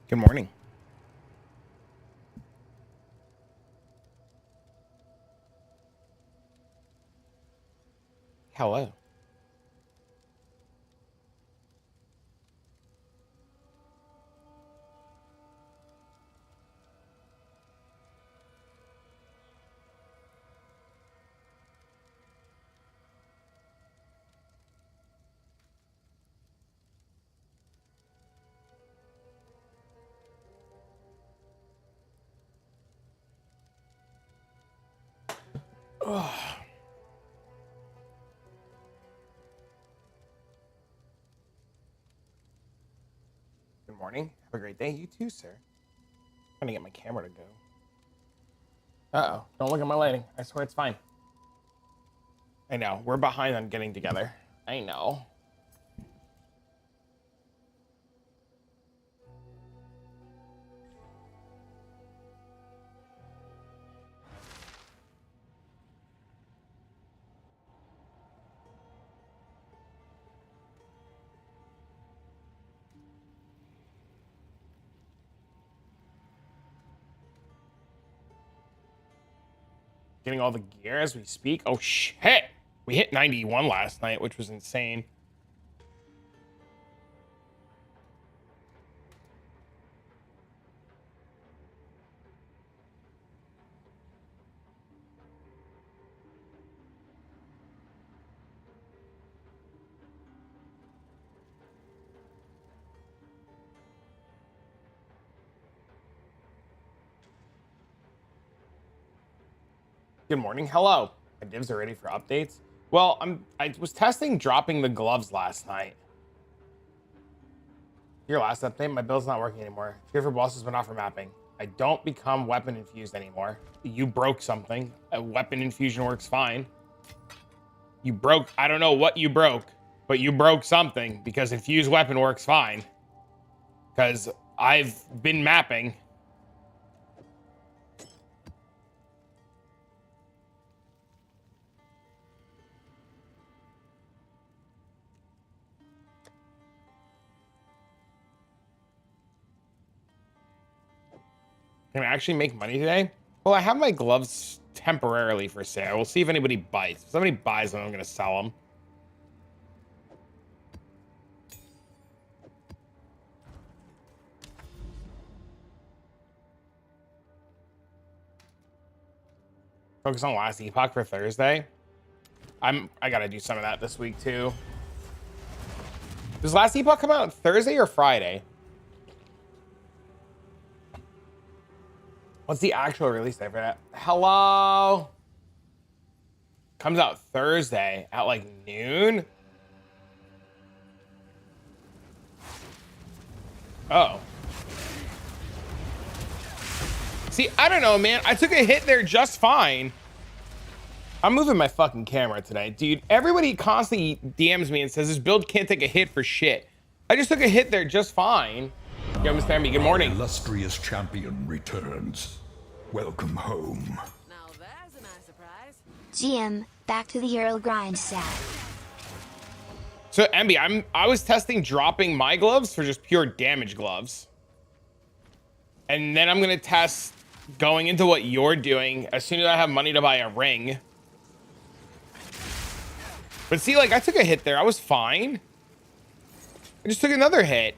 Good morning. Hello. Oh. Good morning. Have a great day. You too, sir. I'm trying to get my camera to go. Uh-oh. Don't look at my lighting. I swear it's fine. I know. We're behind on getting together. I know. Getting all the gear as we speak. Oh, shit. We hit 91 last night, which was insane. Good morning. Hello. My divs are ready for updates. Well, I was testing dropping the gloves last night. Your last update, my build's not working anymore. Tier for bosses, but not for mapping. I don't become weapon infused anymore. You broke something. A weapon infusion works fine. You broke, I don't know what you broke, but you broke something because infused weapon works fine. Because I've been mapping. Can I actually make money today? Well, I have my gloves temporarily for sale. We'll see if anybody buys. If somebody buys them, I'm going to sell them. Focus on last epoch for Thursday. I gotta do some of that this week too. Does last epoch come out Thursday or Friday? What's the actual release date for that? Hello? Comes out Thursday at like noon? Oh. See, I don't know, man. I took a hit there just fine. I'm moving my fucking camera today. Dude, everybody constantly DMs me and says this build can't take a hit for shit. I just took a hit there just fine. Yo, Mr. Emmy, good morning. Our illustrious champion returns. Welcome home. Now there's a nice surprise. GM, back to the hero grind set. So, Emby, I was testing dropping my gloves for just pure damage gloves. And then I'm going to test going into what you're doing as soon as I have money to buy a ring. But see, like, I took a hit there. I was fine. I just took another hit.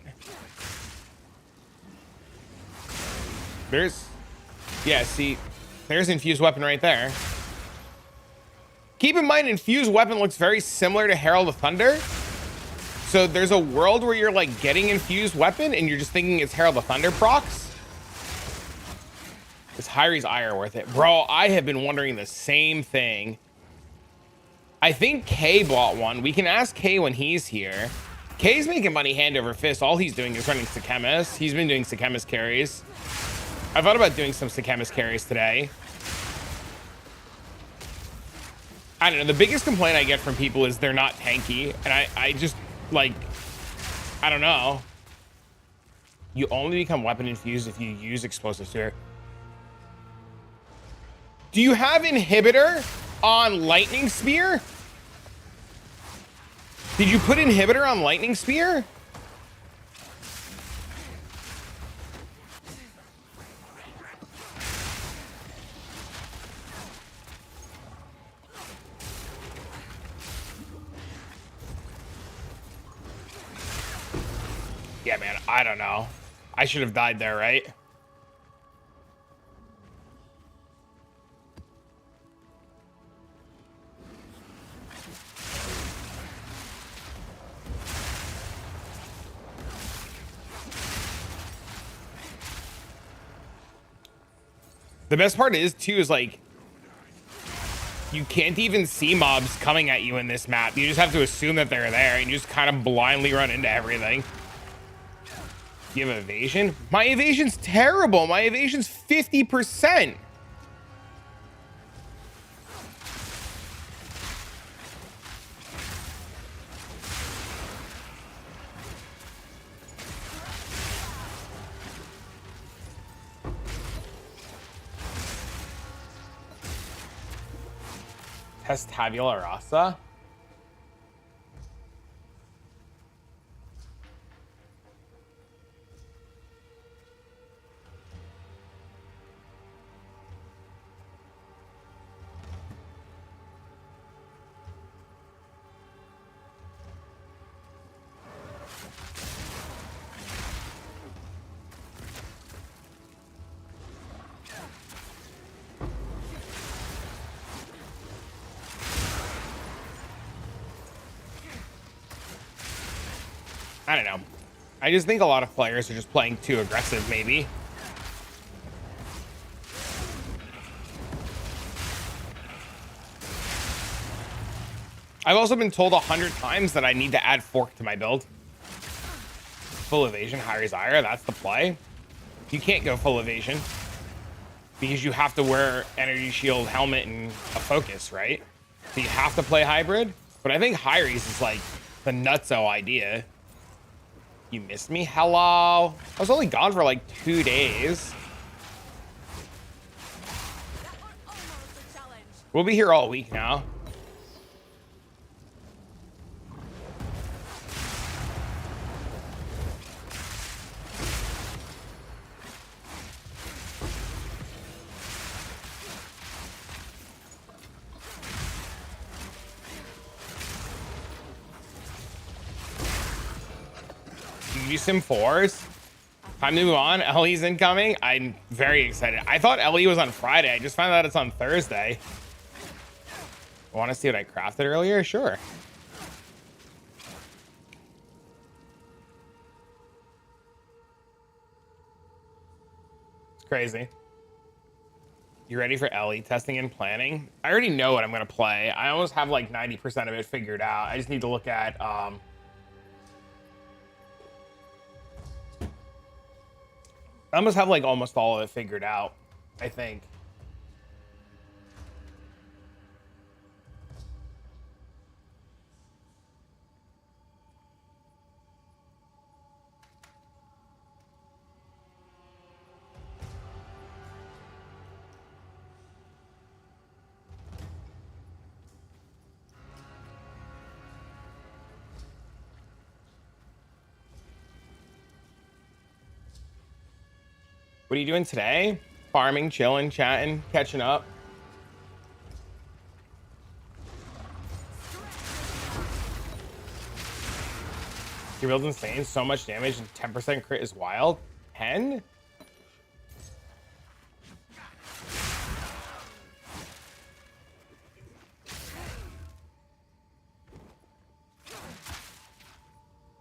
Yeah, see, there's infused weapon right there. Keep in mind, infused weapon looks very similar to Herald of Thunder. So there's a world where you're like getting infused weapon and you're just thinking it's Herald of Thunder procs. Is Hyri's eye are worth it? Bro, I have been wondering the same thing. I think Kay bought one. We can ask Kay when he's here. Kay's making money hand over fist. All he's doing is running Sekemis. He's been doing Sekemis carries. I thought about doing some Sekemis carries today. I don't know. The biggest complaint I get from people is they're not tanky. And I just, like, I don't know. You only become weapon infused if you use explosive sphere. Do you have inhibitor on lightning spear? Did you put inhibitor on lightning spear? I don't know. I should have died there, right? The best part is too is like you can't even see mobs coming at you in this map. You just have to assume that they're there and you just kind of blindly run into everything. You have evasion? My evasion's terrible. My evasion's 50%. Test tabula rasa. I don't know. I just think a lot of players are just playing too aggressive, maybe. I've also been told 100 times that I need to add fork to my build. Full evasion, high Zyra, that's the play. You can't go full evasion because you have to wear energy shield, helmet, and a focus, right? So you have to play hybrid. But I think Hyries is like the nutso idea. You missed me? Hello? I was only gone for like 2 days. We'll be here all week now. You do Sim 4s. Time to move on. Ellie's incoming. I'm very excited. I thought Ellie was on Friday. I just found out it's on Thursday. Want to see what I crafted earlier? Sure. It's crazy. You ready for Ellie testing and planning? I already know what I'm going to play. I almost have like 90% of it figured out. I just need to look at I almost have like almost all of it figured out, I think. What are you doing today? Farming, chilling, chatting, catching up. Your build's insane. So much damage and 10% crit is wild. 10?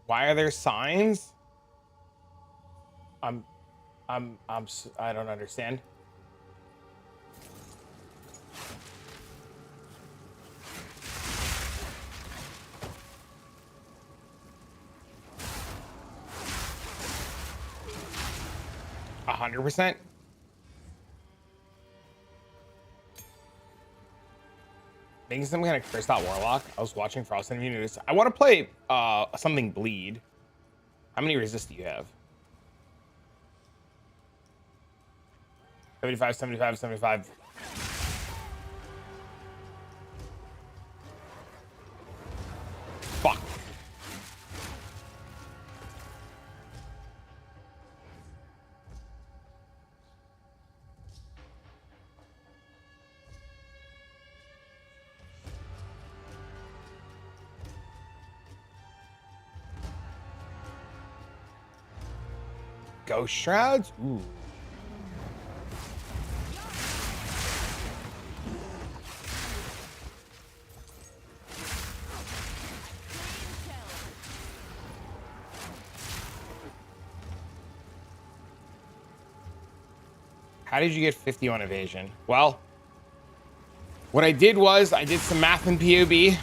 Why are there signs? I don't understand. A 100%. Making some kind of cursed out warlock. I was watching Frost and News. I want to play something bleed. How many resist do you have? 75, 75, 75. Fuck. Ghost shrouds? Ooh. How did you get 50 on evasion? Well, what I did was I did some math in POB.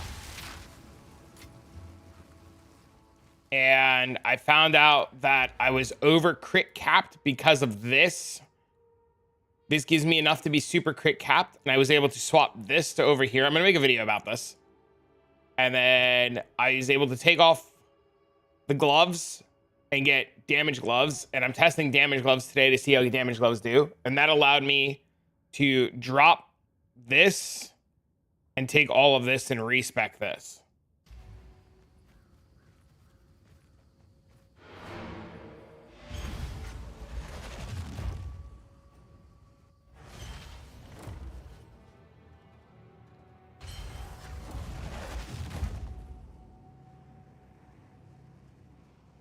And I found out that I was over crit capped because of this. This gives me enough to be super crit capped. And I was able to swap this to over here. I'm going to make a video about this. And then I was able to take off the gloves and get damage gloves. And I'm testing damage gloves today to see how damage gloves do. And that allowed me to drop this and take all of this and respec this.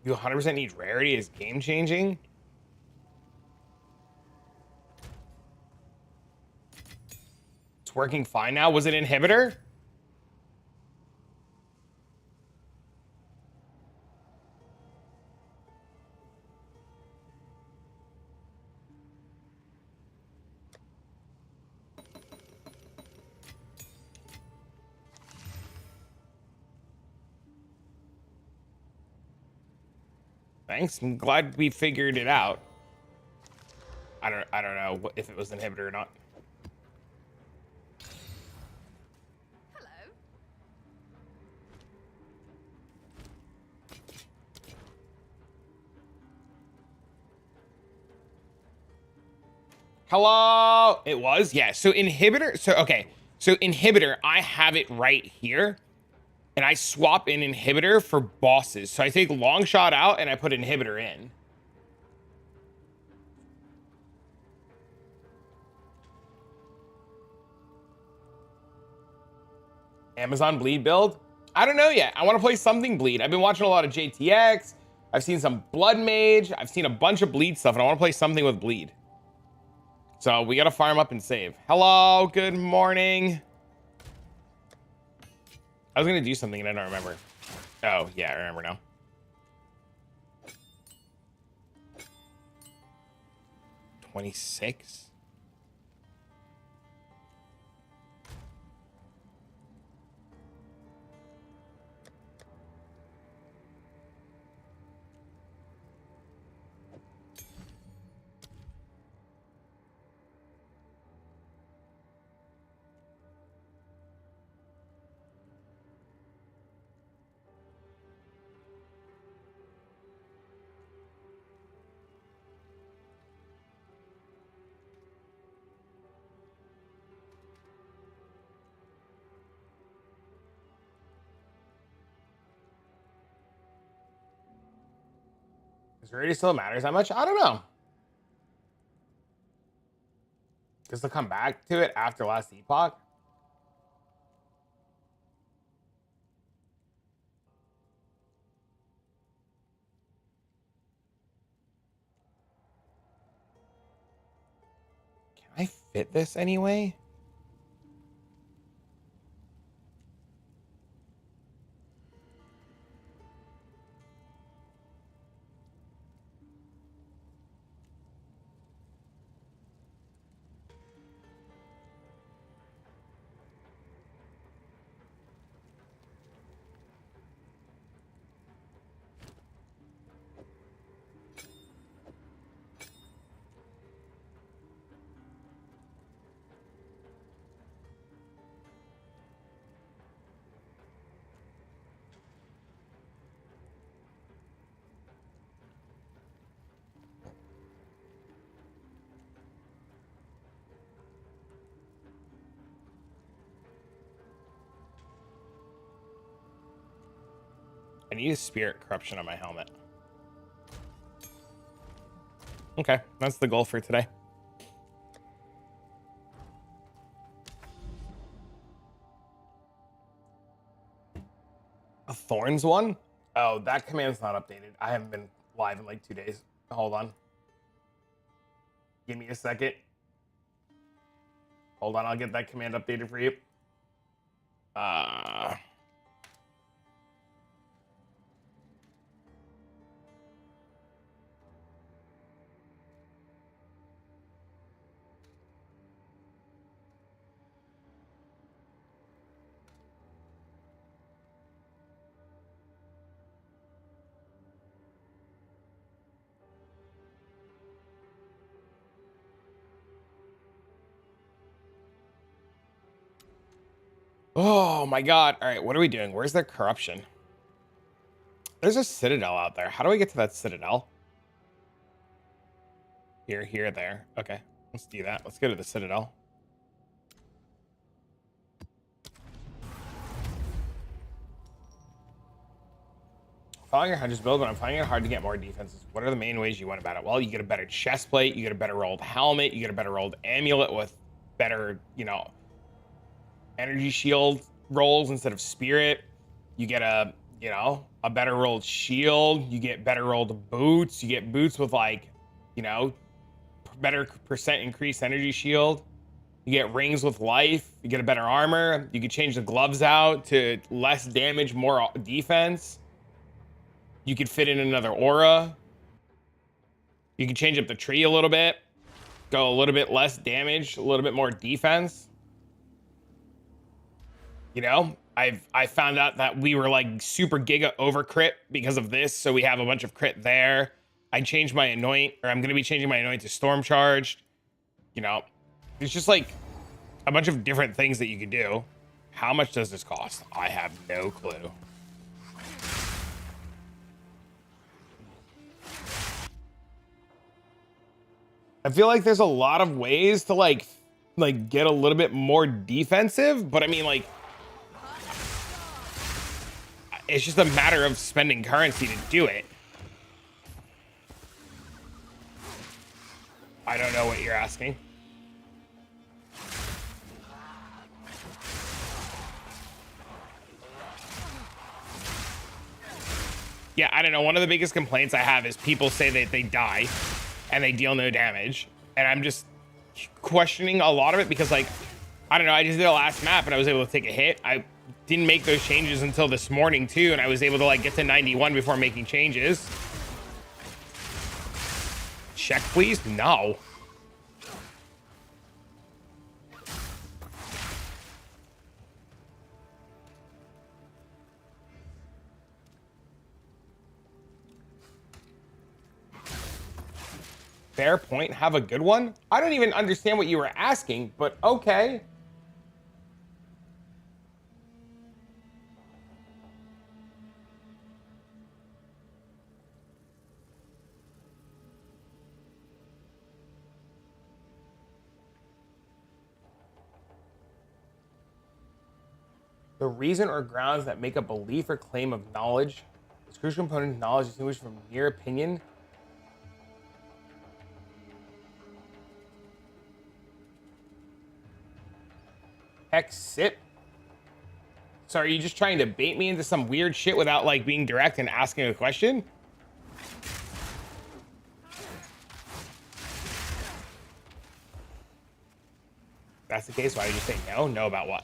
You 100% need rarity is game changing. It's working fine now. Was it inhibitor? Thanks. I'm glad we figured it out. I don't know if it was inhibitor or not. Hello. It was, yeah. So inhibitor. So okay. So inhibitor. I have it right here, and I swap in inhibitor for bosses. So I take long shot out and I put inhibitor in. Amazon bleed build? I don't know yet. I want to play something bleed. I've been watching a lot of JTX. I've seen some blood mage. I've seen a bunch of bleed stuff, and I want to play something with bleed. So we got to farm up and save. Hello, good morning. I was going to do something and I don't remember. Oh, yeah, I remember now. $26. Does rarity still matters that much? I don't know. Because they'll come back to it after last epoch. Can I fit this anyway? I need a spirit corruption on my helmet. Okay, that's the goal for today. A Thorns one? Oh, that command's not updated. I haven't been live in like 2 days. Hold on. Give me a second. Hold on, I'll get that command updated for you. Oh my god. All right, what are we doing? Where's their corruption? There's a citadel out there. How do I get to that citadel? Here, here, there. Okay, let's do that. Let's go to the citadel. Following your hunter's build, but I'm finding it hard to get more defenses. What are the main ways you went about it? Well, you get a better chest plate, you get a better rolled helmet, you get a better rolled amulet with better, you know, energy shield rolls instead of spirit. You get a, you know, a better rolled shield. You get better rolled boots. You get boots with like, you know, better percent increased energy shield. You get rings with life. You get a better armor. You can change the gloves out to less damage, more defense. You could fit in another aura. You can change up the tree a little bit. Go a little bit less damage, a little bit more defense. You know, I found out that we were like super giga over crit because of this, so we have a bunch of crit there. I changed my anoint, or I'm gonna be changing my anoint to storm charged. You know, it's just like a bunch of different things that you can do. How much does this cost? I have no clue. I feel like there's a lot of ways to like get a little bit more defensive, but I mean like it's just a matter of spending currency to do it. I don't know what you're asking. Yeah, I don't know. One of the biggest complaints I have is people say that they die and they deal no damage. And I'm just questioning a lot of it because, like, I don't know. I just did a last map and I was able to take a hit. I didn't make those changes until this morning, too. And I was able to, like, get to 91 before making changes. Check, please? No. Fair point. Have a good one. I don't even understand what you were asking, but okay. The reason or grounds that make a belief or claim of knowledge. This crucial component of knowledge is distinguished from mere opinion. Heck, sip. So are you just trying to bait me into some weird shit without like being direct and asking a question? If that's the case, why did you say no? No about what?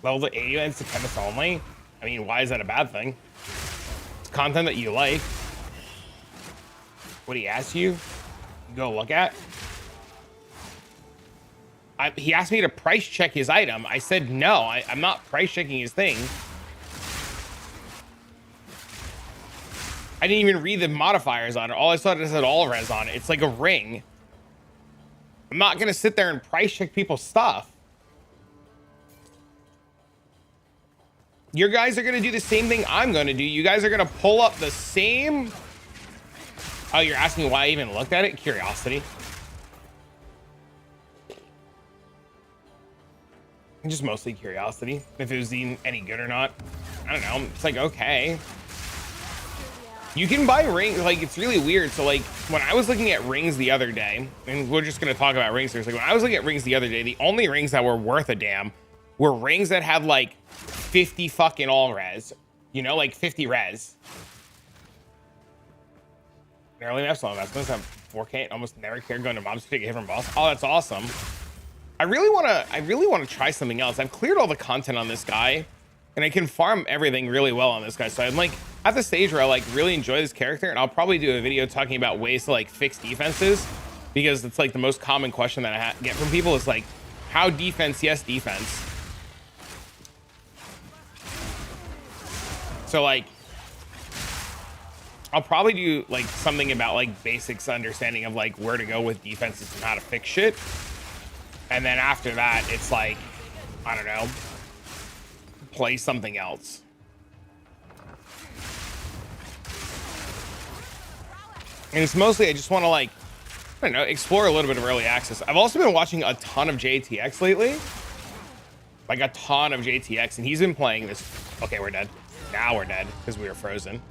Level to 80 and to chemist only? I mean, why is that a bad thing? It's content that you like. What he asked you go look at? He asked me to price check his item. I said no, I'm not price checking his thing. I didn't even read the modifiers on it. All I saw it said all res on it. It's like a ring. I'm not gonna sit there and price check people's stuff. You guys are going to do the same thing I'm going to do. You guys are going to pull up the same... Oh, you're asking why I even looked at it? Curiosity. Just mostly curiosity. If it was even any good or not. I don't know. It's like, okay. You can buy rings, like, it's really weird. So, like, when I was looking at rings the other day, and we're just going to talk about rings here. Like, when I was looking at rings the other day, the only rings that were worth a damn were rings that had, like, 50 fucking all res. You know, like, 50 res. Early maps, long investments have 4K. Almost never cared going to mobs to take a hit from boss. Oh, that's awesome. I really want to try something else. I've cleared all the content on this guy, and I can farm everything really well on this guy. So I'm like at the stage where I like really enjoy this character, and I'll probably do a video talking about ways to like fix defenses, because it's like the most common question that I get from people is like, how defense? Yes, defense. So like, I'll probably do like something about like basics understanding of like where to go with defenses and how to fix shit. And then after that, it's like, I don't know, play something else. And it's mostly, I just want to like, I don't know, explore a little bit of early access. I've also been watching a ton of JTX lately. Like a ton of JTX, and he's been playing this. Okay, we're dead. Now we're dead because we were frozen.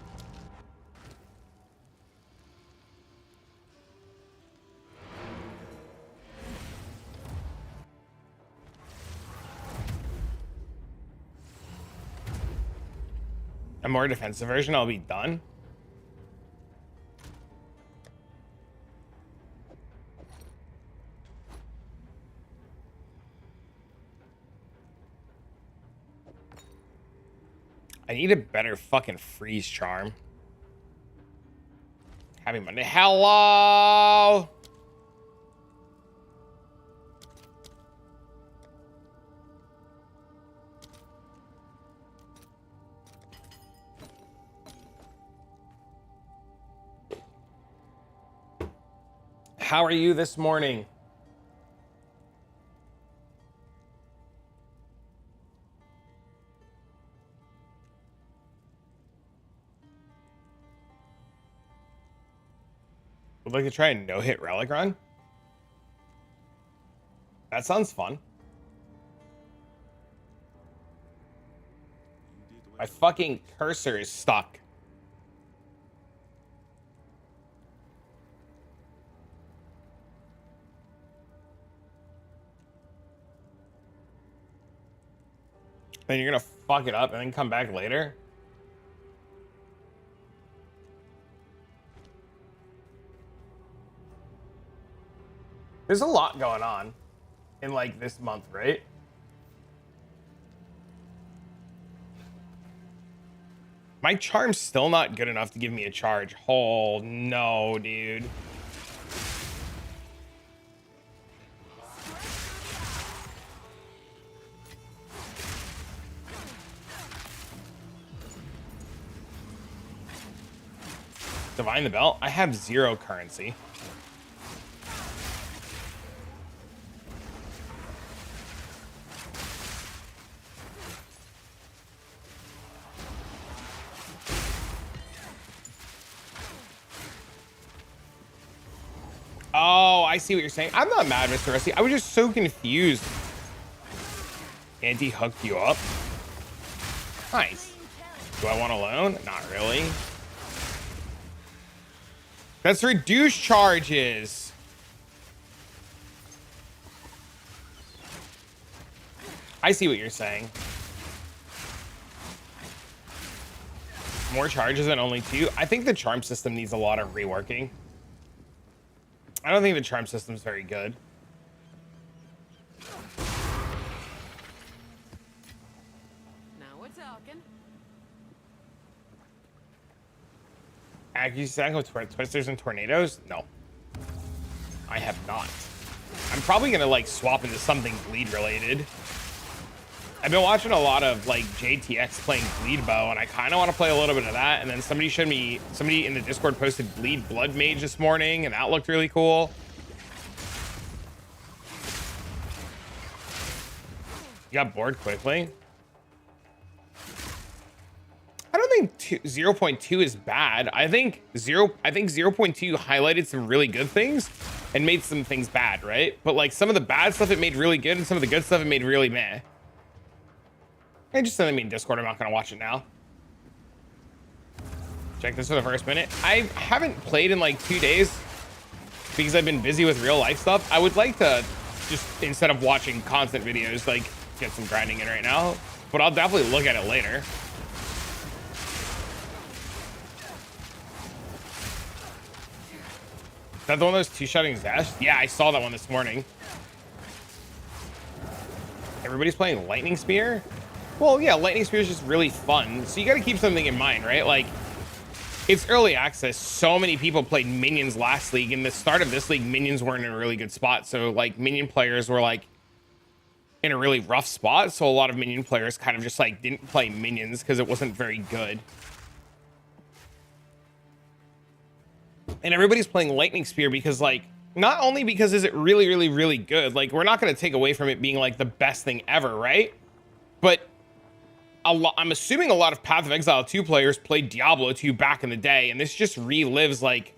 A more defensive version, I'll be done. I need a better fucking freeze charm. Happy Monday. Hello! How are you this morning? Would like to try a no-hit relic run? That sounds fun. My fucking cursor is stuck. Then you're gonna fuck it up and then come back later? There's a lot going on in like this month, right? My charm's still not good enough to give me a charge. Oh no, dude. Divine the belt? I have 0 currency. Oh, I see what you're saying. I'm not mad, Mr. Rusty. I was just so confused. Anti hooked you up. Nice. Do I want a loan? Not really. That's reduced charges. I see what you're saying. More charges than only 2. I think the charm system needs a lot of reworking. I don't think the charm system is very good. Now we're talking. Accuracy stack with twisters and tornadoes? No. I have not. I'm probably gonna like swap into something bleed related. I've been watching a lot of like JTX playing bleed bow, and I kind of want to play a little bit of that. And then somebody showed me, somebody in the Discord posted bleed blood mage this morning, and that looked really cool. You got bored quickly. I don't think 0.2 is bad. I think 0.2 highlighted some really good things and made some things bad, right? But like some of the bad stuff it made really good, and some of the good stuff it made really meh. I just sent me in Discord. I'm not gonna watch it now. Check this for the first minute. I haven't played in like 2 days because I've been busy with real life stuff. I would like to just, instead of watching constant videos, like get some grinding in right now, but I'll definitely look at it later. Is that the one that was two-shotting Zash? Yeah, I saw that one this morning. Everybody's playing Lightning Spear? Well, yeah, Lightning Spear is just really fun. So you got to keep something in mind, right? Like, it's early access. So many people played Minions last league. In the start of this league, Minions weren't in a really good spot. So, like, Minion players were, like, in a really rough spot. So a lot of Minion players kind of just, like, didn't play Minions because it wasn't very good. And everybody's playing Lightning Spear because, like, not only because is it really, really, really good, like, we're not going to take away from it being, like, the best thing ever, right? But I'm assuming a lot of Path of Exile 2 players played Diablo 2 back in the day, and this just relives, like,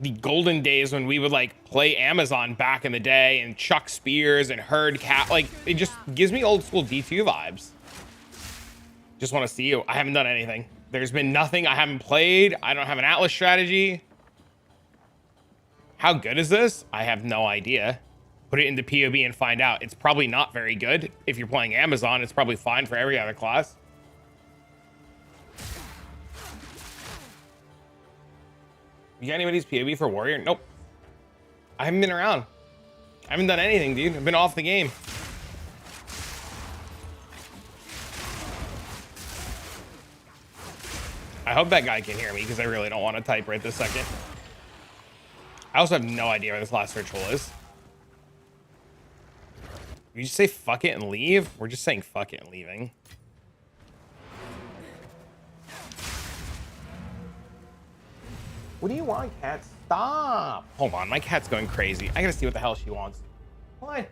the golden days when we would, like, play Amazon back in the day and chuck spears and herd cat. Like, it just gives me old school D2 vibes. Just want to see you. I haven't done anything. There's been nothing. I haven't played. I don't have an Atlas strategy. How good is this? I have no idea. Put it into POB and find out. It's probably not very good. If you're playing Amazon, it's probably fine for every other class. You got anybody's POB for Warrior? Nope. I haven't been around. I haven't done anything, dude. I've been off the game. I hope that guy can hear me because I really don't want to type right this second. I also have no idea where this last ritual is. You just say fuck it and leave? We're just saying fuck it and leaving. What do you want, cat? Stop. Hold on, my cat's going crazy. I gotta see what the hell she wants. What?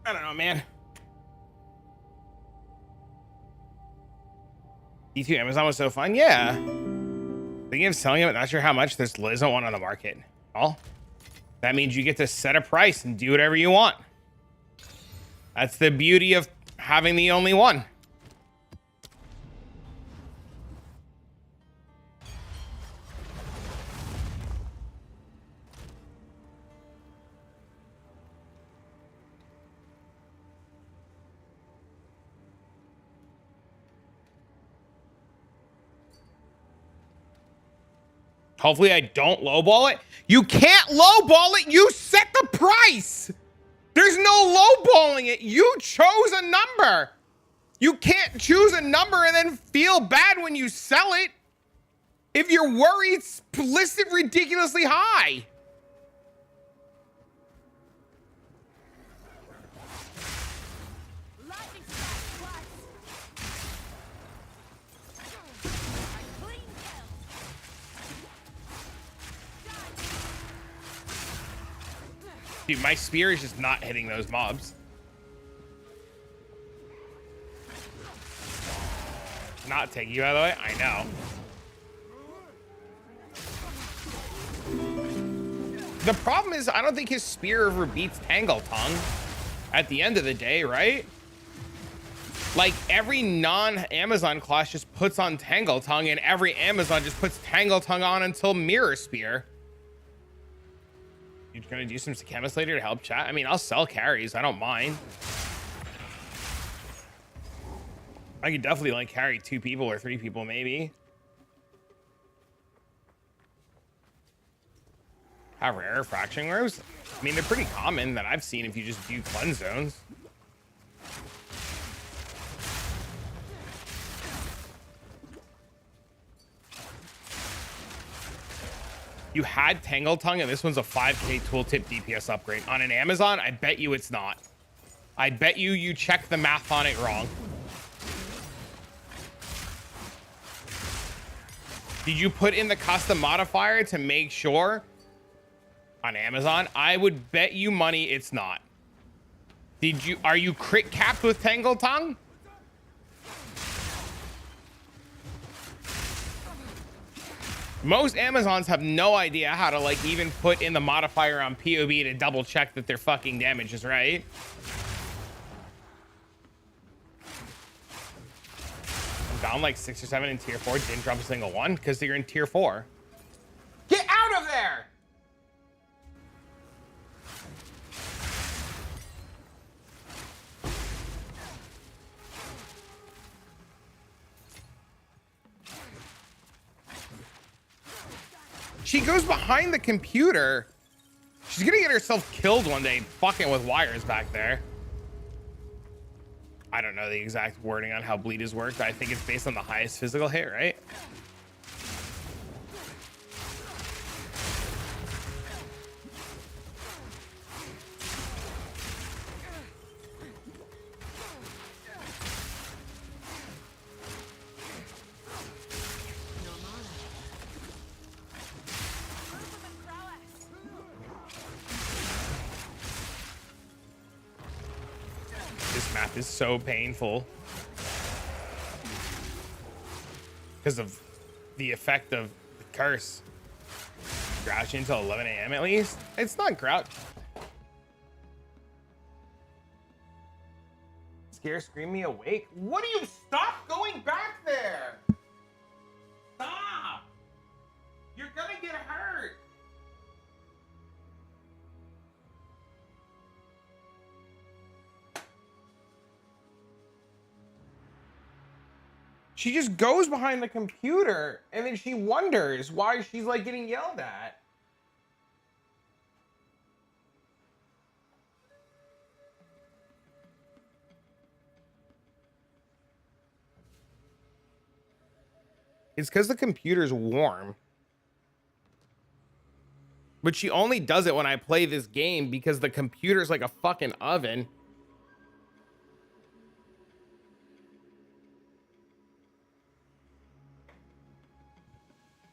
I don't know, man. D2 Amazon was so fun. Yeah. Thinking of selling it, but not sure how much. There isn't one on the market. Well, that means you get to set a price and do whatever you want. That's the beauty of having the only one. Hopefully I don't lowball it. You can't lowball it. You set the price. There's no lowballing it. You chose a number. You can't choose a number and then feel bad when you sell it. If you're worried, it's listed ridiculously high. Dude, my spear is just not hitting those mobs. Not taking you, by the way. I know. The problem is, I don't think his spear ever beats Tangle Tongue. at the end of the day, right? Like every non-Amazon class just puts on Tangle Tongue, and every Amazon just puts Tangle Tongue on until Mirror Spear. You're gonna do some chemist later to help chat? I mean, I'll sell carries. I don't mind. I could definitely like carry 2 people or 3 people maybe. How rare fracturing rooms? I mean, they're pretty common that I've seen if you just do cleanse zones. You had Tangle Tongue, and this one's a 5k tooltip DPS upgrade. On an Amazon, I bet you it's not. I bet you checked the math on it wrong. Did you put in the custom modifier to make sure? On Amazon, I would bet you money it's not. Are you crit capped with Tangle Tongue? Most Amazons have no idea how to like even put in the modifier on POB to double check that their fucking damage is right. I'm down like 6 or 7 in tier 4, didn't drop a single one because you're in tier 4. Get out of there! She goes behind the computer. She's gonna get herself killed one day fucking with wires back there. I don't know the exact wording on how bleed is worked. I think it's based on the highest physical hit, right? This map is so painful because of the effect of the curse. Crouching until 11 a.m. at least. It's not crouch. Scare scream me awake. What do you stop going back there? Stop. You're gonna get hurt. She just goes behind the computer and then she wonders why she's like getting yelled at. It's because the computer's warm. But she only does it when I play this game because the computer's like a fucking oven.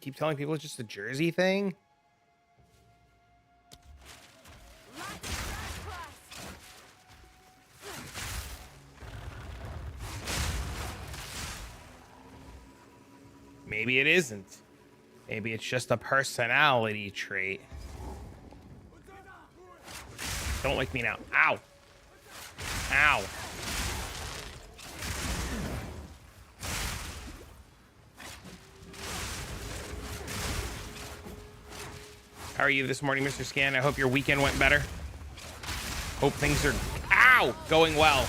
Keep telling people it's just a Jersey thing. Maybe it isn't. Maybe it's just a personality trait. Don't lick me now. Ow. Ow. How are you this morning, Mr. Scan? I hope your weekend went better. Hope things are, ow, going well.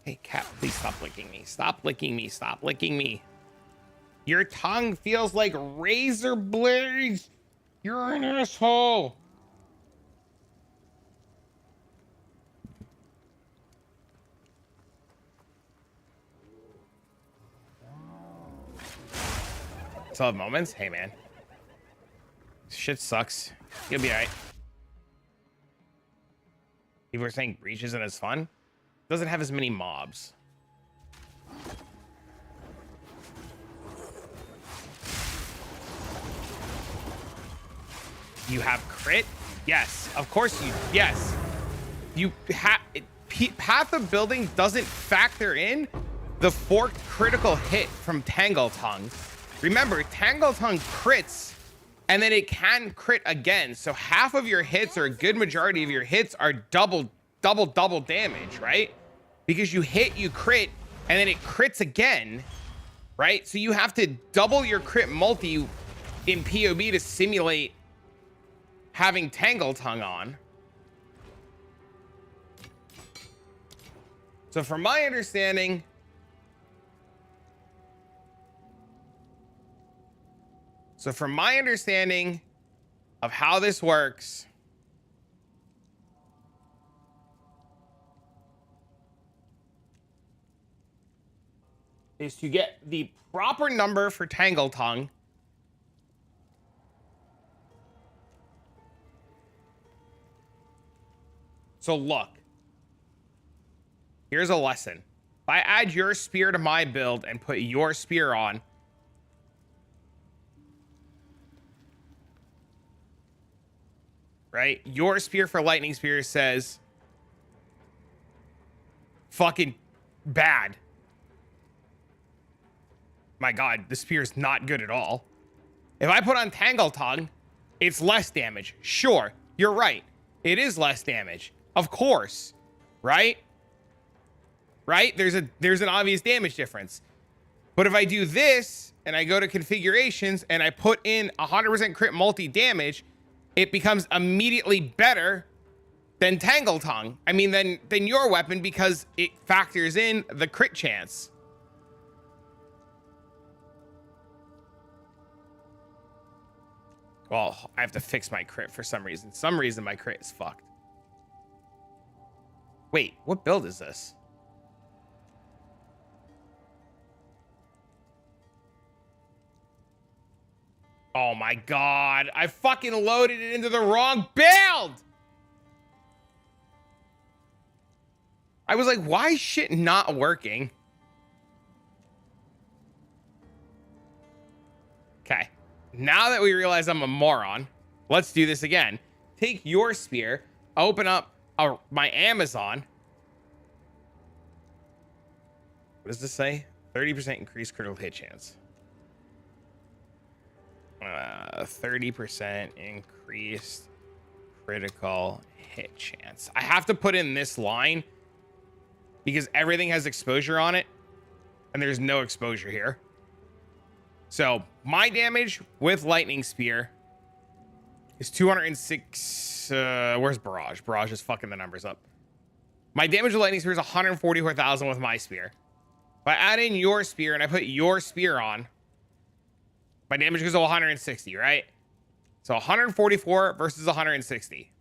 Hey, cat, please stop licking me. Stop licking me. Stop licking me. Your tongue feels like razor blades. You're an asshole. Still have moments? Hey, man. Shit sucks. You'll be all right. People are saying Breach isn't as fun. Doesn't have as many mobs. You have crit, Yes, of course you. Yes, you path of building doesn't factor in the forked critical hit from Tangle Tongue. Remember, Tangle Tongue crits, and then it can crit again. So half of your hits, or a good majority of your hits, are double damage, right? Because you hit, you crit, and then it crits again, right? So you have to double your crit multi in POB to simulate having Tangle Tongue on. So from my understanding, of how this works, is to get the proper number for Tangle Tongue. So look, here's a lesson. If I add your spear to my build and put your spear on, right? Your spear for lightning spear says fucking bad. My God, the spear is not good at all. If I put on Tangle Tongue, it's less damage. Sure, you're right. It is less damage. Of course, right? Right? There's an obvious damage difference. But if I do this and I go to configurations and I put in 100% crit multi damage, it becomes immediately better than Tangle Tongue. I mean, than your weapon, because it factors in the crit chance. Well, I have to fix my crit for some reason. Some reason my crit is fucked. Wait, what build is this? Oh my God, I fucking loaded it into the wrong build. I was like, why is shit not working? Okay, now that we realize I'm a moron, let's do this again. Take your spear, open up my Amazon. What does this say? 30% increased critical hit chance. 30% increased critical hit chance. I have to put in this line because everything has exposure on it and there's no exposure here. So my damage with lightning spear is 206. Where's Barrage? Barrage is fucking the numbers up. My damage with lightning spear is 144,000 with my spear. If I add in your spear and I put your spear on, my damage goes to 160, right? So 144 versus 160.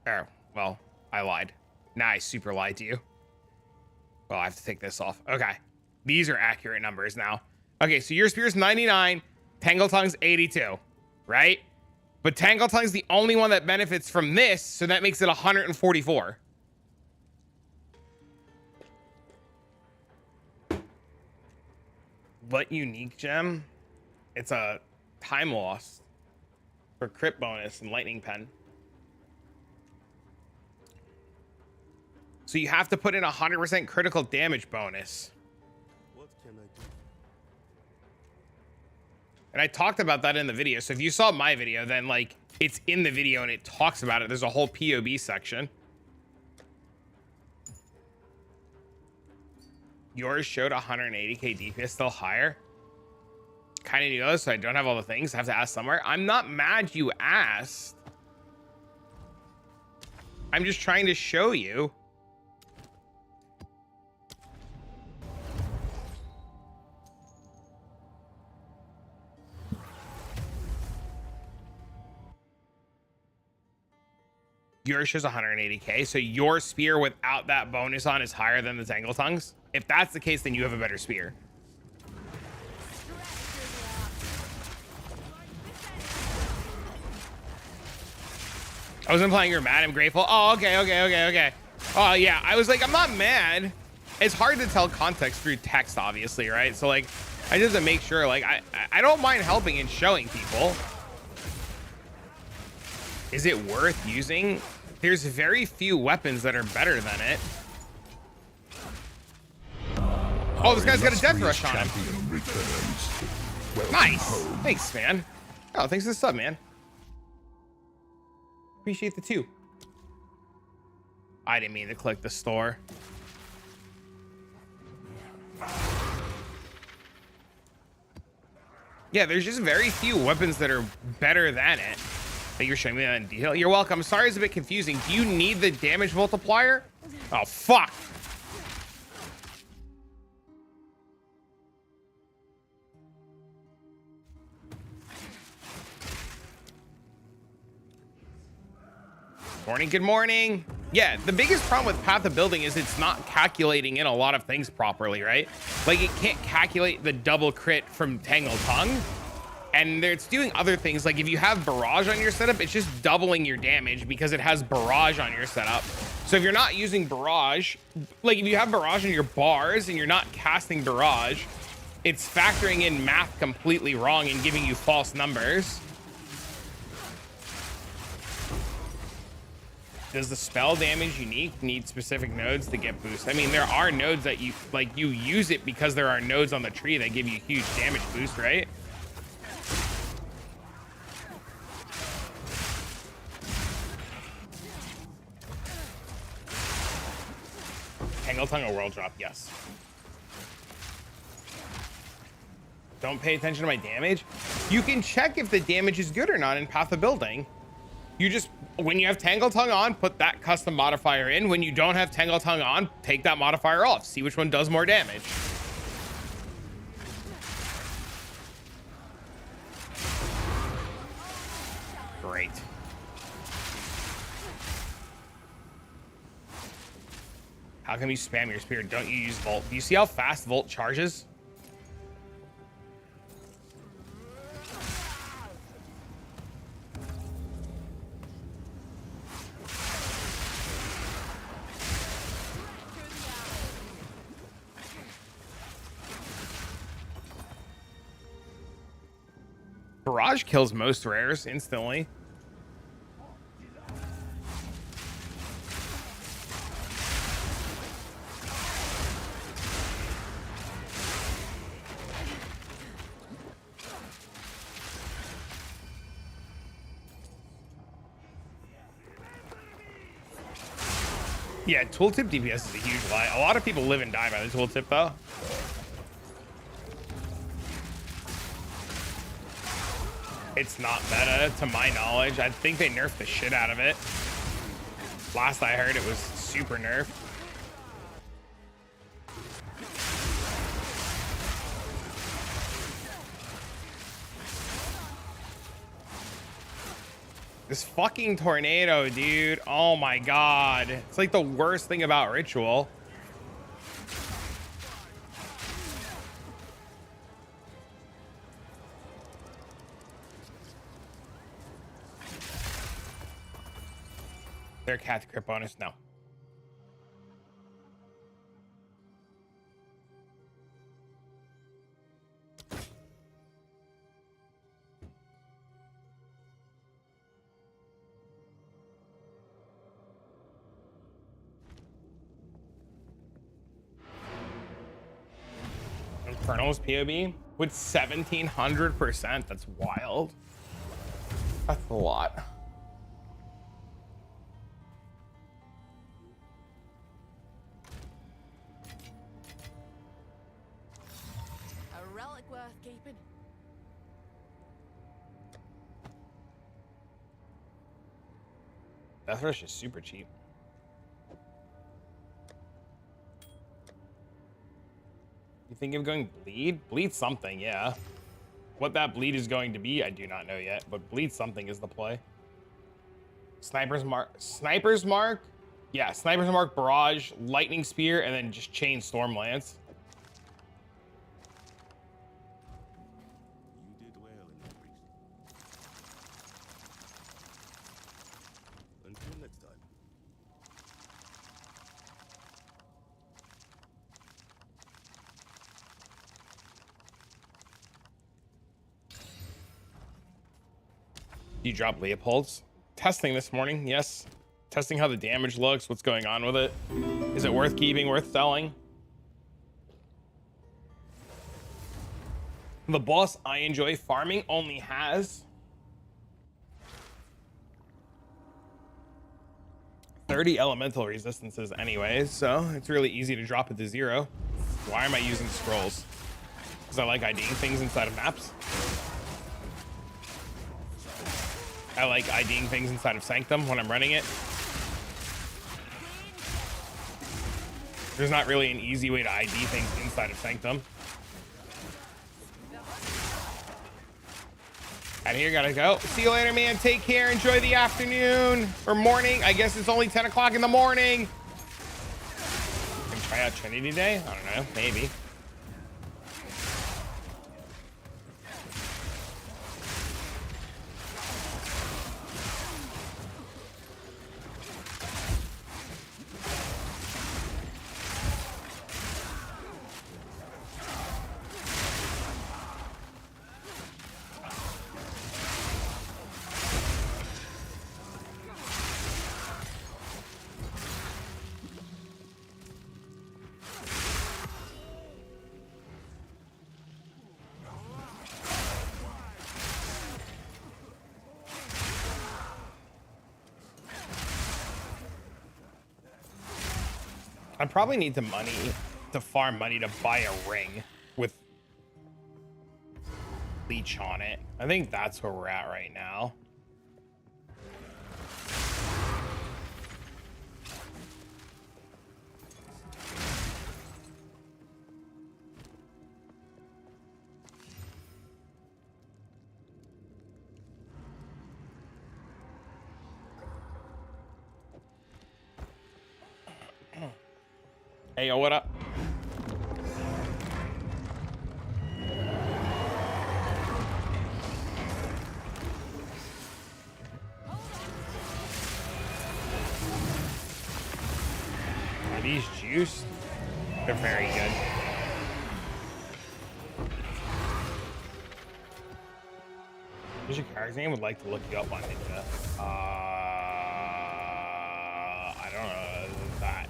Oh, well, I lied. Now I super lied to you. Well, I have to take this off. Okay. These are accurate numbers now. Okay, so your spear is 99. Tangle Tongue's 82, right? But Tangle Tongue's the only one that benefits from this, so that makes it 144. What unique gem? It's a time loss for crit bonus and lightning pen. So you have to put in 100% critical damage bonus. What can I do? And I talked about that in the video. So if you saw my video, then like it's in the video and it talks about it. There's a whole POB section. Yours showed 180k DPS, still higher. Kind of knew, so I don't have all the things. I have to ask somewhere. I'm not mad you asked. I'm just trying to show you. Yours shows 180k, so your spear without that bonus on is higher than the Tangle Tongues. If that's the case, then you have a better spear. I wasn't implying you're mad. I'm grateful. Oh, okay. Oh, yeah. I was like, I'm not mad. It's hard to tell context through text, obviously, right? So, like, I just have to make sure, like, I don't mind helping and showing people. Is it worth using? There's very few weapons that are better than it. Oh, this guy's got a death rush on him. Champion returns. Welcome Nice. home. Thanks, man. Oh, thanks for the sub, man. Appreciate the 2. I didn't mean to click the store. Yeah, there's just very few weapons that are better than it. That you're showing me that in detail. You're welcome. Sorry, it's a bit confusing. Do you need the damage multiplier? Oh, fuck. Morning, good morning. Yeah, the biggest problem with Path of Building is it's not calculating in a lot of things properly, right? Like, it can't calculate the double crit from Tangle Tongue. And it's doing other things, like if you have Barrage on your setup, it's just doubling your damage because it has Barrage on your setup. So if you're not using Barrage, like if you have Barrage on your bars and you're not casting Barrage, it's factoring in math completely wrong and giving you false numbers. Does the spell damage unique need specific nodes to get boost? I mean, there are nodes that you use it because there are nodes on the tree that give you huge damage boost, right? Tangle Tongue or World Drop, yes. Don't pay attention to my damage. You can check if the damage is good or not in Path of Building. You just, when you have Tangle Tongue on, put that custom modifier in. When you don't have Tangle Tongue on, take that modifier off. See which one does more damage. Great. How come you spam your spear? Don't you use Volt? Do you see how fast Volt charges? Barrage kills most rares instantly. Yeah, tooltip DPS is a huge lie. A lot of people live and die by the tooltip though. It's not meta, to my knowledge. I think they nerfed the shit out of it. Last I heard, it was super nerfed. This fucking tornado, dude. Oh my god. It's like the worst thing about Ritual. Their cat crit bonus? No. Infernal's POB with 1700%. That's wild. That's a lot. A relic worth keeping. Death Rush is super cheap. You think of going bleed? Bleed something, yeah. What that bleed is going to be, I do not know yet, but bleed something is the play. Sniper's Mark. Sniper's Mark? Yeah, Sniper's Mark, Barrage, Lightning Spear, and then just Chain Storm Lance. You did well in that priest. Until next time. You drop Leopold's? testing this morning. Yes. Testing how the damage looks, what's going on with it. Is it worth keeping, worth selling? The boss I enjoy farming only has 30 elemental resistances anyways, so it's really easy to drop it to 0. Why am I using scrolls? Because I like IDing things inside of maps. I like IDing things inside of Sanctum when I'm running it. There's not really an easy way to ID things inside of Sanctum. And here, gotta go. See you later, man. Take care. Enjoy the afternoon or morning. I guess it's only 10 o'clock in the morning. Can try out Trinity Day? I don't know. Maybe. I probably need to farm money to buy a ring with leech on it. I think that's where we're at right now. Hey, yo, what up? Are these juiced? They're very good. What's your character's name? Would like to look you up on Ninja. I don't know that.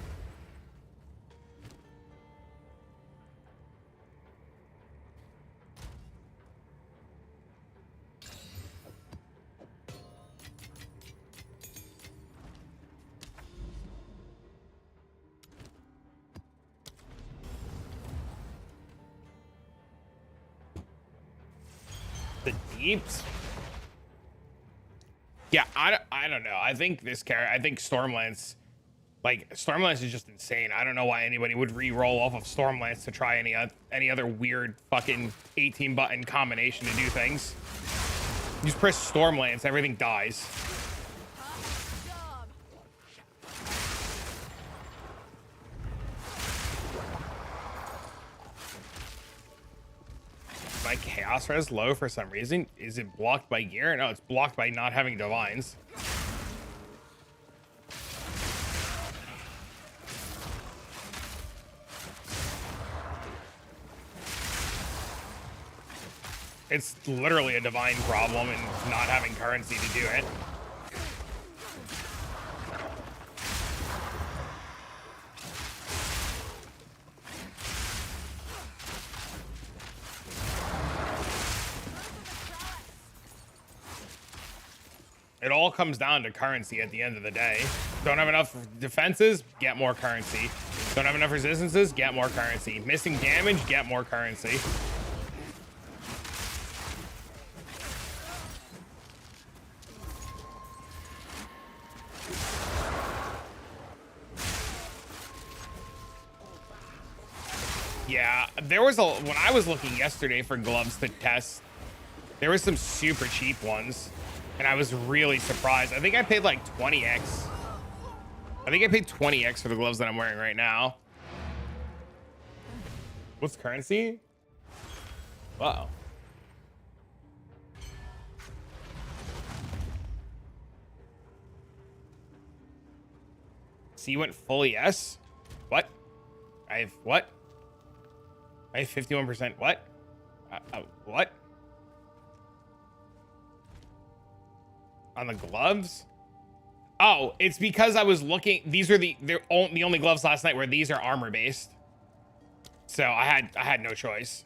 The deeps? Yeah, I don't know. I think this character, I think Stormlance, like Stormlance is just insane. I don't know why anybody would re-roll off of Stormlance to try any other weird fucking 18 button combination to do things. You just press Stormlance, everything dies. My chaos res low for some reason. Is it blocked by gear? No, it's blocked by not having divines. It's literally a divine problem and not having currency to do it. It all comes down to currency at the end of the day. Don't have enough defenses? Get more currency. Don't have enough resistances? Get more currency. Missing damage? Get more currency. Yeah, there was when I was looking yesterday for gloves to test, there were some super cheap ones. And I was really surprised. I think I paid like 20x. I think I paid 20x for the gloves that I'm wearing right now. What's currency? Wow. So you went full yes? What? I have what? I have 51%. What? What? On the gloves? Oh, it's because I was looking. These are the only gloves last night where these are armor based. So I had no choice.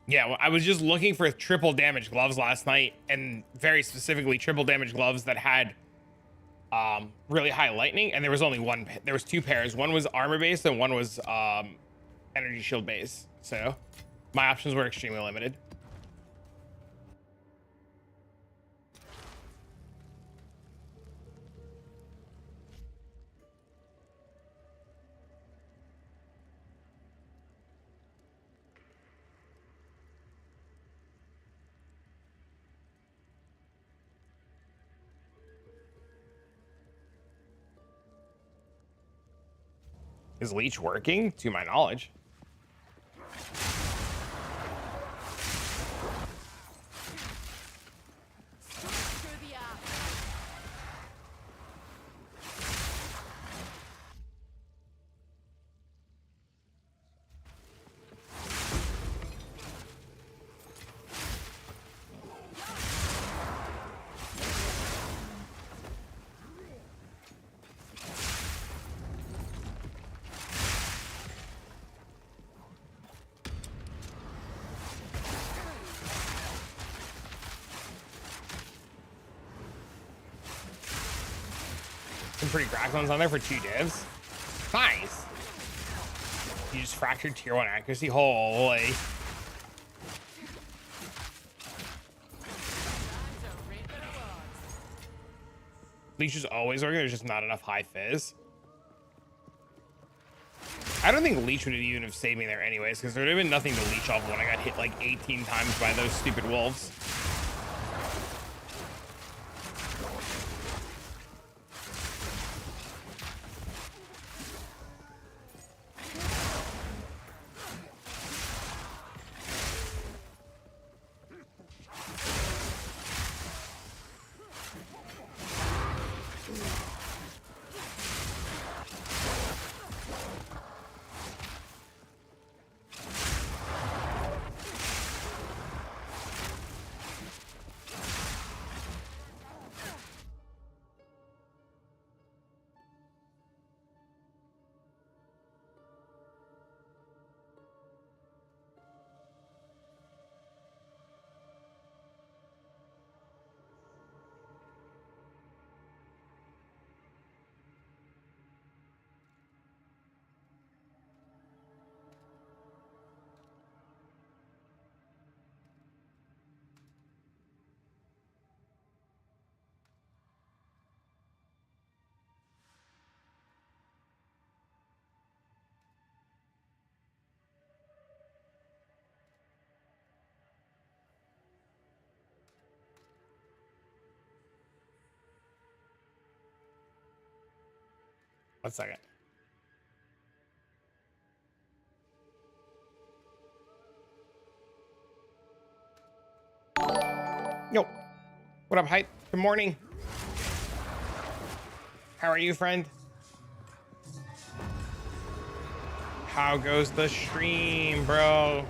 Yeah, well, I was just looking for triple damage gloves last night, and very specifically triple damage gloves that had really high lightning, and there was only one. There was two pairs. One was armor based, and one was energy shield based. So my options were extremely limited. Is leech working? To my knowledge. Through the app. Some pretty cracked ones on there for 2 divs. Nice. You just fractured tier 1 accuracy. Holy. Times are reaping rewards. Leech is always working. There's just not enough high fizz. I don't think leech would have even have saved me there anyways, because there would have been nothing to leech off when I got hit like 18 times by those stupid wolves. One second. Yo, what up, hype? Good morning. How are you, friend? How goes the stream, bro?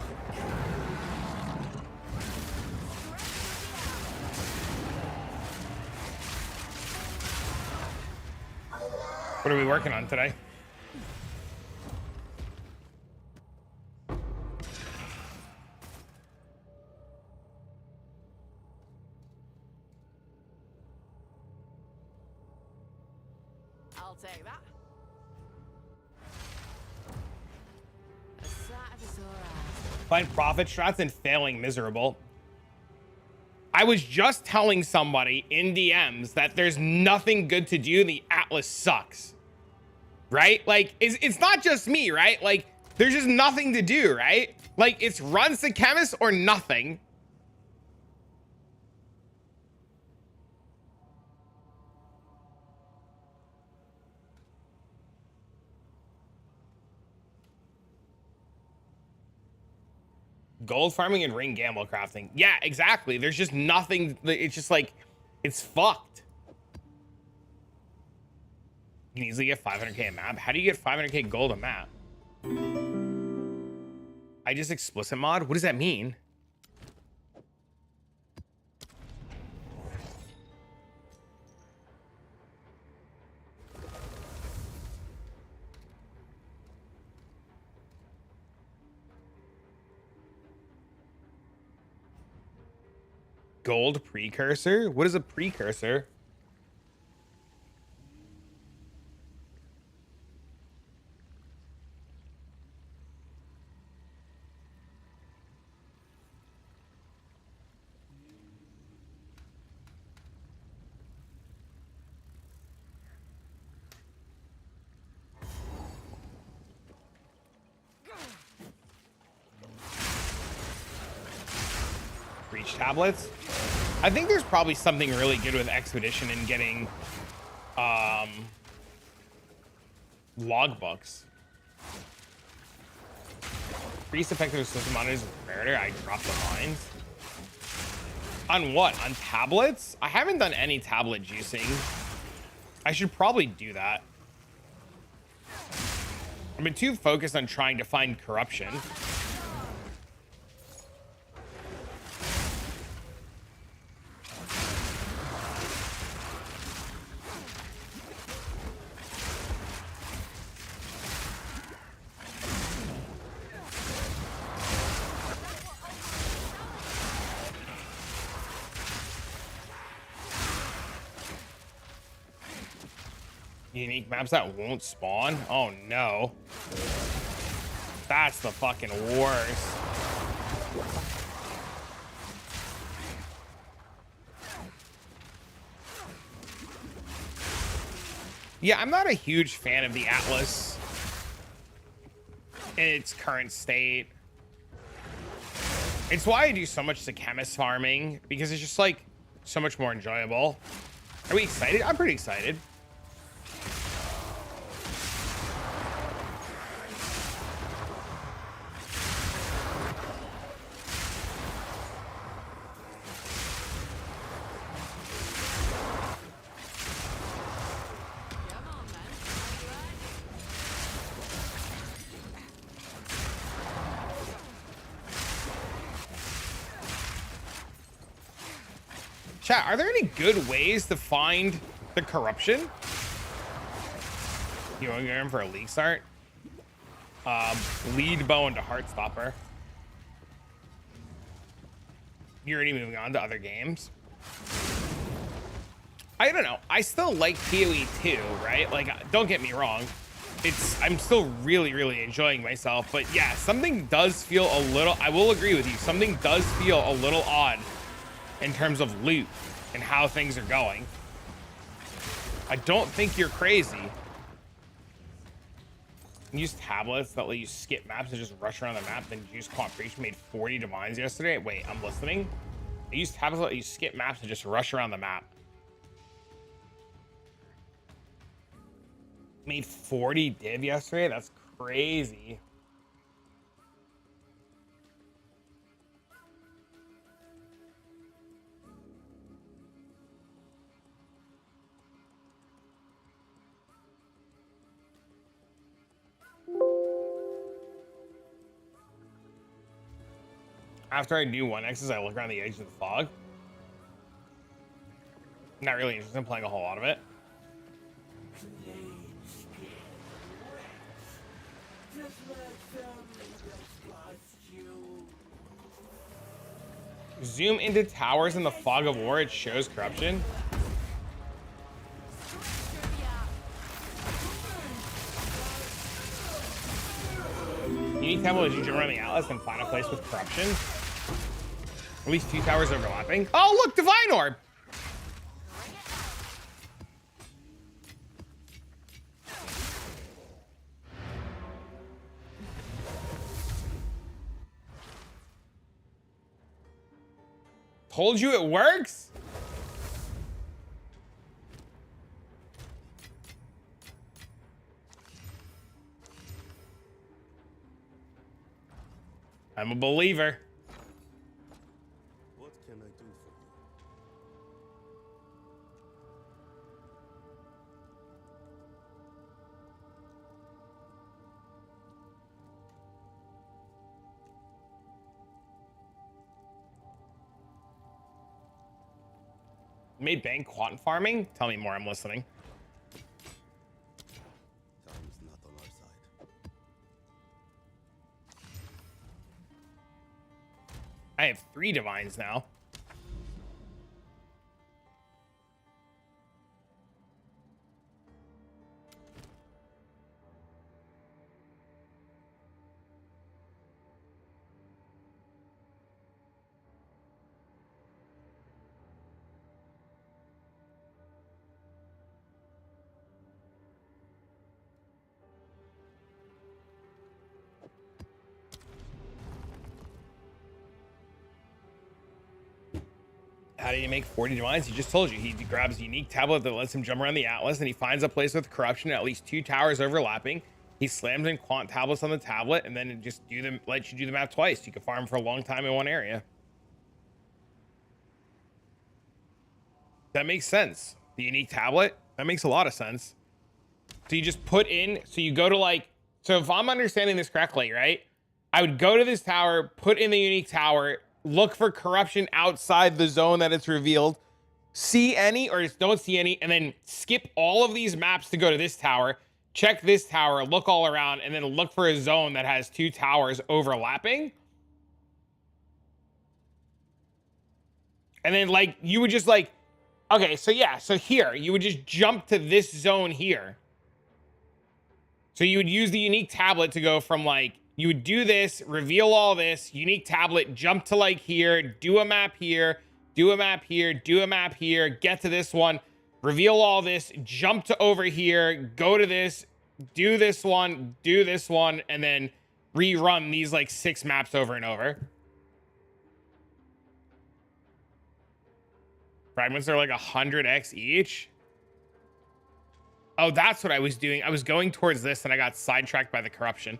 What are we working on today? I'll take that. A sight of a sore eyes. Find profit strats and failing miserable. I was just telling somebody in DMs that there's nothing good to do. The Atlas sucks. Right? Like, it's not just me, right? Like, there's just nothing to do, right? Like, it's runs to chemist or nothing. Gold farming and ring gamble crafting. Yeah, exactly. There's just nothing. It's just like, it's fucked. You can easily get 500k a map. How do you get 500k gold a map? I just explicit mod? What does that mean? Gold precursor? What is a precursor? Breach tablets? I think there's probably something really good with Expedition in getting logbooks. Increase effective system monitors with murder. I dropped the lines. On what? On tablets? I haven't done any tablet juicing. I should probably do that. I've been too focused on trying to find corruption. Unique maps that won't spawn? Oh no. That's the fucking worst. Yeah, I'm not a huge fan of the Atlas in its current state. It's why I do so much chemist farming, because it's just like so much more enjoyable. Are we excited? I'm pretty excited. Chat, are there any good ways to find the corruption? You want to go in for a league start? Lead bow into Heartstopper. You're already moving on to other games. I don't know. I still like PoE 2, right? Like, don't get me wrong. I'm still really, really enjoying myself. But yeah, something does feel a little, I will agree with you. Something does feel a little odd in terms of loot and how things are going. I don't think you're crazy. Use tablets that let you skip maps and just rush around the map. Then Juice Quant Breach made 40 divines yesterday. Wait, I'm listening. I use tablets that let you skip maps and just rush around the map. Made 40 div yesterday? That's crazy. After I do 1x's, I look around the edge of the fog. Not really interested in playing a whole lot of it. Zoom into towers in the fog of war, it shows corruption. Unique tablet is you jump around the Atlas and find a place with corruption. At least 2 towers overlapping. Oh, look, Divine Orb! Told you it works? I'm a believer. What can I do for you? Made bank quant farming? Tell me more, I'm listening. Time's not on our side. I have 3 divines now. How do you make 40 divines? He just told you. He grabs a unique tablet that lets him jump around the atlas, and he finds a place with corruption at least 2 towers overlapping. He slams in quant tablets on the tablet, and then it just lets you do the map twice. You can farm for a long time in one area. That makes sense. The unique tablet, that makes a lot of sense. So you just put in, so you go to like, so if I'm understanding this correctly, right? I would go to this tower, put in the unique tower, look for corruption outside the zone that it's revealed, see any or just don't see any, and then skip all of these maps to go to this tower, check this tower, look all around, and then look for a zone that has 2 towers overlapping. And then like, you would just like, okay, so yeah, so here, you would just jump to this zone here. So you would use the unique tablet to go from like, you would do this, reveal all this, unique tablet, jump to like here, do a map here, do a map here, do a map here, get to this one, reveal all this, jump to over here, go to this, do this one, and then rerun these like 6 maps over and over. Fragments are like 100x each. Oh, that's what I was doing. I was going towards this and I got sidetracked by the corruption.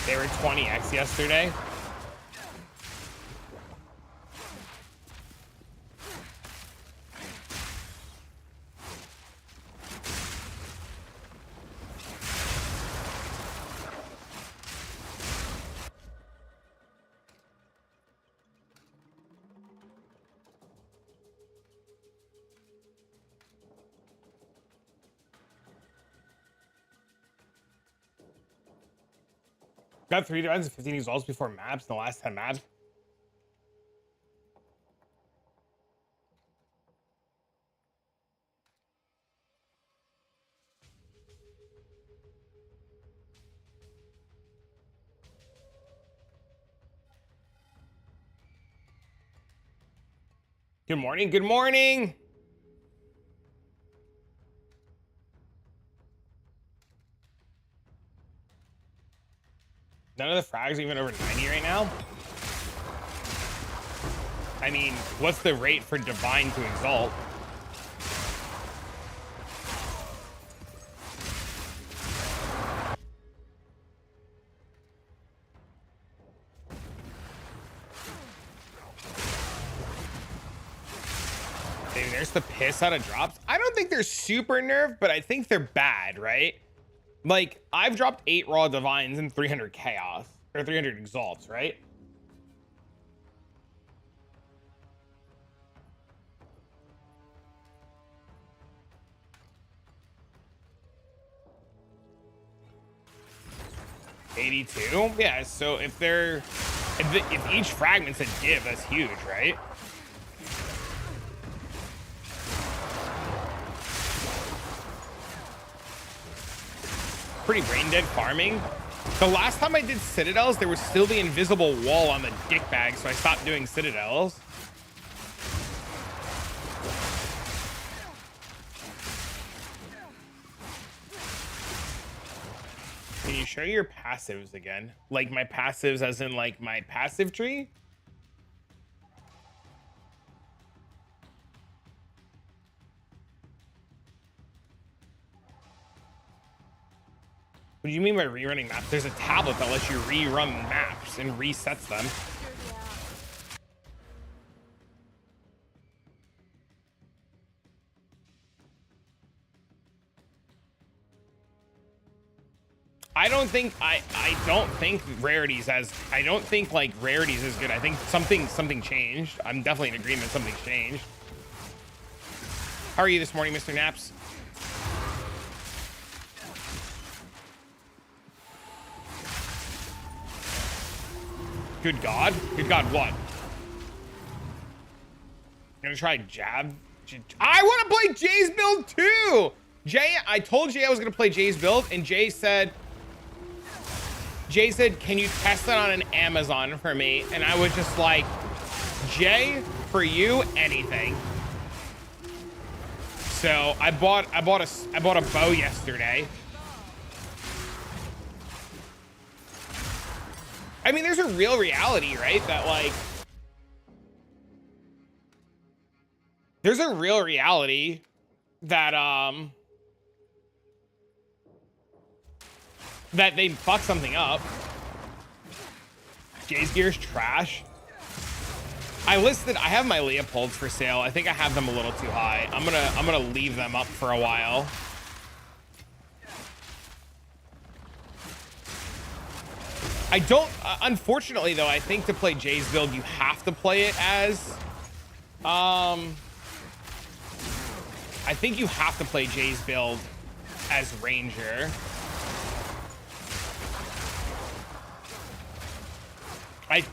They were 20x yesterday. Got 3 rounds and 15 results before maps in the last 10 maps. Good morning. Good morning. None of the frags are even over 90 right now. I mean, what's the rate for divine to exalt? Dude, there's the piss out of drops. I don't think they're super nerfed, but I think they're bad, right? Like, I've dropped 8 raw divines and 300 chaos, or 300 exalts, right? $82? Yeah, so if they're, if each fragment's a div, that's huge, right? Pretty brain dead farming. The last time I did citadels, there was still the invisible wall on the dick bag, so I stopped doing citadels. Can you show your passives again? Like my passives as in like my passive tree? What do you mean by rerunning maps? There's a tablet that lets you rerun maps and resets them. I don't think rarities as I don't think like rarities is good. I think something changed. I'm definitely in agreement. Something's changed. How are you this morning, Mr. Naps? Good God. Good God, what? Gonna try jab? I want to play Jay's build too! Jay, I told Jay I was gonna play Jay's build, and Jay said, can you test it on an Amazon for me? And I was just like, Jay, for you, anything. So I bought a bow yesterday. I mean, there's a real reality, right? That like, there's a real reality that that they fuck something up. Jay's gear's trash. I have my Leopolds for sale. I think I have them a little too high. I'm gonna leave them up for a while. I don't, unfortunately though, I think to play Jay's build, you have to play it as, I think you have to play Jay's build as Ranger.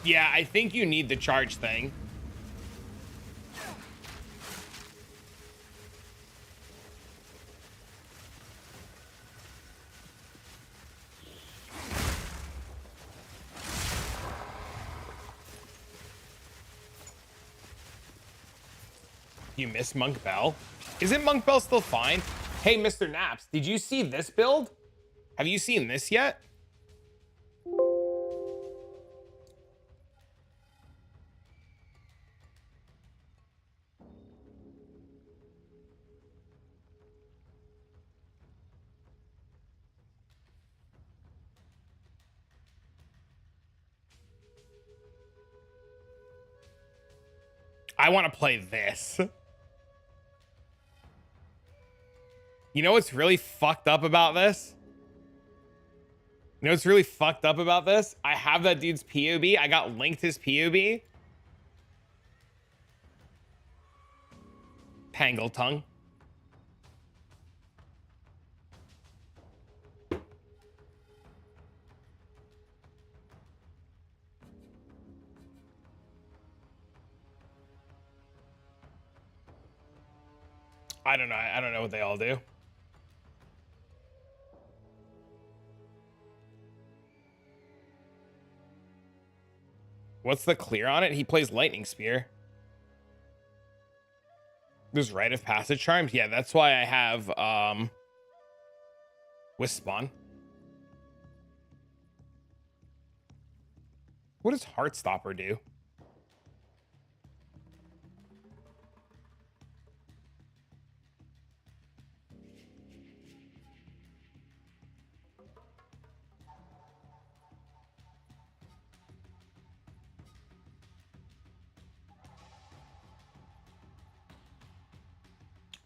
Yeah, I think you need the charge thing. You miss Monk Bell? Isn't Monk Bell still fine? Hey, Mr. Naps, did you see this build? Have you seen this yet? I want to play this. You know what's really fucked up about this? You know what's really fucked up about this? I have that dude's POB. I got linked his POB. Pangle tongue. I don't know. I don't know what they all do. What's the clear on it? He plays Lightning Spear. There's Rite of Passage Charms. Yeah, that's why I have Wisp Spawn. What does Heartstopper do?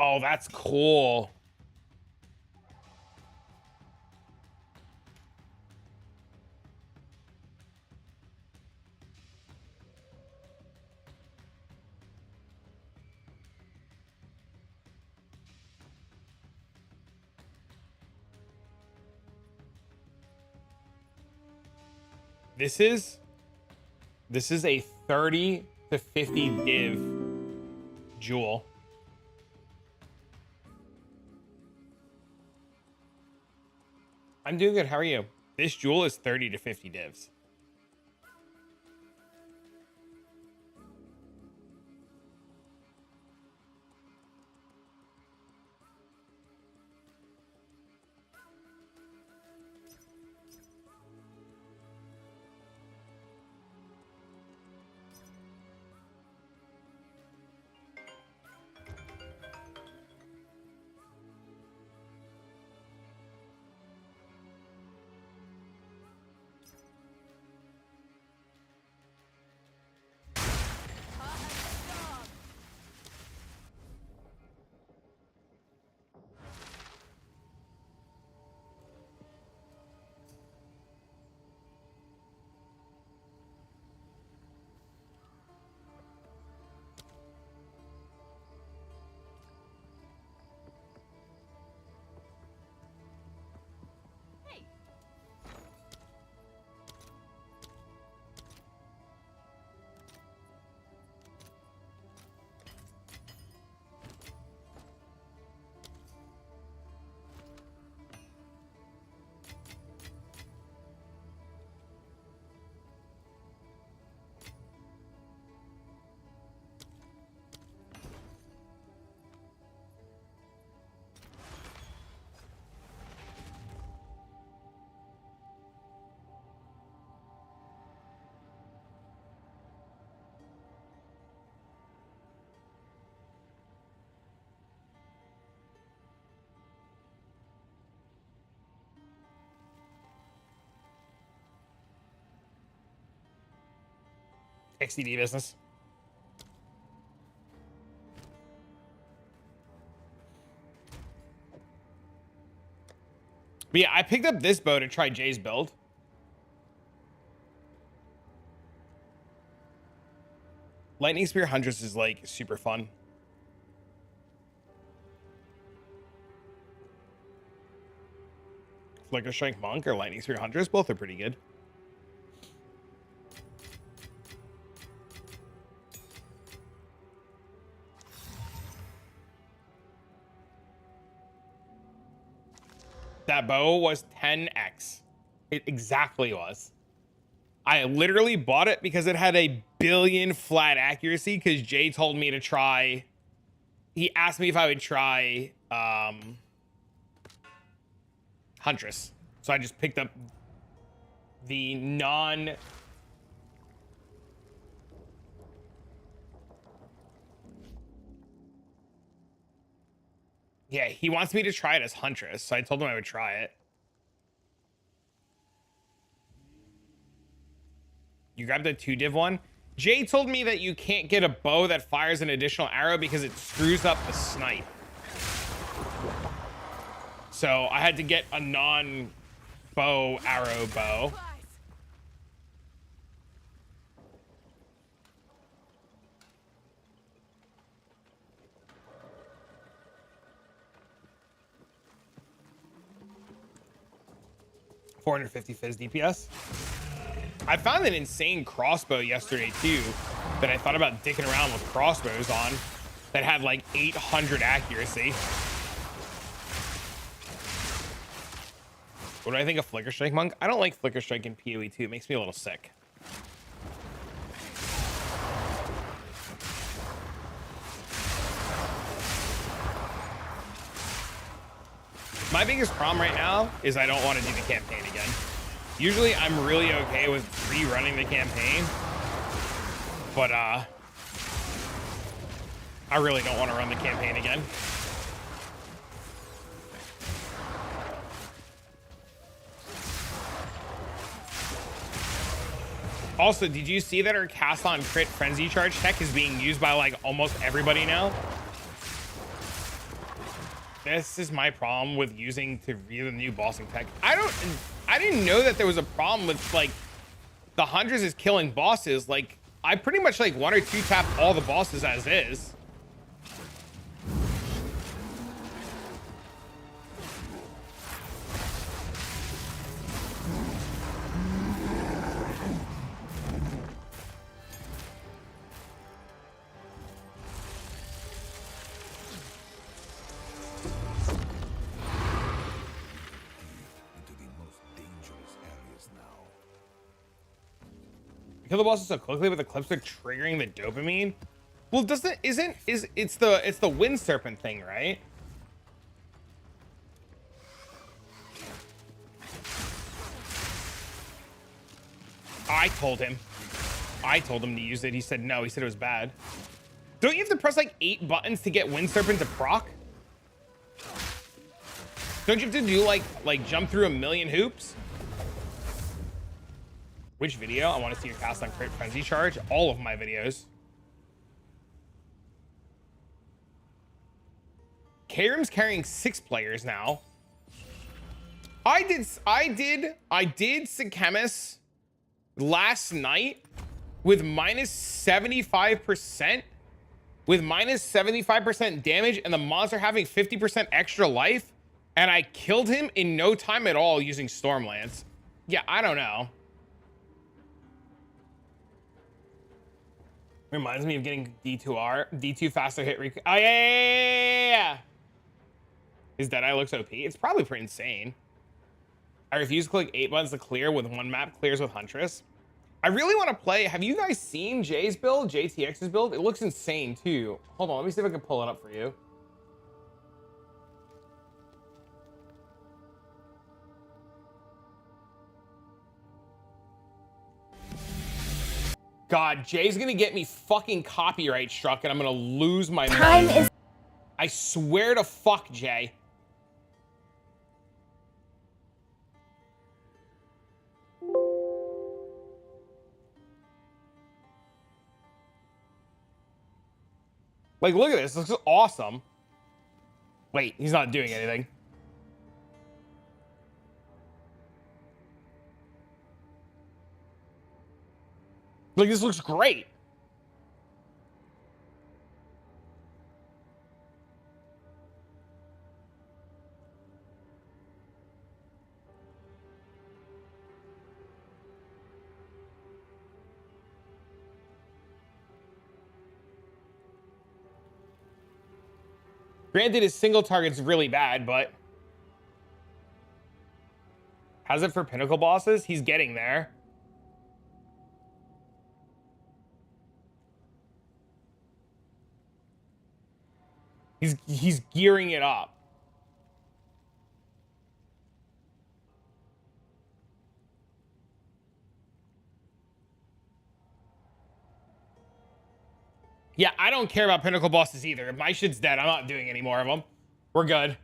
Oh, that's cool. This is a 30 to 50 div jewel. I'm doing good. How are you? This jewel is 30 to 50 divs. XDD business. But yeah, I picked up this bow to try Jay's build. Lightning Spear Huntress is like super fun. Flicker Strike Monk or Lightning Spear Huntress, both are pretty good. That bow was 10x. It exactly was. I literally bought it because it had a billion flat accuracy because Jay told me to try. He asked me if I would try Huntress. So I just picked up the non... Yeah, he wants me to try it as Huntress, so I told him I would try it. You grabbed the 2-div one? Jay told me that you can't get a bow that fires an additional arrow because it screws up the snipe. So I had to get a non-bow arrow bow. $450 fizz DPS. I found an insane crossbow yesterday too that I thought about dicking around with crossbows on that had like 800 accuracy. What do I think of Flicker Strike Monk? I don't like Flicker Strike in PoE 2. It makes me a little sick. My biggest problem right now is I don't want to do the campaign again. Usually I'm really okay with rerunning the campaign, but I really don't want to run the campaign again. Also, did you see that our cast on crit frenzy charge tech is being used by like almost everybody now? This is my problem with using to read the new bossing tech. I didn't know that there was a problem with like the hundreds is killing bosses. Like I pretty much like 1 or 2 tap all the bosses as is. Kill the bosses so quickly with the clips are triggering the dopamine. Well, it's the wind serpent thing, right? I told him to use it. He said no. He said it was bad. Don't you have to press like 8 buttons to get wind serpent to proc? Don't you have to do like jump through a million hoops? Which video? I want to see your cast on crit frenzy charge. All of my videos. Karim's carrying 6 players now. I did Sykemis last night with minus 75%. With minus 75% damage and the monster having 50% extra life. And I killed him in no time at all using Stormlance. Yeah, I don't know. Reminds me of getting D2 faster hit rec. Oh, yeah. His Deadeye looks OP. It's probably pretty insane. I refuse to click 8 buttons to clear with 1 map clears with Huntress. I really want to play. Have you guys seen Jay's build? JTX's build? It looks insane too. Hold on. Let me see if I can pull it up for you. God, Jay's gonna get me fucking copyright struck and I'm gonna lose my mind. I swear to fuck, Jay. Like, look at this. This looks awesome. Wait, he's not doing anything. Like, this looks great. Granted, his single target's really bad, but has it for pinnacle bosses? He's getting there. He's gearing it up. Yeah, I don't care about pinnacle bosses either. If my shit's dead, I'm not doing any more of them. We're good.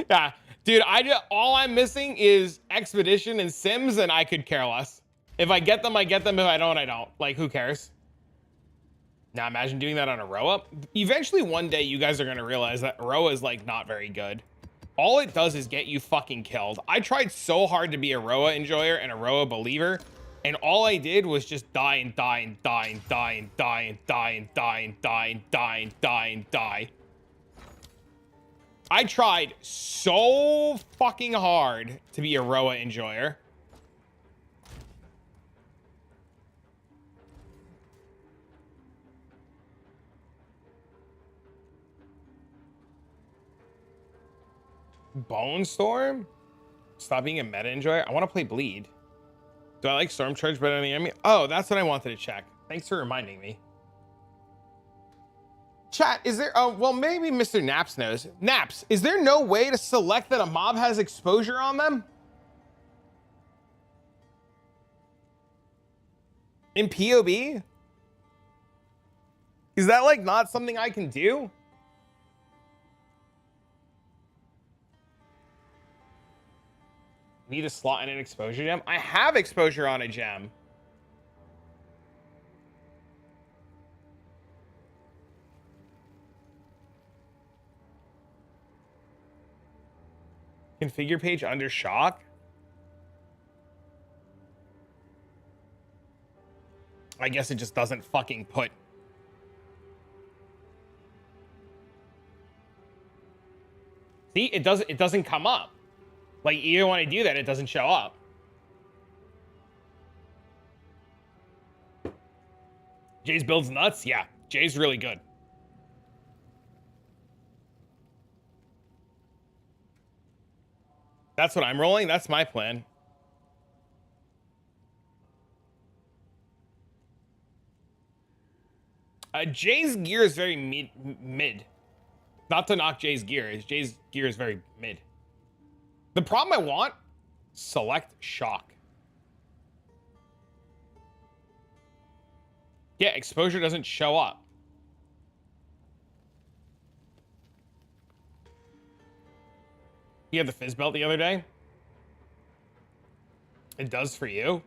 Yeah, dude, all I'm missing is expedition and sims, and I could care less. If I get them, I get them. If I don't, I don't. Like, who cares? Now imagine doing that on a Roa. Eventually, one day, you guys are gonna realize that Roa is like not very good. All it does is get you fucking killed. I tried so hard to be a Roa enjoyer and a Roa believer, and all I did was just die and die and die and die and die and die and die and die and die and die and die. I tried so fucking hard to be a Roa enjoyer. Bone Storm? Stop being a meta enjoyer. I want to play Bleed. Do I like Storm Charge better than the enemy? Oh, that's what I wanted to check. Thanks for reminding me. Chat, is there... Oh, well, maybe Mr. Naps knows. Naps, is there no way to select that a mob has exposure on them? In POB? Is that, like, not something I can do? Need a slot in an exposure gem? I have exposure on a gem. Configure page under shock? I guess it just doesn't fucking put. See, it doesn't come up. Like, even when I do that, it doesn't show up. Jay's build's nuts? Yeah, Jay's really good. That's what I'm rolling. That's my plan. Jay's gear is very mid. Not to knock Jay's gear. Jay's gear is very mid. The problem I want, select shock. Yeah, exposure doesn't show up. You had the fizz belt the other day? It does for you?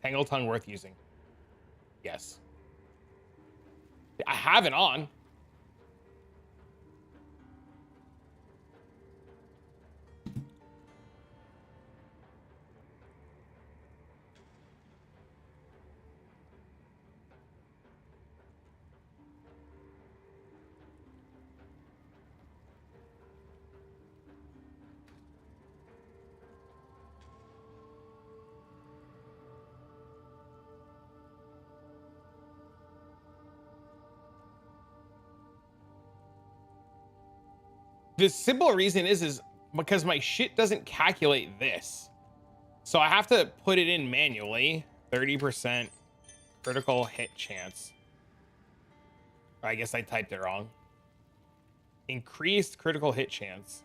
Tangle tongue worth using. Yes. I have it on. The simple reason is because my shit doesn't calculate this. So I have to put it in manually. 30% critical hit chance. I guess I typed it wrong. Increased critical hit chance.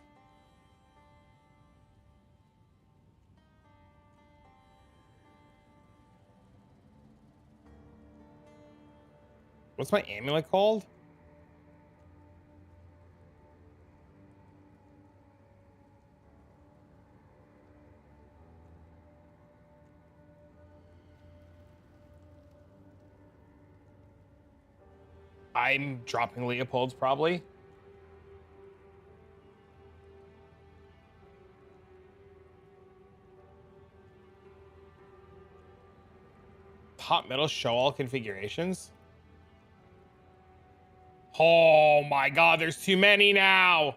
What's my amulet called? I'm dropping Leopold's probably. Top middle show all configurations. Oh my god, there's too many now.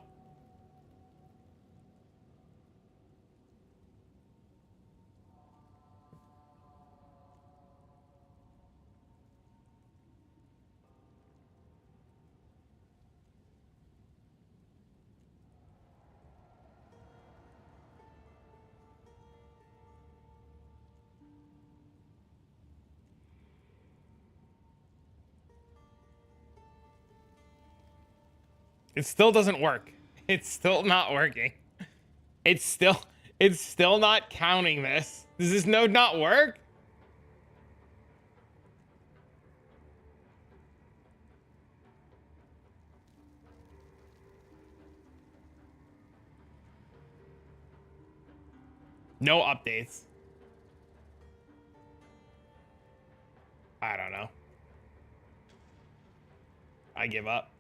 It still doesn't work. It's still not working. It's still not counting this. Does this node not work? No updates. I don't know. I give up.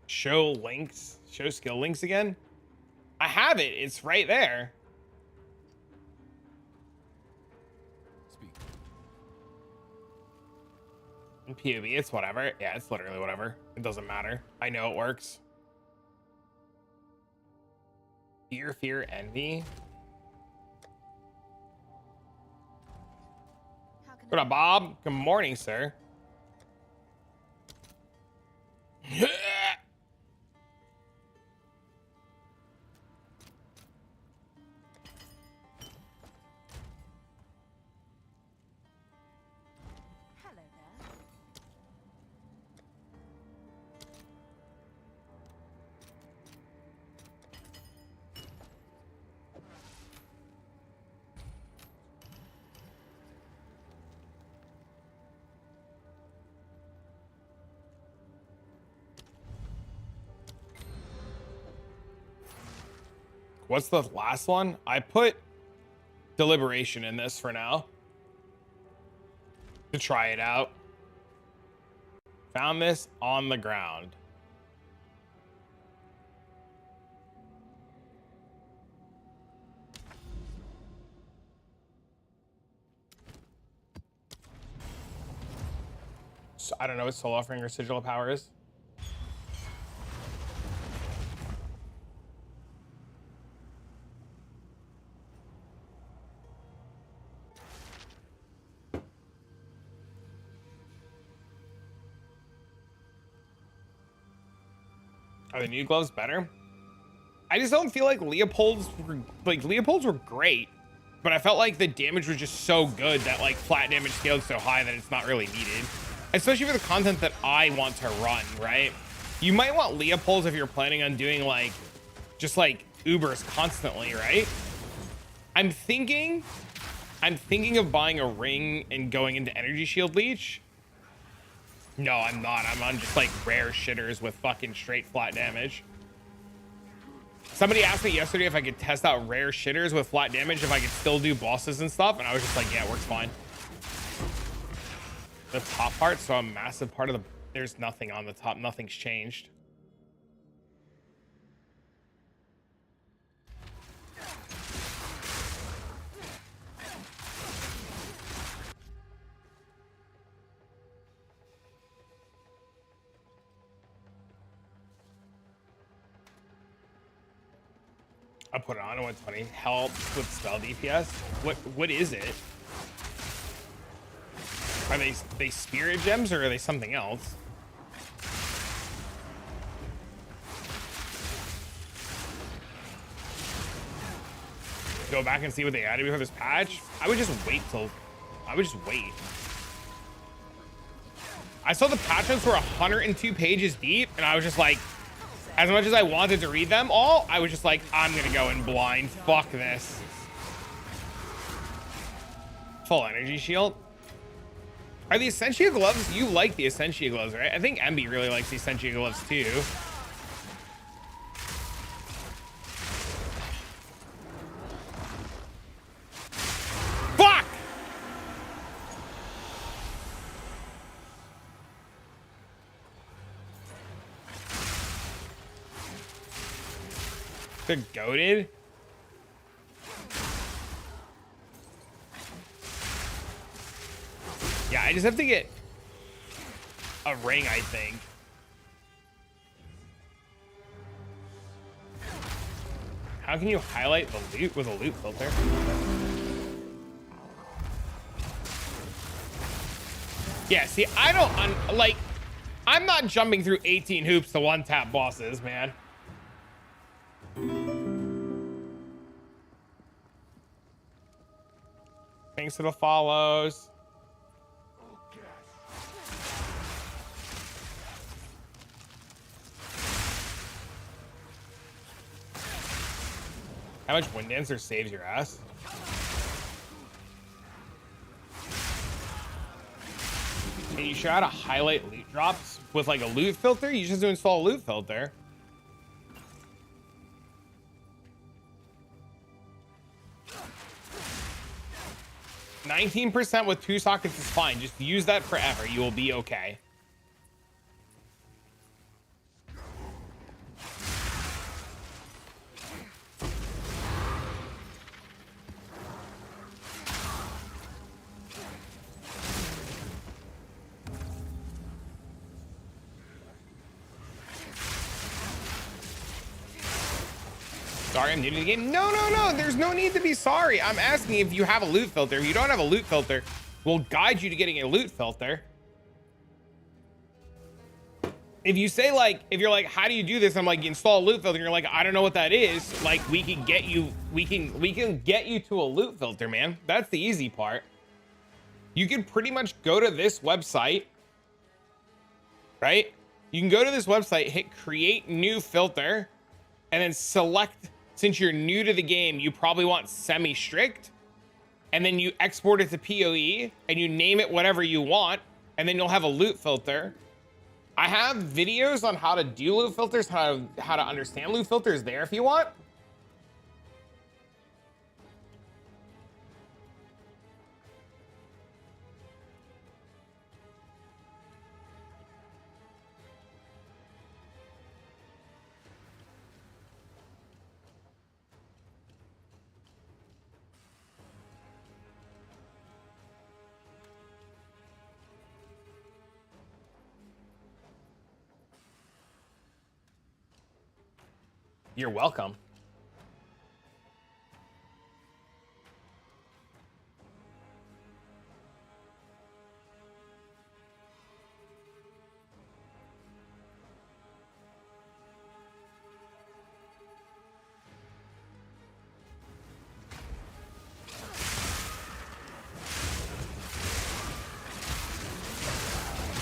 Show links. Show skill links again. I have it. It's right there. Speak. In POV, it's whatever. Yeah, it's literally whatever. It doesn't matter. I know it works. Fear, envy. What up, Bob? Good morning, sir. Hello there. What's the last one? I put deliberation in this for now to try it out. Found this on the ground. So, I don't know what soul offering or sigil power is. Are the new gloves better? I just don't feel like Leopold's were great, but I felt like the damage was just so good that like flat damage scaled so high that it's not really needed, especially for the content that I want to run, right? You might want Leopold's if you're planning on doing like just like Ubers constantly, right? I'm thinking of buying a ring and going into energy shield leech. No, I'm not. I'm on just like rare shitters with fucking straight flat damage. Somebody asked me yesterday if I could test out rare shitters with flat damage, if I could still do bosses and stuff, and I was just like, yeah, it works fine. The top part, so a massive part of the, there's nothing on the top, nothing's changed. I put it on 120. Help with spell DPS. What is it? Are they spirit gems or are they something else? Go back and see what they added before this patch. I would just wait. I saw the patch notes were 102 pages deep, and I was just like, as much as I wanted to read them all, I was just like, I'm gonna go in blind. Fuck this. Full energy shield. Are the Essentia gloves? You like the Essentia gloves, right? I think Emby really likes the Essentia gloves too. Fuck! They're goated. Yeah, I just have to get a ring, I think. How can you highlight the loot with a loot filter? Yeah, see, I don't, like, I'm not jumping through 18 hoops to one-tap bosses, man. Thanks for the follows. How much Wind Dancer saves your ass? And you should how to highlight loot drops with like a loot filter. You just have to install a loot filter. %, with 2 sockets is fine. Just use that forever. You will be okay. Sorry, I'm new to the game. No, no, no. There's no need to be sorry. I'm asking if you have a loot filter. If you don't have a loot filter, we'll guide you to getting a loot filter. If you say like, if you're like, how do you do this? I'm like, install a loot filter. And you're like, I don't know what that is. Like, we can get you, we can get you to a loot filter, man. That's the easy part. You can pretty much go to this website, right? You can go to this website, hit create new filter, and then select, since you're new to the game, you probably want semi-strict, and then you export it to PoE and you name it whatever you want, and then you'll have a loot filter. I have videos on how to do loot filters, how to understand loot filters there if you want. You're welcome.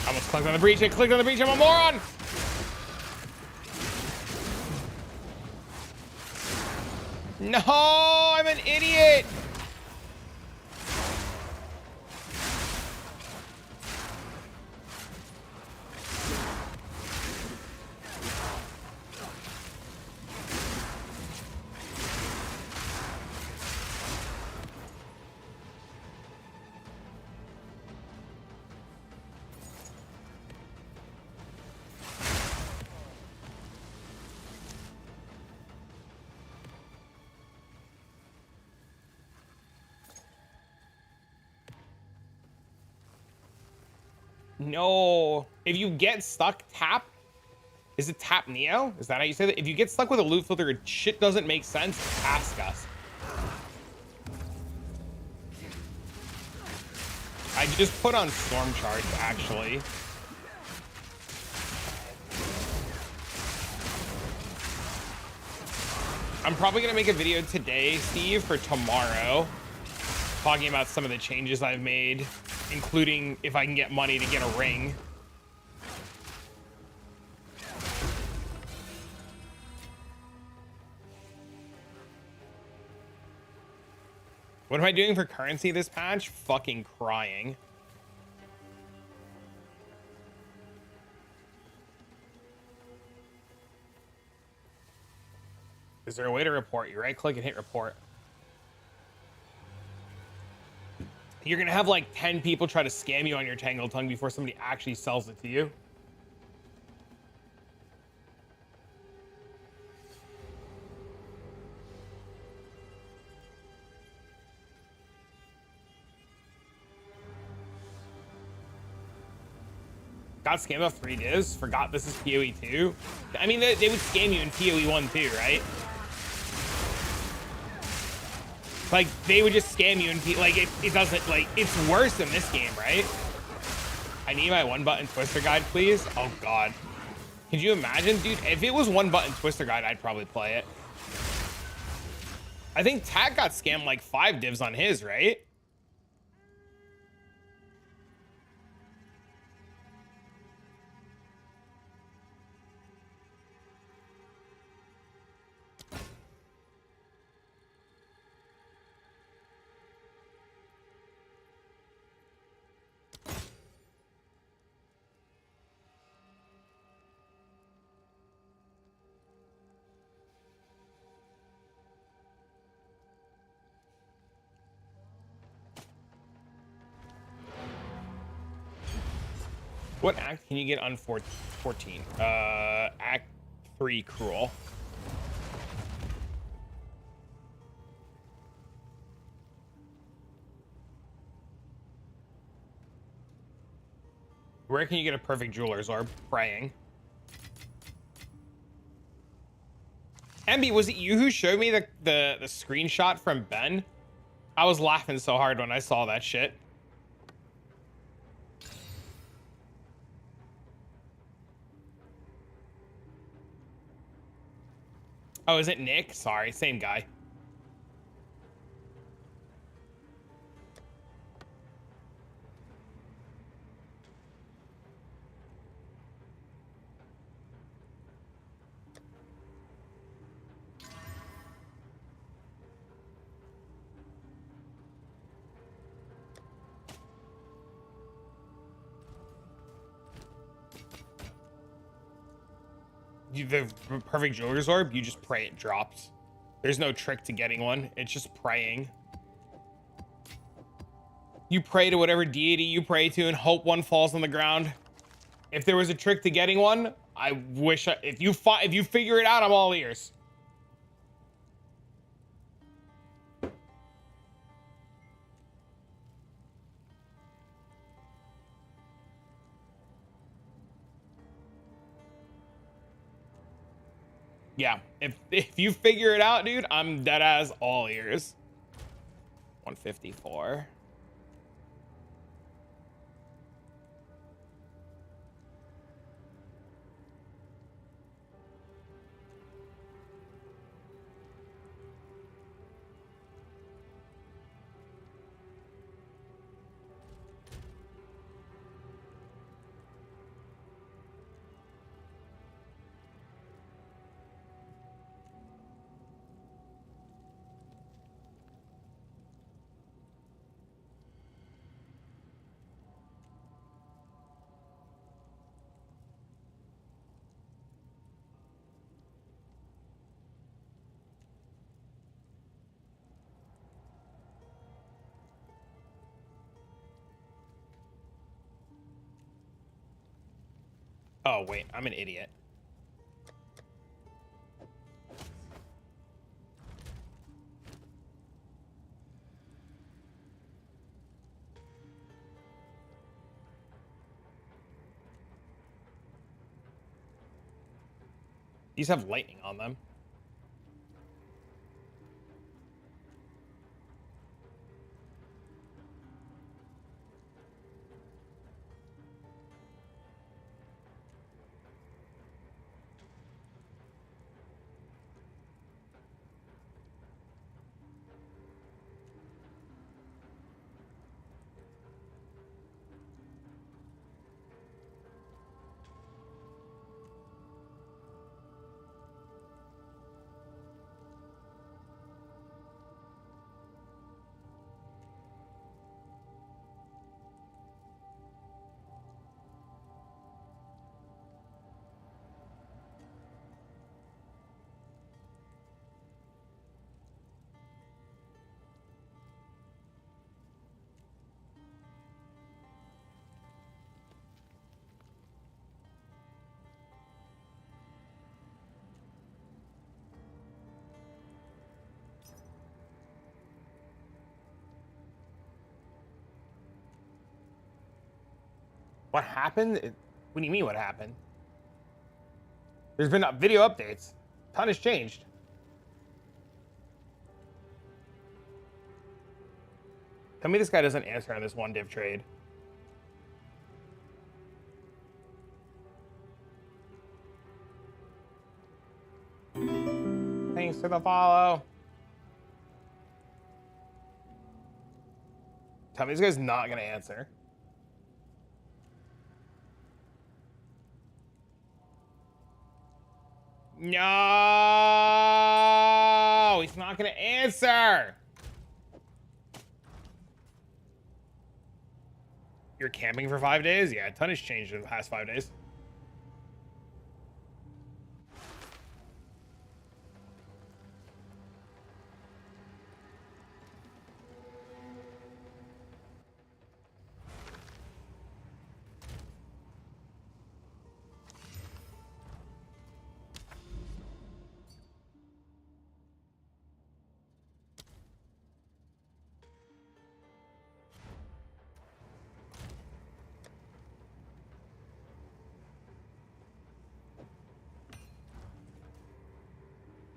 I almost clicked on the breach. I clicked on the breach. I'm a moron. No, I'm an idiot. No, if you get stuck, tap. Is it tap Neo? Is that how you say that? If you get stuck with a loot filter and shit doesn't make sense, ask us. I just put on storm charge actually. I'm probably gonna make a video today, Steve, for tomorrow, talking about some of the changes I've made, including if I can get money to get a ring. What am I doing for currency this patch? Fucking crying. Is there a way to report? You right click and hit report. You're gonna have like 10 people try to scam you on your Tangle Tongue before somebody actually sells it to you. Got scammed off 3 divs. Forgot this is PoE 2. I mean, they would scam you in PoE 1 too, right? Like, they would just scam you in like, it doesn't, like, it's worse in this game, right? I need my 1-button twister guide, please. Oh, God. Could you imagine, dude? If it was 1-button twister guide, I'd probably play it. I think Tat got scammed like 5 divs on his, right? What act can you get on 14? Act 3, Cruel. Where can you get a perfect jeweler's orb? Praying. Emby, was it you who showed me the screenshot from Ben? I was laughing so hard when I saw that shit. Oh, is it Nick? Sorry, same guy. The perfect jeweler's orb, you just pray it drops. There's no trick to getting one. It's just praying. You pray to whatever deity you pray to and hope one falls on the ground. If there was a trick to getting one, I wish if you figure it out, I'm all ears. Yeah, if you figure it out, dude, I'm dead as all ears. 154. Oh, wait, I'm an idiot. These have lightning on them. What happened? What do you mean what happened? There's been video updates. A ton has changed. Tell me this guy doesn't answer on this one div trade. Thanks for the follow. Tell me this guy's not gonna answer. No, he's not gonna answer. You're camping for 5 days? Yeah, a ton has changed in the past 5 days.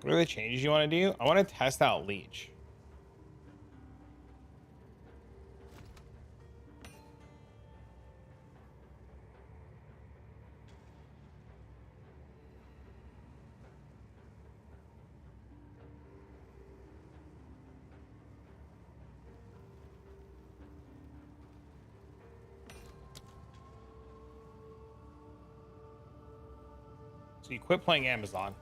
What are the changes you want to do? I want to test out Leech. So you quit playing Amazon.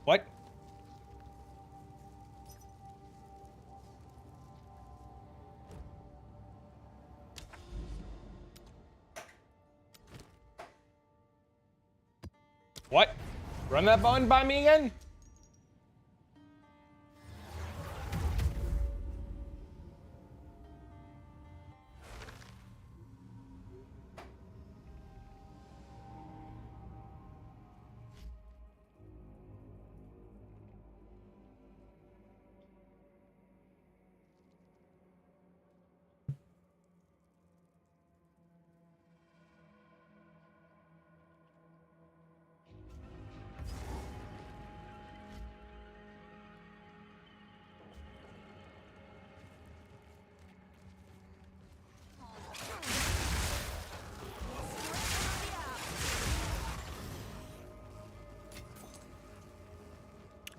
What? What? Run that button by me again?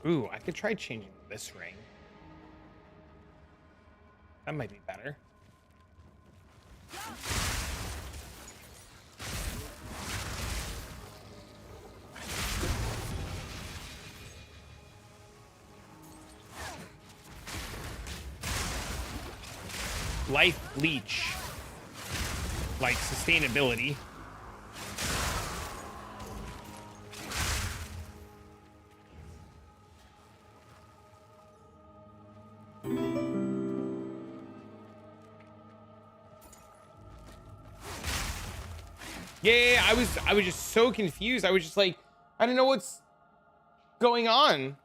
Ooh, I could try changing this ring. That might be better. Life Leech. Like sustainability. Yeah, I was just so confused. I was just like, I don't know what's going on.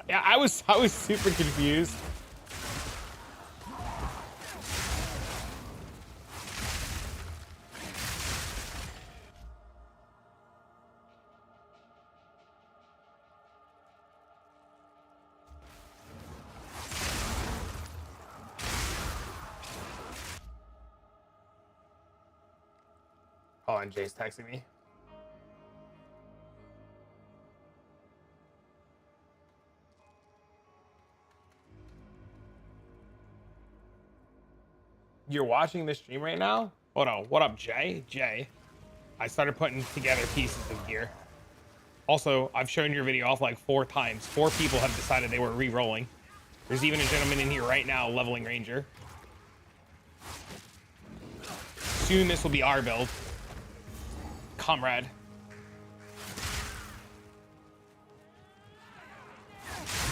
Yeah, I was super confused. Oh, and Jay's texting me. You're watching this stream right now? Hold on. What up, Jay? Jay. I started putting together pieces of gear. Also, I've shown your video off like 4 times. 4 people have decided they were re-rolling. There's even a gentleman in here right now leveling Ranger. Soon this will be our build. Comrade.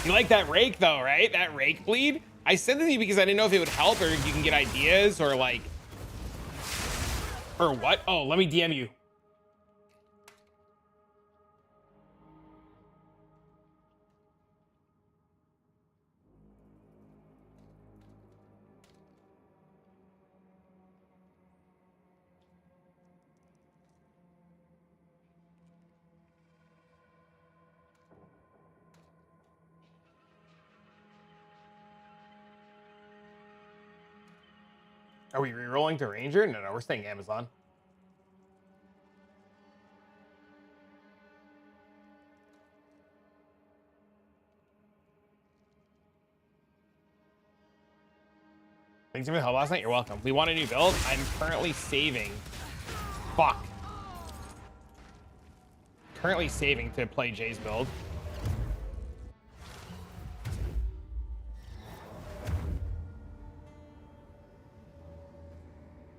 You like that rake though, right? That rake bleed? I sent it to you because I didn't know if it would help or if you can get ideas or like, or what? Oh, let me DM you. Are we re-rolling to Ranger? No, we're staying Amazon. Thanks for the help last night. You're welcome. We want a new build. I'm currently saving. Fuck. Currently saving to play Jay's build.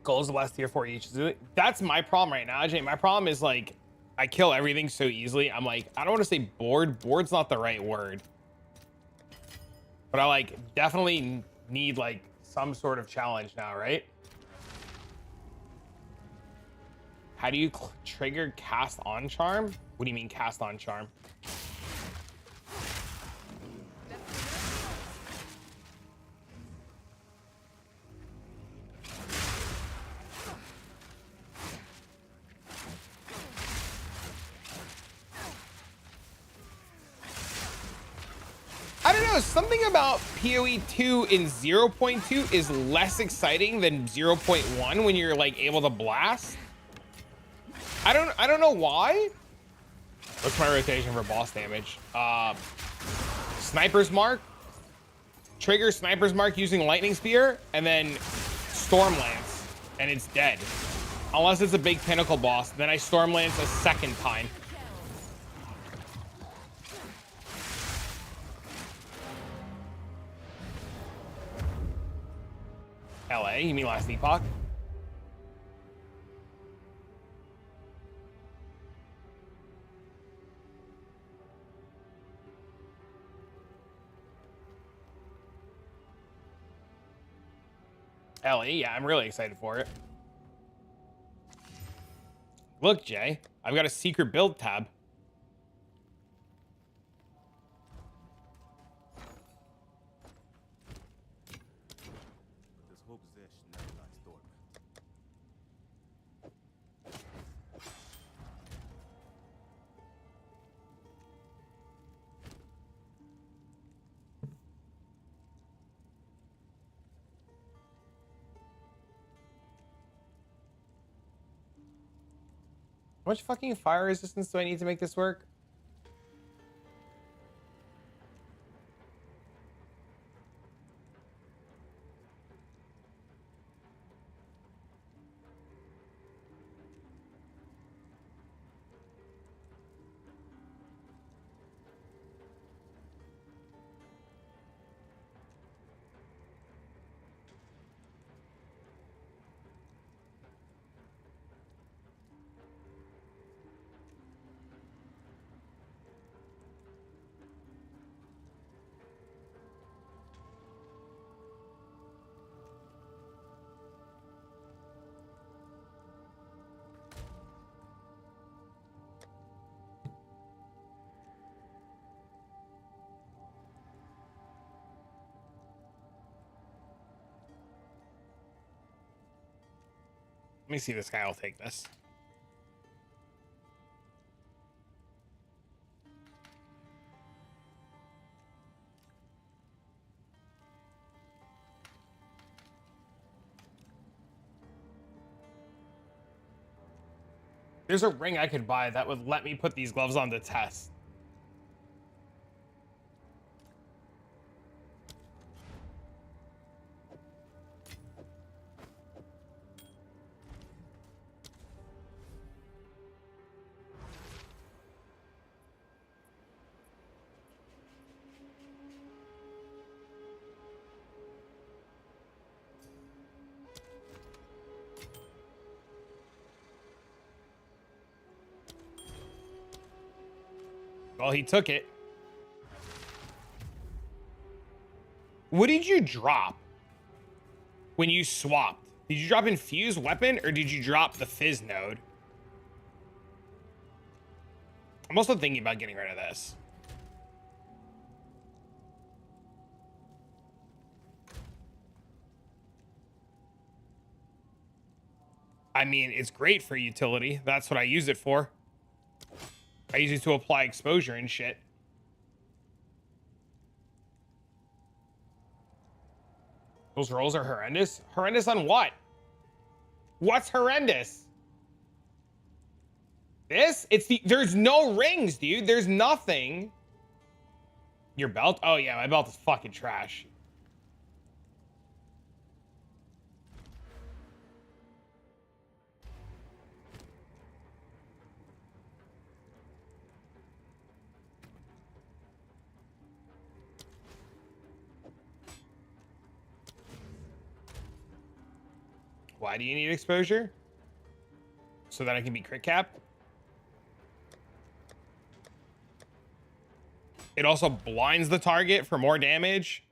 Goals the last tier 4 each. That's my problem right now, Jay. My problem is like I kill everything so easily. I'm like, I don't want to say bored. Bored's not the right word. But I like definitely need like some sort of challenge now, right? How do you trigger cast on charm? What do you mean cast on charm? I don't know, something about PoE 2 in 0.2 is less exciting than 0.1 when you're like able to blast. I don't know why. What's my rotation for boss damage? Sniper's Mark. Trigger Sniper's Mark using Lightning Spear, and then Storm Lance, and it's dead. Unless it's a big pinnacle boss, then I Storm Lance a second time. LA, you mean last epoch? LA, yeah, I'm really excited for it. Look, Jay, I've got a secret build tab. This whole possession never lies dormant. How much fucking fire resistance do I need to make this work? Let me see this guy will take this. There's a ring I could buy that would let me put these gloves on to test. Well, he took it. What did you drop when you swapped? Did you drop infused weapon or did you drop the fizz node? I'm also thinking about getting rid of this. I mean, it's great for utility. That's what I use it for. I use it to apply exposure and shit. Those rolls are horrendous. Horrendous on what? What's horrendous? This? There's no rings, dude. There's nothing. Your belt? Oh yeah, my belt is fucking trash. Why do you need exposure? So that I can be crit cap? It also blinds the target for more damage.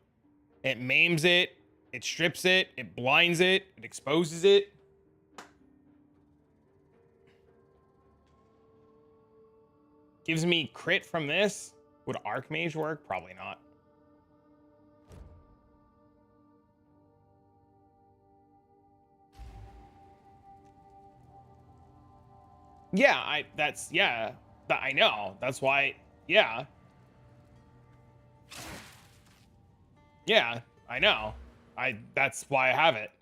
It maims it. It strips it. It blinds it. It exposes it. Gives me crit from this. Would Archmage work? Probably not. Yeah, I know. That's why, yeah. Yeah, I know. That's why I have it.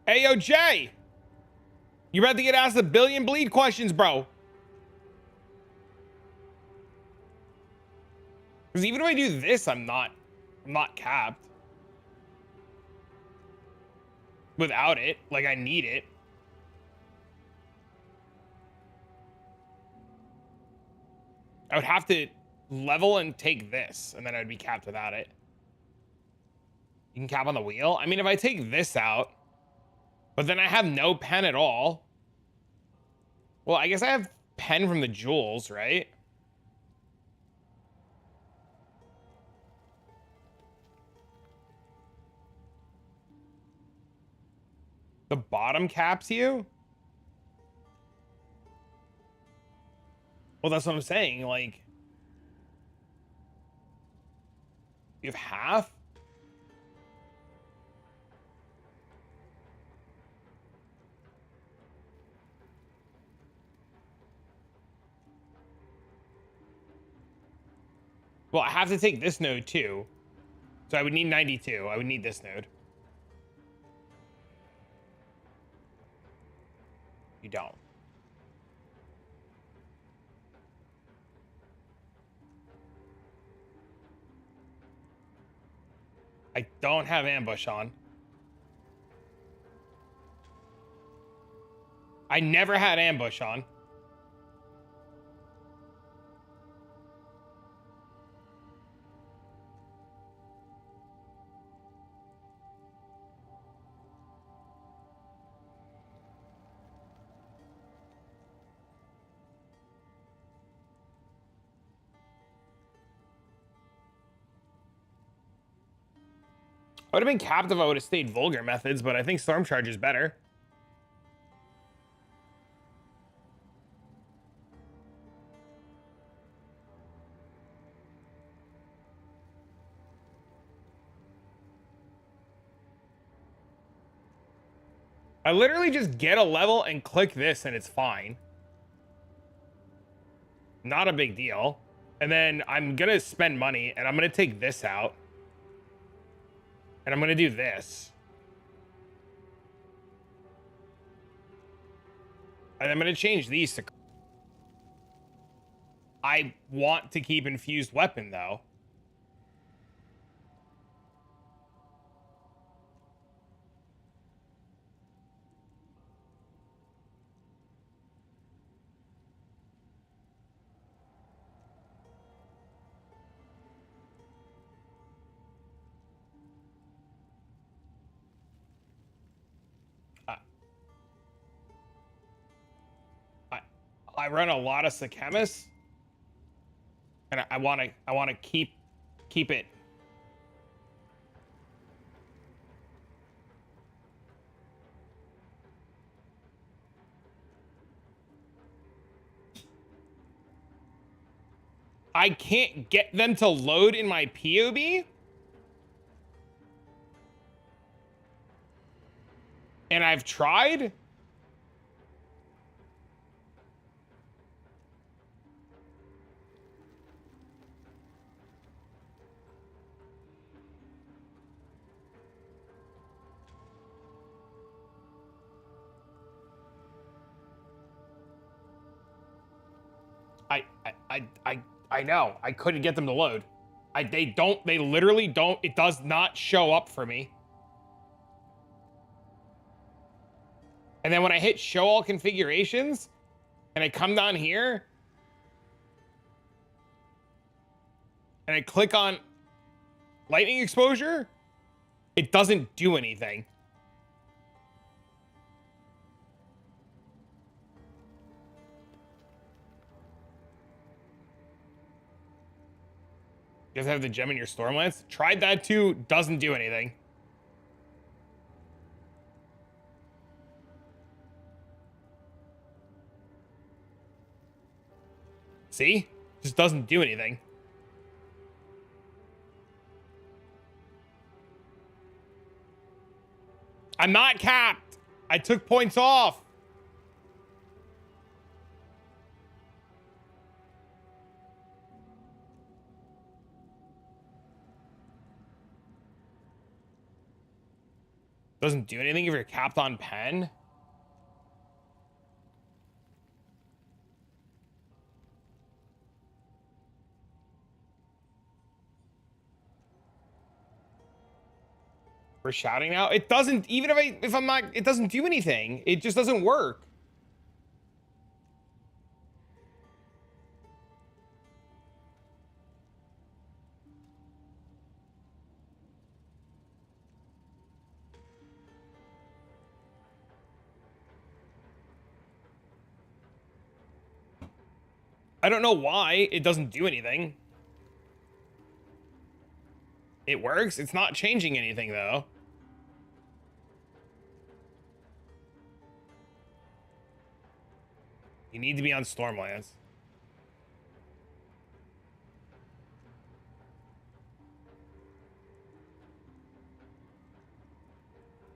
Hey, yo, Jay! You about to get asked a billion bleed questions, bro. Because even if I do this, I'm not capped. Without it, like I need it. I would have to level and take this, and then I'd be capped without it. You can cap on the wheel? I mean, if I take this out, but then I have no pen at all. Well, I guess I have pen from the jewels, right? The bottom caps you? Well, that's what I'm saying. Like, you have half? Well, I have to take this node too. So I would need 92. I would need this node. You don't. I don't have ambush on. I never had ambush on. I would have been capped if I would have stayed vulgar methods, but I think storm charge is better. I literally just get a level and click this and it's fine. Not a big deal. And then I'm gonna spend money and I'm gonna take this out. And I'm gonna do this. And I'm gonna change these to... I want to keep infused weapon though. I run a lot of Sechemis, and I want to keep it. I can't get them to load in my POB. And I've tried. I know. I couldn't get them to load. They literally don't, it does not show up for me. And then when I hit show all configurations and I come down here and I click on lightning exposure, it doesn't do anything. You guys have the gem in your Stormlance? Tried that too, doesn't do anything. See? Just doesn't do anything. I'm not capped. I took points off. Doesn't do anything if you're capped on pen. We're shouting now. It doesn't, even if I'm not, it doesn't do anything. It just doesn't work. I don't know why it doesn't do anything. It works. It's not changing anything though. You need to be on Stormlands.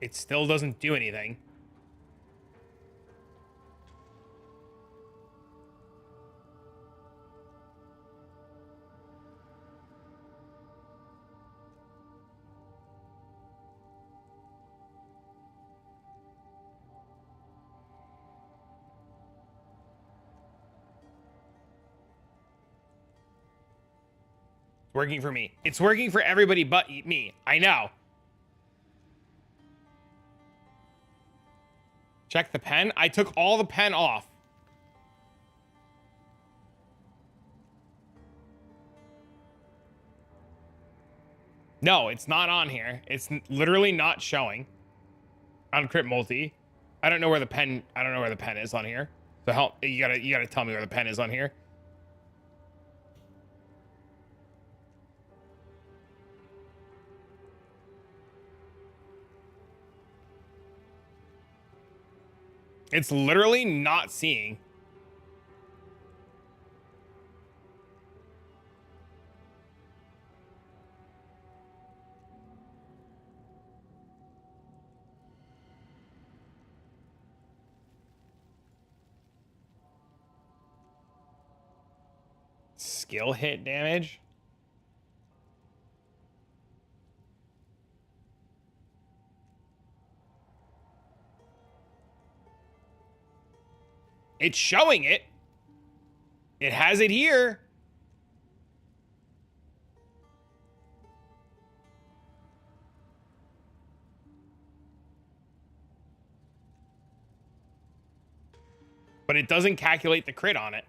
It still doesn't do anything. Working for me. It's working for everybody but me. I know. Check the pen. I took all the pen off. No, it's not on here. It's literally not showing on Crypt Multi. I don't know where the pen is on here. So help, you gotta tell me where the pen is on here. It's literally not seeing. Skill hit damage. It's showing it. It has it here. But it doesn't calculate the crit on it.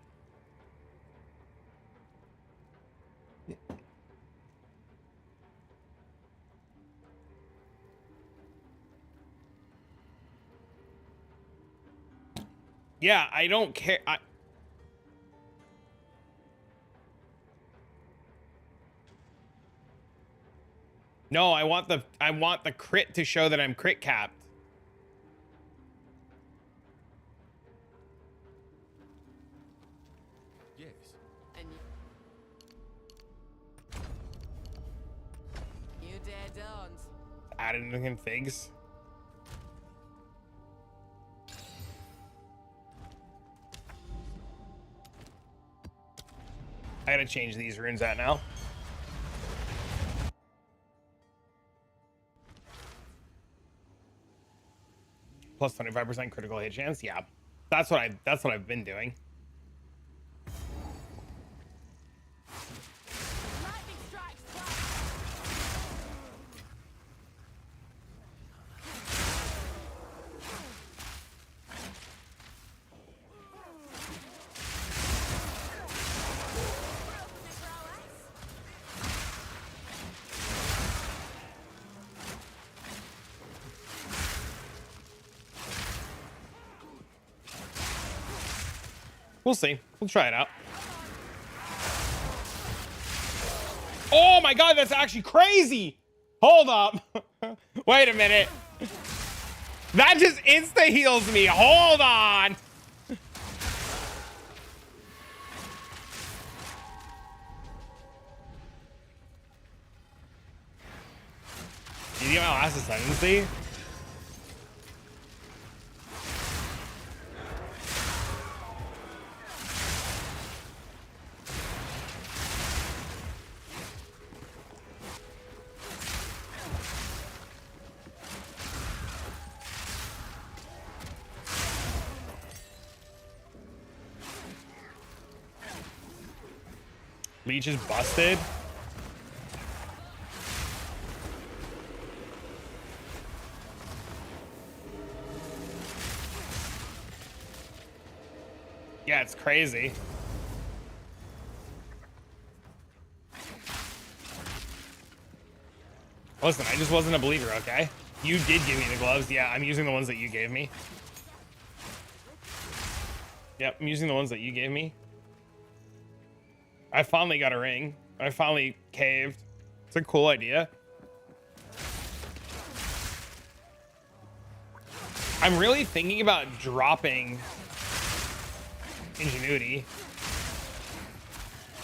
Yeah, I don't care. No, I want the crit to show that I'm crit capped. Yes. And you dare don't. Added in figs. I gotta change these runes out now. Plus 25% critical hit chance. Yeah, that's what I've been doing. Lightning strikes twice. We'll see. We'll try it out. Oh my god, that's actually crazy. Hold up. Wait a minute. That just insta heals me. Hold on. Did you get my last ascendancy? Leech is busted. Yeah, it's crazy. Listen, I just wasn't a believer, okay? You did give me the gloves. Yeah, I'm using the ones that you gave me. Yep, I'm using the ones that you gave me. I finally got a ring. I finally caved. It's a cool idea. I'm really thinking about dropping Ingenuity.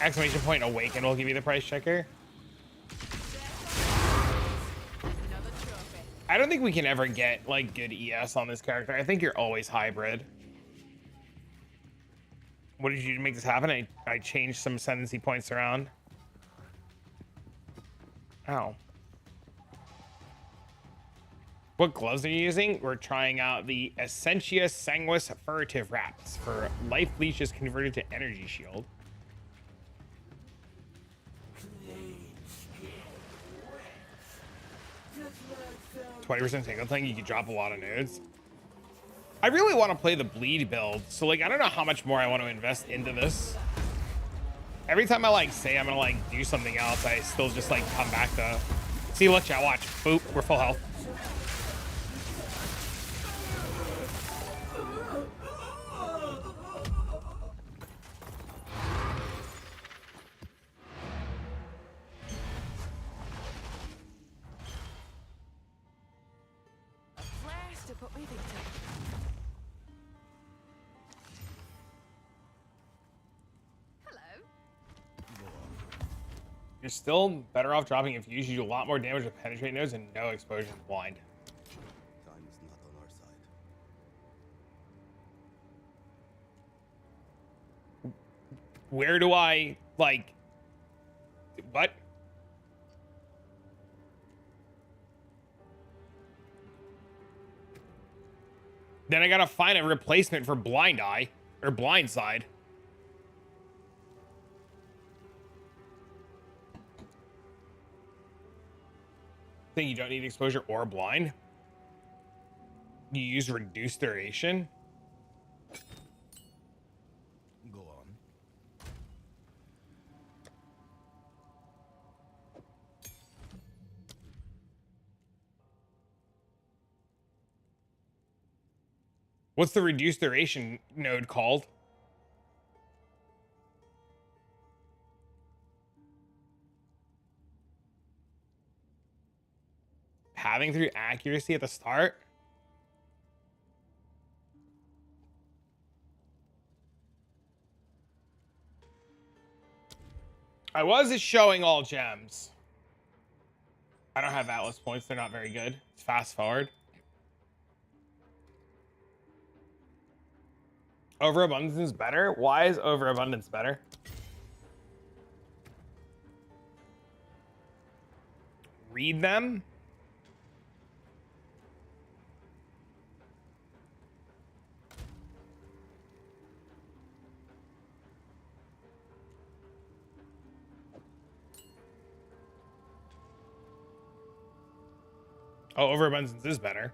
Exclamation point awaken will give you the price checker. Another trophy. I don't think we can ever get like good ES on this character. I think you're always hybrid. What did you do to make this happen? I changed some ascendancy points around. Ow. What gloves are you using? We're trying out the Essentia Sanguis Furtive Wraps for life leeches converted to energy shield. 20% single thing, you can drop a lot of nodes. I really want to play the bleed build, so like I don't know how much more I want to invest into this. Every time I like say I'm gonna like do something else, I still just like come back to see. Look, chat, watch. Boop, we're full health. A place to put me victim. Hello. You're still better off dropping Infuse. You do a lot more damage with penetrate nodes and no exposure to blind. Time is not on our side. Where do I like what? Then I gotta find a replacement for Blind Eye or Blind Side. Think you don't need exposure or blind? You use reduced duration? Go on. What's the reduced duration node called? pathing through accuracy at the start. I was showing all gems. I don't have Atlas points. They're not very good. It's fast forward. Overabundance is better? Why is overabundance better? Read them? Oh, overabundance is better.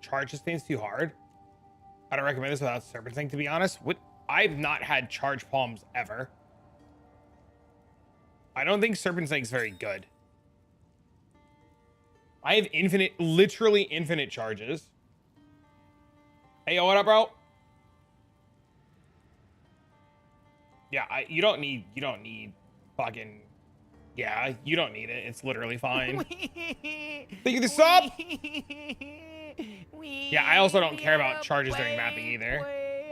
Charge sustains too hard. I don't recommend this without serpenting, to be honest. I've not had charge palms ever. I don't think serpenting's very good. I have infinite, literally infinite charges. Hey, yo, what up, bro? Yeah, you don't need fucking, yeah, you don't need it. It's literally fine. Thank you, the sub. Yeah, I also don't care about charges during mapping either.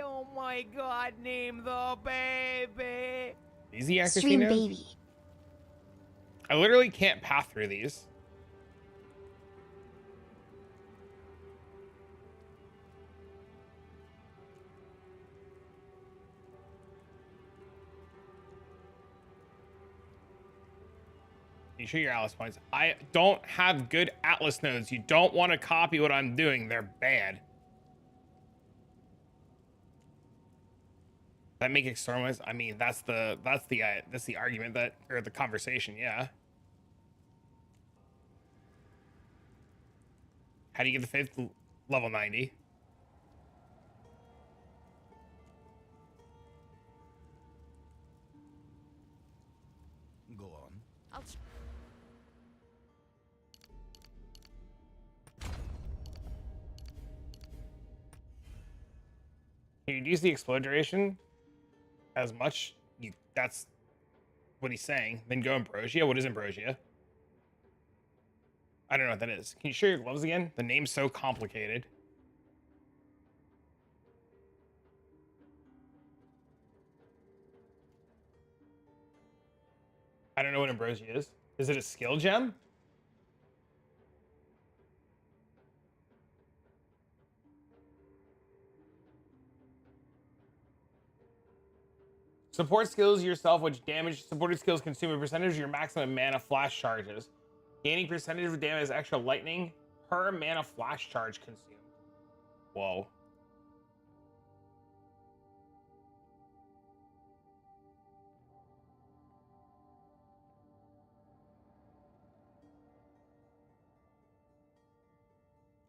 Oh my god, name the baby. Easy accuracy Stream now? baby. I literally can't path through these. You show your Atlas points. I don't have good Atlas nodes. You don't want to copy what I'm doing. They're bad. That make externalize. I mean, that's the argument that, or the conversation. Yeah. How do you get the fifth level 90? Go on. I'll tr- Can you reduce the explode duration as much? That's what he's saying. Then go Ambrosia. What is Ambrosia? I don't know what that is. Can you show your gloves again? The name's so complicated. I don't know what Ambrosia is. Is it a skill gem? Support skills yourself, which damage supported skills consume a percentage of your maximum mana flash charges. Gaining percentage of damage as extra lightning per mana flash charge consumed. Whoa.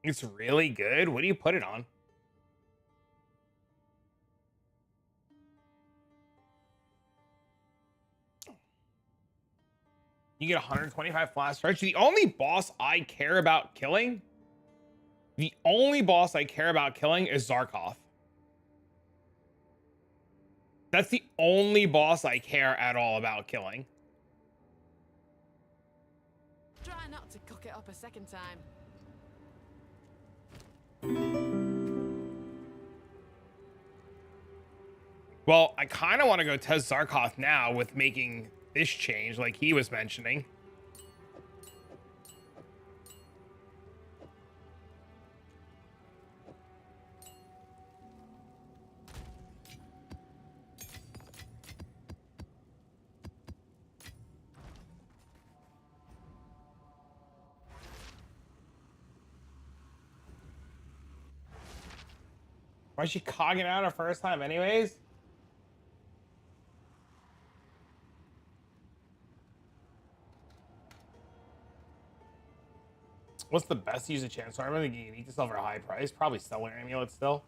It's really good. What do you put it on? You get 125 flash charge. The only boss I care about killing, is Zarkov. That's the only boss I care at all about killing. try not to cook it up a second time. Well, I kind of want to go test Zarkov now with making this change like he was mentioning. Why is she cogging out her first time anyways? What's the best use of chance armor that you unique to sell for a high price? Probably Stellar Amulet still.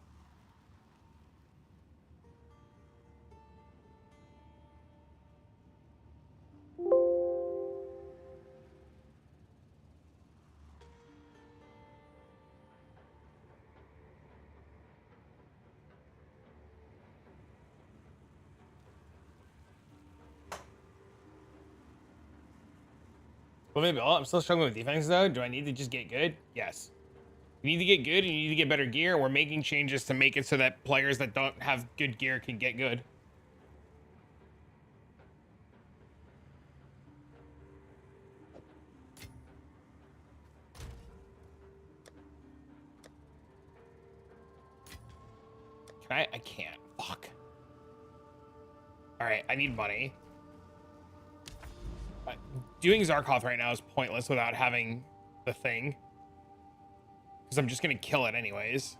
Well, maybe I'm still struggling with defense though. Do I need to just get good? Yes. You need to get good and you need to get better gear. We're making changes to make it so that players that don't have good gear can get good. Can I? I can't. Fuck. All right, I need money. Doing Zarkoth right now is pointless without having the thing. Because I'm just going to kill it anyways.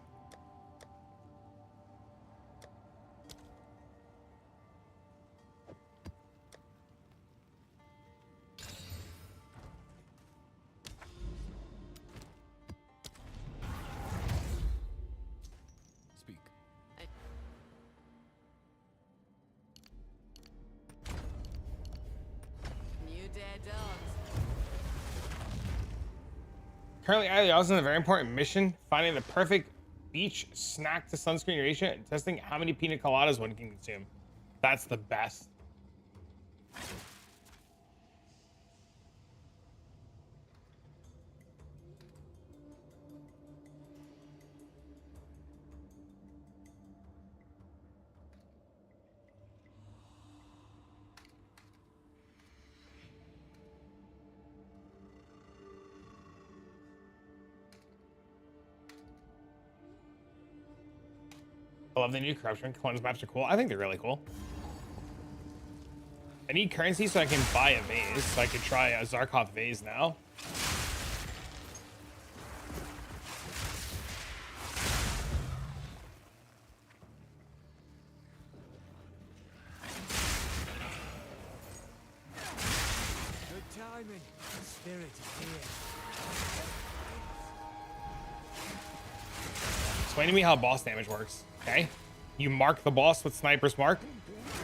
Speak. New dead dogs. Currently, I was in a very important mission, finding the perfect beach snack to sunscreen ratio and testing how many pina coladas one can consume. That's the best. I love the new corruption. Clones maps are cool. I think they're really cool. I need currency so I can buy a vase. So I could try a Zarkoth vase now. Good timing. Spirit is here. Explain to me how boss damage works, okay? You mark the boss with Sniper's Mark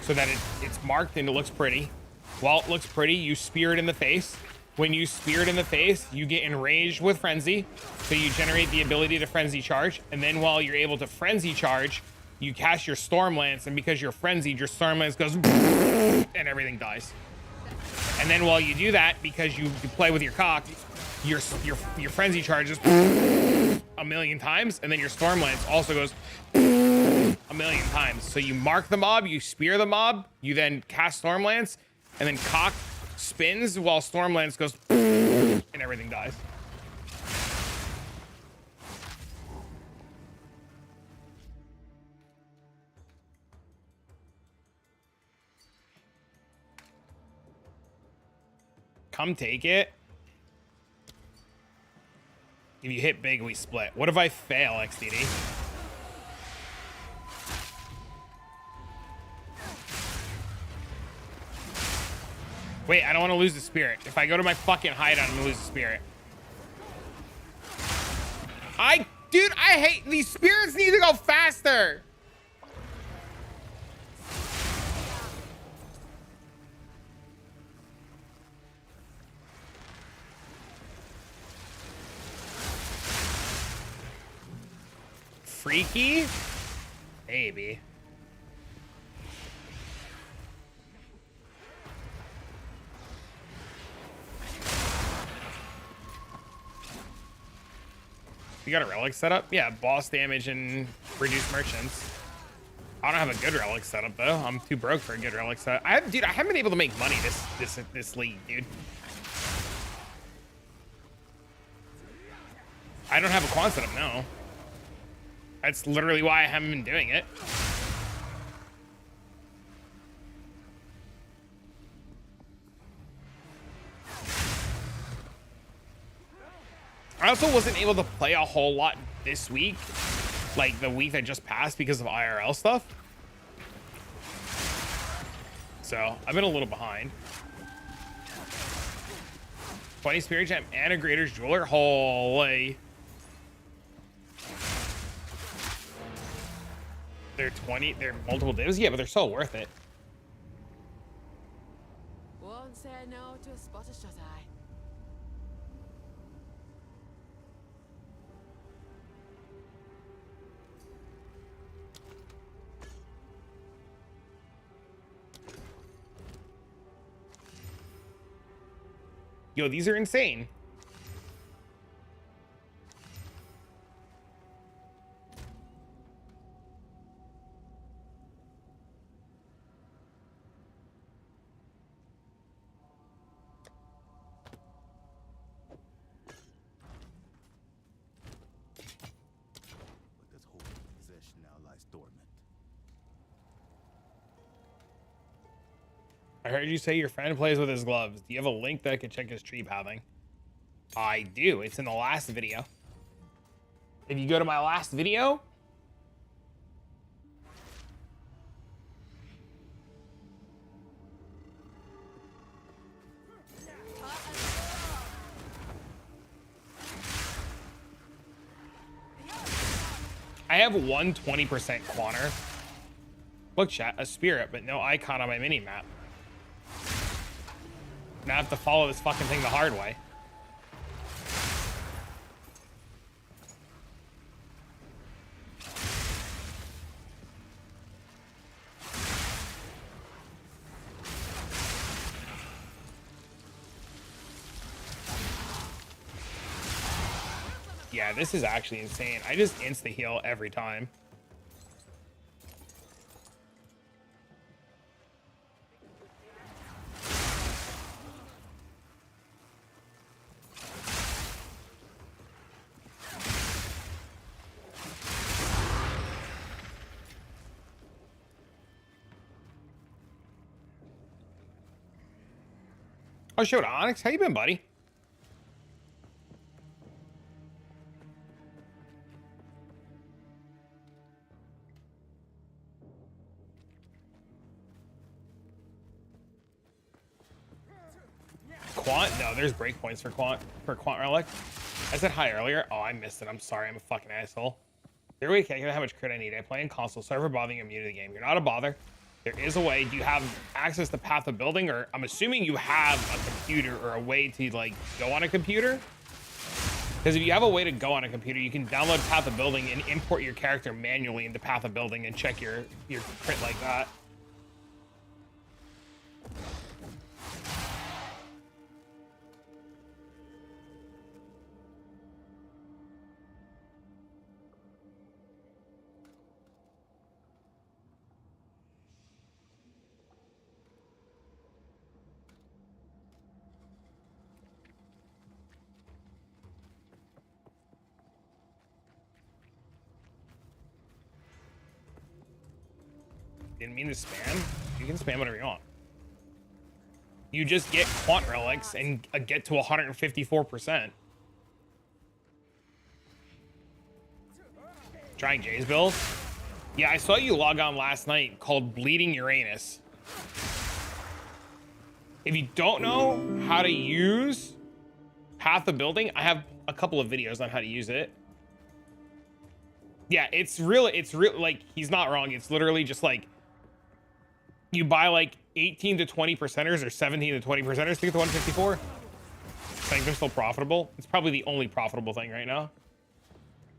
so that it's marked and it looks pretty. While it looks pretty, you spear it in the face. When you spear it in the face, you get enraged with Frenzy, so you generate the ability to Frenzy Charge, and then while you're able to Frenzy Charge, you cast your Storm Lance, and because you're frenzied, your Storm Lance goes and everything dies. And then while you do that, because you play with your cock, your Frenzy charges a million times, and then your Storm Lance also goes a million times. So you mark the mob, you spear the mob, you then cast Storm Lance, and then cock spins while Storm Lance goes and everything dies. Come take it. If you hit big, we split. What if I fail, XDD? Wait, I don't want to lose the spirit. If I go to my fucking hideout, I'm gonna lose the spirit. Dude, I hate these spirits. Need to go faster. Freaky? Maybe. You got a relic setup? Yeah, boss damage and reduce merchants. I don't have a good relic setup though. I'm too broke for a good relic setup. Dude, I haven't been able to make money this league, dude. I don't have a quant setup now. That's literally why I haven't been doing it. I also wasn't able to play a whole lot this week, like the week that just passed, because of IRL stuff. So I've been a little behind. 20 Spirit Gem and a Greater's Jeweler. Holy. They're multiple divs? Yeah, but they're so worth it. Won't say no to a spotter, shut eye. Yo, these are insane. But this whole possession now lies dormant. I heard you say your friend plays with his gloves. Do you have a link that I could check his tree pathing? I do. It's in the last video. If you go to my last video, I have 120% quanter. Look, chat, a spirit, but no icon on my mini map. Now I have to follow this fucking thing the hard way. Yeah, this is actually insane. I just insta heal every time. Oh, shoot, Onyx, how you been, buddy? Quant? No, there's breakpoints for Quant Relic. I said hi earlier. Oh, I missed it. I'm sorry. I'm a fucking asshole. There we calculate how much crit I need. I play in console server, bothering you immune to the game. You're not a bother. There is a way. Do you have access to Path of Building? Or I'm assuming you have a computer or a way to like go on a computer. Because if you have a way to go on a computer, you can download Path of Building and import your character manually into Path of Building and check your crit like that. Didn't mean to spam. You can spam whatever you want. You just get quant relics and get to 154%. Trying Jay's build. Yeah, I saw you log on last night called Bleeding Uranus. If you don't know how to use Path of Building, I have a couple of videos on how to use it. Yeah, it's really like, he's not wrong. It's literally just like, you buy like 18 to 20 percenters or 17 to 20 percenters to get to 154. I think they're still profitable. It's probably the only profitable thing right now.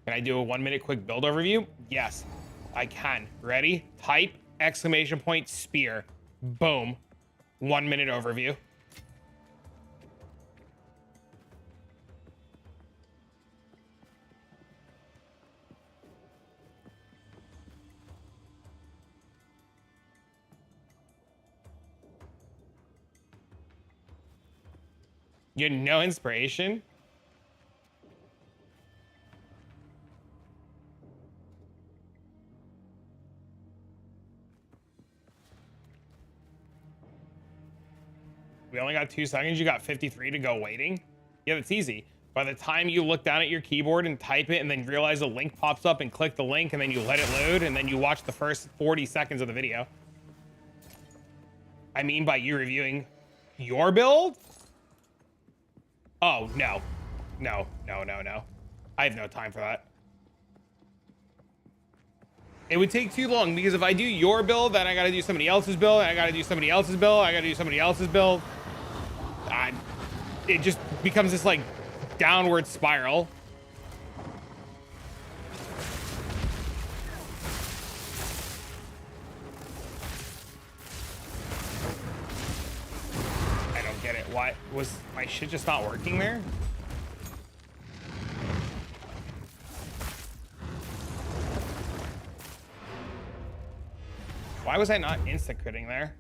Can I do a 1 minute quick build overview? Yes, I can. Ready? Type exclamation point spear. Boom. 1 minute overview. You had no inspiration? We only got 2 seconds. You got 53 to go waiting. Yeah, that's easy. By the time you look down at your keyboard and type it and then realize a link pops up and click the link and then you let it load and then you watch the first 40 seconds of the video. I mean, by you reviewing your build? Oh, no. No. I have no time for that. It would take too long because if I do your build, then I gotta do somebody else's build, and I gotta do somebody else's build, I gotta do somebody else's build. It just becomes this like downward spiral. I don't get it. Why was my shit just not working there? Why was I not instant critting there?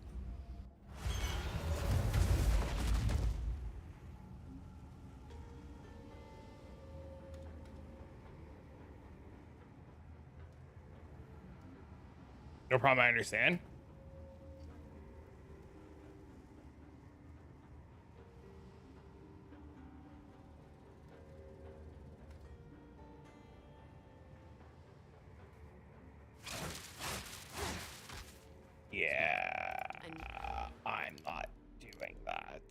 No problem, I understand. Yeah, I'm not doing that.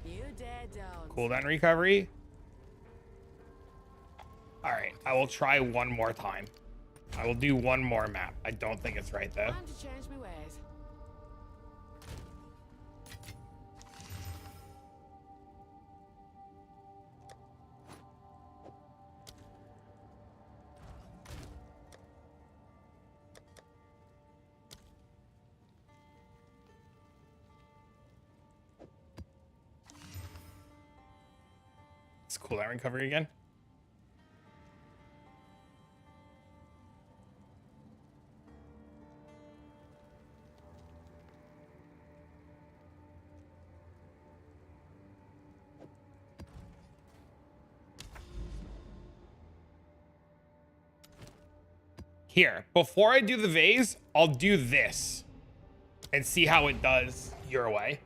You dare don't. Cooldown recovery. All right, I will try one more time. I will do one more map. I don't think it's right though. Time to change my ways. It's cooldown recovery again. Here, before I do the vase, I'll do this and see how it does your way.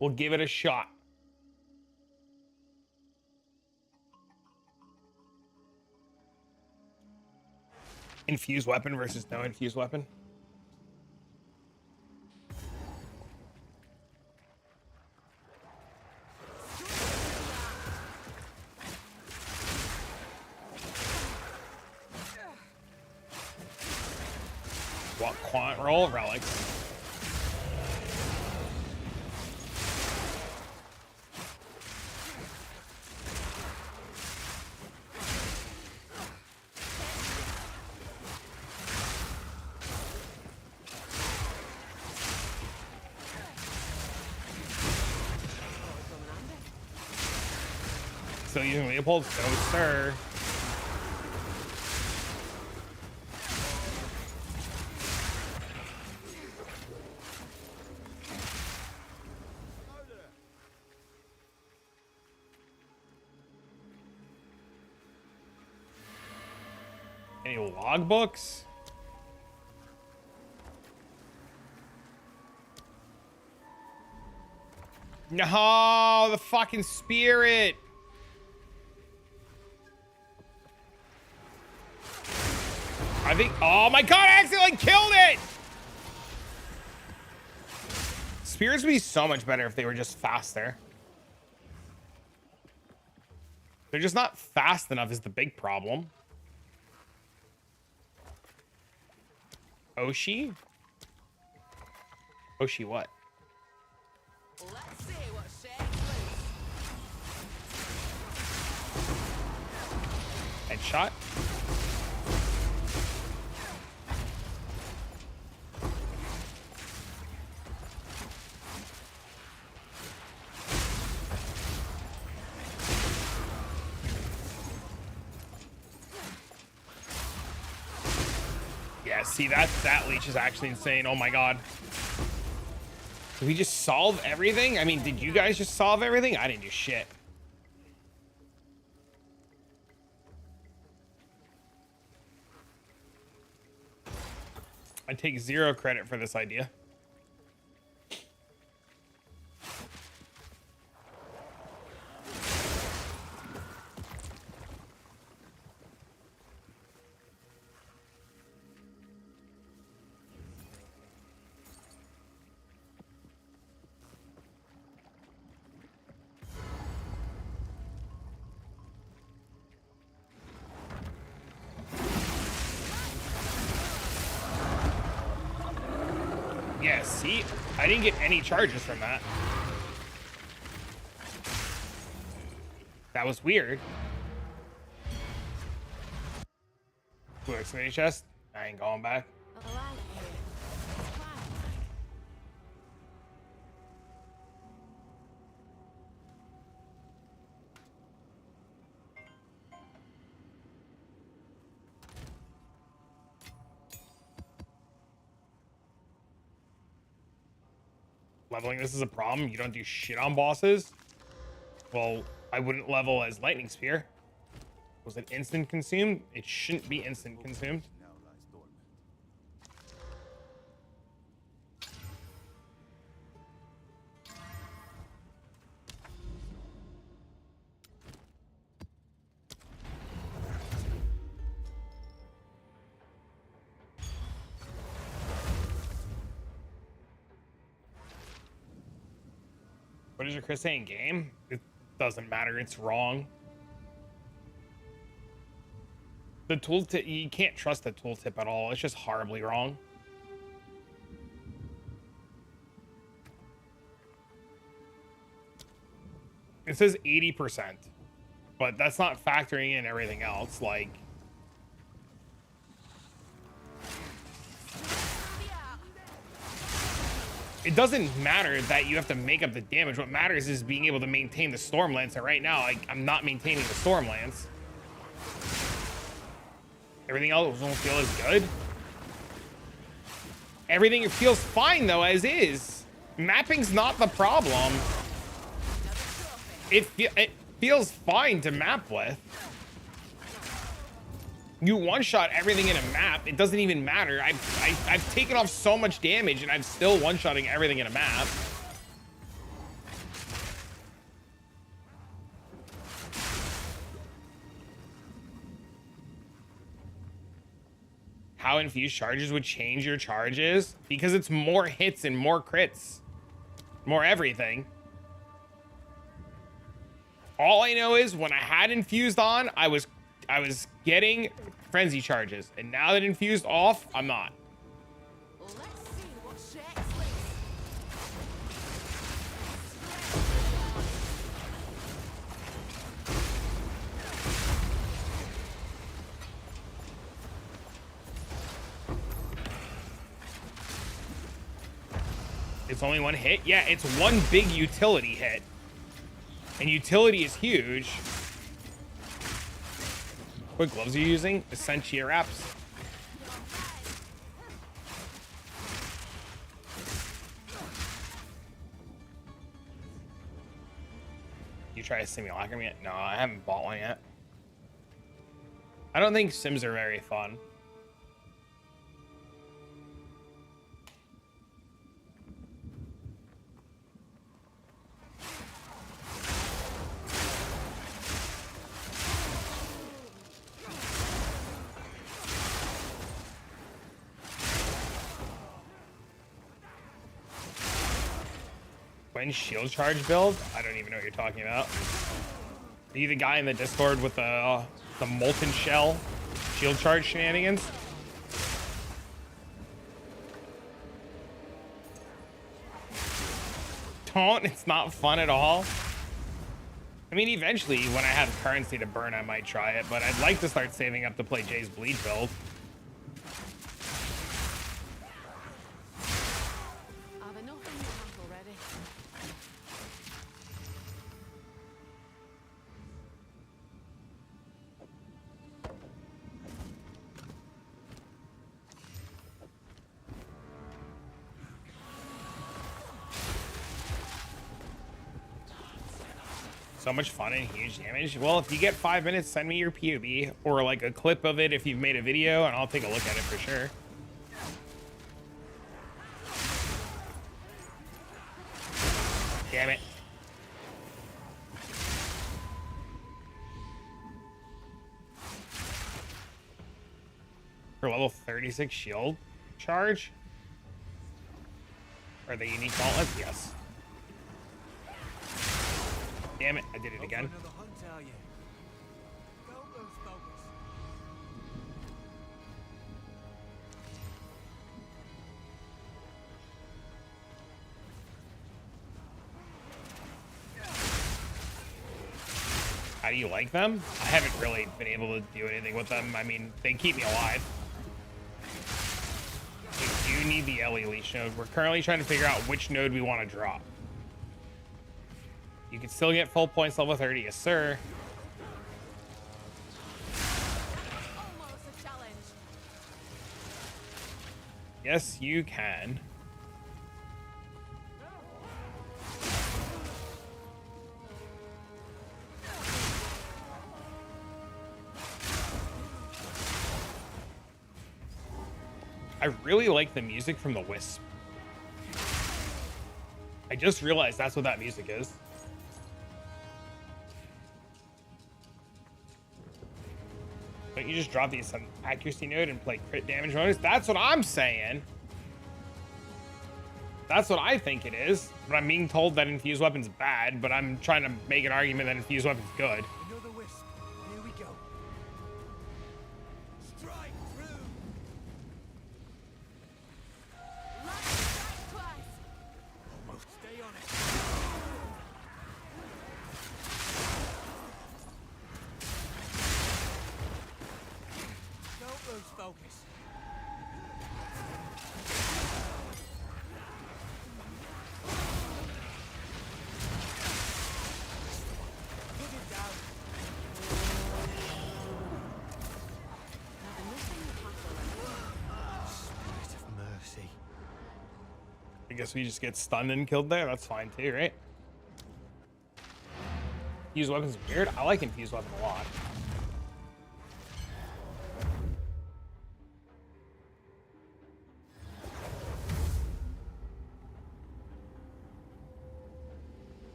We'll give it a shot. Infused weapon versus no infused weapon. What quant roll relics? Still using Leopold? No, sir. Any logbooks? No, the fucking spirit. I think, oh my god, I accidentally killed it! Spirits would be so much better if they were just faster. They're just not fast enough is the big problem. Oshi? Oshi what? Let's see what shakes loose. Headshot? Yeah, see, that leech is actually insane. Oh my god. Did we just solve everything? I mean, did you guys just solve everything? I didn't do shit. I take 0 credit for this idea. Yeah, see, I didn't get any charges from that. That was weird. Blue excavating chest. I ain't going back. I like it. It's quiet. Leveling this is a problem. You don't do shit on bosses. Well, I wouldn't level as lightning spear. Was it instant consumed? It shouldn't be instant consumed. Now lies dormant. What is your Chris saying game? It doesn't matter. It's wrong. The tooltip, you can't trust the tooltip at all. It's just horribly wrong. It says 80%, but that's not factoring in everything else. Like, it doesn't matter that you have to make up the damage. What matters is being able to maintain the Stormlance. And right now, I'm not maintaining the Stormlance. Everything else won't feel as good. Everything feels fine though, as is. Mapping's not the problem. It feels fine to map with. You one-shot everything in a map. It doesn't even matter. I've taken off so much damage and I'm still one-shotting everything in a map. How infused charges would change your charges? Because it's more hits and more crits. More everything. All I know is when I had infused on, I was getting frenzy charges. And now that infused off, I'm not. Let's see what shakes loose. It's only one hit? Yeah, it's one big utility hit. And utility is huge. What gloves are you using? Essentia wraps. You try a simulacrum yet? No, I haven't bought one yet. I don't think sims are very fun. When shield charge build? I don't even know what you're talking about. Are you the guy in the Discord with the molten shell shield charge shenanigans? Don't. It's not fun at all. I mean, eventually, when I have currency to burn, I might try it, but I'd like to start saving up to play Jay's Bleed build. I've enough in the tank already. So much fun and huge damage. Well, if you get 5 minutes, send me your POV or like a clip of it if you've made a video, and I'll take a look at it for sure. Damn it. For level 36 shield charge? Are they unique gauntlets? Yes. Damn it, I did it again. How do you like them? I haven't really been able to do anything with them. I mean, they keep me alive. We do need the LE leash node. We're currently trying to figure out which node we want to drop. You can still get full points level 30, yes sir. Almost a challenge. Yes, you can. I really like the music from the Wisp. I just realized that's what that music is. Don't you just drop the accuracy node and play crit damage bonus? That's what I'm saying. That's what I think it is. But I'm being told that infused weapon's bad, but I'm trying to make an argument that infused weapon's good. Another wisp. Here we go. Strike through. Let's strike twice. Almost. Stay on it. Don't lose focus. Put it down. Now the missing puzzle. Spirit of mercy. I guess we just get stunned and killed there. That's fine too, right? Infused weapon's weird. I like infused weapon a lot.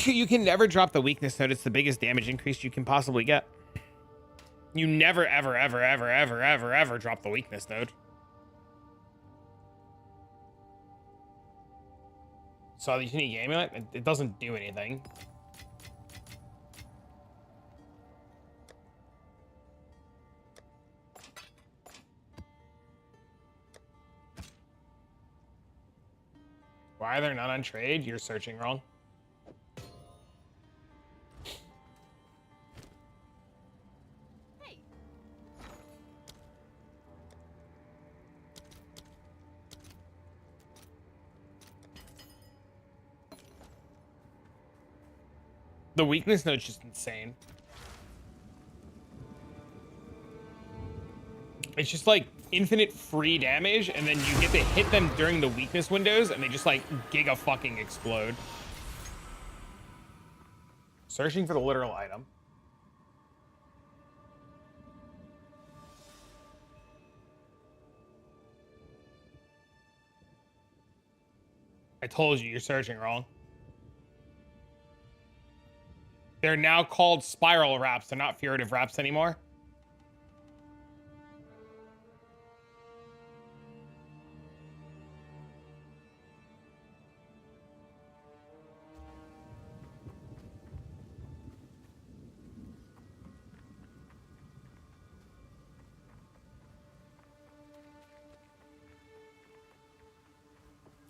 You can never drop the weakness node. It's the biggest damage increase you can possibly get. You never, ever, ever, ever, ever, ever, ever drop the weakness node. So the unique amulet, it doesn't do anything. Why are there none on trade? You're searching wrong. Hey, The weakness node's just insane. It's just like infinite free damage, and then you get to hit them during the weakness windows, and they just like giga fucking explode. Searching for the literal item. I told you, you're searching wrong. They're now called spiral wraps. They're not furtive wraps anymore.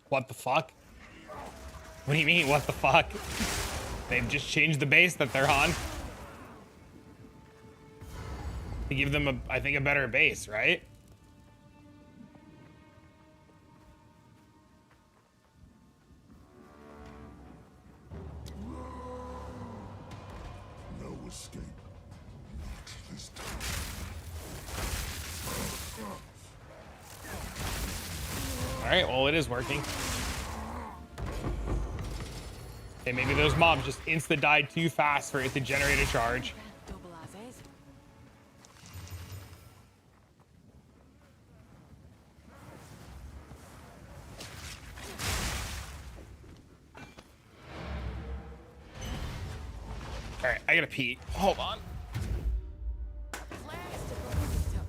What the fuck? What do you mean, what the fuck? They've just changed the base that they're on. To give them, I think, a better base, right? No escape. Not this time. All right, well, it is working. Okay, maybe those mobs just insta-died too fast for it to generate a charge. double as is. All right, I gotta pee. Hold on. Flares to boost it up.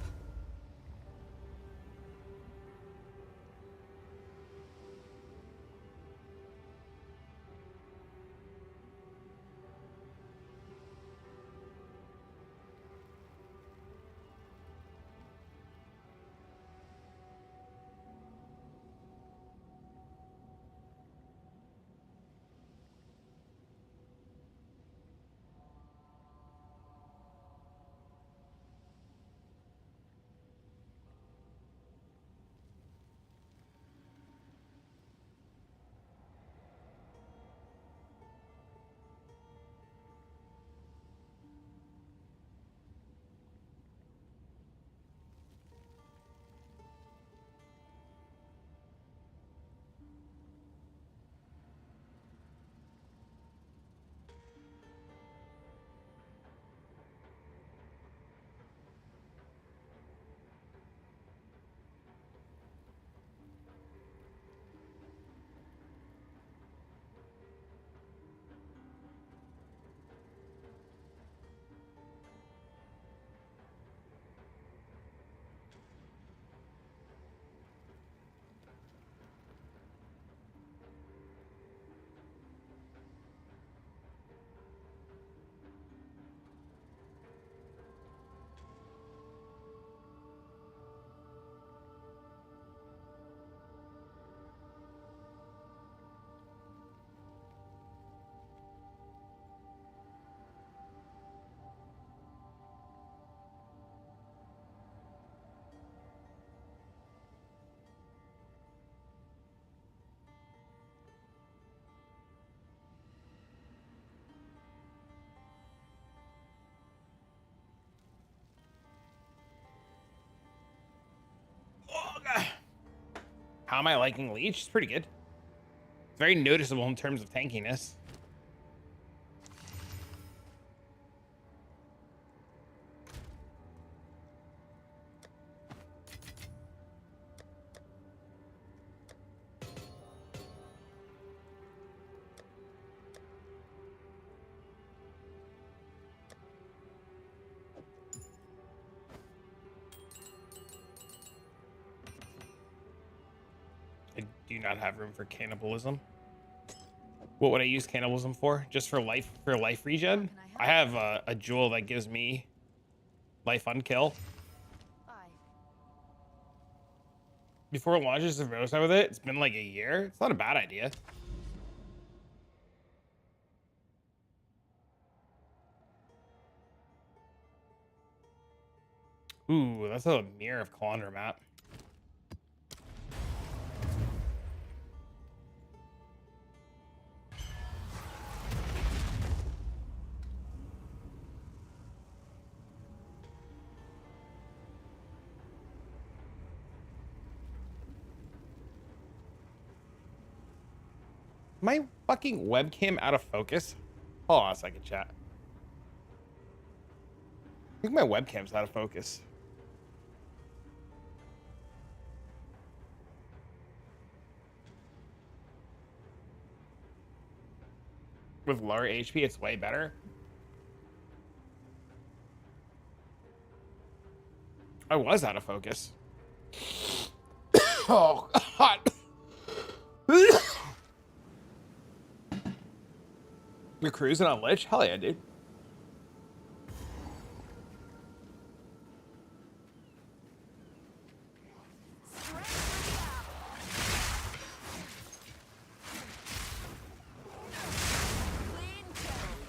How am I liking Leech? It's pretty good. It's very noticeable in terms of tankiness. I do not have room for cannibalism. What would I use cannibalism for? Just for life regen? I have a jewel that gives me life unkill. Aye. Before it launches the roadside with it, it's been like a year. It's not a bad idea. Ooh, that's a Mirror of Calandra map. My fucking webcam out of focus? Hold on a second, chat. I think my webcam's out of focus. With lower HP, it's way better. I was out of focus. Oh, God. You're cruising on Lich? Hell yeah, dude.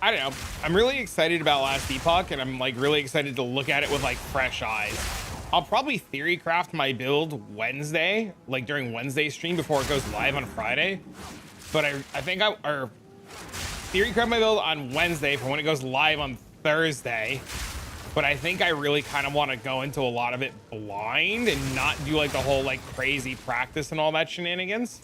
I don't know. I'm really excited about Last Epoch, and I'm like really excited to look at it with like fresh eyes. I'll probably theory craft my build Wednesday, like during Wednesday stream before it goes live on Friday. But I think or theory craft my build on Wednesday for when it goes live on Thursday. But I think I really kind of want to go into a lot of it blind and not do like the whole like crazy practice and all that shenanigans.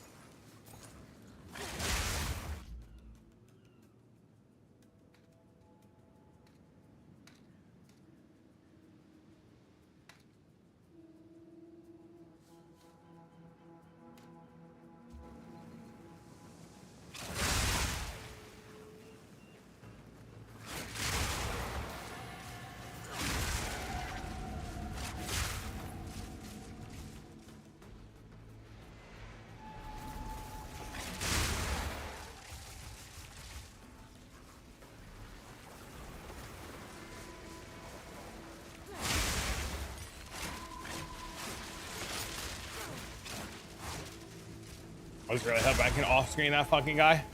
I was really hoping I can off-screen that fucking guy.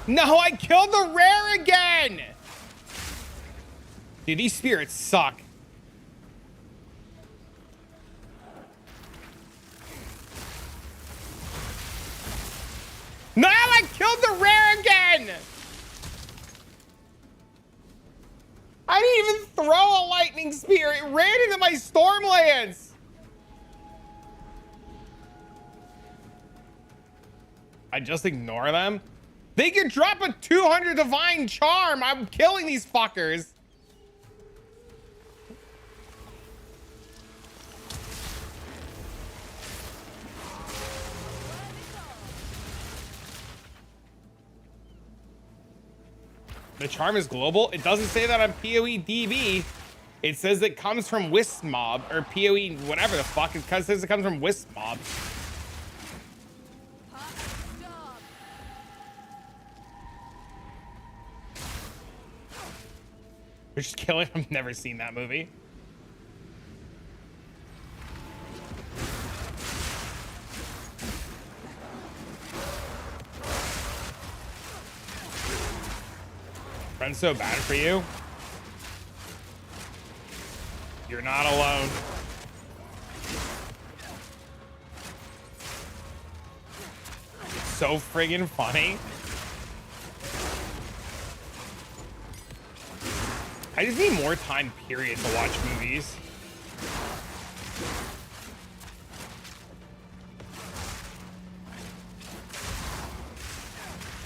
No, I killed the rare again! Dude, these spirits suck. No, I killed the rare again! I didn't even throw a lightning spear. It ran into my Stormlands. I just ignore them. They can drop a 200 divine charm. I'm killing these fuckers. The charm is global. It doesn't say that on PoE DB. It says it comes from Wisp Mob or PoE whatever the fuck. It says it comes from Wisp Mob. We're just killing him. Never seen that movie. Friend's so bad for you. You're not alone. So friggin' funny. I just need more time, period, to watch movies.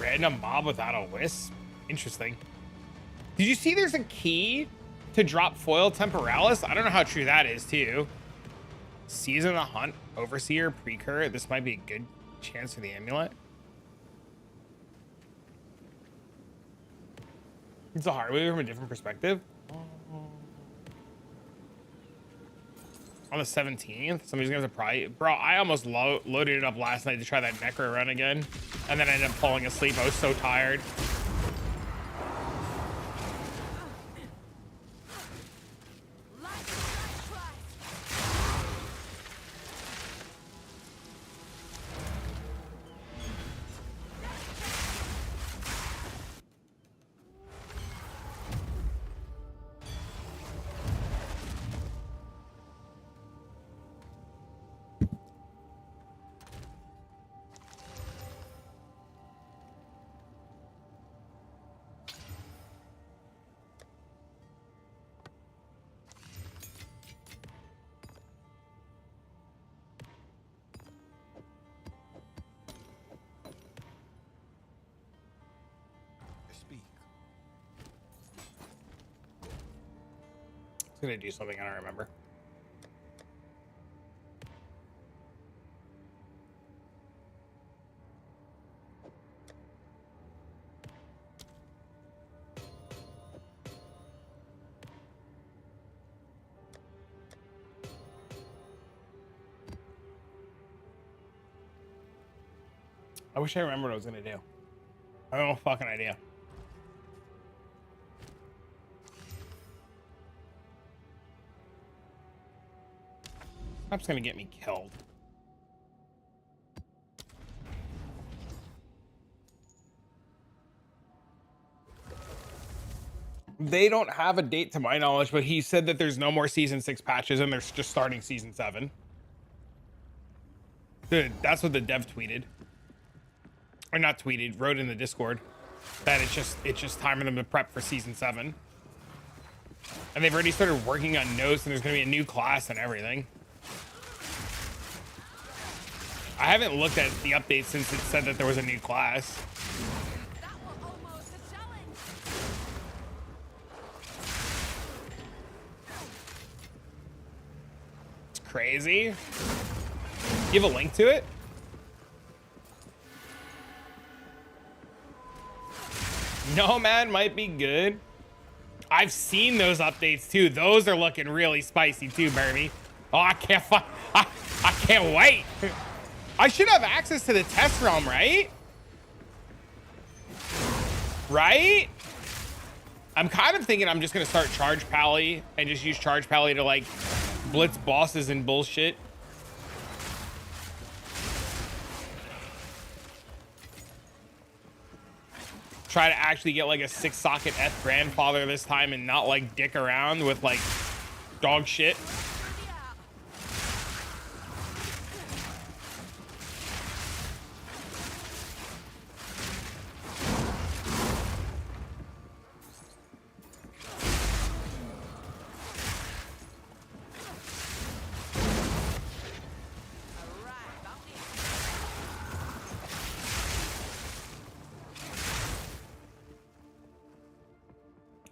random mob without a wisp. Interesting. Did you see there's a key to drop foil temporalis? I don't know how true that is too. Season the hunt, overseer, precur. This might be a good chance for the amulet. It's a hard way from a different perspective. On the 17th, somebody's gonna have to probably, bro, I almost loaded it up last night to try that necro run again, and then I ended up falling asleep. I was so tired. Speak. It's gonna do something I don't remember. I wish I remembered what I was gonna do. I have no fucking idea. That's gonna get me killed. They don't have a date to my knowledge, but he said that there's no more season 6 patches and they're just starting season 7. Dude, that's what the dev tweeted. Or not tweeted, wrote in the Discord. That it's just time for them to prep for season 7. And they've already started working on notes and there's gonna be a new class and everything. I haven't looked at the update since it said that there was a new class. That was almost a challenge. It's crazy. You have a link to it? No, man, might be good. I've seen those updates too. Those are looking really spicy too, Bernie. Oh, I can't wait. I should have access to the test realm, right? Right? I'm kind of thinking I'm just gonna start charge pally and just use charge pally to like blitz bosses and bullshit. Try to actually get like a 6-socket F grandfather this time and not like dick around with like dog shit.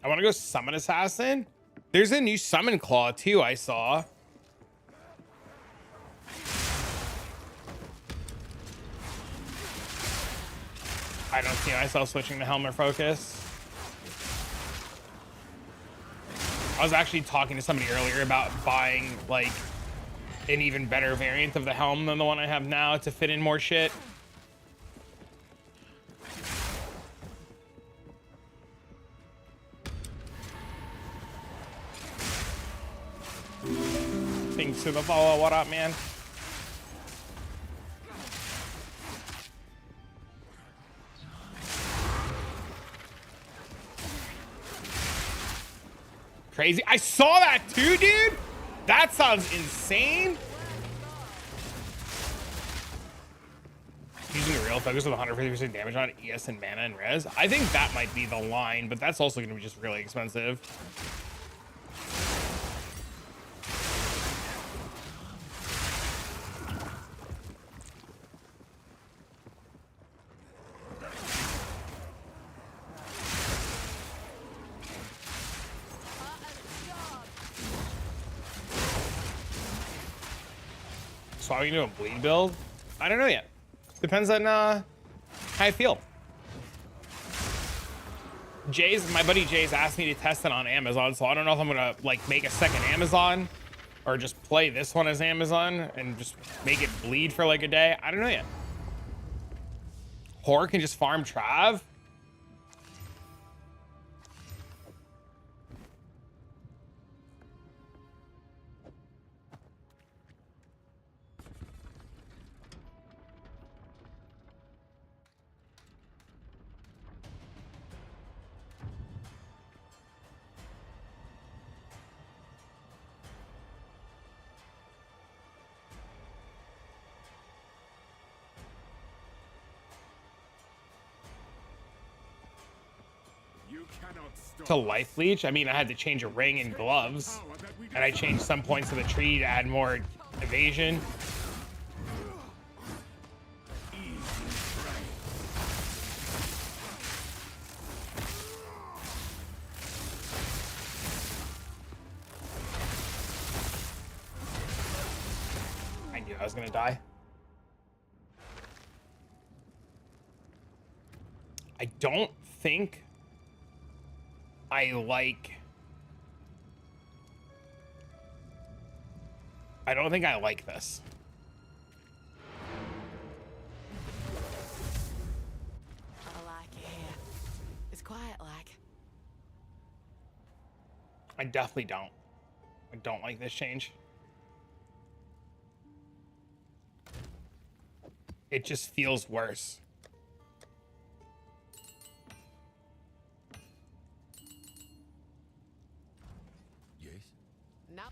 I want to go summon assassin. There's a new summon claw too, I saw. I don't see myself switching to Helmer Focus. I was actually talking to somebody earlier about buying like an even better variant of the helm than the one I have now to fit in more shit. Thanks to the follow. What up, man? Crazy. I saw that too, dude. That sounds insane. Using the real focus with 150% damage on ES and mana and res. I think that might be the line, but that's also going to be just really expensive. swapping to a bleed build? I don't know yet. Depends on how I feel. My buddy Jay's asked me to test it on Amazon, so I don't know if I'm gonna like make a second Amazon or just play this one as Amazon and just make it bleed for like a day. I don't know yet. Horde can just farm Trav. To life leech, I mean, I had to change a ring and gloves, and I changed some points of the tree to add more evasion. I knew I was gonna die. I don't think I don't think I like this. I like it here. It's quiet like. I definitely don't. I don't like this change. It just feels worse. No.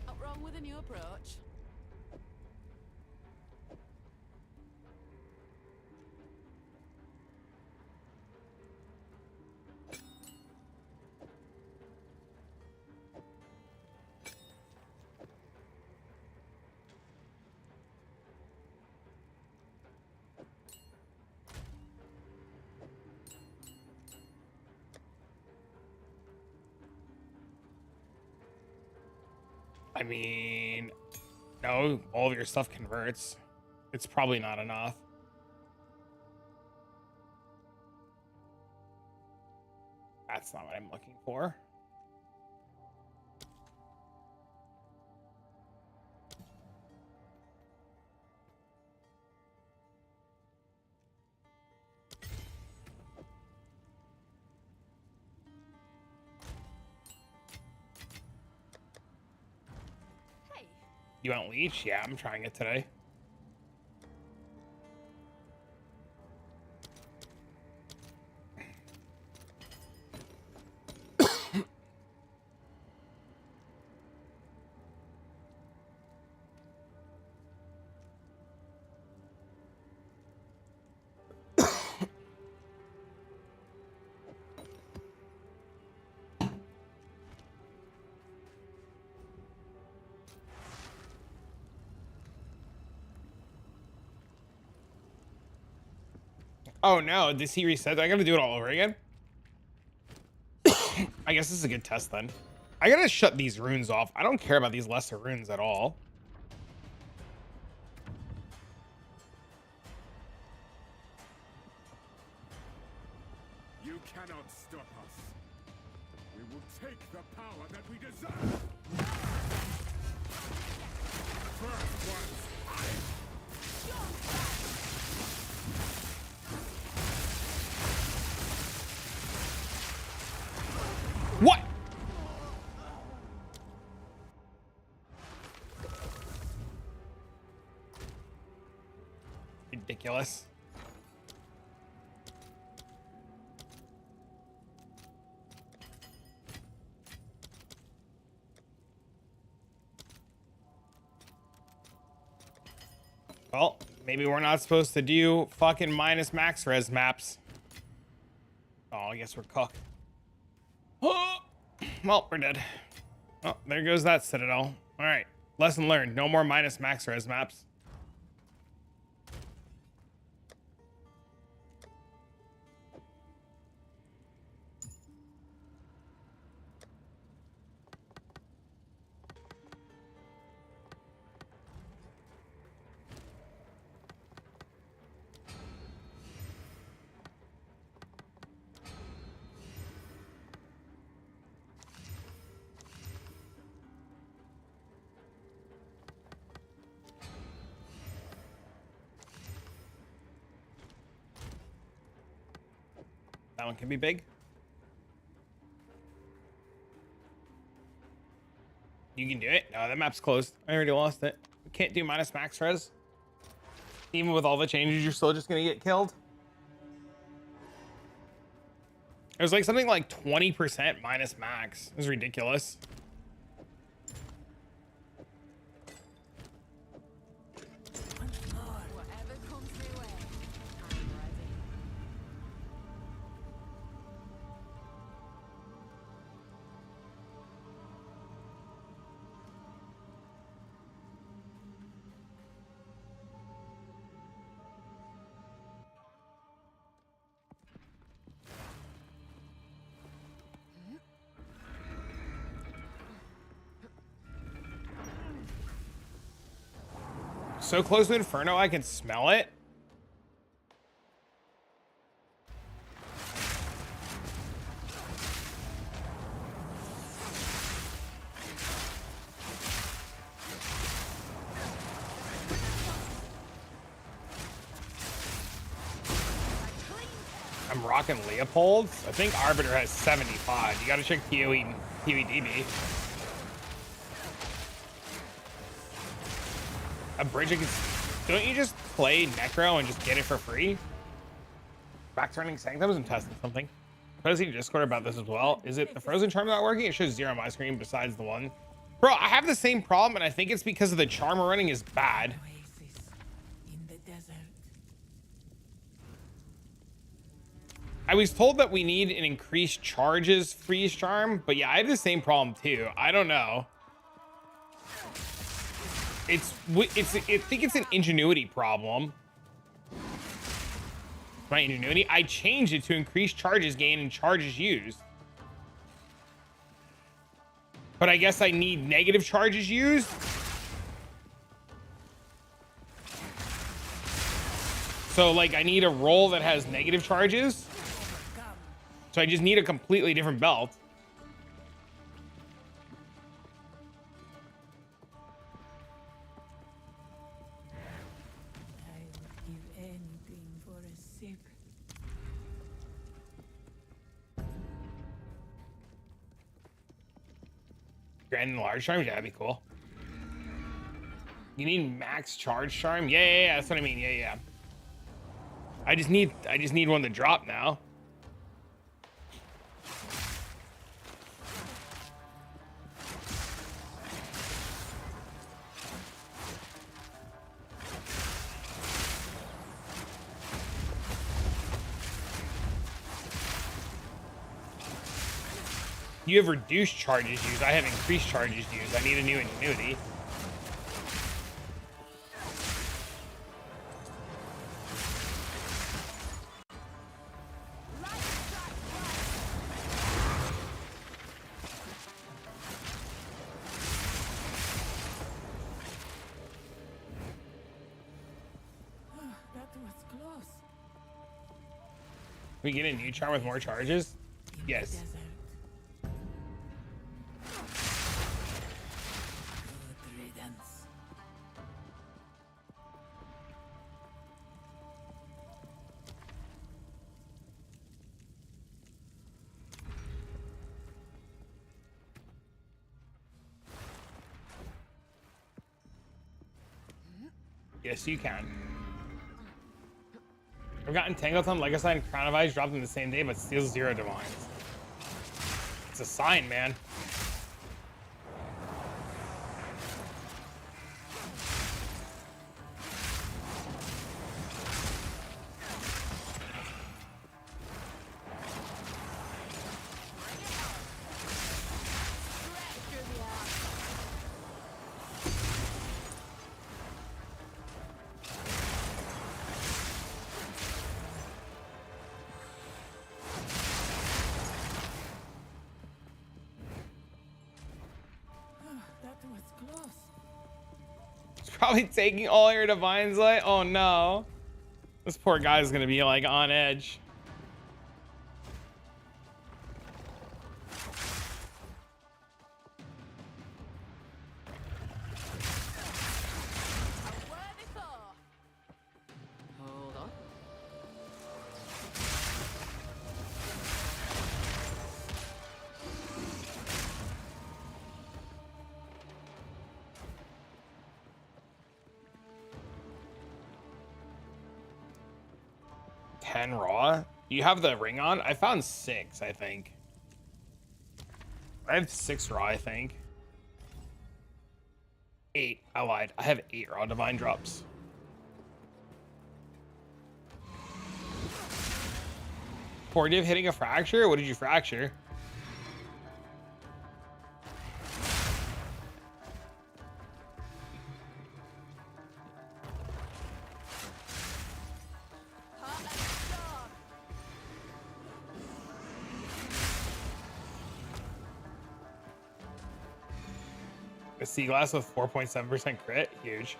Not wrong with a new approach. I mean, no, all of your stuff converts. It's probably not enough. That's not what I'm looking for. Hey. You want leech? Yeah, I'm trying it today. Oh no, does he reset? I gotta do it all over again? I guess this is a good test then. I gotta shut these runes off. I don't care about these lesser runes at all. You cannot stop us. We will take the power that we deserve. First one's What? Ridiculous. Well, maybe we're not supposed to do fucking minus max res maps. Oh, I guess we're cooked. Well, we're dead. Oh, there goes that citadel. All right, lesson learned. No more minus max res maps. That one can be big. You can do it. No, that map's closed. I already lost it. We can't do minus max res. Even with all the changes, you're still just gonna get killed. It was like something like 20% minus max. It was ridiculous. Whatever comes my way, I'm ready. So close to Inferno, I can smell it. I'm rocking Leopold's. I think Arbiter has 75. You gotta check PoE, PoEDB. A bridge against... Don't you just play Necro and just get it for free? Back-turning Sanctums and testing something. I was in Discord about this as well. Is it the Frozen Charm not working? It shows 0 on my screen besides the one. Bro, I have the same problem, and I think it's because of the Charmer running is bad. Oasis in the desert. I was told that we need an increased charges freeze charm, but yeah, I have the same problem too. I don't know. I think it's an ingenuity problem. My ingenuity. I changed it to increase charges gained and charges used. But I guess I need negative charges used. So like I need a roll that has negative charges. So I just need a completely different belt. I would give anything for a sip. Grand and large charm, yeah, that'd be cool. You need max charge charm? Yeah, that's what I mean. Yeah. I just need one to drop now. You have reduced charges used. I have increased charges used. I need a new ingenuity. That was close. We get a new charm with more charges? In Yes. the desert. Good riddance. Yes, you can. I've gotten Tangleton, Legacy, and Crown of Ice dropped in the same day, but steals 0 divines. It's a sign, man. That was close. It's probably taking all your divines light. Oh no. This poor guy's gonna be like on edge. Hold on. 10 raw. You have the ring on? I found 6, I think. I have 6 raw, I think. 8. I lied. I have 8 raw divine drops. Portive hitting a fracture? What did you fracture? A sea glass with 4.7% crit? Huge.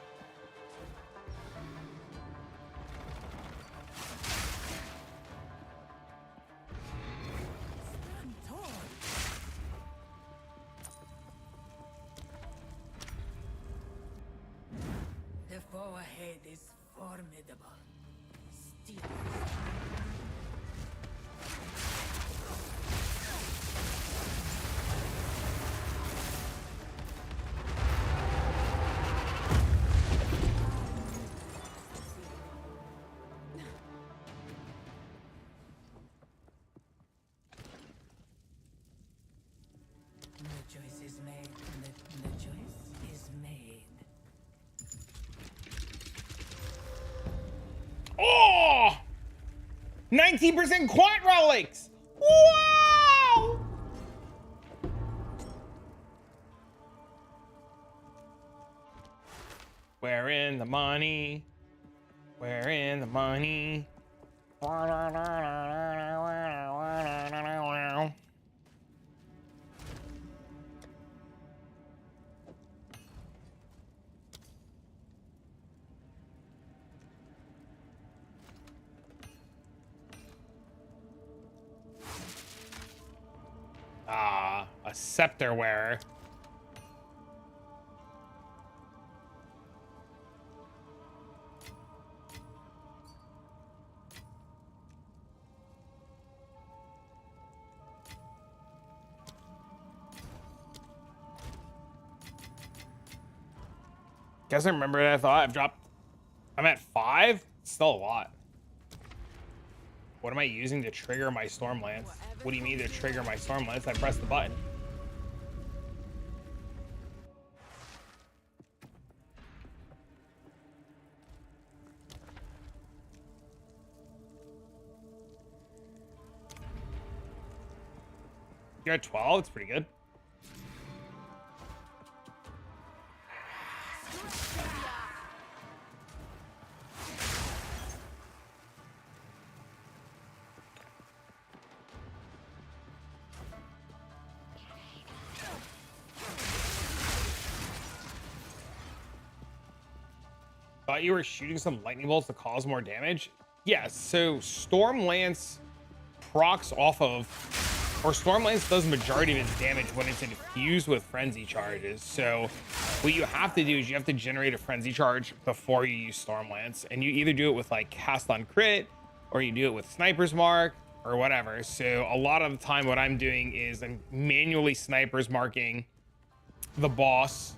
The foe ahead is formidable. Steal. The choice is made. The choice is made. Oh! 19% quant relics! Wow! Where in the money? Where in the money? Ah, a scepter wearer. Guess I remember what I thought. I'm at 5? Still a lot. What am I using to trigger my Stormlance? What do you mean to trigger my Stormlance? I press the button. You're at 12? It's pretty good. Thought you were shooting some lightning bolts to cause more damage? Yes, so Stormlance procs off of, or Stormlance does majority of its damage when it's infused with frenzy charges. So what you have to do is you have to generate a frenzy charge before you use Stormlance, and you either do it with like cast on crit, or you do it with sniper's mark, or whatever. So a lot of the time what I'm doing is I'm manually sniper's marking the boss,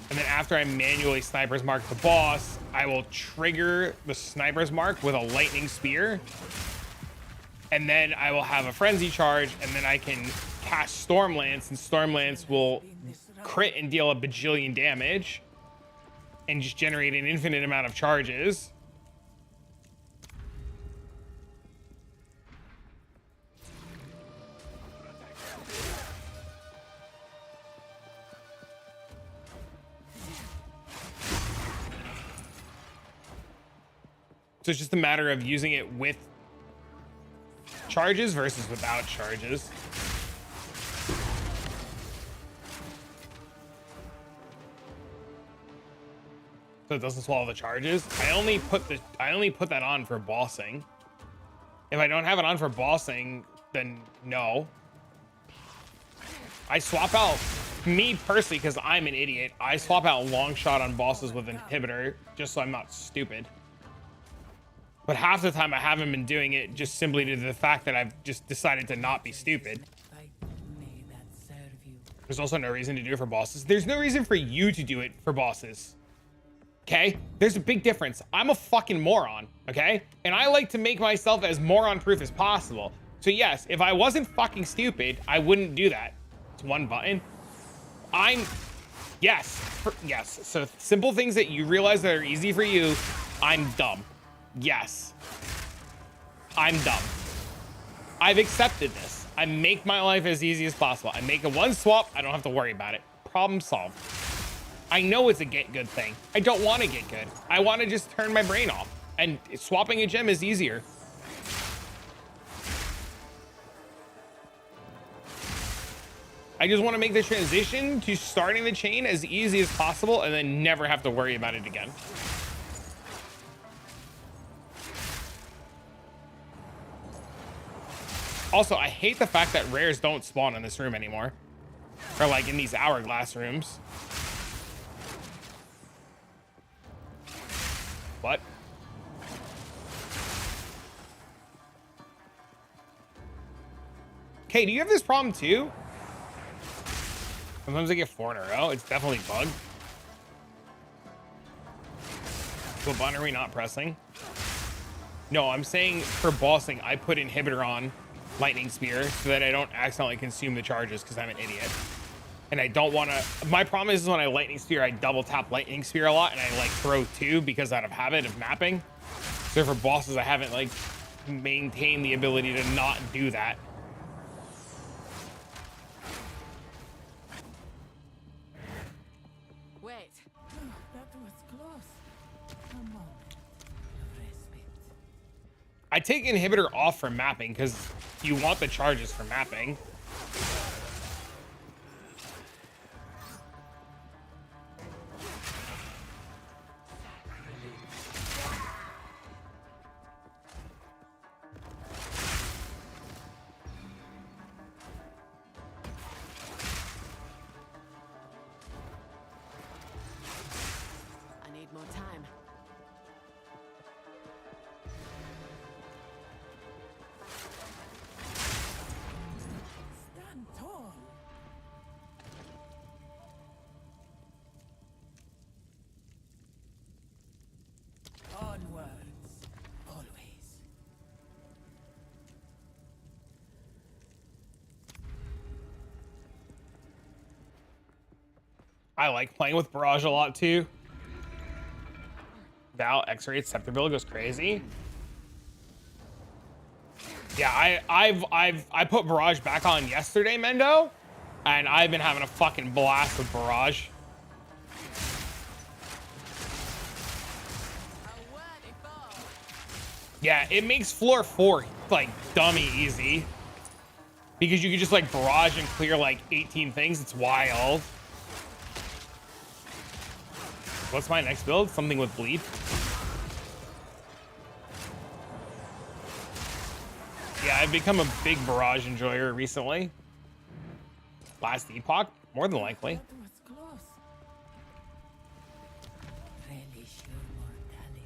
and then after I manually sniper's mark the boss, I will trigger the sniper's mark with a lightning spear, and then I will have a frenzy charge, and then I can cast Stormlance, and Stormlance will crit and deal a bajillion damage and just generate an infinite amount of charges. So it's just a matter of using it with charges versus without charges. So it doesn't swallow the charges. I only put that on for bossing. If I don't have it on for bossing, then no. I swap out, me personally, because I'm an idiot, I swap out long shot on bosses with inhibitor just so I'm not stupid. But half the time I haven't been doing it just simply due to the fact that I've just decided to not be stupid. There's also no reason to do it for bosses. There's no reason for you to do it for bosses. Okay, there's a big difference. I'm a fucking moron, okay? And I like to make myself as moron proof as possible. So yes, if I wasn't fucking stupid, I wouldn't do that. It's one button. Yes. So simple things that you realize that are easy for you, I'm dumb. Yes. I'm dumb. I've accepted this. I make my life as easy as possible. I make a one swap, I don't have to worry about it. Problem solved. I know it's a get good thing. I don't want to get good. I want to just turn my brain off. And swapping a gem is easier. I just want to make the transition to starting the chain as easy as possible and then never have to worry about it again. Also, I hate the fact that rares don't spawn in this room anymore. Or like in these hourglass rooms. What? Okay, do you have this problem too? Sometimes I get 4 in a row. It's definitely bugged. What button are we not pressing? No, I'm saying for bossing, I put inhibitor on lightning spear so that I don't accidentally consume the charges because I'm an idiot. And I don't want to. My problem is when I lightning spear, I double tap lightning spear a lot and I like throw 2 because out of habit of mapping. So for bosses, I haven't like maintained the ability to not do that. Wait. That was close. A moment of respite. I take inhibitor off for mapping because you want the charges for mapping. I need more time. Stand tall. Onwards, always. I like playing with Barrage a lot too. Val X-ray scepter build goes crazy. Yeah, I put Barrage back on yesterday, Mendo, and I've been having a fucking blast with Barrage. Yeah, it makes floor 4 like dummy easy because you can just like barrage and clear like 18 things. It's wild. What's my next build? Something with bleed. Yeah, I've become a big barrage enjoyer recently. Last epoch, more than likely. That was close. Relish your mortality.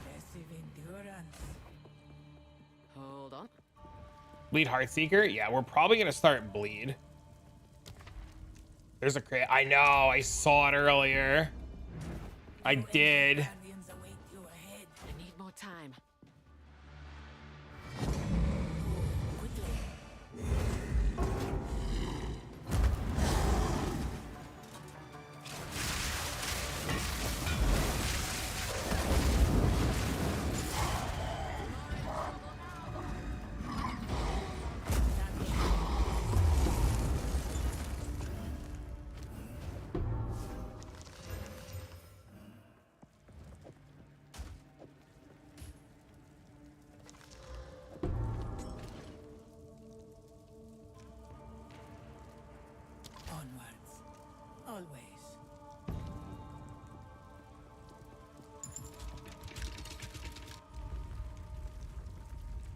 Impressive endurance. Hold on. Bleed Heartseeker. Yeah, we're probably gonna start bleed. There's a crate. I know. I saw it earlier. I did. Guardians await you ahead. I need more time. Quickly. Onwards, always.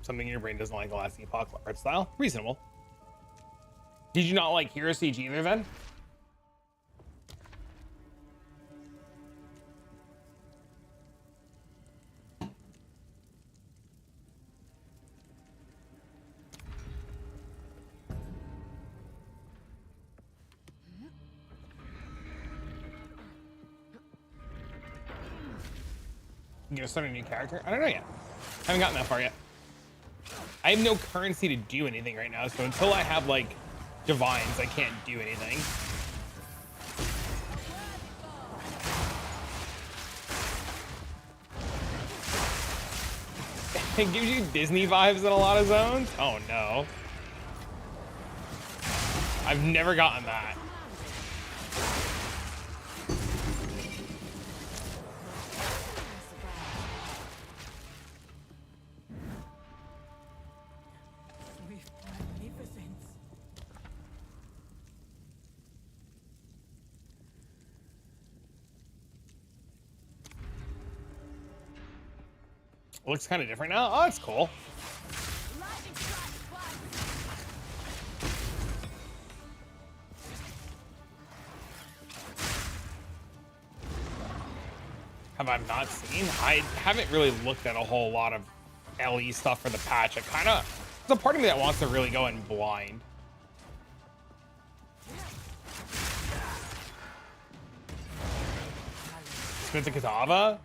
Something in your brain doesn't like the last epoch art style. Reasonable. Did you not like Hero Siege either then? You gonna start a new character? I don't know yet. Haven't gotten that far yet. I have no currency to do anything right now, so until I have like divines, I can't do anything. It gives you Disney vibes in a lot of zones. Oh no. I've never gotten that. Swift magnificence. It looks kind of different now. Oh, that's cool. Have I not seen? I haven't really looked at a whole lot of LE stuff for the patch. There's a part of me that wants to really go in blind. Smith the Katava?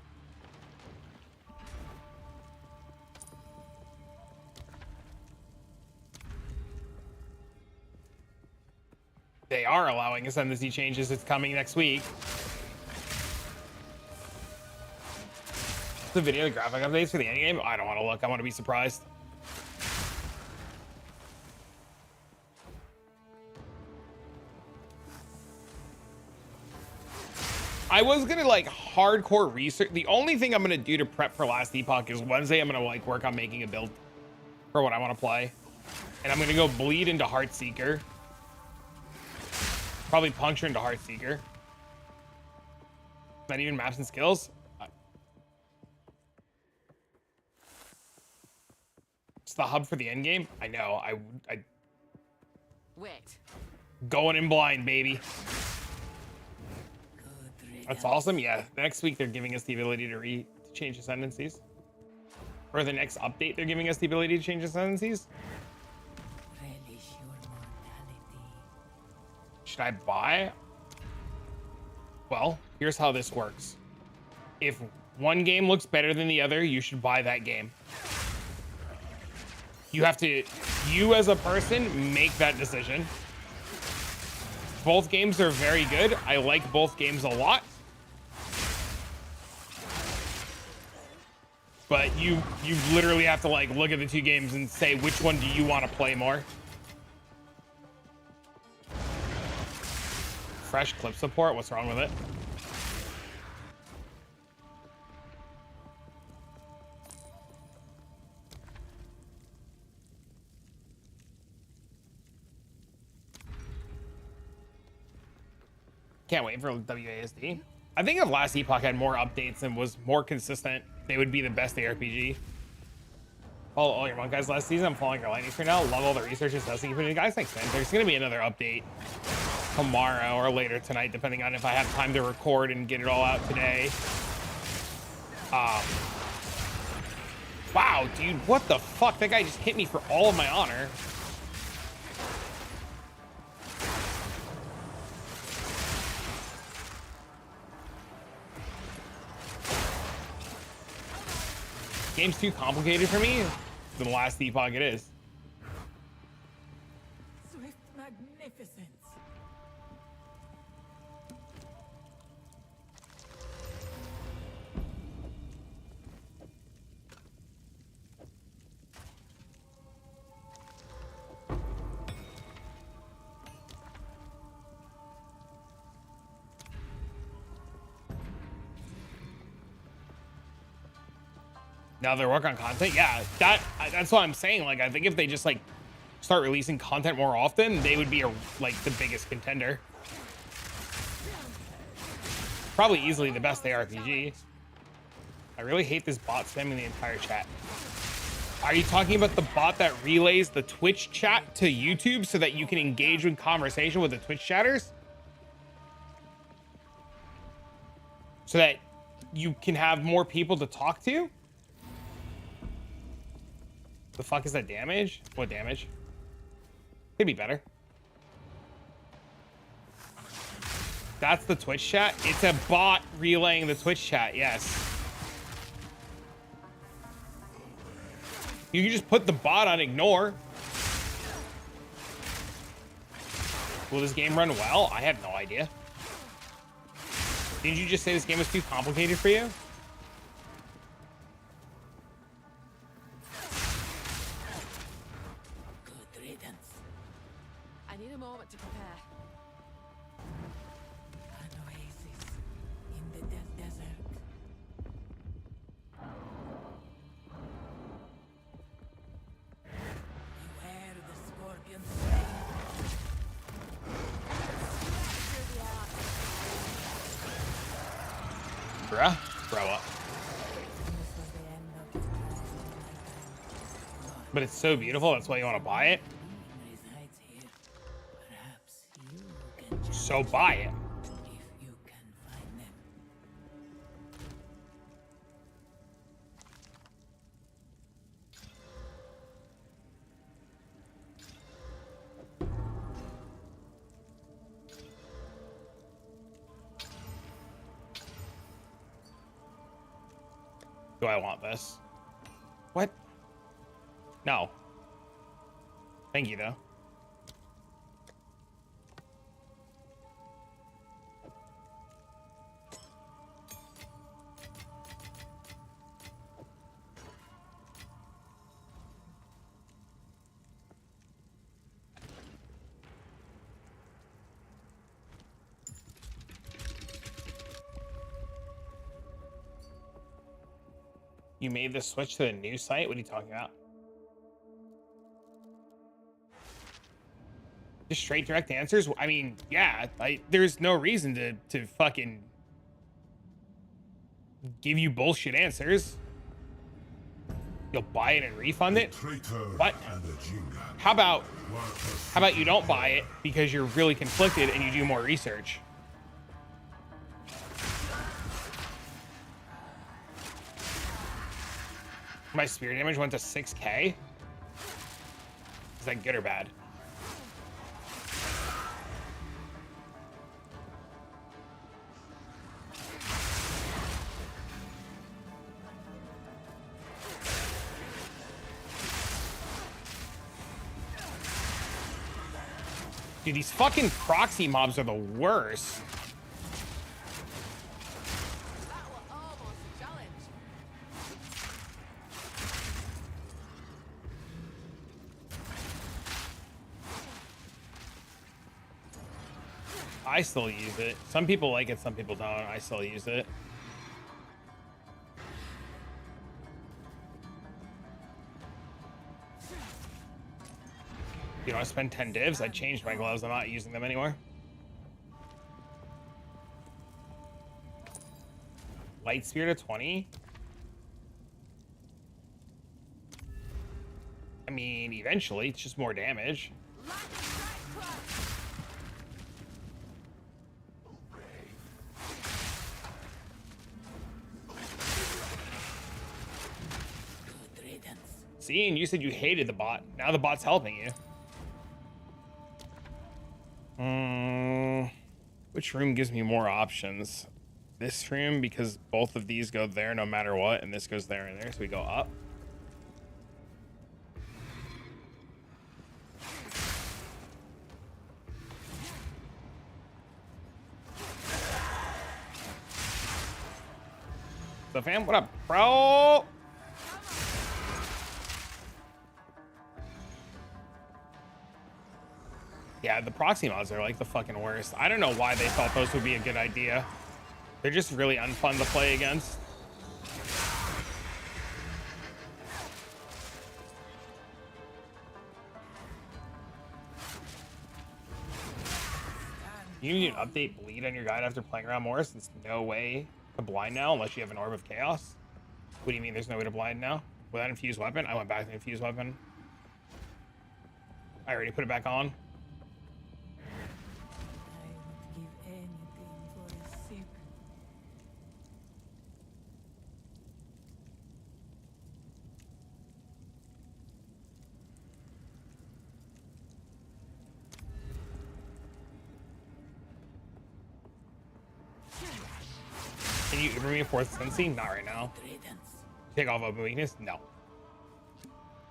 They are allowing ascendancy changes. It's coming next week. The video, the graphic updates for the endgame? I don't want to look. I want to be surprised. I was gonna like hardcore research. The only thing I'm gonna do to prep for last epoch is Wednesday I'm gonna like work on making a build for what I want to play, and I'm gonna go bleed into Heartseeker. Probably puncture into Heartseeker. Not even maps and skills. It's the hub for the end game. I know. I Wait. going in blind, baby. Good riddance. That's awesome. Yeah. Next week they're giving us the ability to change ascendancies. Or the next update they're giving us the ability to change ascendancies. Relish your mortality. Should I buy? Well, here's how this works. If one game looks better than the other, you should buy that game. You have to, you as a person, make that decision. Both games are very good. I like both games a lot. But you literally have to like look at the two games and say, which one do you want to play more? Fresh clip support, what's wrong with it? Can't wait for WASD. I think if last epoch had more updates and was more consistent, they would be the best ARPG. Follow all your monk guys last season. I'm following your lightning for now. Love all the research and testing you put in. Guys, thanks, man. There's gonna be another update tomorrow or later tonight, depending on if I have time to record and get it all out today. Wow, dude, what the fuck? That guy just hit me for all of my honor. Game's too complicated for me. The last epoch it is. Swift magnificence. Now they're working on content. Yeah, that's what I'm saying. Like, I think if they just like start releasing content more often, they would be like the biggest contender. Probably easily the best ARPG. I really hate this bot spamming the entire chat. Are you talking about the bot that relays the Twitch chat to YouTube so that you can engage in conversation with the Twitch chatters? So that you can have more people to talk to? The fuck is that damage? What damage? Could be better. That's the Twitch chat? It's a bot relaying the Twitch chat, yes. You can just put the bot on ignore. Will this game run well? I have no idea. Didn't you just say this game was too complicated for you? Good riddance. I need a moment to prepare. An oasis in the desert. Beware the scorpion's sting. Bruh, grow up. This was the end of his lifetime. But it's so beautiful, that's why you want to buy it. Resides here. Perhaps you can judge So buy it. if you can find them. Do I want this? What? No. Thank you, though. You made the switch to the new site? What are you talking about? Just straight direct answers? I mean, yeah, there's no reason to fucking give you bullshit answers. You'll buy it and refund it? What? How about you don't buy it because you're really conflicted and you do more research? My spear damage went to 6k? Is that good or bad? Dude, these fucking proxy mobs are the worst. That was almost a challenge. I still use it. Some people like it, some people don't. I still use it. You know, I spend 10 divs. I changed my gloves. I'm not using them anymore. Light spear to 20. I mean, eventually, it's just more damage. Good riddance. See, and you said you hated the bot. Now the bot's helping you. Which room gives me more options? This room, because both of these go there no matter what, and this goes there and there, so we go up. So fam, what up, bro? Yeah, the proxy mods are like the fucking worst. I don't know why they thought those would be a good idea. They're just really unfun to play against. You need to update bleed on your guide after playing around more since no way to blind now unless you have an orb of chaos. What do you mean there's no way to blind now? With that infused weapon, I went back to the infused weapon. I already put it back on. I would give anything for a sip. Can you Uber me a fourth sensei? Not right now. Riddance. Take off open weakness? No.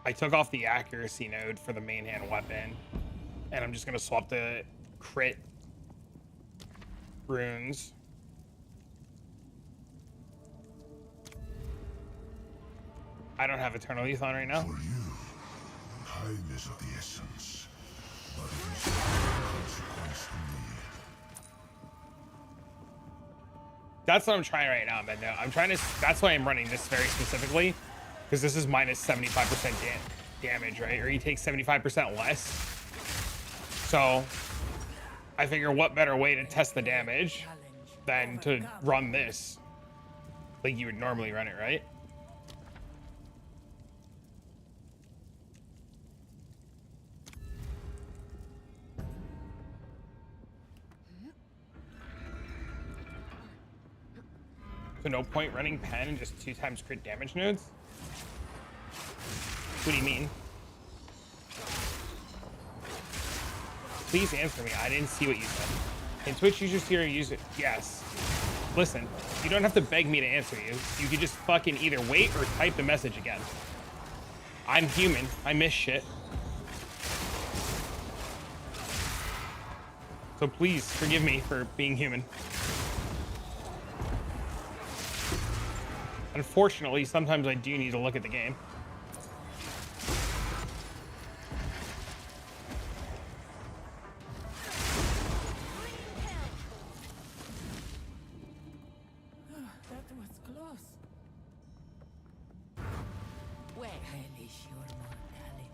I took off the accuracy node for the main hand weapon, and I'm just gonna swap the crit runes. I don't have eternal youth on right now. For you, time is of the essence, but it is of no consequence to me. That's what I'm trying right now, but no, I'm trying to. That's why I'm running this very specifically, because this is minus 75% damage, right? Or you take 75% less. So I figure, what better way to test the damage than to run this like you would normally run it, right? So no point running pen and just 2 times crit damage nodes? What do you mean? Please answer me. I didn't see what you said. Can Twitch users here use it? Yes. Listen, you don't have to beg me to answer you. You could just fucking either wait or type the message again. I'm human. I miss shit. So please forgive me for being human. Unfortunately, sometimes I do need to look at the game. That was close. Wait. Relish your mortality.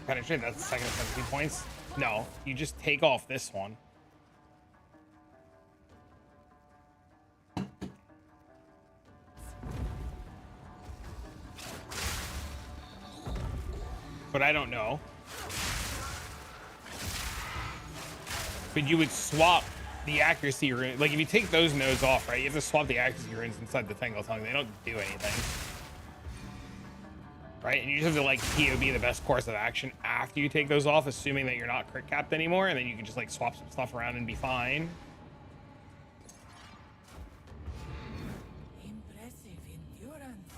Penetrate, that's the second of 17 points. No, you just take off this one. But I don't know. But you would swap the accuracy rune. Like if you take those nodes off, right? You have to swap the accuracy runes inside the thing all the time. They don't do anything. Right? And you just have to like POB the best course of action after you take those off, assuming that you're not crit capped anymore, and then you can just like swap some stuff around and be fine. Impressive endurance.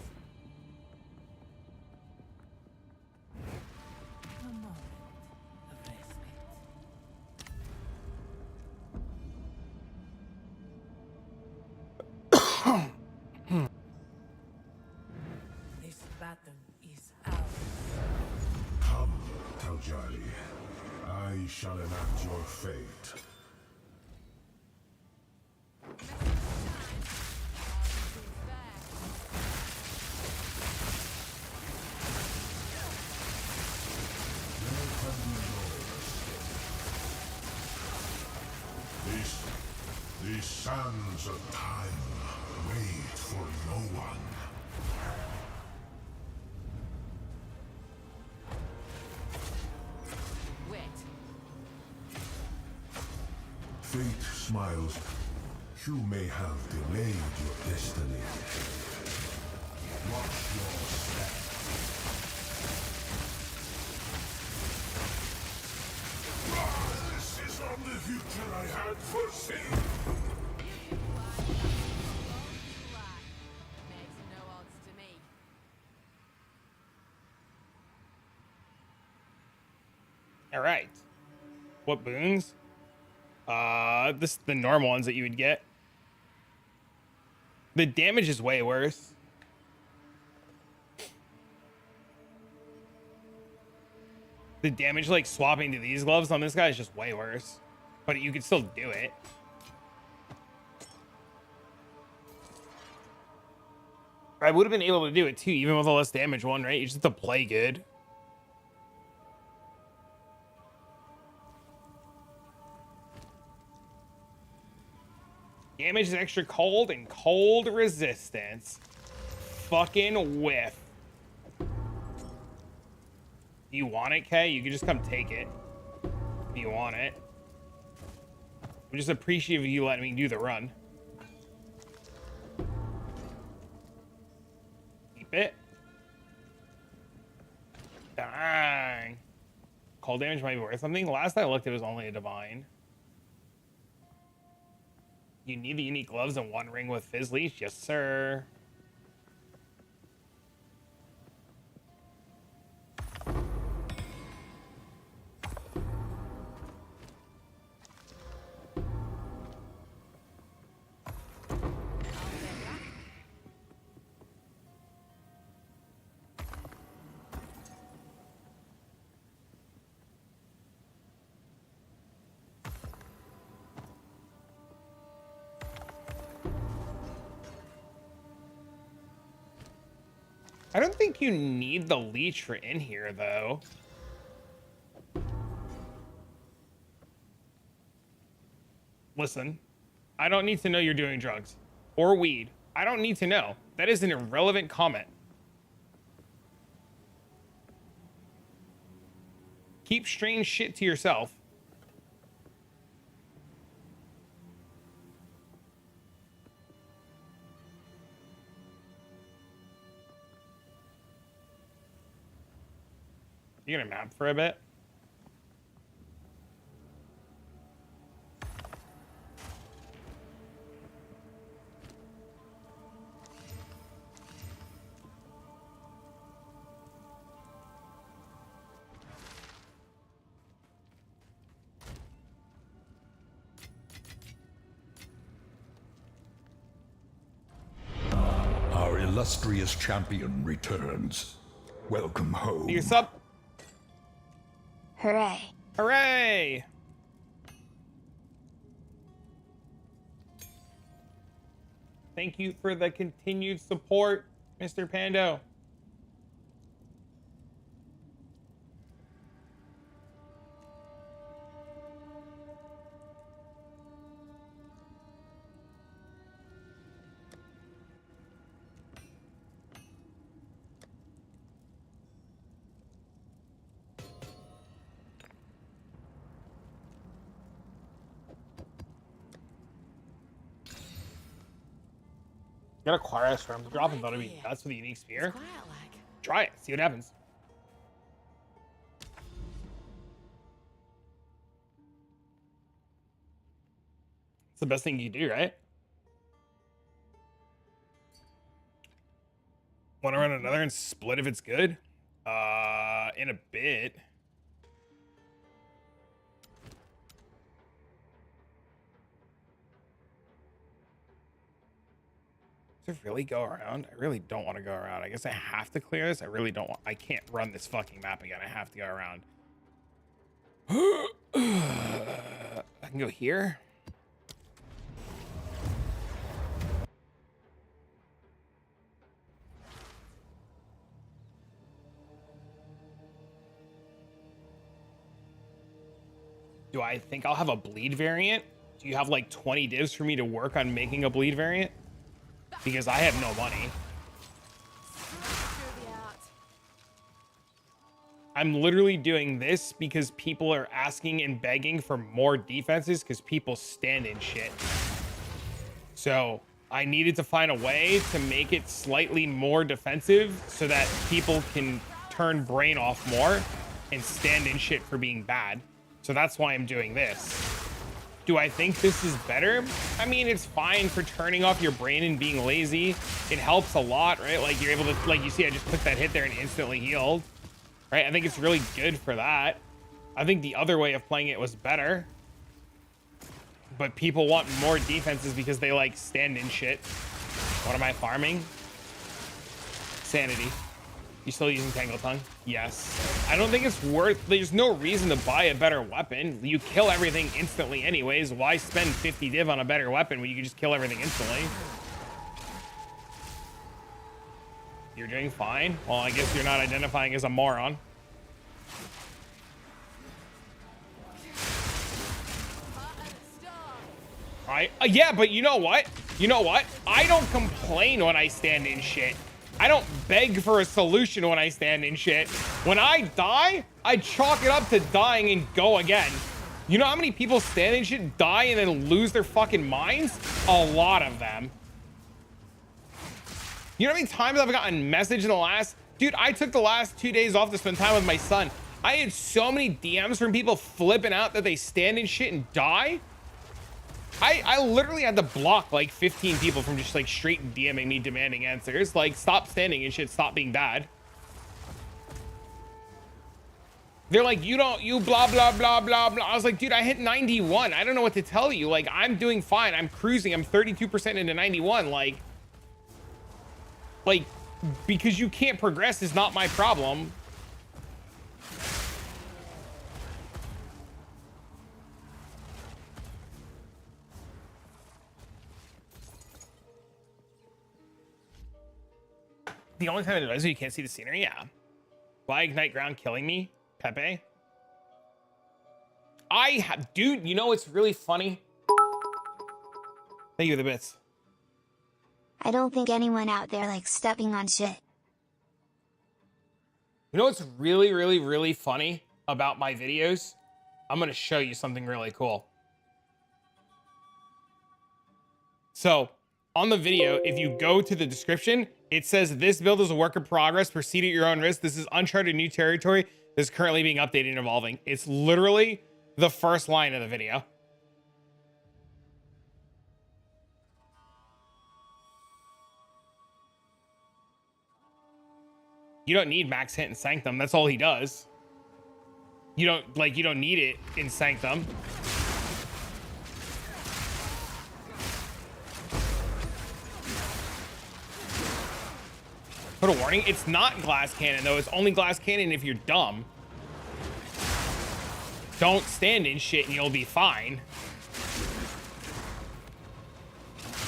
A moment of respite. This battle is ours. Come, Taljali. I shall enact your fate. These sands of time wait for no one. Wait. Fate smiles. You may have delayed your destiny. Watch your step. This is not the future I had foreseen. Makes no odds to me. All right. What boons? This the normal ones that you would get. The damage is way worse. The damage, like swapping to these gloves on this guy, is just way worse. But you could still do it. I would have been able to do it too, even with a less damage one, right? You just have to play good. Damage is extra cold and cold resistance. Fucking whiff. Do you want it, Kay? You can just come take it. If you want it. I'm just appreciative of you letting me do the run. Keep it. Dang. Cold damage might be worth something. Last I looked, it was only a divine. You need the unique gloves and one ring with Fizz Leash? Yes, sir. I don't think you need the leech for in here, though. Listen, I don't need to know you're doing drugs or weed. I don't need to know. That is an irrelevant comment. Keep strange shit to yourself. You gonna map for a bit? Our illustrious champion returns. Welcome home. You sub. Hooray. Hooray! Thank you for the continued support, Mr. Pando. You gotta acquire us from drop and that'll be nuts with a unique spear. Quiet like. Try it, see what happens. It's the best thing you can do, right? Want to run another and split if it's good? In a bit. To really go around? I really don't want to go around. I guess I have to clear this. I really don't want. I can't run this fucking map again. I have to go around. I can go here. Do I think I'll have a bleed variant? Do you have like 20 divs for me to work on making a bleed variant? Because I have no money. I'm literally doing this because people are asking and begging for more defenses because people stand in shit. So I needed to find a way to make it slightly more defensive so that people can turn brain off more and stand in shit for being bad. So that's why I'm doing this. Do I think this is better? I mean, it's fine for turning off your brain and being lazy. It helps a lot, right? Like you're able to, like you see, I just took that hit there and instantly healed, right? I think it's really good for that. I think the other way of playing it was better, but people want more defenses because they like stand in shit. What am I farming? Sanity. You still using Tangle Tongue? Yes. I don't think it's worth, there's no reason to buy a better weapon. You kill everything instantly anyways. Why spend 50 div on a better weapon when you can just kill everything instantly? You're doing fine. Well, I guess you're not identifying as a moron. Right? Yeah, but you know what? You know what? I don't complain when I stand in shit. I don't beg for a solution when I stand in shit. When I die, I chalk it up to dying and go again. You know how many people stand in shit, die, and then lose their fucking minds? A lot of them. You know how many times I've gotten message in the last... Dude, I took the last 2 days off to spend time with my son. I had so many DMs from people flipping out that they stand in shit and die. I literally had to block like 15 people from just like straight DMing me demanding answers. Like, stop standing in shit, stop being bad. They're like, you blah, blah, blah, blah, blah. I was like, dude, I hit 91. I don't know what to tell you. Like, I'm doing fine. I'm cruising. I'm 32% into 91. Like, because you can't progress is not my problem. The only time it does, you can't see the scenery. Yeah. Why ignite ground killing me? Pepe. Dude, you know what's really funny? Thank you for the bits. I don't think anyone out there likes stepping on shit. You know what's really, really, really funny about my videos? I'm going to show you something really cool. So on the video, if you go to the description, it says this build is a work in progress. Proceed at your own risk. This is uncharted new territory that is currently being updated and evolving. It's literally the first line of the video. You don't need max hit in Sanctum. That's all he does. You don't need it in Sanctum. Put a warning. It's not glass cannon though. It's only glass cannon if you're dumb. Don't stand in shit and you'll be fine.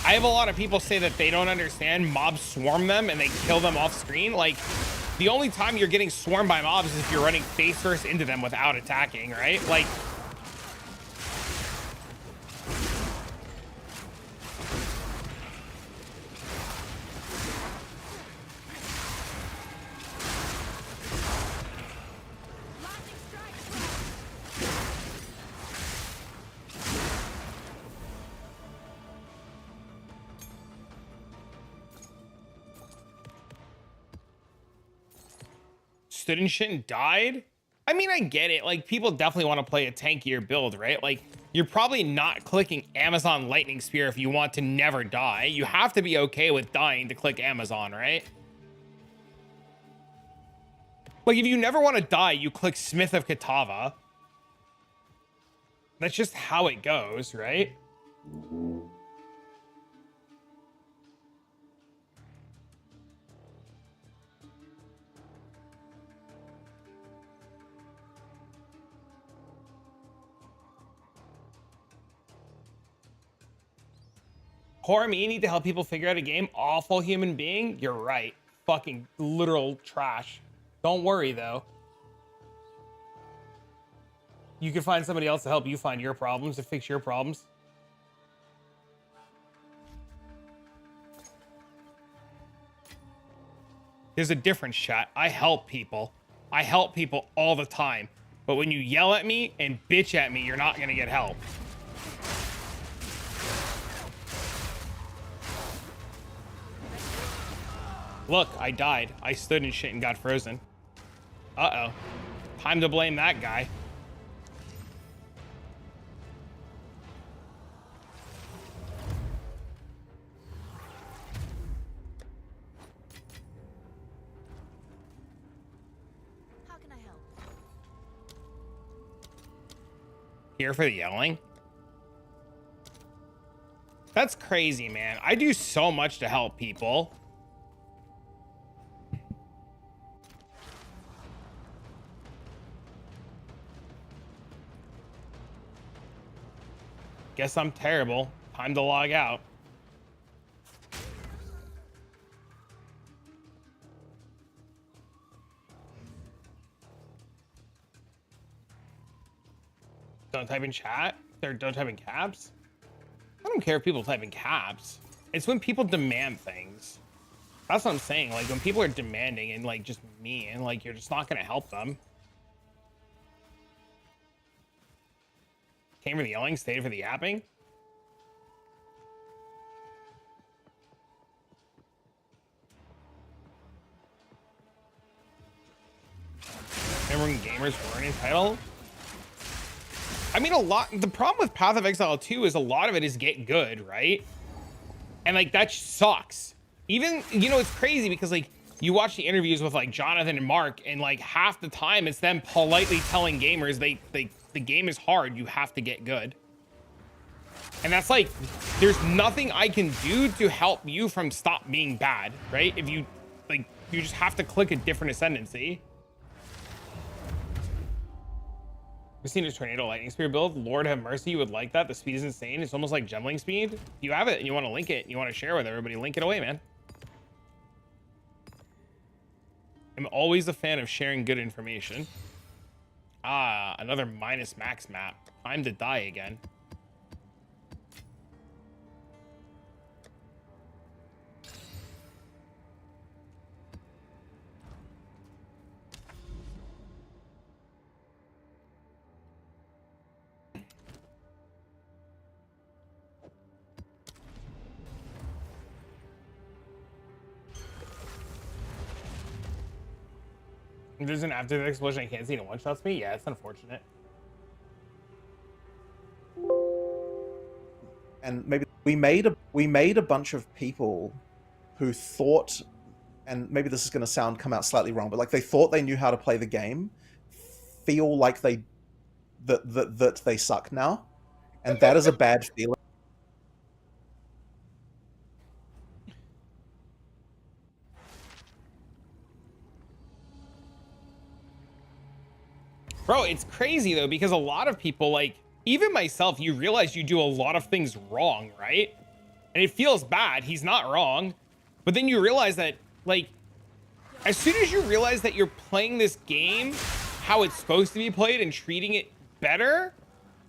I have a lot of people say that they don't understand mobs swarm them and they kill them off screen. Like, the only time you're getting swarmed by mobs is if you're running face first into them without attacking, right? Like, stood in shit and died. I mean, I get it. Like, people definitely want to play a tankier build, right? Like, you're probably not clicking Amazon Lightning Spear if you want to never die. You have to be okay with dying to click Amazon, right? Like, if you never want to die, you click Smith of Katava. That's just how it goes, right? Poor me, need to help people figure out a game. Awful human being. You're right. Fucking literal trash. Don't worry though. You can find somebody else to help you find your problems, to fix your problems. There's a difference, chat. I help people. I help people all the time. But when you yell at me and bitch at me, you're not gonna get help. Look, I died. I stood in shit and got frozen. Uh-oh. Time to blame that guy. How can I help? Here for the yelling? That's crazy, man. I do so much to help people. Guess I'm terrible. Time to log out. Don't type in chat? Or don't type in caps? I don't care if people type in caps. It's when people demand things. That's what I'm saying. Like when people are demanding and like just mean, like you're just not gonna help them. Came for the yelling, stayed for the yapping. Remember when gamers weren't entitled? I mean, the problem with Path of Exile 2 is a lot of it is get good, right? And like that sucks. Even, you know, it's crazy because like you watch the interviews with like Jonathan and Mark, and like half the time it's them politely telling gamers the game is hard, you have to get good. And that's like, there's nothing I can do to help you from stop being bad, right? If you like, you just have to click a different ascendancy. I've seen a tornado lightning spear build. Lord have mercy, you would like that. The speed is insane. It's almost like gemling speed. If you have it and you want to link it and you want to share with everybody, link it away, man. I'm always a fan of sharing good information. Ah, another minus max map. Time to die again. If there's an after the explosion I can't see and it one-shots me, yeah, it's unfortunate. And maybe we made a bunch of people who thought, and maybe this is going to come out slightly wrong, but like they thought they knew how to play the game, feel like that they suck now, and that is a bad feeling. Bro, it's crazy though, because a lot of people, like even myself, you realize you do a lot of things wrong, right? And it feels bad. He's not wrong. But then you realize that, like, as soon as you realize that you're playing this game how it's supposed to be played and treating it better,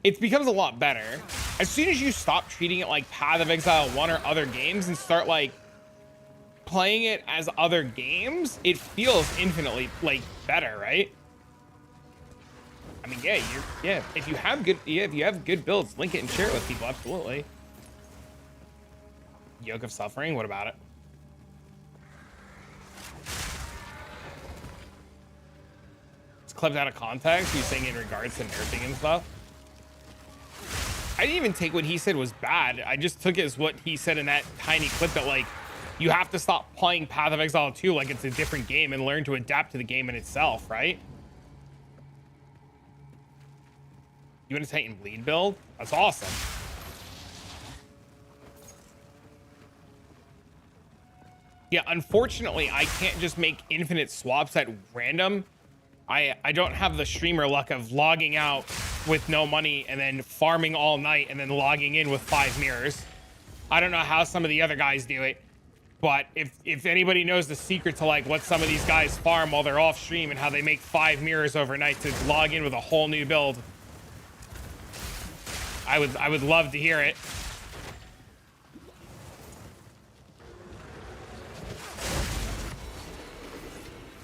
it becomes a lot better. As soon as you stop treating it like Path of Exile 1 or other games and start like playing it as other games, it feels infinitely like better, right? I mean, yeah, if you have good builds, link it and share it with people, absolutely. Yoke of Suffering, what about it? It's clipped out of context. He's saying in regards to nerfing and stuff. I didn't even take what he said was bad. I just took it as what he said in that tiny clip that like, you have to stop playing Path of Exile 2 like it's a different game and learn to adapt to the game in itself, right? You want a Titan Bleed build? That's awesome. Yeah, unfortunately, I can't just make infinite swaps at random. I don't have the streamer luck of logging out with no money and then farming all night and then logging in with 5 mirrors. I don't know how some of the other guys do it, but if anybody knows the secret to like what some of these guys farm while they're off stream and how they make 5 mirrors overnight to log in with a whole new build, I would love to hear it.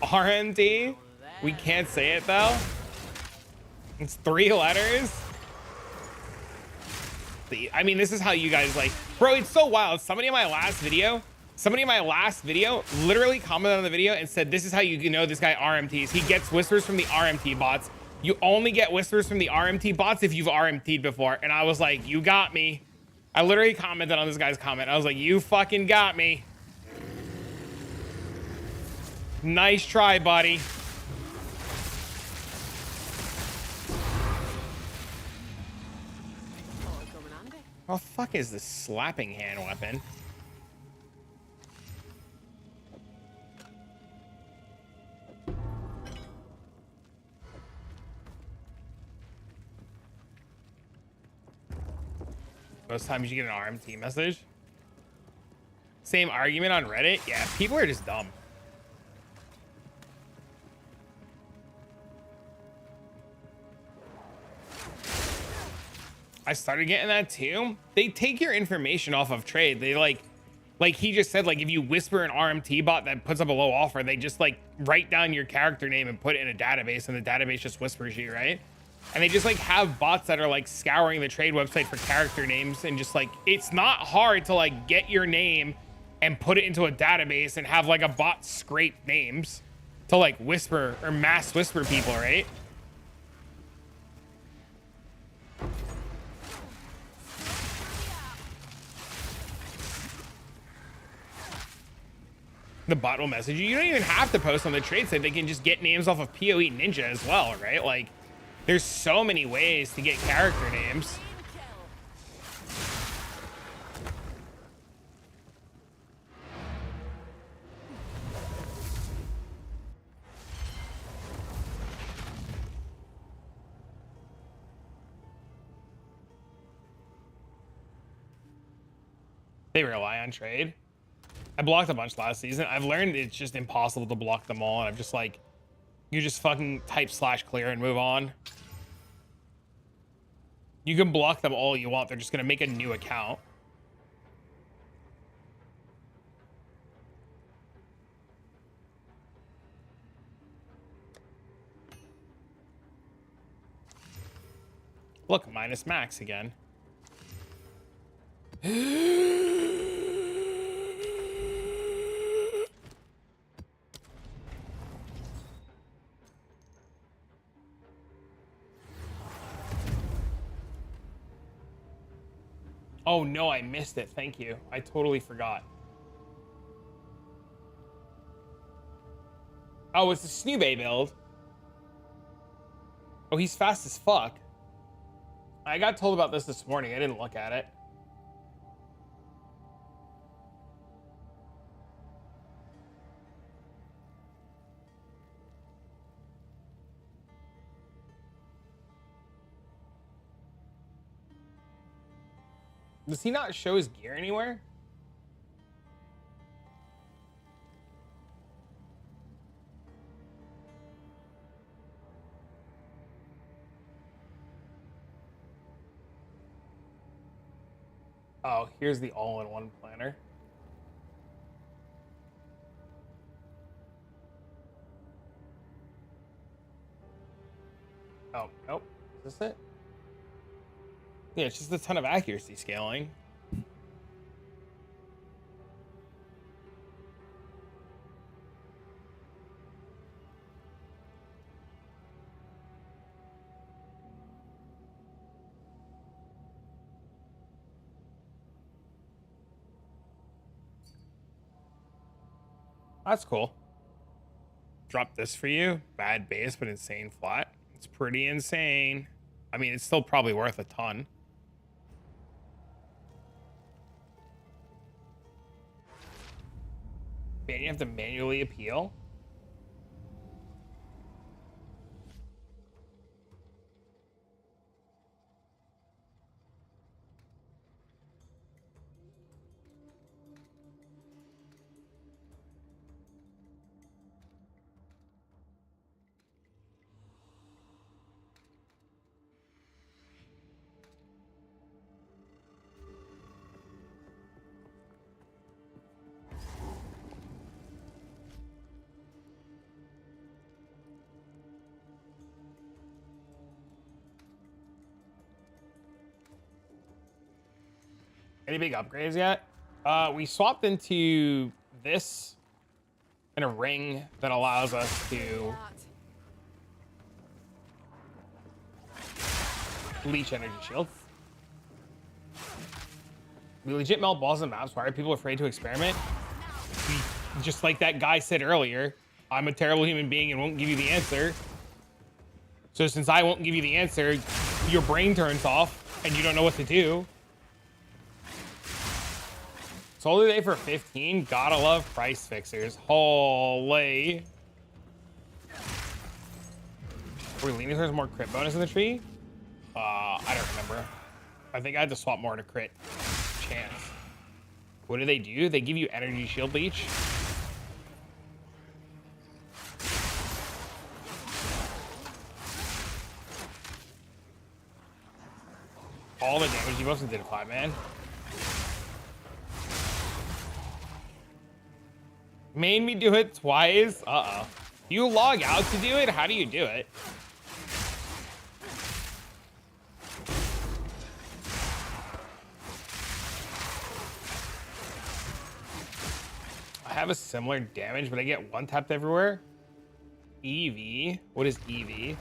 RMD? We can't say it though. It's 3 letters. I mean, this is how you guys like, bro, it's so wild. Somebody in my last video literally commented on the video and said, this is how you know this guy RMTs. He gets whispers from the RMT bots. You only get whispers from the RMT bots if you've RMT'd before. And I was like, you got me. I literally commented on this guy's comment. I was like, you fucking got me. Nice try, buddy. How the fuck is this slapping hand weapon? Most times you get an RMT message. Same argument on Reddit. Yeah, people are just dumb. I started getting that too. They take your information off of trade. They like he just said, like if you whisper an RMT bot that puts up a low offer, they just like write down your character name and put it in a database, and the database just whispers you, right? And they just like have bots that are like scouring the trade website for character names, and just like it's not hard to like get your name and put it into a database and have like a bot scrape names to like whisper or mass whisper people, right? The bot will message you. You don't even have to post on the trade site. They can just get names off of PoE Ninja as well, right? Like there's so many ways to get character names. They rely on trade. I blocked a bunch last season. I've learned it's just impossible to block them all, and I'm just like, you just fucking type /clear and move on. You can block them all you want. They're just gonna make a new account. Look, minus max again. Oh no, I missed it. Thank you. I totally forgot. Oh, it's the Snoobe build. Oh, he's fast as fuck. I got told about this morning. I didn't look at it. Does he not show his gear anywhere? Oh, here's the all-in-one planner. Oh, nope. Is this it? Yeah, it's just a ton of accuracy scaling. That's cool. Drop this for you. Bad base, but insane flat. It's pretty insane. I mean, it's still probably worth a ton. Man, you have to manually appeal. Any big upgrades yet? We swapped into this and a ring that allows us to leech energy shield. We legit melt balls and maps. Why are people afraid to experiment? Just like that guy said earlier, I'm a terrible human being and won't give you the answer. So since I won't give you the answer, your brain turns off and you don't know what to do. Solar day for 15. Gotta love price fixers. Holy. Were we leaning towards more crit bonus in the tree? I don't remember. I think I had to swap more to crit chance. What do? They give you energy shield leech. all the damage you mostly did to 5 man. Made me do it twice. Uh-oh. You log out to do it? How do you do it? I have a similar damage, but I get one tapped everywhere. EV. What is EV?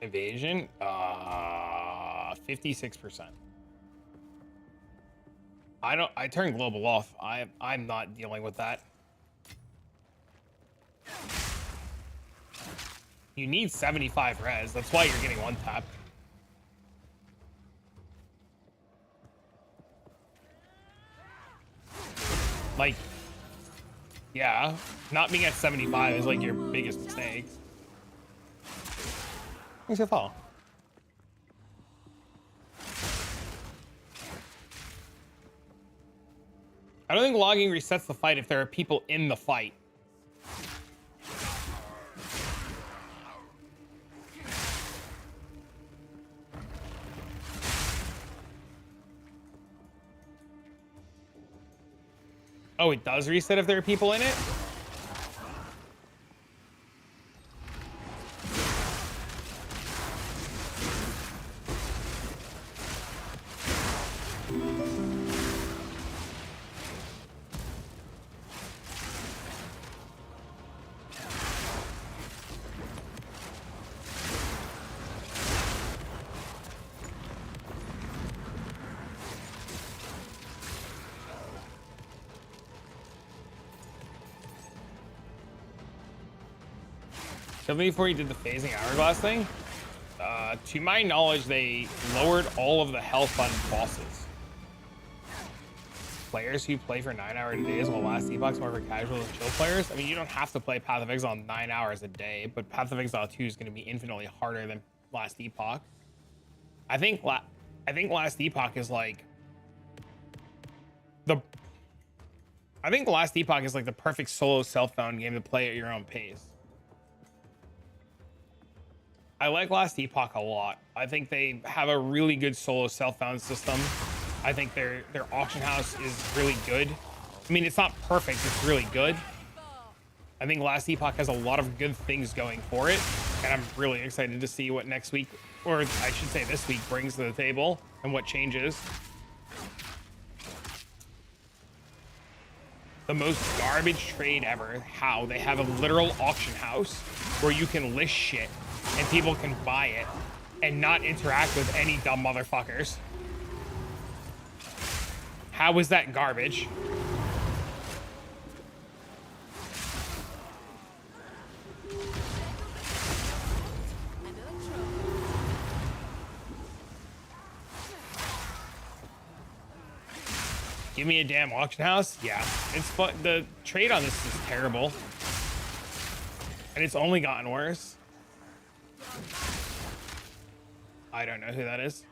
Evasion. 56%. I turn global off. I'm not dealing with that. You need 75 res. That's why you're getting one tap. Like, yeah, not being at 75 is like your biggest mistake. Thanks for the follow. I don't think logging resets the fight if there are people in the fight. Oh, it does reset if there are people in it? Tell me before you did the phasing hourglass thing. To my knowledge, they lowered all of the health on bosses. Players who play for 9-hour days will last epochs more for casual and chill players. I mean, you don't have to play Path of Exile 9 hours a day, but Path of Exile 2 is going to be infinitely harder than Last Epoch. I think Last Epoch is like the perfect solo self-found game to play at your own pace. I like Last Epoch a lot. I think they have a really good solo self-found system. I think their auction house is really good. I mean, it's not perfect, it's really good. I think Last Epoch has a lot of good things going for it, and I'm really excited to see what next week, or I should say this week, brings to the table and what changes. The most garbage trade ever. How they have a literal auction house where you can list shit and people can buy it and not interact with any dumb motherfuckers. How is that garbage? Give me a damn auction house? Yeah, it's fun. The trade on this is terrible. And it's only gotten worse. I don't know who that is.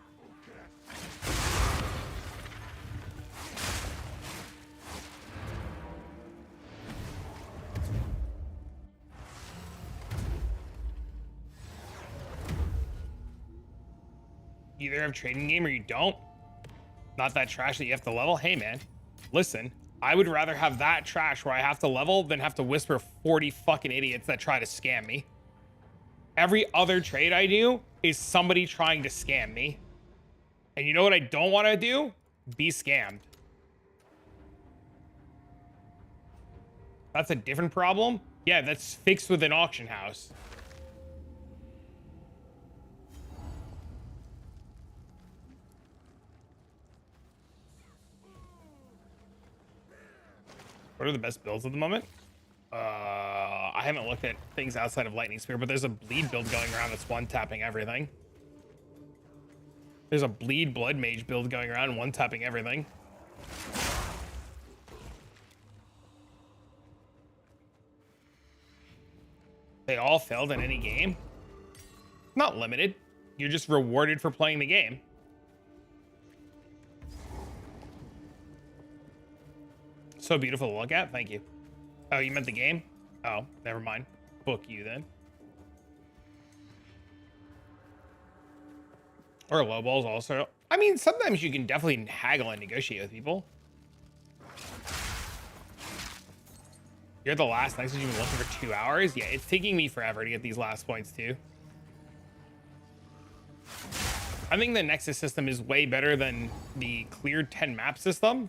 You either have trading game or you don't. Not that trash that you have to level. Hey man, listen, I would rather have that trash where I have to level than have to whisper 40 fucking idiots that try to scam me. Every other trade I do is somebody trying to scam me. And you know what I don't want to do? Be scammed. That's a different problem? Yeah, that's fixed with an auction house. What are the best builds at the moment? I haven't looked at things outside of Lightning Spear, but there's a bleed build going around that's one-tapping everything. There's a bleed blood mage build going around one-tapping everything. They all failed in any game? Not limited. You're just rewarded for playing the game. So beautiful to look at. Thank you. Oh, you meant the game? Oh, never mind. book you then. Or low balls also. I mean, sometimes you can definitely haggle and negotiate with people. You're the last Nexus you've been looking for 2 hours? Yeah, it's taking me forever to get these last points too. I think the Nexus system is way better than the cleared 10 map system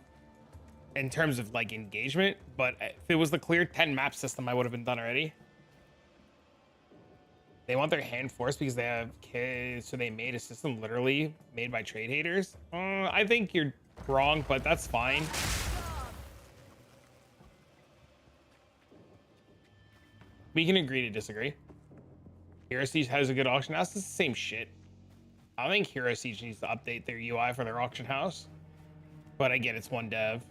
in terms of like engagement, but if it was the cleared 10 map system, I would have been done already. They want their hand forced because they have kids, so they made a system literally made by trade haters. I think you're wrong, but that's fine. We can agree to disagree. Hero Siege has a good auction house. It's the same shit. I don't think Hero Siege needs to update their UI for their auction house, but I get it's one dev.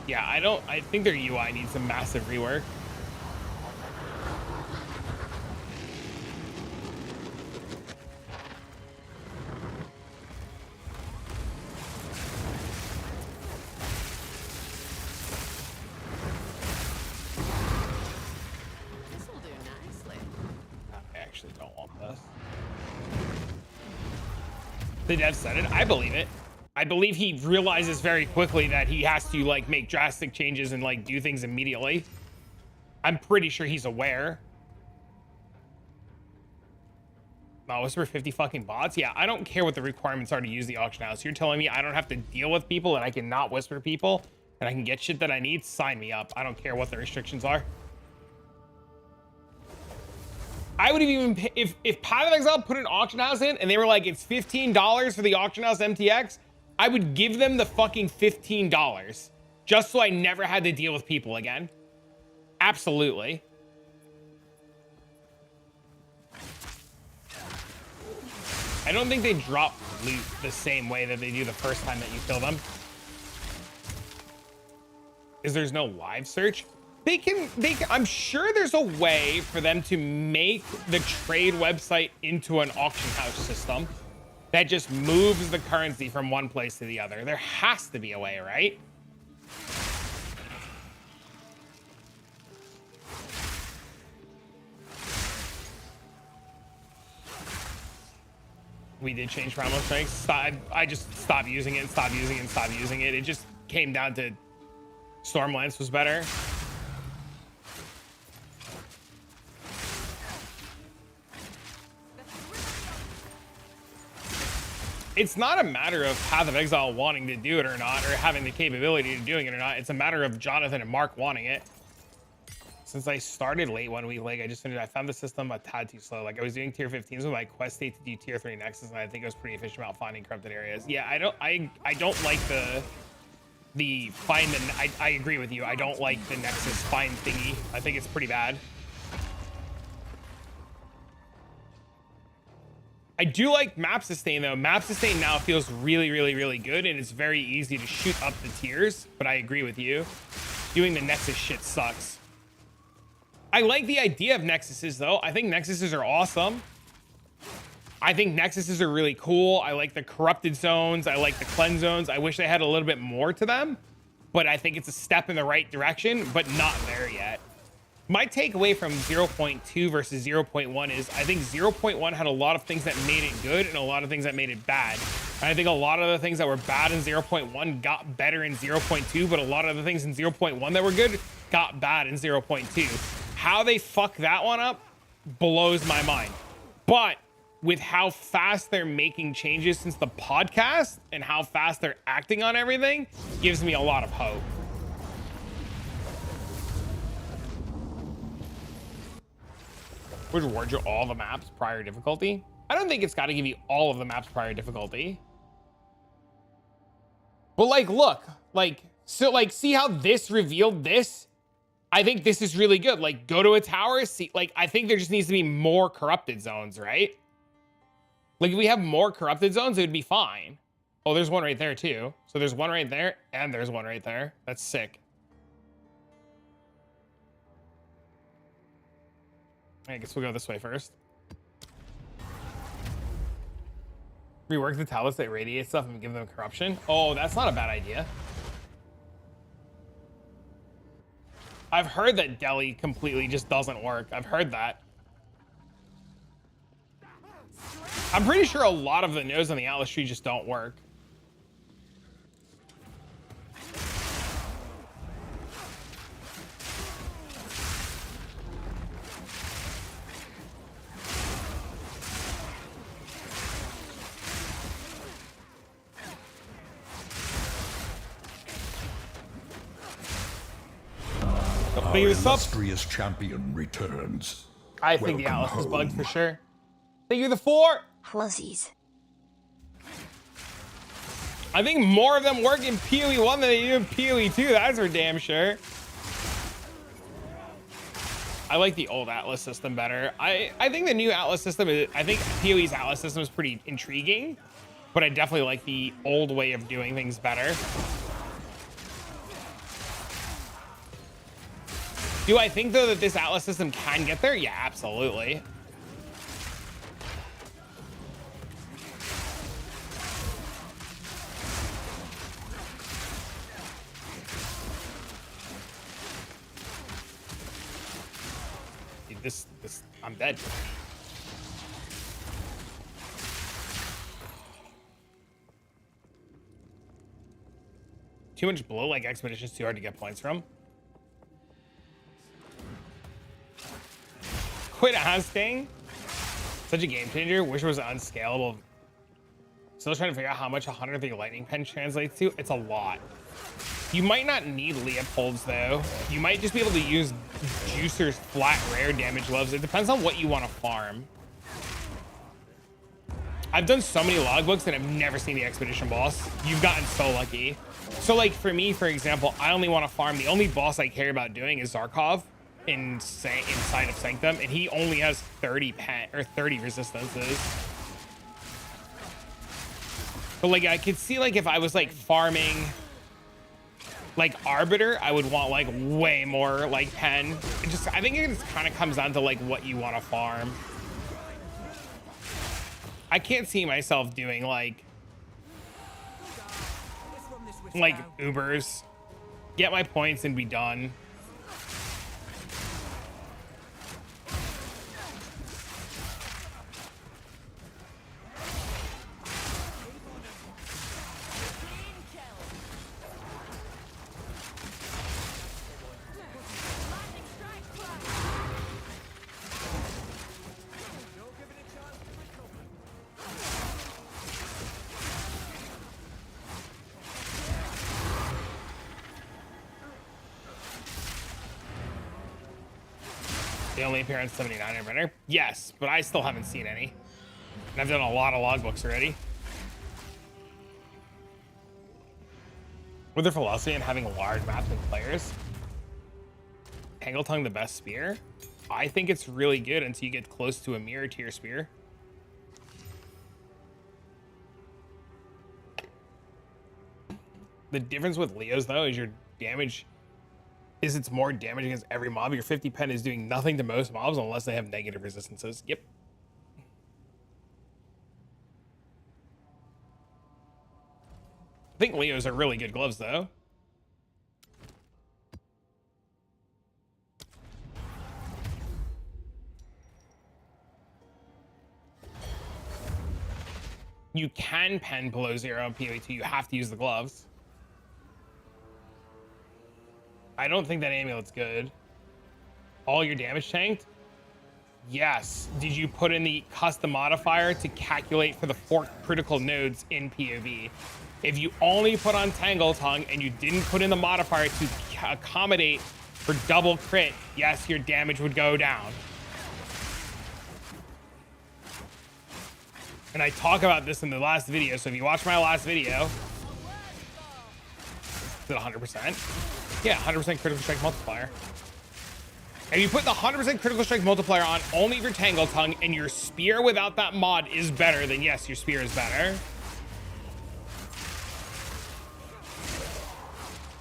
Yeah, I think their UI needs a massive rework. This'll do nicely. I actually don't want this. The dev said it. I believe it. I believe he realizes very quickly that he has to like make drastic changes and like do things immediately. I'm pretty sure he's aware. No, Whisper 50 fucking bots? Yeah, I don't care what the requirements are to use the auction house. You're telling me I don't have to deal with people and I can not whisper people and I can get shit that I need? Sign me up. I don't care what the restrictions are. I would have even, if Path of Exile put an auction house in and they were like, it's $15 for the auction house MTX, I would give them the fucking $15 just so I never had to deal with people again. Absolutely. I don't think they drop loot the same way that they do the first time that you kill them. Is there's no live search? They can, I'm sure there's a way for them to make the trade website into an auction house system that just moves the currency from one place to the other. There has to be a way, right? We did change Primal Strength. I just stopped using it and stopped using it and stopped using it. It just came down to Stormlance was better. It's not a matter of Path of Exile wanting to do it or not, or having the capability of doing it or not. It's a matter of Jonathan and Mark wanting it. Since I started late 1 week, like I just finished, I found the system a tad too slow. Like I was doing tier 15s with my quest state to do tier 3 Nexus, and I think I was pretty efficient about finding corrupted areas. Yeah, I don't like the find the, I agree with you. I don't like the Nexus find thingy. I think it's pretty bad. I do like map sustain though. Map sustain now feels really, really, really good, and it's very easy to shoot up the tiers, but I agree with you. Doing the Nexus shit sucks. I like the idea of Nexuses though. I think Nexuses are awesome. I think Nexuses are really cool. I like the corrupted zones. I like the cleanse zones. I wish they had a little bit more to them, but I think it's a step in the right direction, but not there yet. My takeaway from 0.2 versus 0.1 is I think 0.1 had a lot of things that made it good and a lot of things that made it bad. And I think a lot of the things that were bad in 0.1 got better in 0.2, but a lot of the things in 0.1 that were good got bad in 0.2. How they fuck that one up blows my mind. But with how fast they're making changes since the podcast and how fast they're acting on everything gives me a lot of hope. Would reward you all the maps prior difficulty? I don't think it's got to give you all of the maps prior difficulty. But like, look, like, so like, see how this revealed this? I think this is really good. Like, go to a tower, see, like, I think there just needs to be more corrupted zones, right? Like, if we have more corrupted zones, it would be fine. Oh, there's one right there too. So there's one right there and there's one right there. That's sick. I guess we'll go this way first. Rework the tablets that radiate stuff and give them corruption. Oh, that's not a bad idea. I've heard that Delhi completely just doesn't work. I've heard that. I'm pretty sure a lot of the nodes on the Atlas tree just don't work. Our illustrious champion returns. I think the Welcome Atlas is bugged for home. sure. Thank you, the 4. Hussies. I think more of them work in PoE 1 than they do in PoE 2. That's for damn sure. I like the old Atlas system better. I think the new Atlas system is, I think PoE's Atlas system is pretty intriguing, but I definitely like the old way of doing things better. Do I think though that this Atlas system can get there? Yeah, absolutely. Dude, this, I'm dead. Too much blow like Expedition's too hard to get points from. Quit asking. Such a game changer. Wish it was unscalable. Still trying to figure out how much 103 lightning pen translates to. It's a lot. You might not need Leopold's though. You might just be able to use Juicer's flat rare damage gloves. It depends on what you want to farm. I've done so many logbooks and I've never seen the Expedition boss. You've gotten so lucky. So like for me, for example, I only want to farm. The only boss I care about doing is Zarkov inside of Sanctum, and he only has 30 pen or 30 resistances. But like I could see like if I was like farming like Arbiter, I would want like way more like pen. I think it just kind of comes down to like what you want to farm. I can't see myself doing like Ubers, get my points and be done. The only appearance 79 or better? Yes, but I still haven't seen any. And I've done a lot of logbooks already. With their philosophy and having large maps and players, Tangle Tongue the best spear? I think it's really good until you get close to a mirror tier spear. The difference with Leo's though is your damage is it's more damage against every mob. Your 50 pen is doing nothing to most mobs unless they have negative resistances. Yep. I think Leo's are really good gloves though. You can pen below 0 on PoE2. You have to use the gloves. I don't think that amulet's good. All your damage tanked? Yes. Did you put in the custom modifier to calculate for the 4 critical nodes in PoV? If you only put on Tangle Tongue and you didn't put in the modifier to accommodate for double crit, yes, your damage would go down. And I talk about this in the last video, so if you watch my last video, is it 100%? Yeah, 100% critical strike multiplier. If you put the 100% critical strike multiplier on only for Tangle Tongue and your spear without that mod is better, then yes, your spear is better.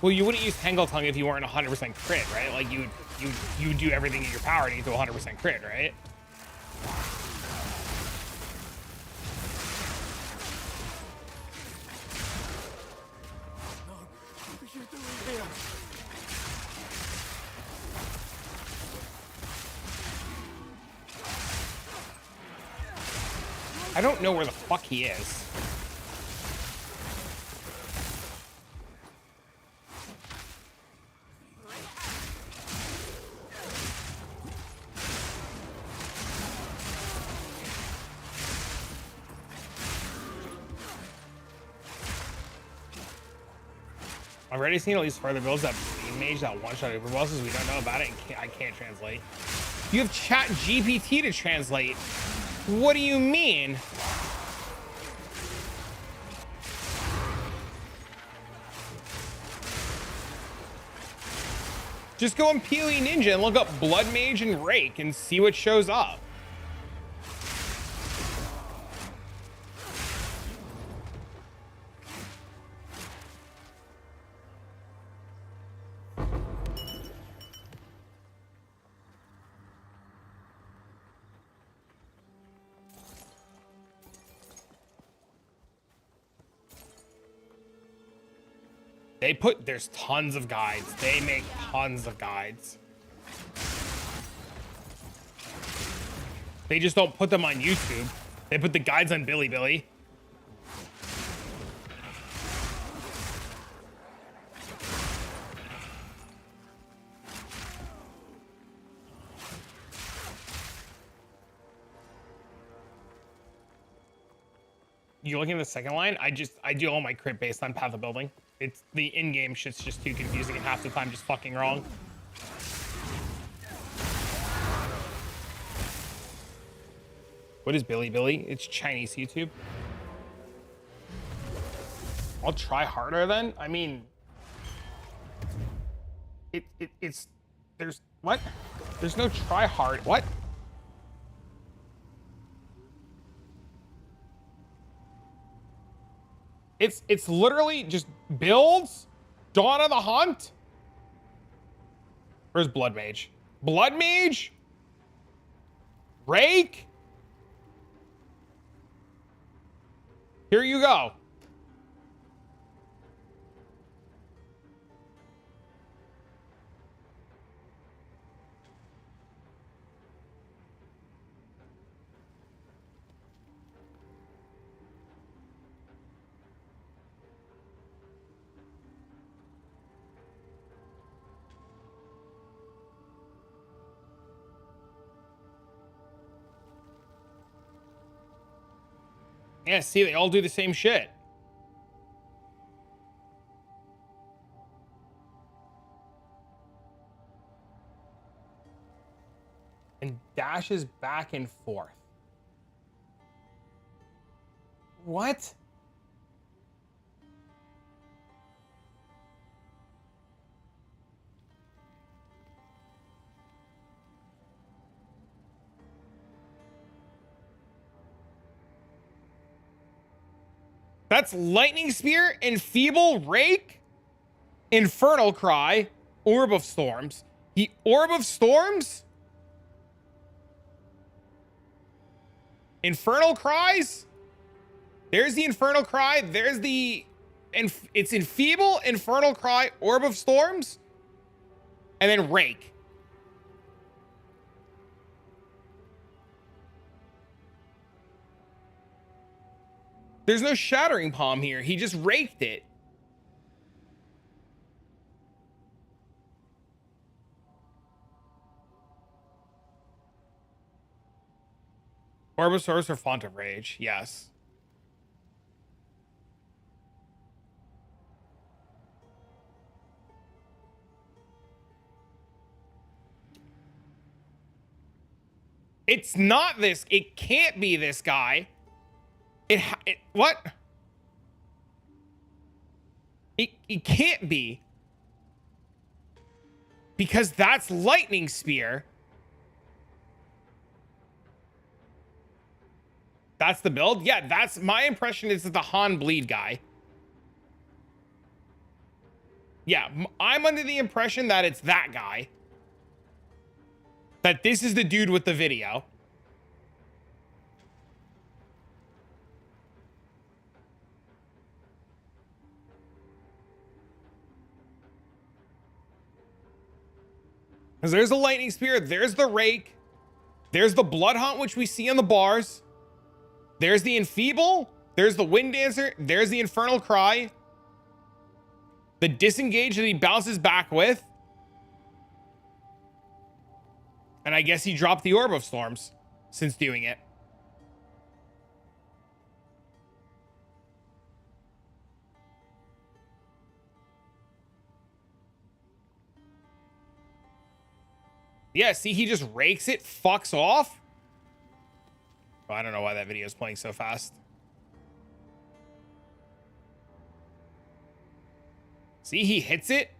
Well, you wouldn't use Tangle Tongue if you weren't 100% crit, right? Like you do everything in your power to get to 100% crit, right? I don't know where the fuck he is. I've already seen at least further builds that mage that one-shot uber bosses. We don't know about it, and I can't translate. You have Chat GPT to translate. What do you mean? Just go on PoE Ninja and look up Blood Mage and Rake and see what shows up. There's tons of guides. They make tons of guides. They just don't put them on YouTube. They put the guides on Bilibili. You looking at the second line? I do all my crit based on path of building. It's the in-game shit's just too confusing and half the time just fucking wrong. What is Bilibili? It's Chinese YouTube. I'll try harder then. I mean, it's there's what? There's no try hard. What? It's literally just builds, Dawn of the Hunt. Where's Blood Mage? Blood Mage? Rake? Here you go. Yeah, see, they all do the same shit. And dashes back and forth. What? That's Lightning Spear, Enfeeble, Rake, Infernal Cry, Orb of Storms. The Orb of Storms? Infernal Cries? There's the Infernal Cry. There's the... It's Enfeeble, Infernal Cry, Orb of Storms, and then Rake. There's no Shattering Palm here. He just raked it. Orbosaurus or Font of Rage, yes. It's not this. It can't be this guy. What? It can't be. Because that's Lightning Spear. That's the build? Yeah, that's my impression is that the Han Bleed guy. Yeah, I'm under the impression that it's that guy. That this is the dude with the video. Because there's the Lightning Spear, there's the Rake, there's the Blood Hunt, which we see on the bars. There's the Enfeeble. There's the Wind Dancer. There's the Infernal Cry. The Disengage that he bounces back with. And I guess he dropped the Orb of Storms since doing it. Yeah, see, he just rakes it, fucks off. Oh, I don't know why that video is playing so fast. See, he hits it,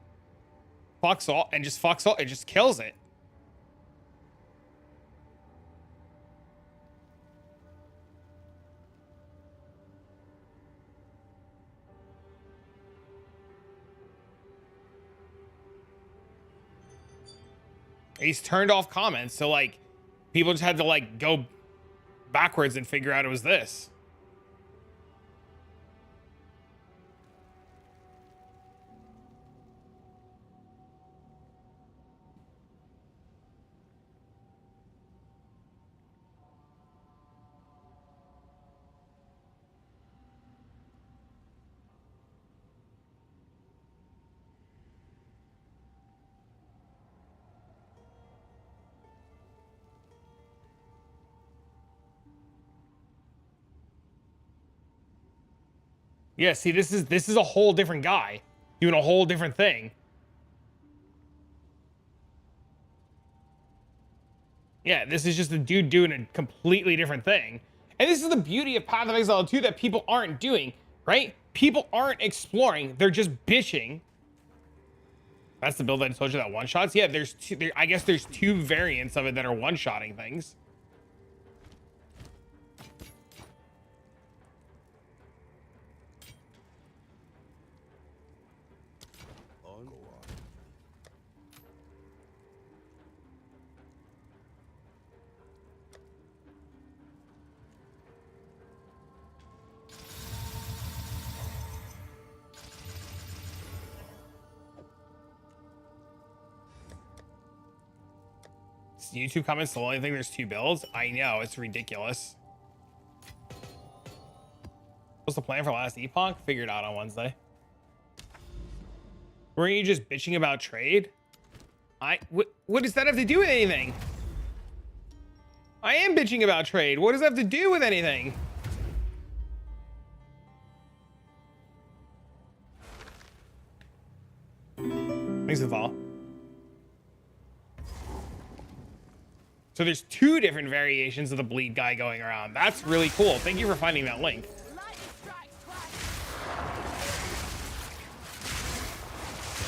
fucks off, and just fucks off, and just kills it. He's turned off comments, so like people just had to like go backwards and figure out it was this. Yeah, see, this is a whole different guy doing a whole different thing. Yeah, this is just a dude doing a completely different thing. And this is the beauty of Path of Exile 2 that people aren't doing, right? People aren't exploring. They're just bitching. That's the build that I told you that one-shots. Yeah, there's two, I guess there's two variants of it that are one-shotting things. YouTube comments the only thing there's two builds. I know, it's ridiculous. What's the plan for last epoch? Figured out on Wednesday. Were you just bitching about trade? What does that have to do with anything? I am bitching about trade. What does that have to do with anything? Thanks for the follow. So there's two different variations of the bleed guy going around. That's really cool. Thank you for finding that link.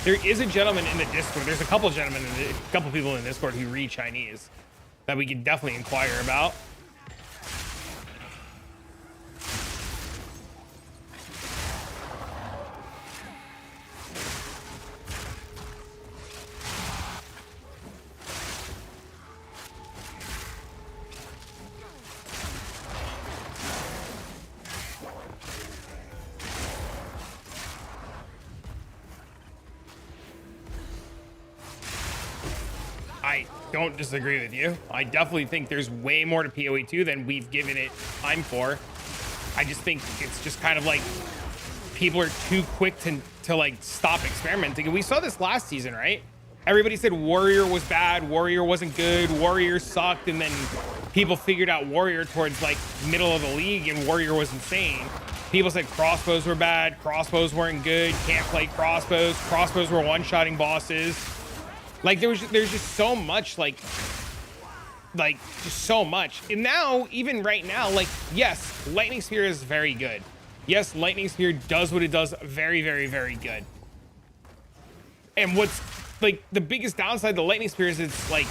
There is a gentleman in the Discord. There's a couple gentlemen, a couple people in the Discord who read Chinese that we can definitely inquire about. Don't disagree with you. I definitely think there's way more to PoE 2 than we've given it time for. I just think it's just kind of like people are too quick to like stop experimenting. And we saw this last season, right? Everybody said Warrior was bad, Warrior wasn't good, Warrior sucked, and then people figured out Warrior towards like middle of the league, and Warrior was insane. People said crossbows were bad, crossbows weren't good, can't play crossbows, crossbows were one-shotting bosses. Like there's just so much, like just so much. And now, even right now, like, yes, Lightning Spear is very good. Yes, Lightning Spear does what it does very, very, very good. And what's like the biggest downside to Lightning Spear is it's like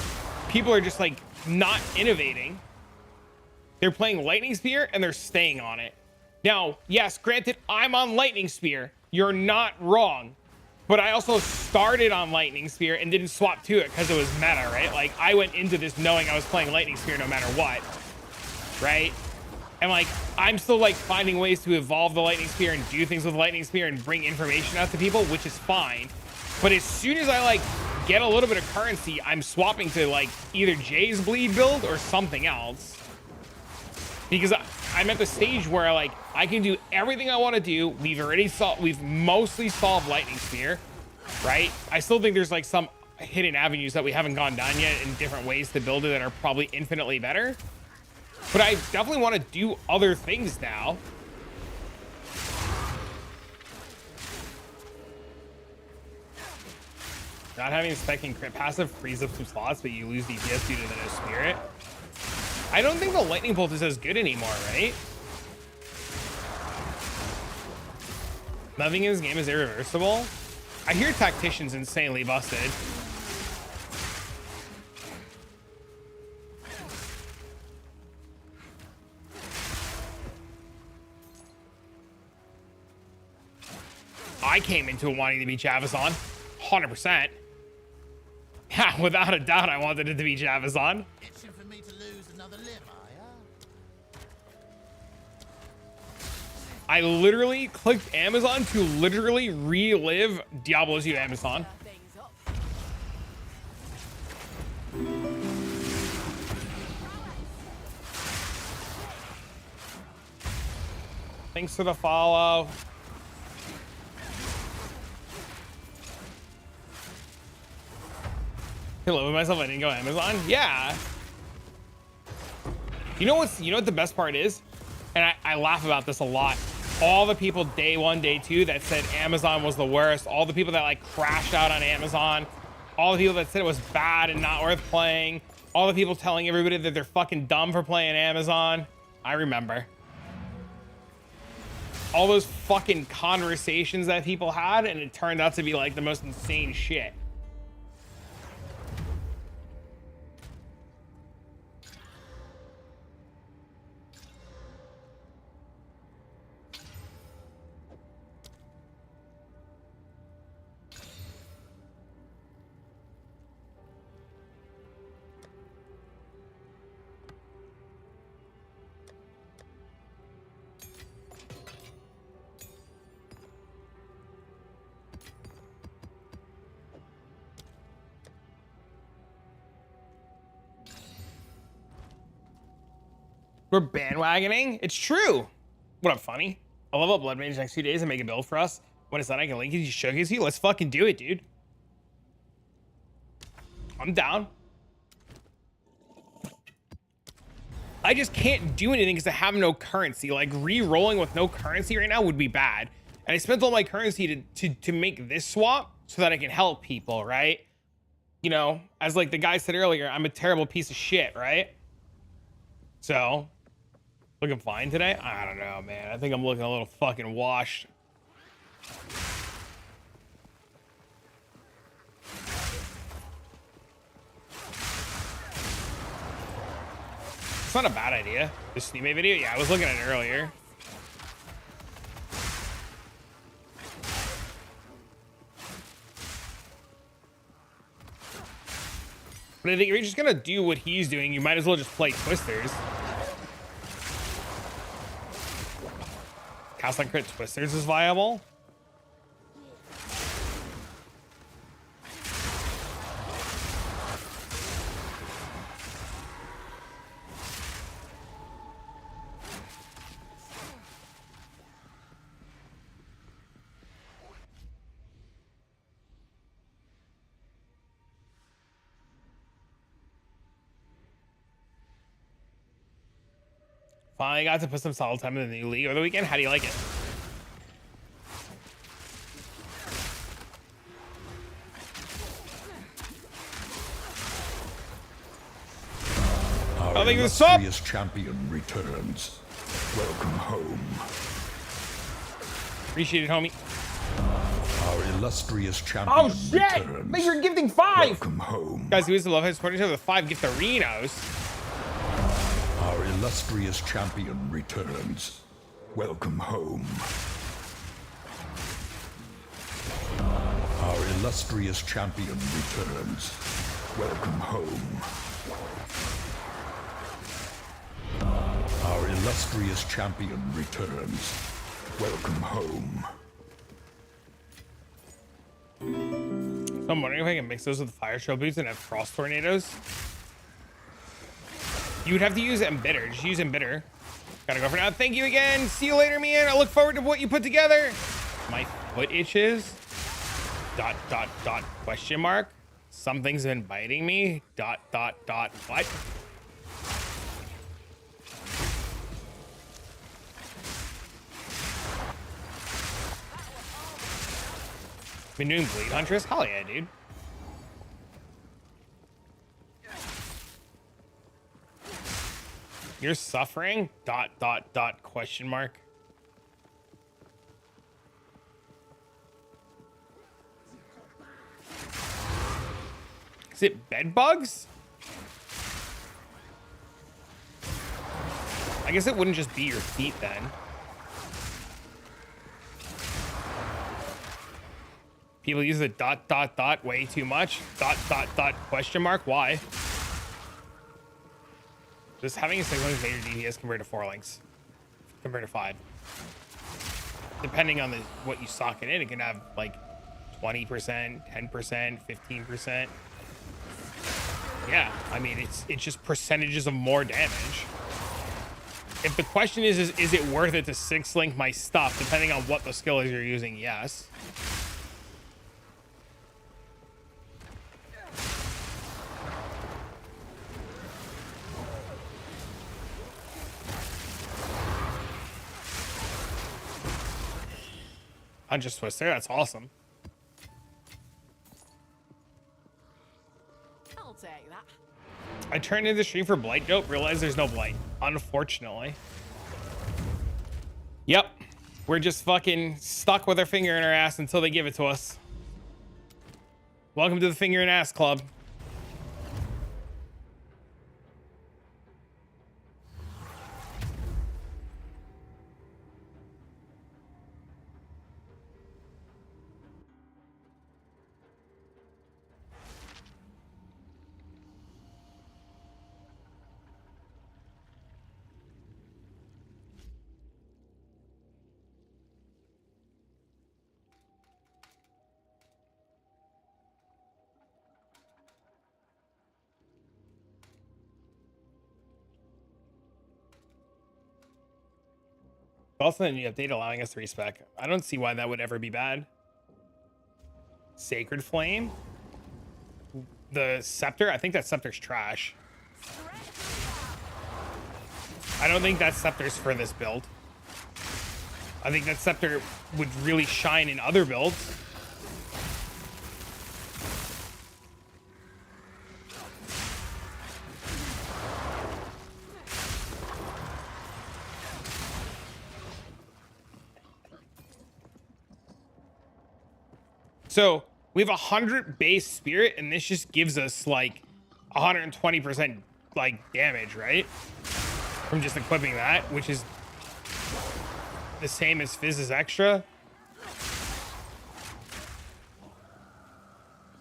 people are just like not innovating. They're playing Lightning Spear and they're staying on it. Now, yes, granted, I'm on Lightning Spear. You're not wrong. But I also started on Lightning Spear and didn't swap to it because it was meta, right? Like, I went into this knowing I was playing Lightning Spear no matter what, right? And, like, I'm still, like, finding ways to evolve the Lightning Spear and do things with Lightning Spear and bring information out to people, which is fine. But as soon as I, like, get a little bit of currency, I'm swapping to, like, either Jay's bleed build or something else. Because I'm at the stage where like I can do everything I want to do. We've mostly solved lightning spear, right? I still think there's like some hidden avenues that we haven't gone down yet in different ways to build it that are probably infinitely better. But I definitely want to do other things now. Not having spec and crit passive frees up some slots, but you lose DPS due to the no spirit. I don't think the lightning bolt is as good anymore, right? Nothing in this game is irreversible. I hear tactician's insanely busted. I came into it wanting to be Chavazon, 100%. Yeah, without a doubt, I wanted it to be Chavazon. Itching for me to lose another limb, are ya? I literally clicked Amazon to literally relive Diablo 2 Amazon. Things up. Thanks for the follow. Hello with myself, I didn't go Amazon. Yeah. You know what the best part is? And I laugh about this a lot. All the people day one, day two that said Amazon was the worst, all the people that like crashed out on Amazon, all the people that said it was bad and not worth playing, all the people telling everybody that they're fucking dumb for playing Amazon. I remember. All those fucking conversations that people had, and it turned out to be like the most insane shit. We're bandwagoning. It's true. What up, funny? I'll level up Blood Mage next 2 days and make a build for us. When it's done, I can link it to showcase you. Let's fucking do it, dude. I'm down. I just can't do anything because I have no currency. Like re-rolling with no currency right now would be bad. And I spent all my currency to make this swap so that I can help people, right? You know, as like the guy said earlier, I'm a terrible piece of shit, right? So, looking fine today? I don't know, man. I think I'm looking a little fucking washed. It's not a bad idea. This Steam video? Yeah, I was looking at it earlier. But I think if you're just gonna do what he's doing, you might as well just play Twisters. Cast on crit Twisters is viable. Finally got to put some solid time in the new league over the weekend. How do you like it? Our illustrious champion returns. Welcome home. Appreciate it, homie. Our illustrious champion Oh shit! returns. Make sure you're gifting 5! Welcome home. Guys, we used to love his supporting each other with 5 gift-arinos. Our illustrious champion returns. Welcome home. Our illustrious champion returns. Welcome home. Our illustrious champion returns. Welcome home. So I'm wondering if I can mix those with fire show boots and have frost tornadoes. You would have to use Embitter. Just use Embitter. Gotta go for now. Thank you again. See you later, man. I look forward to what you put together. My foot itches. ... question mark. Something's been biting me. ... what? Been doing Bleed Huntress? Hell yeah, dude. You're suffering? ... question mark. Is it bed bugs? I guess it wouldn't just be your feet then. People use the ... way too much. ... question mark. Why? Just having a 6 links major DPS compared to 4 links, compared to 5. Depending on what you sock it in, it can have like 20%, 10%, 15%. Yeah, I mean it's just percentages of more damage. If the question is it worth it to 6 link my stuff, depending on what the skill is you're using, yes. Huntress Twister, that's awesome. I'll take that. I turned into the stream for Blight Dope, realized there's no Blight, unfortunately. Yep, we're just fucking stuck with our finger in our ass until they give it to us. Welcome to the Finger and Ass Club. Also, a new update allowing us to respec. I don't see why that would ever be bad. Sacred Flame. The Scepter. I think that Scepter's trash. I don't think that Scepter's for this build. I think that Scepter would really shine in other builds. So we have 100 base spirit, and this just gives us like 120% like damage, right? From just equipping that, which is the same as Fizz's extra.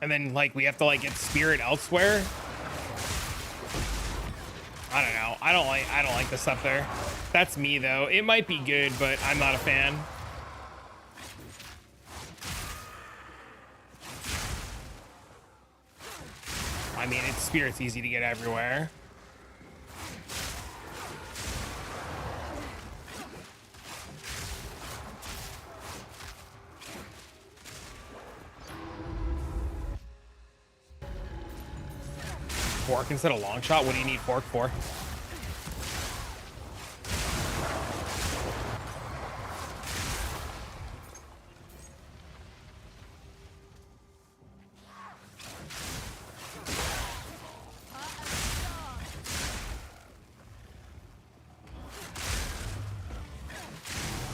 And then like we have to like get spirit elsewhere. I don't know. I don't like the stuff there. That's me though. It might be good, but I'm not a fan. I mean, spirit's easy to get everywhere. Fork instead of long shot? What do you need fork for?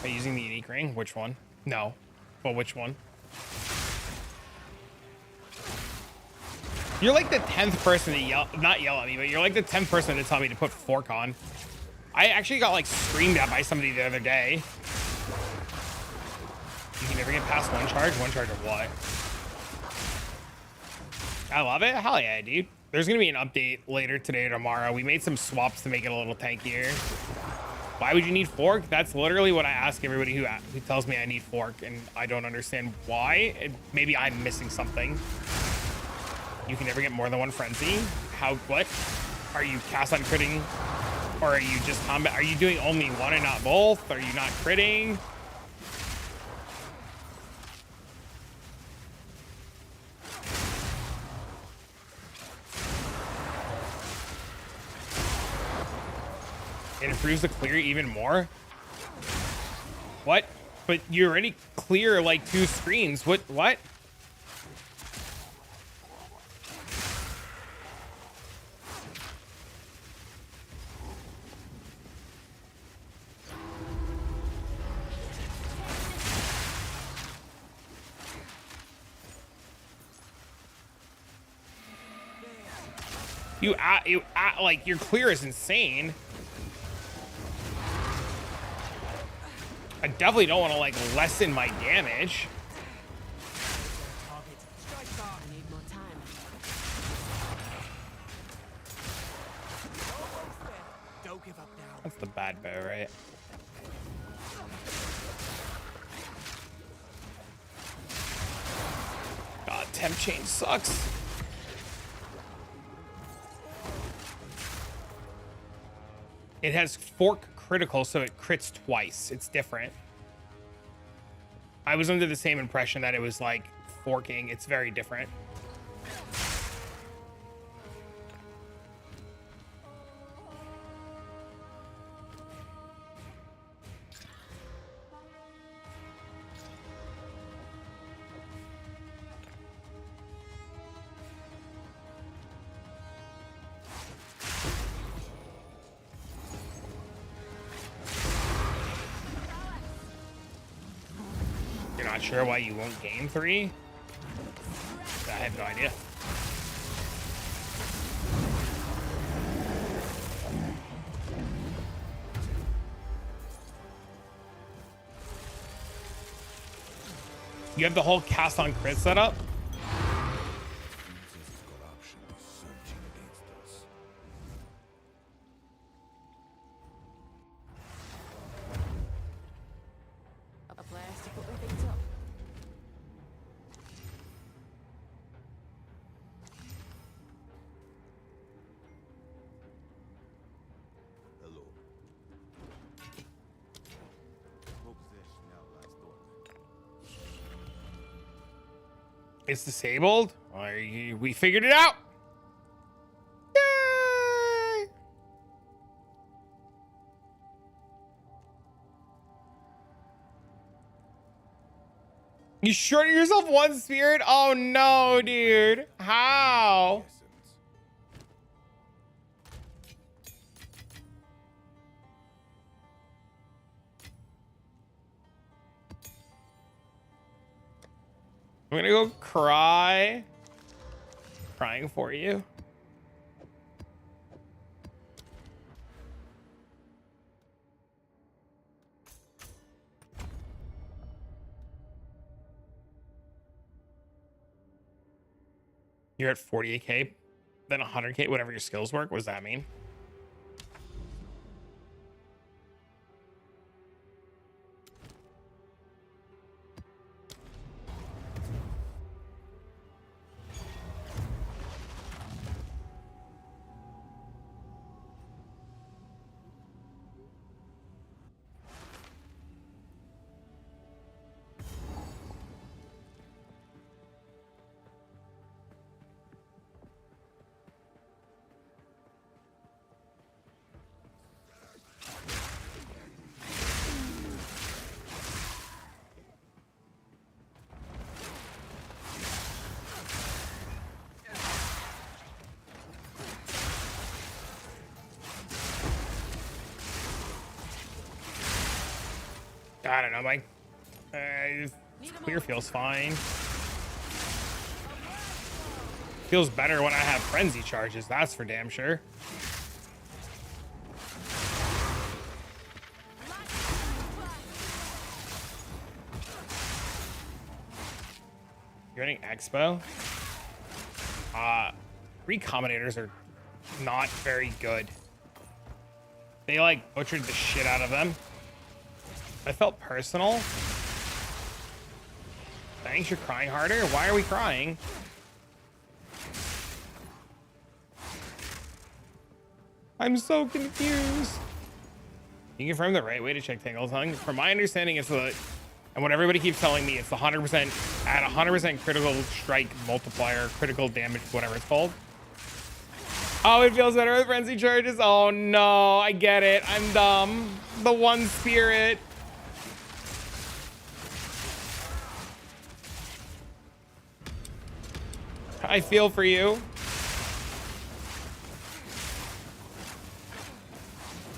Are you using the unique ring? Which one? No. But which one? You're like the 10th person to not yell at me, but you're like the 10th person to tell me to put fork on. I actually got like screamed at by somebody the other day. You can never get past one charge of what? I love it. Hell yeah, dude. There's gonna be an update later today or tomorrow. We made some swaps to make it a little tankier. Why would you need fork? That's literally what I ask everybody who tells me I need fork, and I don't understand why. Maybe I'm missing something. You can never get more than one frenzy. How? What? Are you cast on critting Or are you just combat? Are you doing only one and not both? Are you not critting? It improves the clear even more. What? But you already clear like 2 screens. What? You like your clear is insane. I definitely don't want to like lessen my damage. I need more time. Don't give up now. That's the bad bow, right? God, temp chain sucks. It has fork critical, so it crits twice. It's different. I was under the same impression that it was like forking. It's very different. You're not sure why you won't gain 3? I have no idea. You have the whole cast on crit setup? A blast to put my things up. Hello. No possession now, last door. It's disabled? We figured it out. Yay! You shorted yourself 1 spirit? Oh no, dude. How? I'm gonna go cry. Crying for you. You're at 48k, then 100k, whatever your skills work. What does that mean? I don't know, Mike. Clear feels fine. Feels better when I have frenzy charges, that's for damn sure. You're getting Expo? Recombinators are not very good. They like butchered the shit out of them. I felt personal. Thanks, you're crying harder. Why are we crying? I'm so confused. You confirm the right way to check Tangle Tongue? From my understanding, it's the, and what everybody keeps telling me, it's the 100% at 100% critical strike multiplier, critical damage, whatever it's called. Oh, it feels better with frenzy charges. Oh no, I get it. I'm dumb. The one spirit. I feel for you.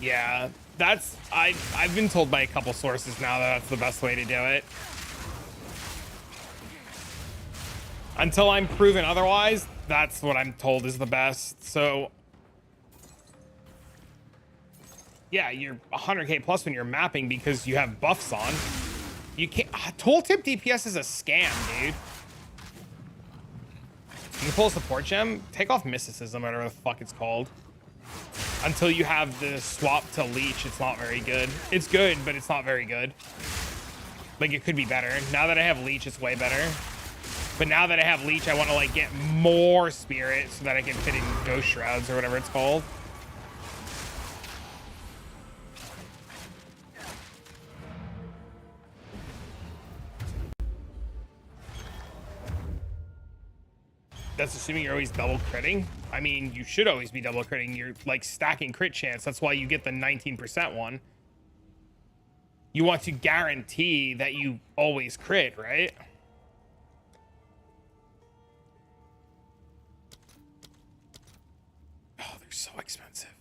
Yeah, that's I've been told by a couple sources now that that's the best way to do it. Until I'm proven otherwise, that's what I'm told is the best. So yeah, you're 100k plus when you're mapping because you have buffs on. You can't. Tooltip DPS is a scam, dude. You can pull a support gem, take off mysticism, whatever the fuck it's called. Until you have the swap to leech, it's not very good. It's good, but it's not very good. Like, it could be better. Now that I have leech, it's way better. But now that I have leech, I want to like get more spirit so that I can fit in ghost shrouds or whatever it's called. That's assuming you're always double critting. I mean, you should always be double critting. You're like stacking crit chance. That's why you get the 19% one. You want to guarantee that you always crit, right? Oh, they're so expensive.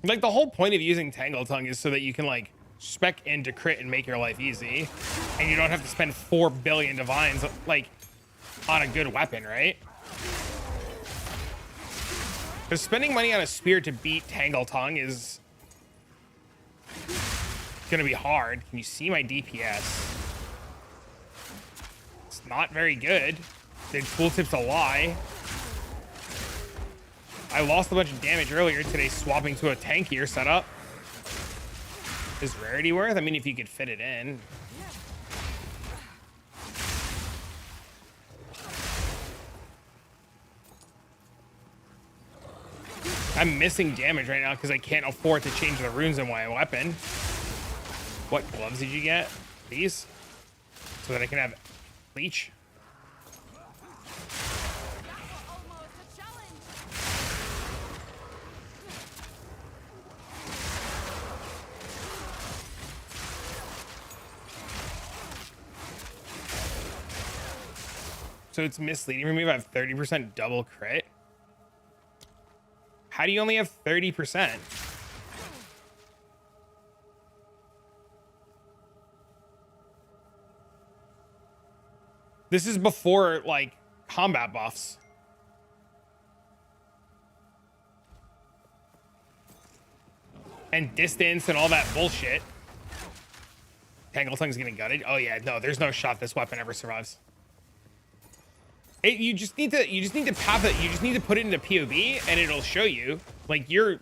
Like, the whole point of using Tangle Tongue is so that you can, like, spec into crit and make your life easy. And you don't have to spend 4 billion divines, like, on a good weapon, right? Because spending money on a spear to beat Tangle Tongue is gonna be hard. Can you see my DPS? It's not very good. The tooltip's a lie. I lost a bunch of damage earlier today swapping to a tankier setup. Is rarity worth? I mean, if you could fit it in. I'm missing damage right now because I can't afford to change the runes in my weapon. What gloves did you get? These? So that I can have leech? So it's misleading for me if I have 30% double crit. How do you only have 30%? This is before, like, combat buffs. And distance and all that bullshit. Tangle Tongue's getting gutted. Oh yeah, no, there's no shot this weapon ever survives. You just need to path it. You just need to put it into POV and it'll show you. Like, you're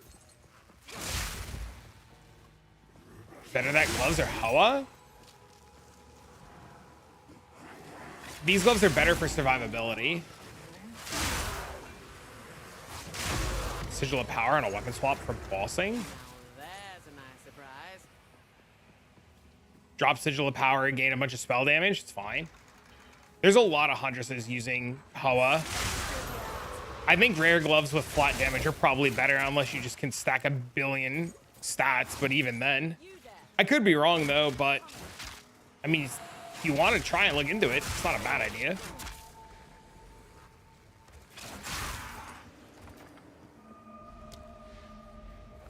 better that gloves or Hoa. These gloves are better for survivability. Sigil of Power and a weapon swap for bossing. That's a nice surprise. Drop Sigil of Power and gain a bunch of spell damage. It's fine. There's a lot of Huntresses using Hoa. I think rare gloves with flat damage are probably better unless you just can stack a billion stats, but even then. I could be wrong though, but I mean, if you want to try and look into it, it's not a bad idea.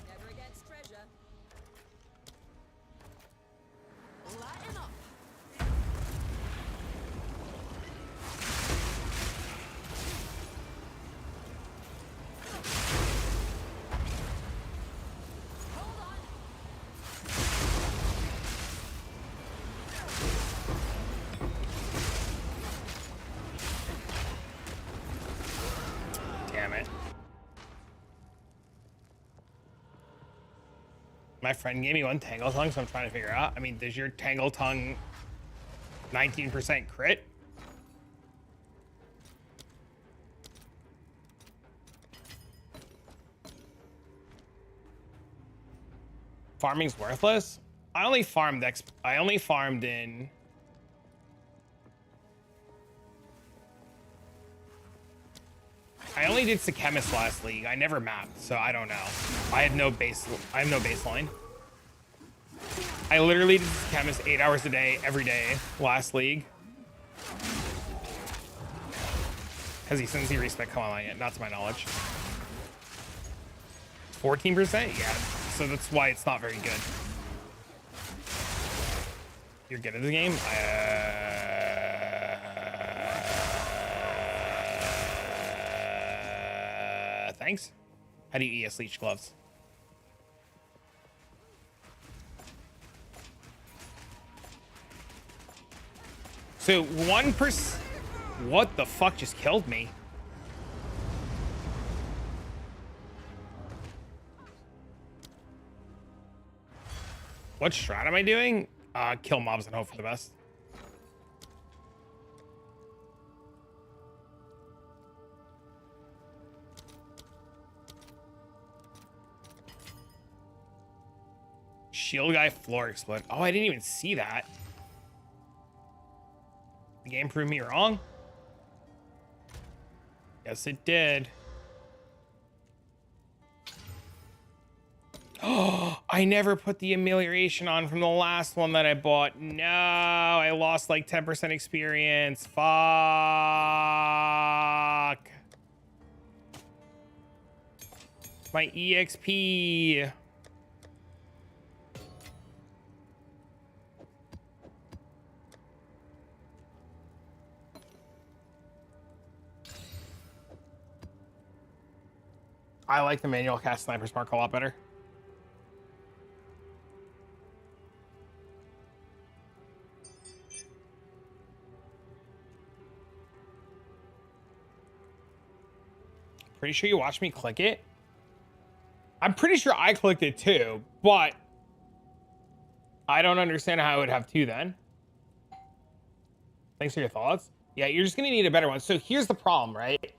Never against treasure. Lighten up. My friend gave me one Tangle Tongue, so I'm trying to figure out. I mean, does your Tangle Tongue 19% crit? Farming's worthless? I only farmed in I only did Sekhemis last league. I never mapped, so I don't know. I have no baseline. I literally did Sekhemis 8 hours a day, every day, last league. Since he respec come online yet, not to my knowledge. 14%? Yeah. So that's why it's not very good. You're good at the game? Thanks. How do you ES leech gloves? So 1%. What the fuck just killed me? What strat am I doing? Kill mobs and hope for the best. Shield guy floor explode. Oh, I didn't even see that. The game proved me wrong. Yes, it did. Oh, I never put the amelioration on from the last one that I bought. No, I lost like 10% experience. Fuck. My EXP. I like the manual cast sniper's mark a lot better. Pretty sure you watched me click it. I'm pretty sure I clicked it too, but I don't understand how I would have two then. Thanks for your thoughts. Yeah, you're just gonna need a better one. So here's the problem, right?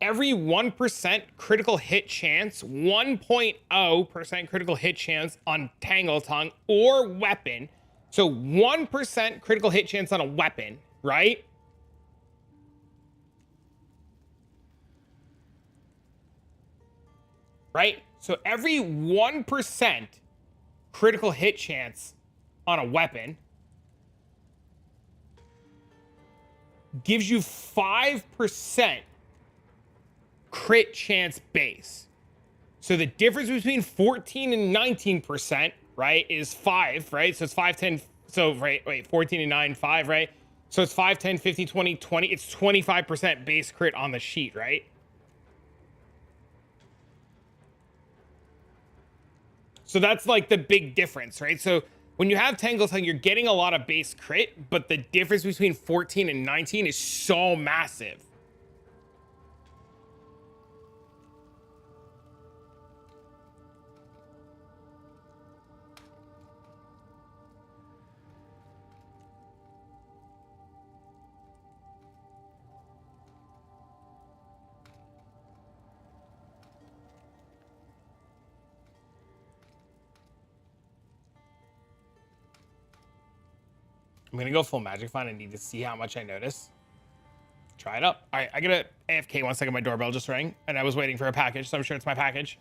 Every 1% critical hit chance, 1.0% critical hit chance on Tangle Tongue or weapon. So 1% critical hit chance on a weapon, right? Right? So every 1% critical hit chance on a weapon gives you 5% crit chance base. So the difference between 14 and 19%, right, is 5, right? So it's 5, 10, so right, wait, 14 and 9, 5, right? So it's 5, 10, 15, 20, 20, it's 25% base crit on the sheet, right? So that's like the big difference, right? So when you have Tangle Tongue, you're getting a lot of base crit, but the difference between 14 and 19 is so massive. I'm gonna go full magic find. I need to see how much I notice. Try it up. All right, I gotta AFK 1 second. My doorbell just rang, and I was waiting for a package, so I'm sure it's my package.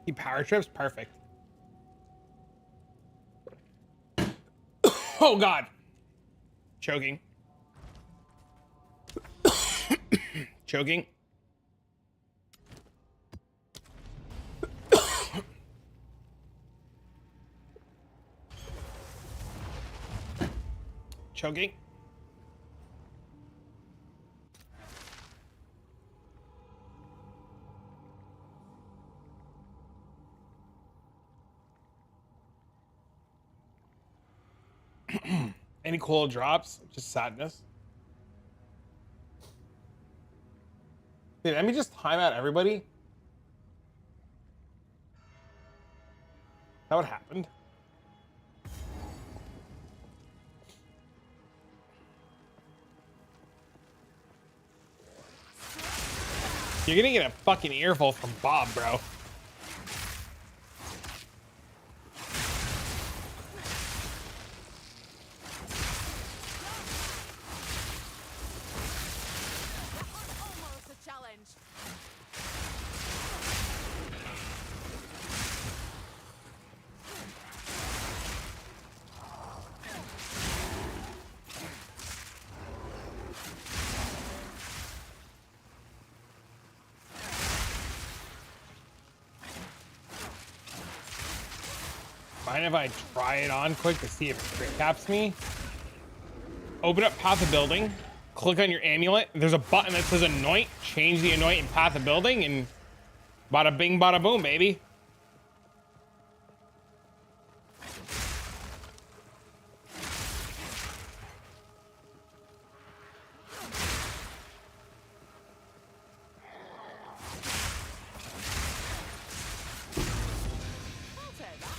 He power trips, perfect. Oh god. Choking. Choking. Choking. Any cool drops? Just sadness. Dude, let me just time out everybody. Is that what happened? You're gonna get a fucking earful from Bob, bro. Almost a challenge. Mind if I try it on quick to see if it crit caps me? Open up Path of Building, click on your amulet. There's a button that says Anoint. Change the Anoint in Path of Building, and bada bing, bada boom, baby. I'll take that.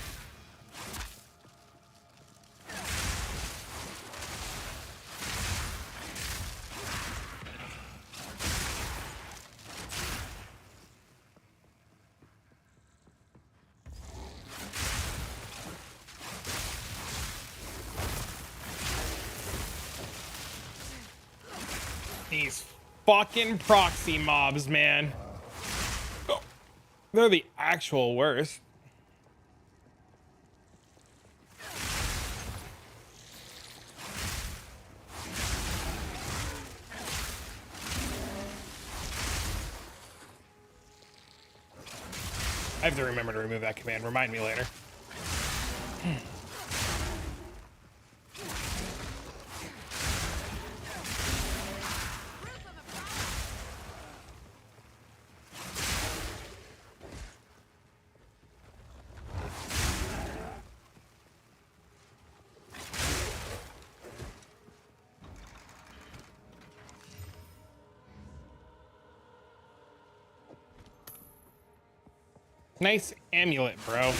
These fucking proxy mobs, man. Oh, they're the actual worst. I have to remember to remove that command. Remind me later. Nice amulet, bro.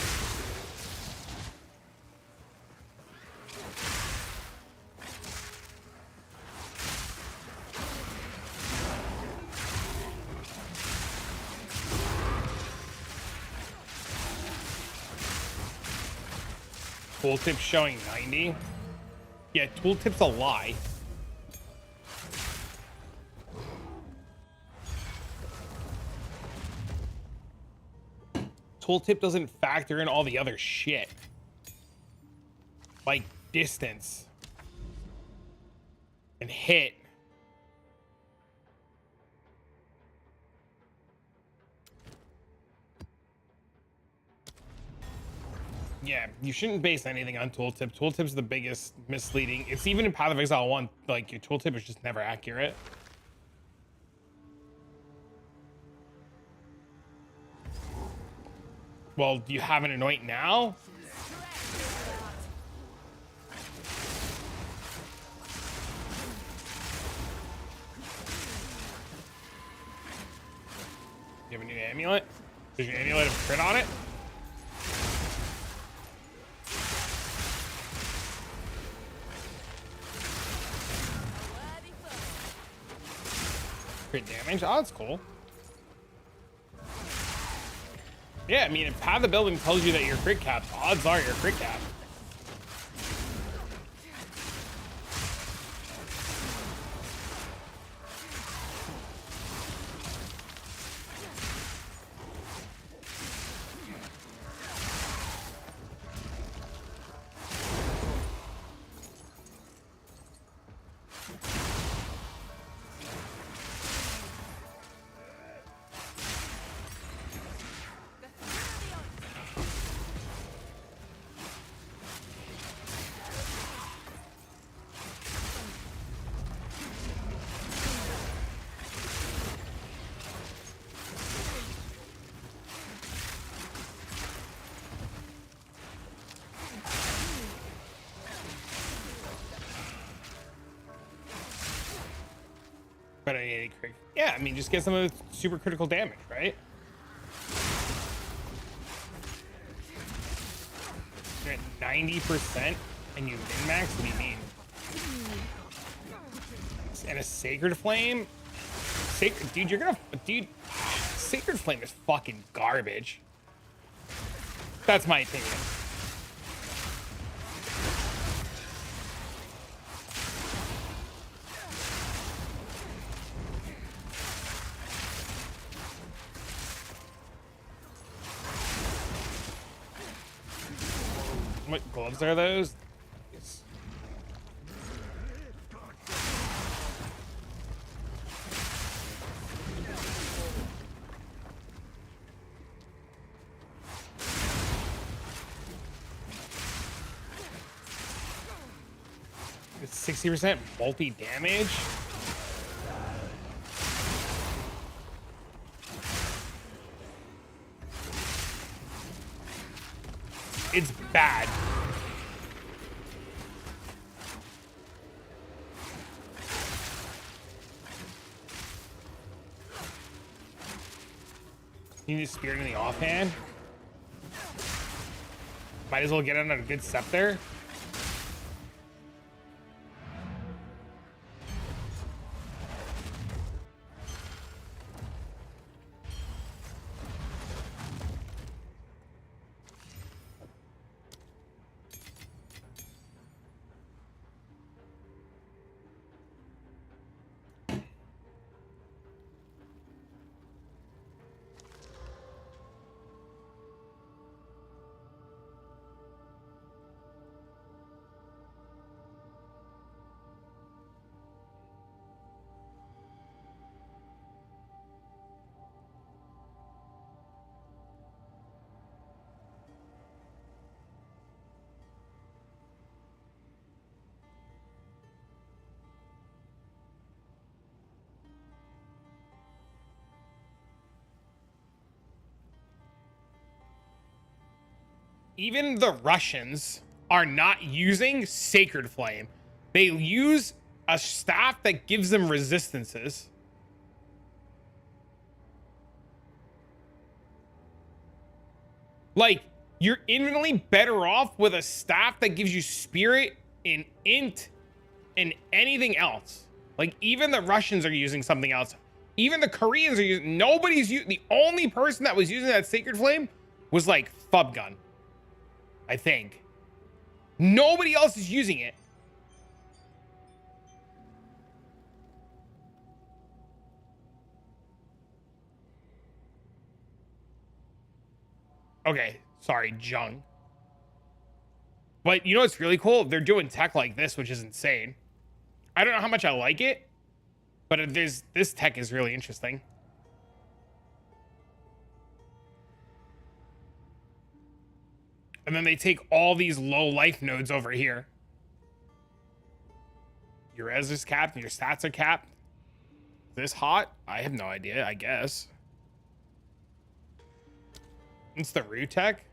Tooltip showing 90. Yeah, tooltip's a lie. Tooltip doesn't factor in all the other shit. Like distance. And hit. Yeah, you shouldn't base anything on tooltip. Tooltip's the biggest misleading. It's even in Path of Exile 1, like your tooltip is just never accurate. Well, do you have an anoint now? You have a new amulet? Does your amulet have crit on it? Crit damage? Oh, that's cool. Yeah, I mean, if Path of Building tells you that you're crit capped, odds are you're crit capped. But I need any crit. Yeah, I mean, just get some of the super critical damage, right? You're at 90% and you min-max? What do you mean? And a Sacred Flame? Dude, you're gonna... Dude, Sacred Flame is fucking garbage. That's my opinion. What gloves are those? Yes. It's 60% multi damage. It's bad. You need a Spirit in the offhand. Might as well get on a good scepter. Even the Russians are not using Sacred Flame. They use a staff that gives them resistances. Like, you're infinitely better off with a staff that gives you Spirit and Int and anything else. Like, even the Russians are using something else. Even the Koreans are using... Nobody's using... The only person that was using that Sacred Flame was, like, Thubgun. I think. Nobody else is using it. Okay, sorry, Jung. But you know what's really cool? They're doing tech like this, which is insane. I don't know how much I like it, but this tech is really interesting. And then they take all these low life nodes over here. Your res is capped, your stats are capped. This hot? I have no idea, I guess. It's the Rue tech.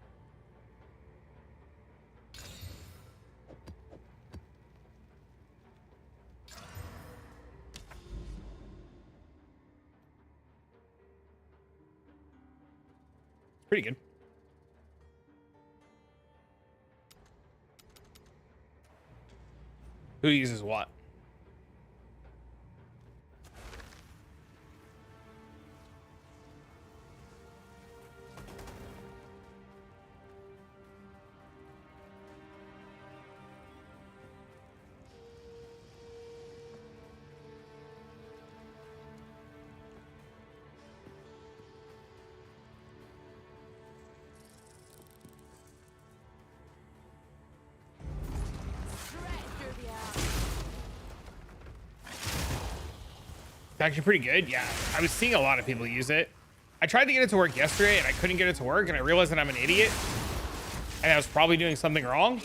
Pretty good. Who uses what? Actually pretty good. Yeah, I was seeing a lot of people use it. I tried to get it to work yesterday and I couldn't get it to work, and I realized that I'm an idiot and I was probably doing something wrong.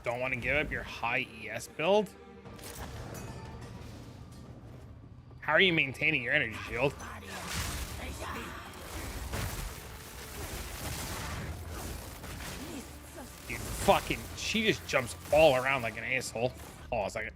don't want to give up your high ES build? How are you maintaining your energy shield? Dude, fucking, she just jumps all around like an asshole. Hold on a second.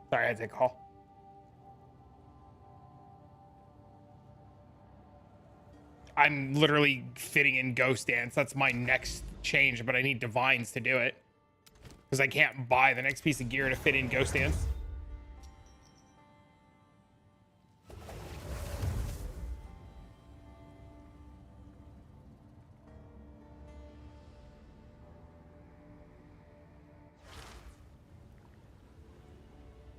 Sorry, I had to take a call. I'm literally fitting in Ghost Dance. That's my next change, but I need Divines to do it. Because I can't buy the next piece of gear to fit in Ghost Dance.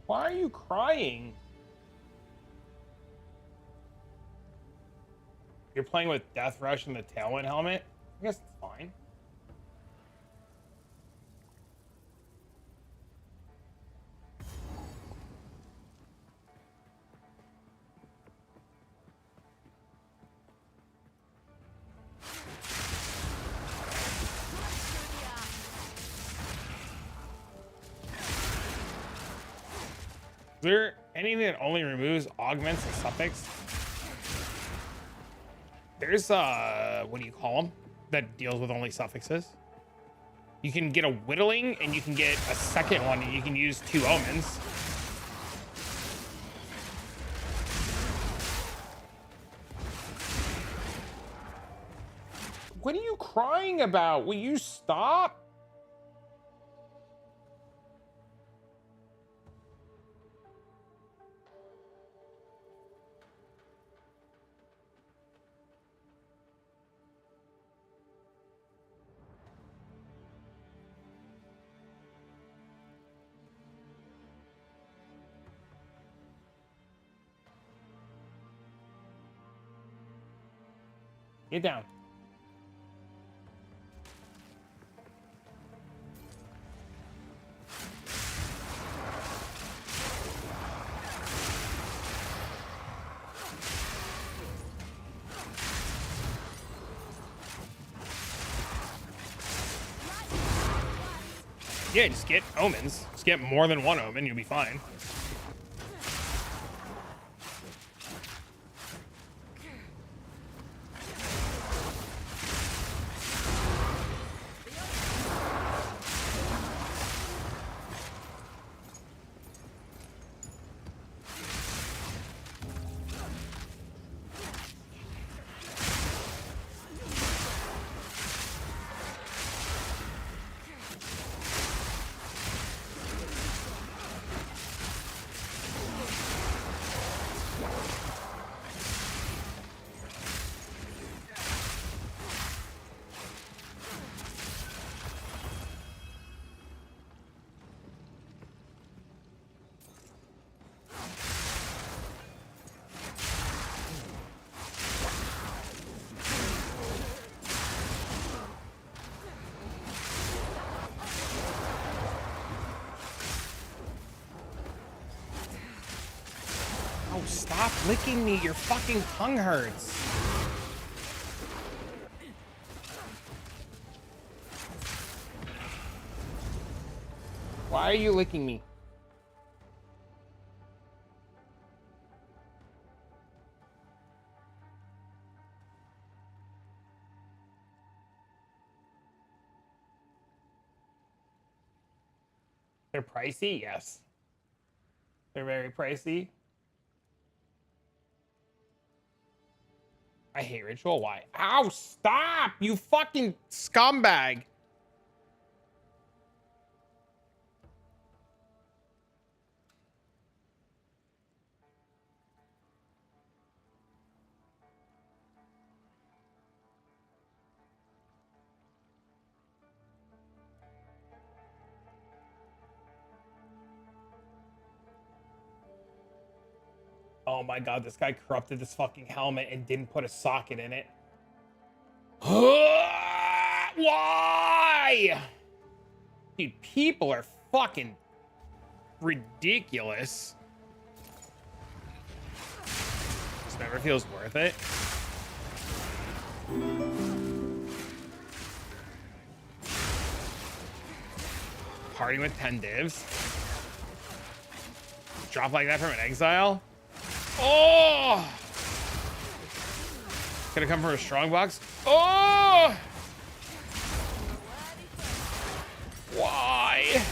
Why are you crying? You're playing with Death Rush and the Tailwind helmet? I guess it's fine. Is there anything that only removes augments and suffix? There's what do you call them? That deals with only suffixes. You can get a whittling and you can get a second one and you can use 2 omens. What are you crying about? Will you stop? Get down. Yeah, just get omens. Just get more than 1 omen, you'll be fine. Oh, stop licking me. Your fucking tongue hurts. Why are you licking me? They're pricey? Yes. They're very pricey. I hate ritual. Why? Ow, stop! You fucking scumbag! Oh my god, this guy corrupted this fucking helmet and didn't put a socket in it. Why? Dude, people are fucking ridiculous. This never feels worth it. Partying with 10 divs. Drop like that from an exile. Oh! Gonna come from a strong box. Oh! Why?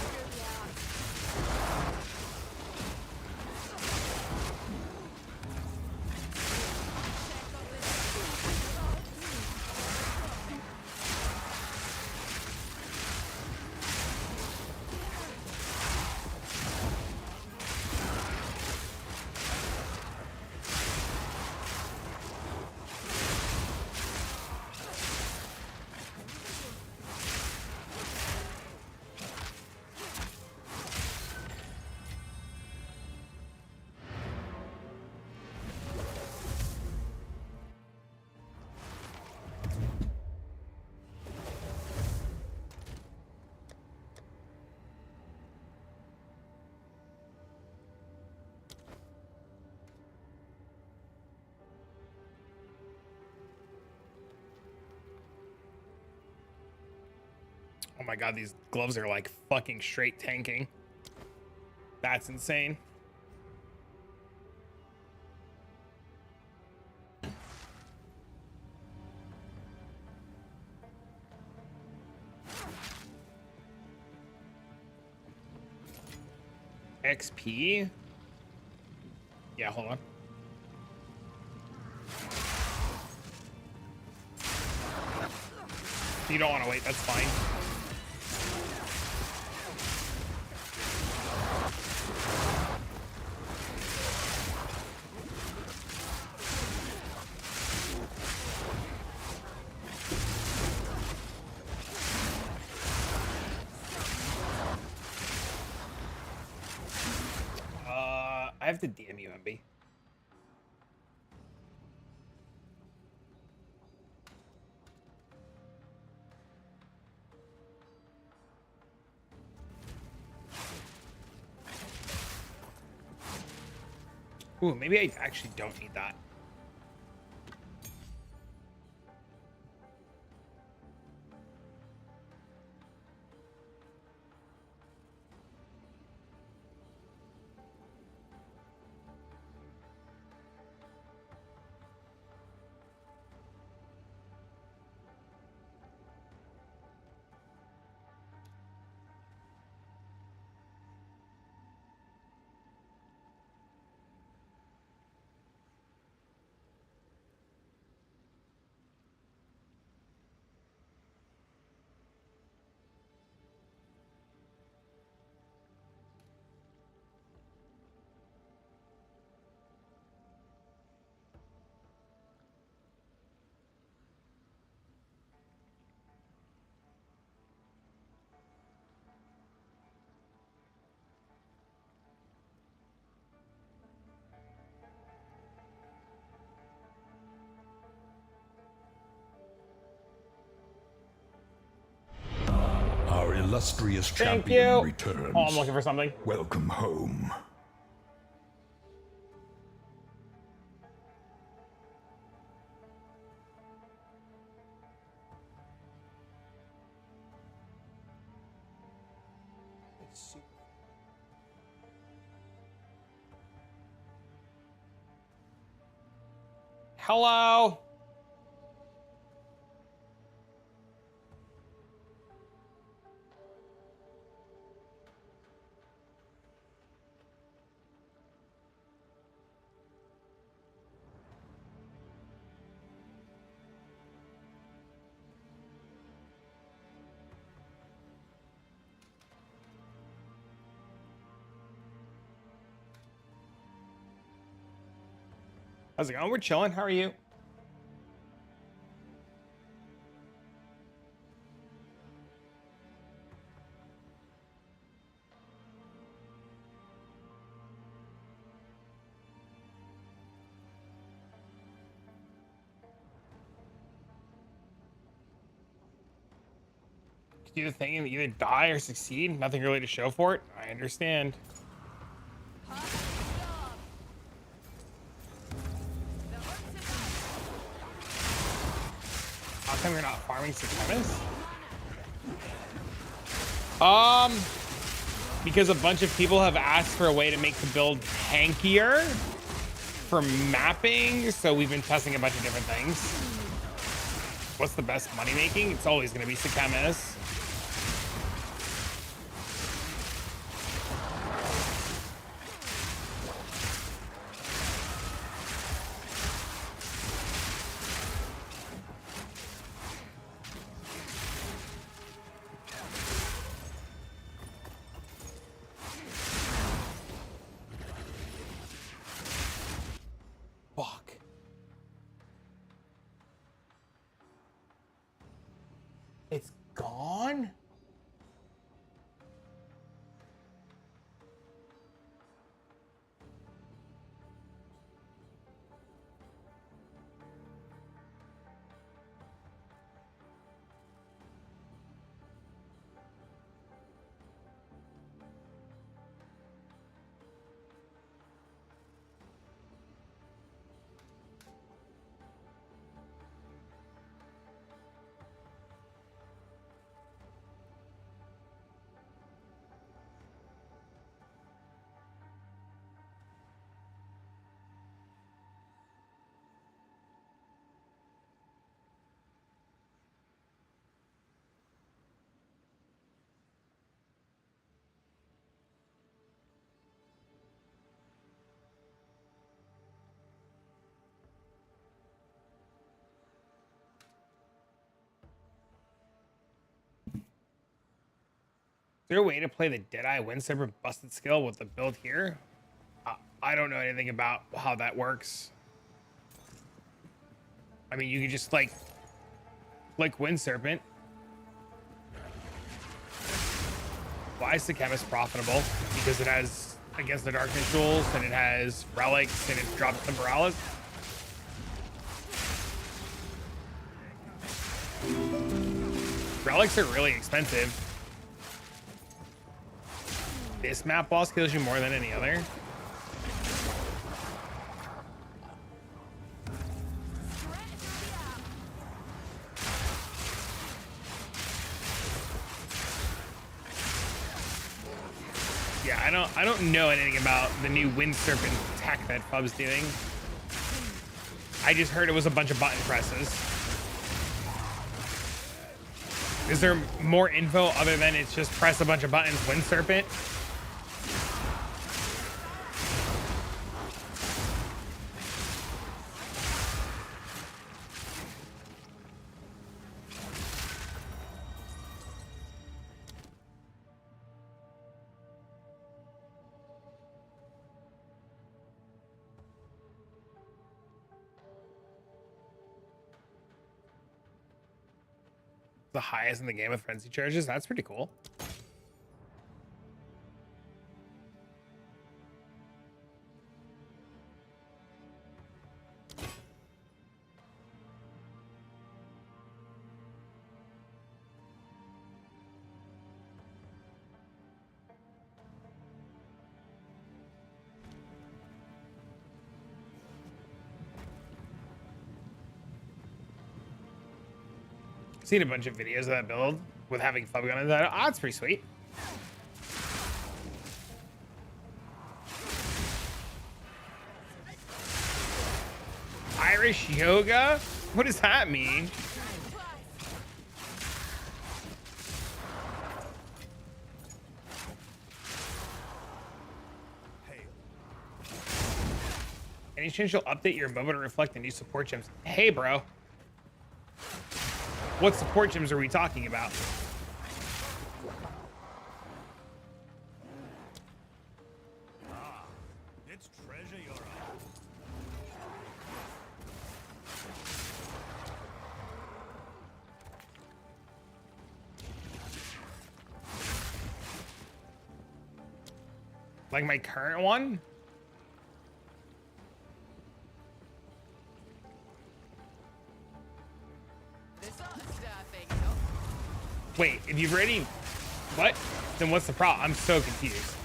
Oh my god, these gloves are like fucking straight tanking. That's insane. XP? Yeah, hold on. You don't want to wait, that's fine. I have to DM you, MB. Ooh, maybe I actually don't need that. Our illustrious Thank champion you. returns. Oh, I'm looking for something. Welcome home. Hello. How's it going? We're chilling. How are you? Do the thing and either die or succeed. Nothing really to show for it. I understand. How come you're not farming Supremacists? Because a bunch of people have asked for a way to make the build tankier for mapping, so we've been testing a bunch of different things. What's the best money making? It's always going to be Supremacists. Fuck. It's gone? Is there a way to play the Deadeye Windsurfer busted skill with the build here? I don't know anything about how that works. I mean, you can just like Wind Serpent. Why is the Chemist profitable? Because it has Against the Darkness tools, and it has relics, and it drops Temporalis. Relics are really expensive. This map boss kills you more than any other. Yeah, I don't know anything about the new Wind Serpent tech that Fub's doing. I just heard it was a bunch of button presses. Is there more info other than it's just press a bunch of buttons, Wind Serpent? The highest in the game with frenzy charges. That's pretty cool. Seen a bunch of videos of that build with having Fub gun in that. Oh, that's pretty sweet. Irish yoga? What does that mean? Any chance you'll update your MOBA to reflect the new support gems? Hey, bro. What support gems are we talking about? It's treasure you're after. Like my current one? This ought to stir things up. Wait, if you've already... What? Then what's the problem? I'm so confused.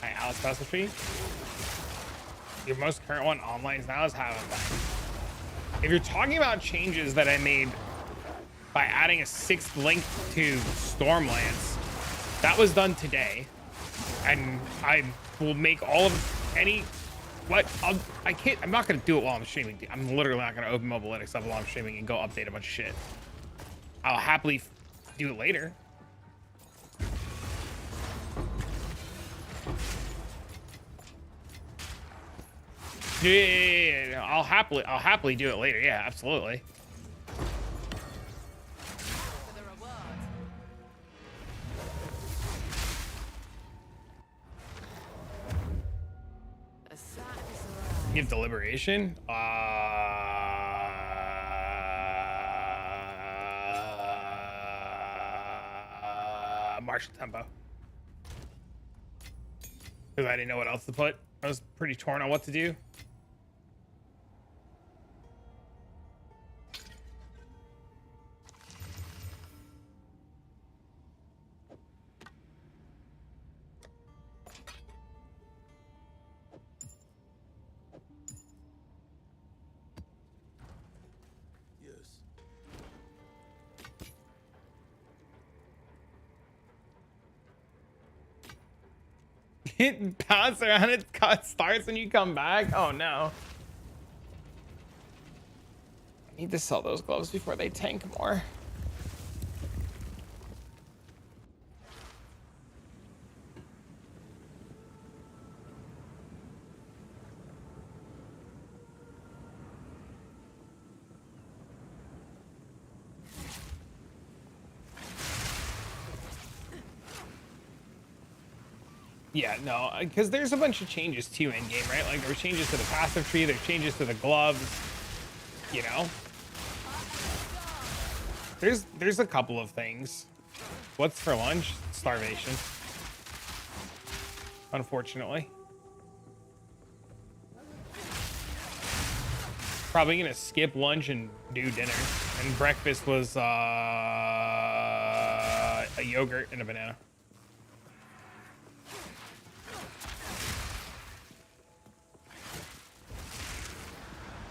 Alright, Alice Specialty. Your most current one online now is having that. If you're talking about changes that I made by adding a 6th link to Stormlands, that was done today. And I will make all of any... What? I can't... I'm not going to do it while I'm streaming. I'm literally not going to open Mobilytics up while I'm streaming and go update a bunch of shit. I'll happily do it later. Yeah. I'll happily do it later. Yeah, absolutely. For the reward. A sight is Give deliberation. Martial tempo. Because I didn't know what else to put. I was pretty torn on what to do. Yes. It bounce around, it starts when you come back. Oh no. I need to sell those gloves before they tank more. Yeah, no, because there's a bunch of changes too in game, right? Like there were changes to the passive tree, there's changes to the gloves, you know. There's a couple of things. What's for lunch? Starvation. Unfortunately. Probably gonna skip lunch and do dinner. And breakfast was a yogurt and a banana.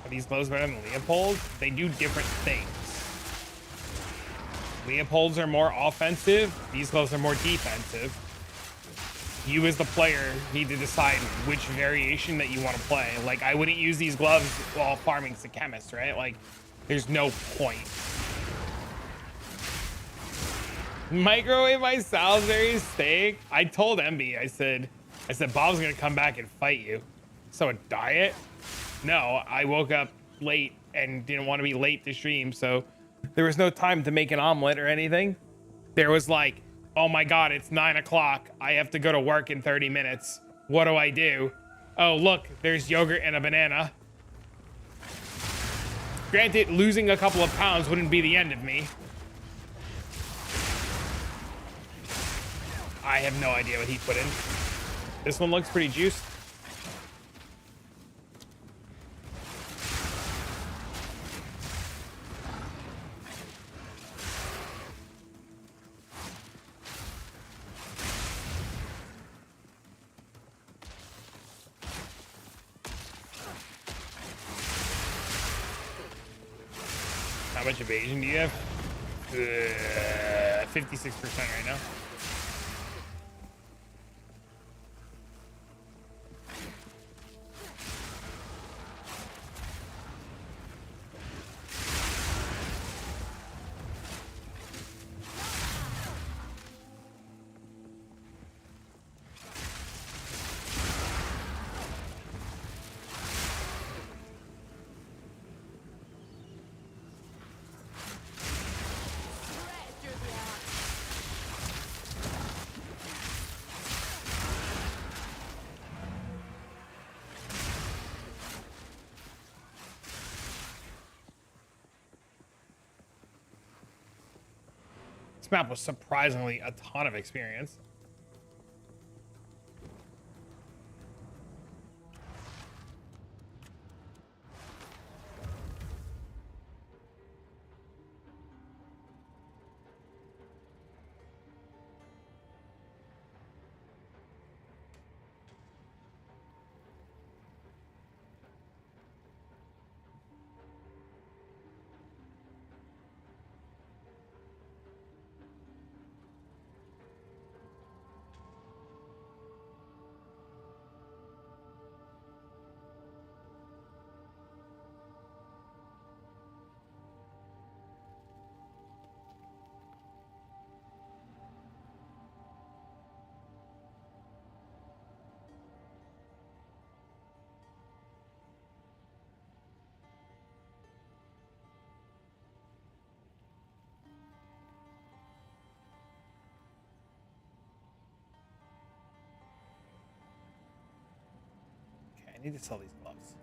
Are these gloves better than Leopold? They do different things. Leopolds are more offensive. These gloves are more defensive. You as the player need to decide which variation that you want to play. Like, I wouldn't use these gloves while farming the chemist, right? Like, there's no point. Microwave my Salisbury steak. I told MB, I said, Bob's gonna come back and fight you. So a diet? No, I woke up late and didn't want to be late to stream, so there was no time to make an omelet or anything. There was like, oh my god, it's 9 o'clock. I have to go to work in 30 minutes. What do I do? Oh, look, there's yogurt and a banana. Granted, losing a couple of pounds wouldn't be the end of me. I have no idea what he put in. This one looks pretty juiced. How much evasion do you have? 56% right now. This map was surprisingly a ton of experience. I need to sell these gloves.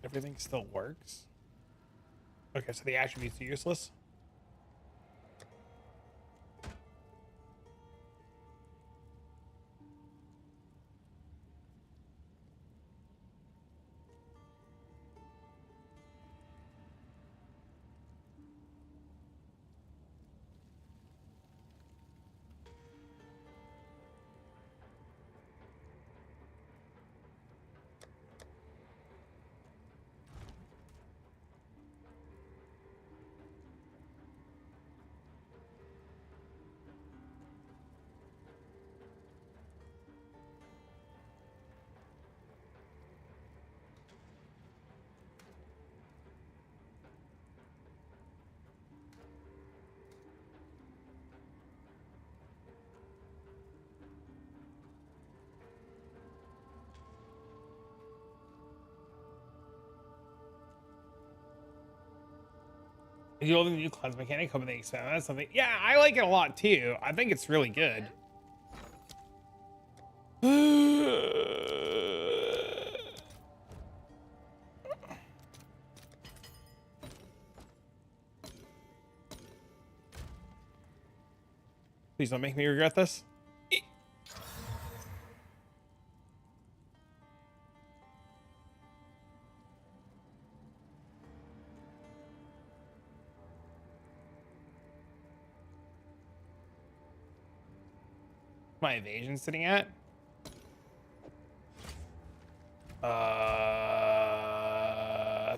Everything still works. Okay, so the attributes are useless. You know the new cleanse mechanic, hoping they expand that's something. Yeah, I like it a lot too. I think it's really good. Please don't make me regret this. My evasion sitting at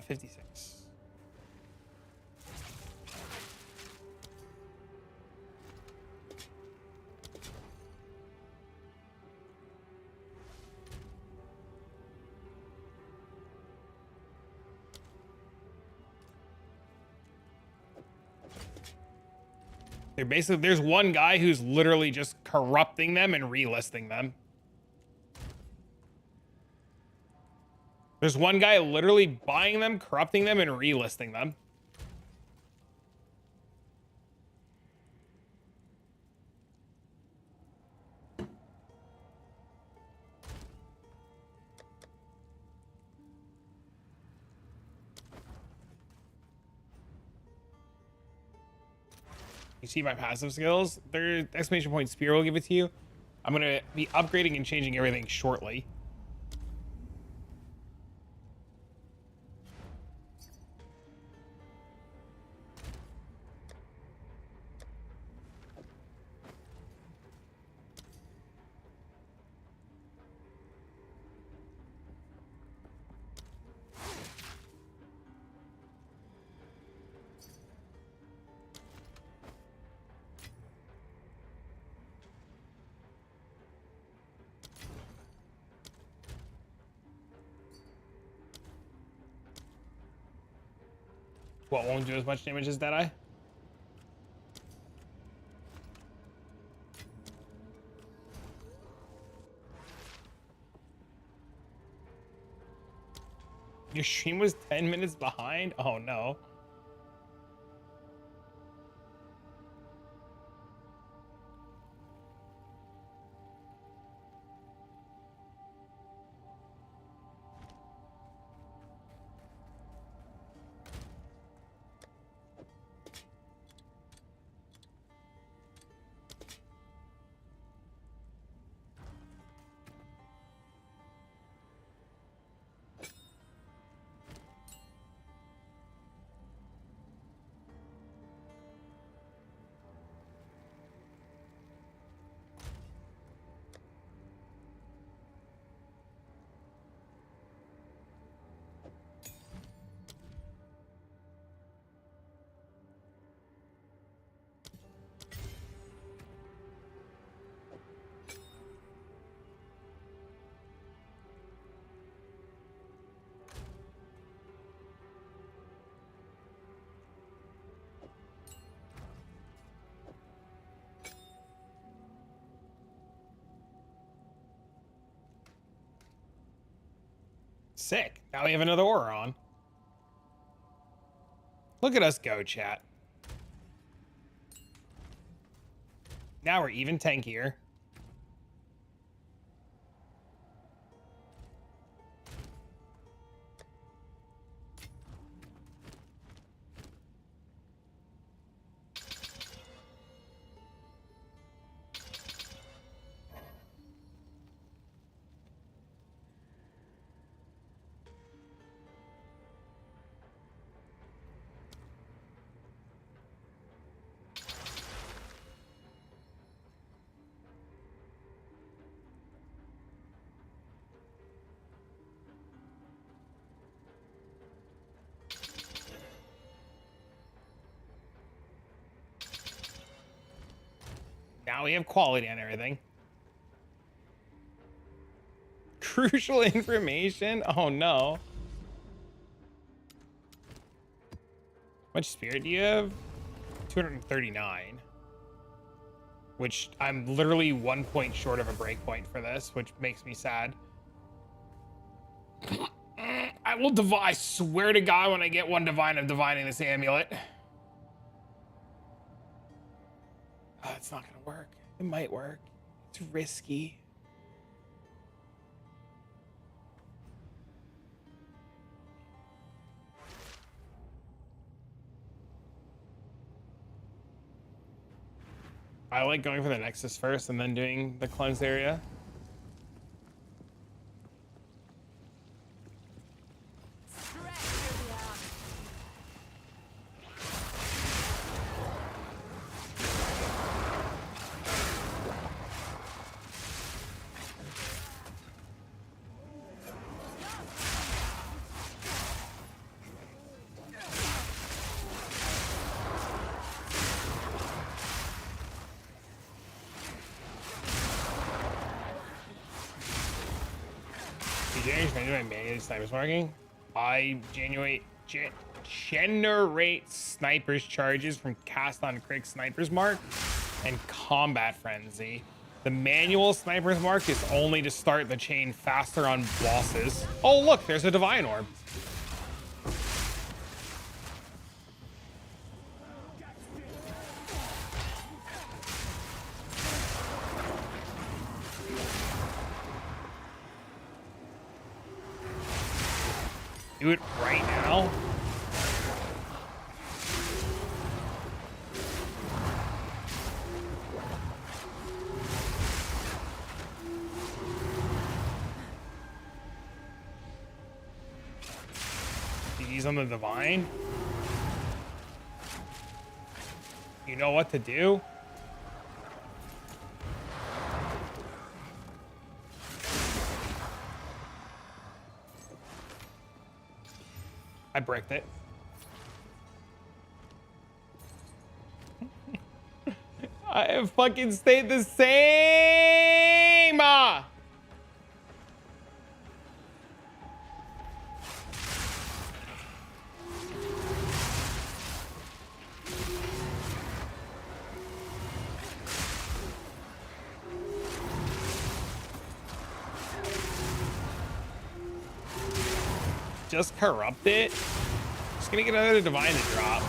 56. They're basically, there's one guy who's literally just corrupting them and relisting them. There's one guy literally buying them, corrupting them, and relisting them. You see my passive skills? Their exclamation point spear will give it to you. I'm going to be upgrading and changing everything shortly. What won't do as much damage as Deadeye? Your stream was 10 minutes behind? Oh no. Sick. Now we have another aura on. Look at us go, chat. Now we're even tankier. Now we have quality on everything. Crucial information? Oh no. How much spirit do you have? 239. Which I'm literally 1 point short of a breakpoint for this, which makes me sad. I will divine. I swear to God, when I get one divine, I'm divining this amulet. Oh, it's not gonna work. It might work. It's risky. I like going for the Nexus first and then doing the cleanse area. Snipers marking. I generate snipers charges from cast on crit snipers mark and combat frenzy. The manual snipers mark is only to start the chain faster on bosses. Oh look, there's a divine orb. Do it right now. He's on the divine. You know what to do? I bricked it. I have fucking stayed the same. Just corrupt it. Just gonna get another divine to drop.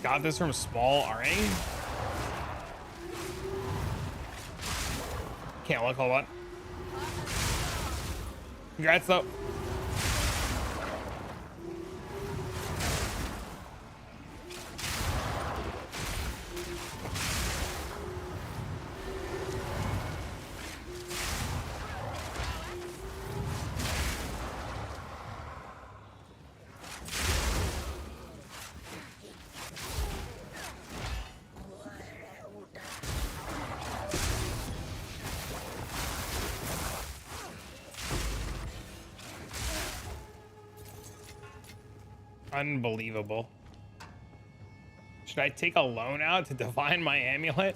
Got this from small RA. Can't look, hold on. Congrats though. Unbelievable. Should I take a loan out to divine my amulet?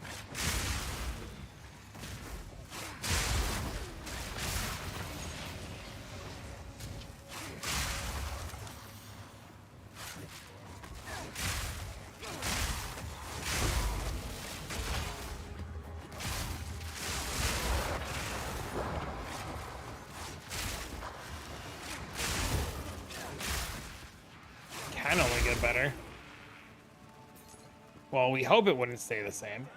can only get better. Well, we hope it wouldn't stay the same.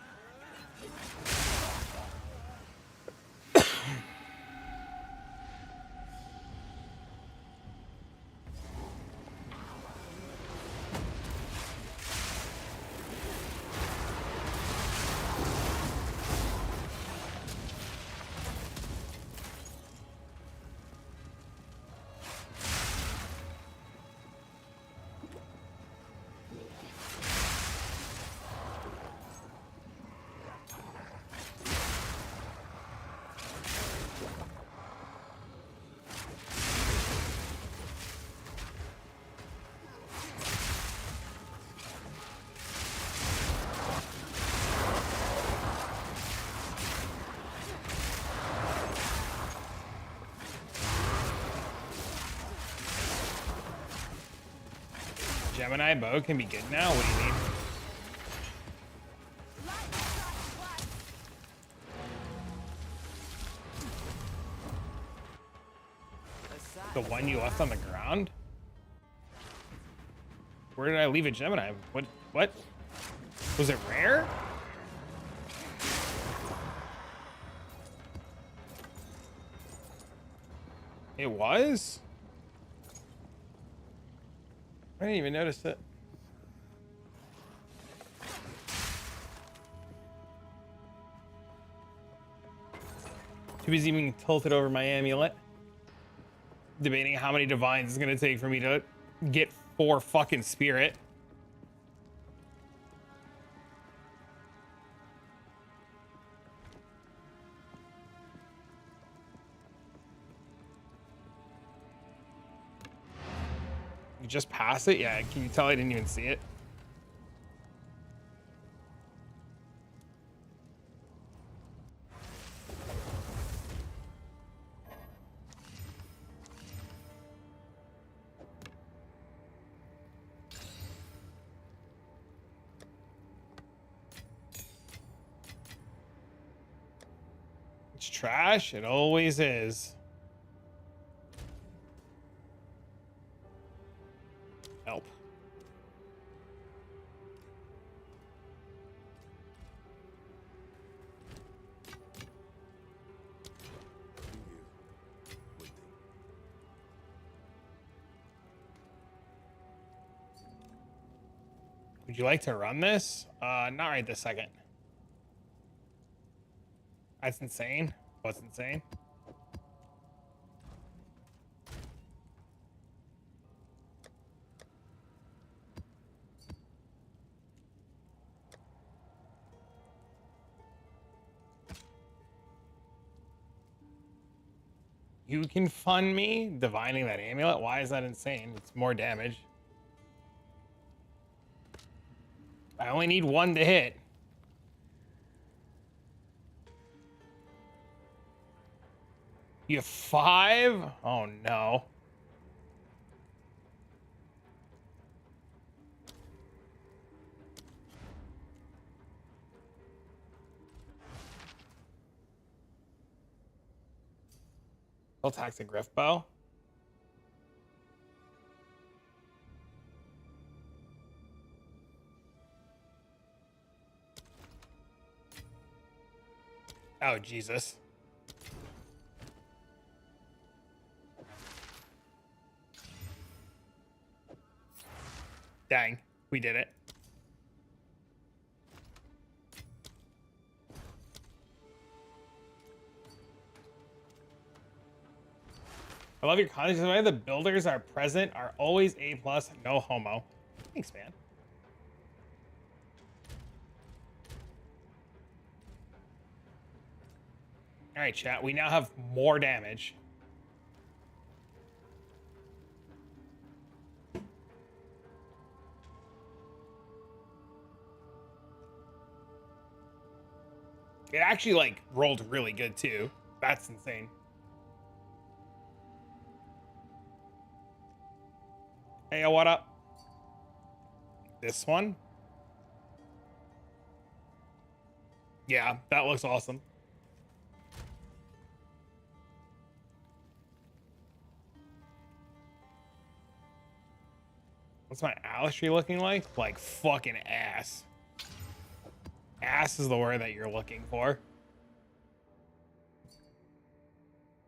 Gemini bow can be good now? What do you mean? The one you left on the ground? Where did I leave a Gemini? What? Was it rare? It was? I didn't even notice it. Too busy being tilted over my amulet. Debating how many divines it's gonna take for me to get 4 fucking spirit. You just pass it? Yeah, can you tell I didn't even see it? It's trash. It always is. Help. Would you like to run this? Not right this second. That's insane. What's insane? You can fund me divining that amulet? Why is that insane? It's more damage. I only need 1 to hit. You have 5? Oh no. I'll attack the Griff Bow. Oh, Jesus. Dang, we did it. I love your content. The way the builders are present are always A+, no homo. Thanks, man. All right, chat. We now have more damage. It actually, like, rolled really good, too. That's insane. Hey, yo, what up? This one? Yeah, that looks awesome. What's my alchemy looking like? Like fucking ass. Ass is the word that you're looking for.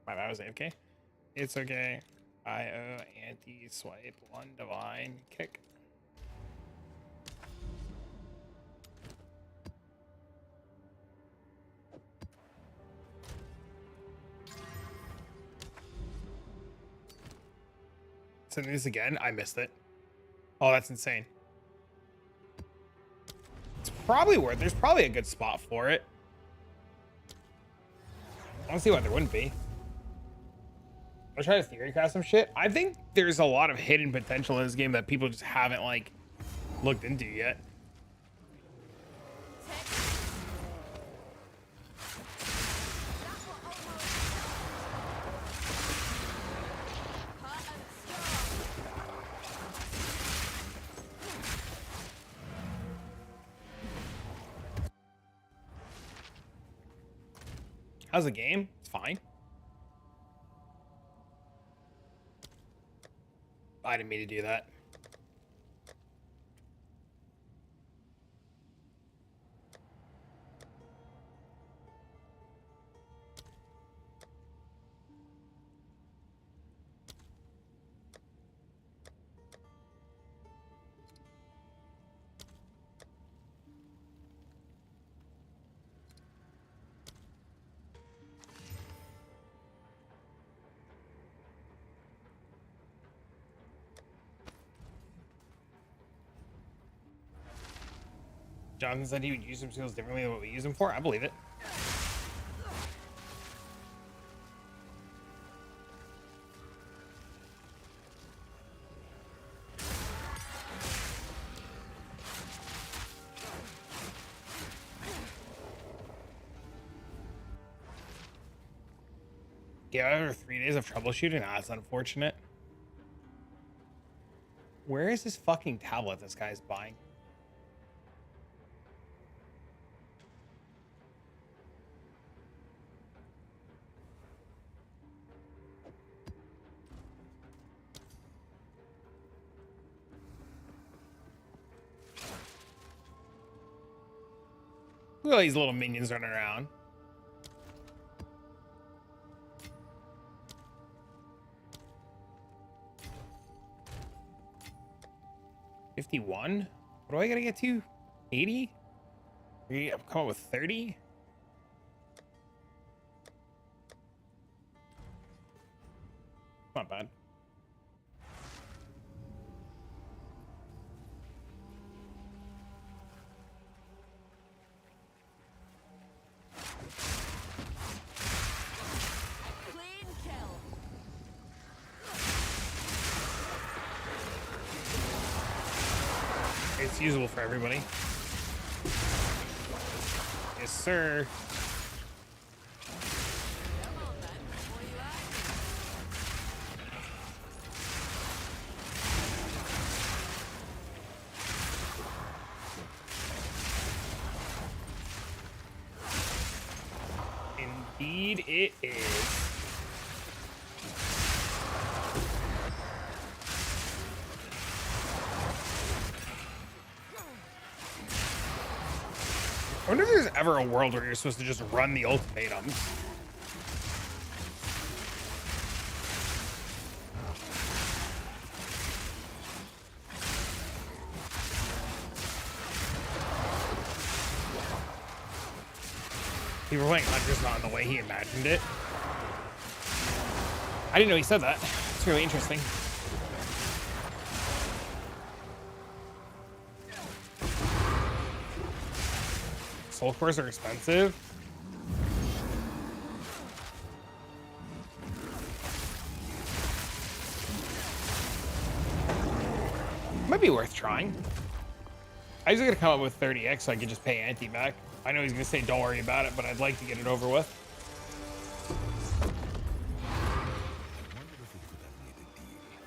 My that was AFK. It's okay. IO anti-swipe 1 divine kick. Sending this again? I missed it. Oh, that's insane. It's probably worth. There's probably a good spot for it. I don't see why there wouldn't be. I'll try to theory cast some shit. I think there's a lot of hidden potential in this game that people just haven't like looked into yet. How's the game? It's fine. I didn't mean to do that. Jonathan said he would use some skills differently than what we use them for. I believe it. Yeah, after 3 days of troubleshooting, that's unfortunate. Where is this fucking tablet this guy's buying? Look at all these little minions running around. $51? What do I gotta get to? 80? I'm coming up with 30? Not bad. Clean kill. It's usable for everybody. Yes, sir. Come on then. What do you like? Indeed it is. I wonder if there's ever a world where you're supposed to just run the ultimatums. People were playing Hunter's not in the way he imagined it. I didn't know he said that. It's really interesting. Soul cores are expensive. Might be worth trying. I was gonna come up with 30x so I could just pay Anti back. I know he's gonna say don't worry about it, but I'd like to get it over with. Wonder if it could have made a deal.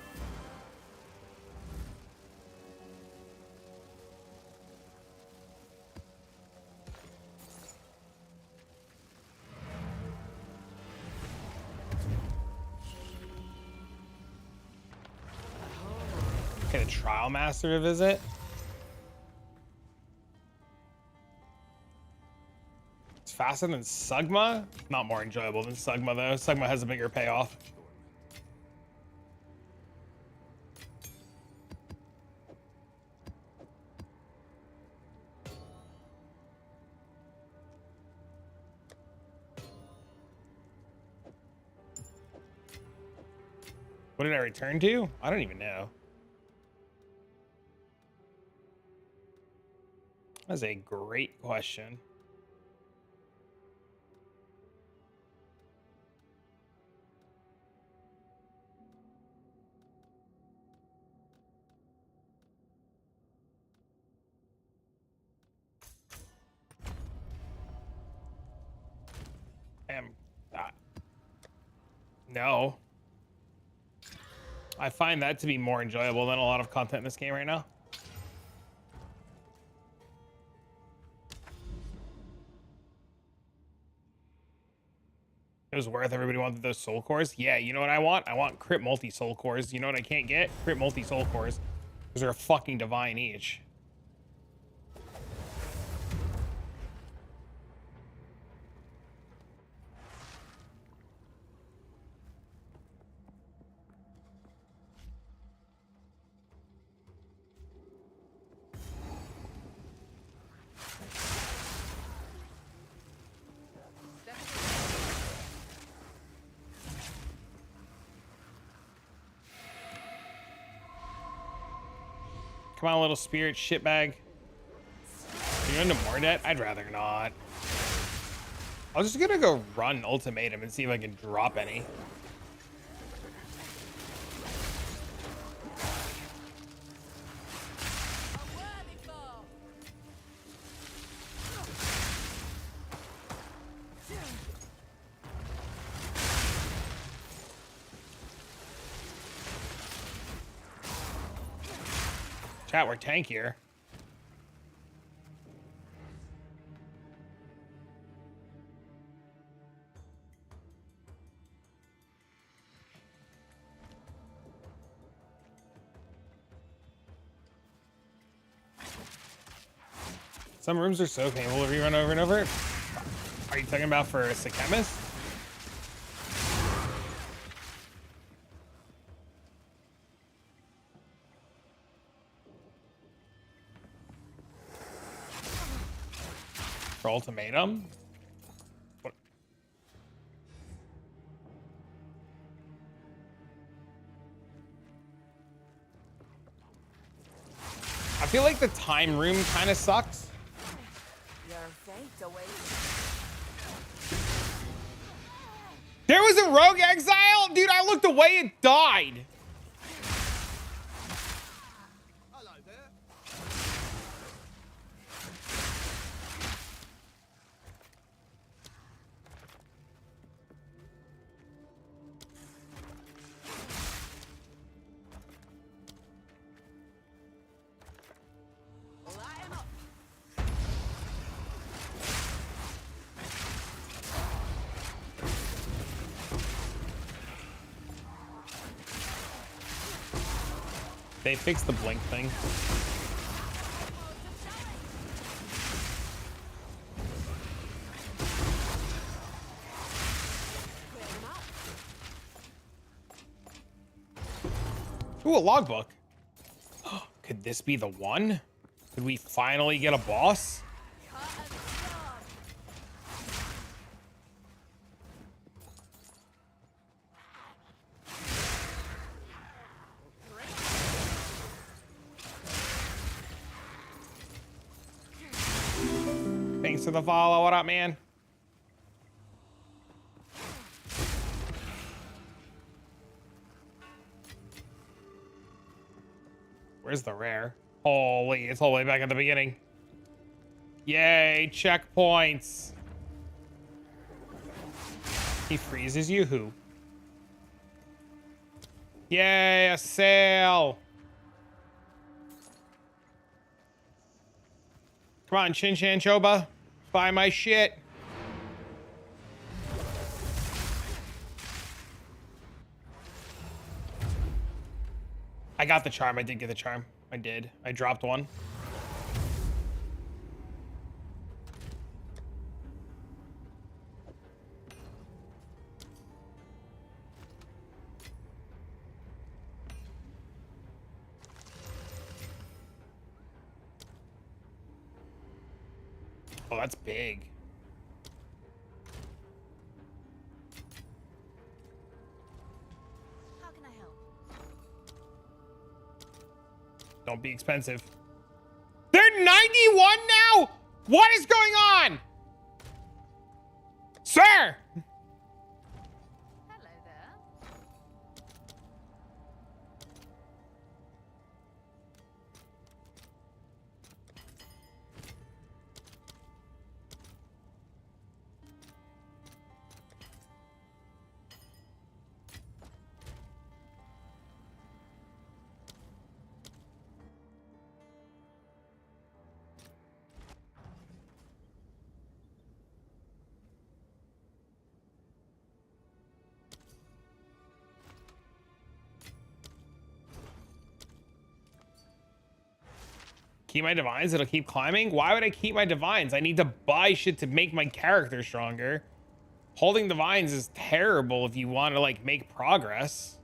Get a trial master to visit. It's faster than Sugma. Not more enjoyable than Sugma though. Sugma has a bigger payoff. What did I return to? I don't even know. That's a great question. No. I find that to be more enjoyable than a lot of content in this game right now. It was worth everybody wanted those soul cores. Yeah, you know what I want? I want crit multi soul cores. You know what I can't get? Crit multi soul cores. Those are a fucking divine each. Come on, little spirit shitbag. You into more debt? I'd rather not. I was just gonna go run ultimatum and see if I can drop any. Chat, we're tankier. Some rooms are so painful to rerun over and over. Are you talking about for Sekemis? For ultimatum? What? I feel like the time room kind of sucks. Your fate awaits. There was a rogue exile? Dude, I looked away, it died. Hello there. Light him up. They fixed the blink thing. Ooh, a logbook. Could this be the one? Could we finally get a boss? Thanks for the follow. What up, man? Where's the rare? Holy, it's all the way back at the beginning. Yay, checkpoints. He freezes you, who? Yay, a sale. Come on, Chin Chan Choba. Buy my shit. I got the charm. I did get the charm. I did. I dropped one. Oh, that's big. How can I help? Don't be expensive. They're 91 now? What is going on? Sir! Hello there. Keep my divines, it'll keep climbing. Why would I keep my divines? I need to buy shit to make my character stronger. Holding divines is terrible if you want to like make progress.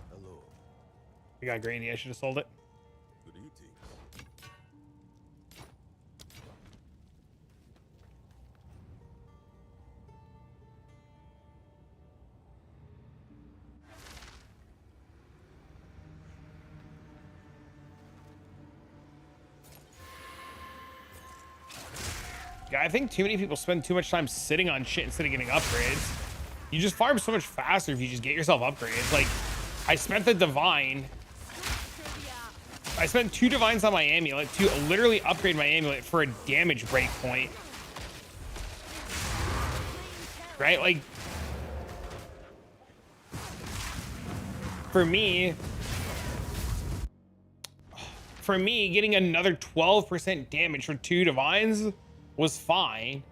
Hello. I got greedy, I should have sold it. Good eating. Yeah, I think too many people spend too much time sitting on shit instead of getting upgrades. You just farm so much faster if you just get yourself upgrades. Like, I spent the divine. I spent 2 divines on my amulet to literally upgrade my amulet for a damage break point. Right? Like, for me, getting another 12% damage for 2 divines was fine.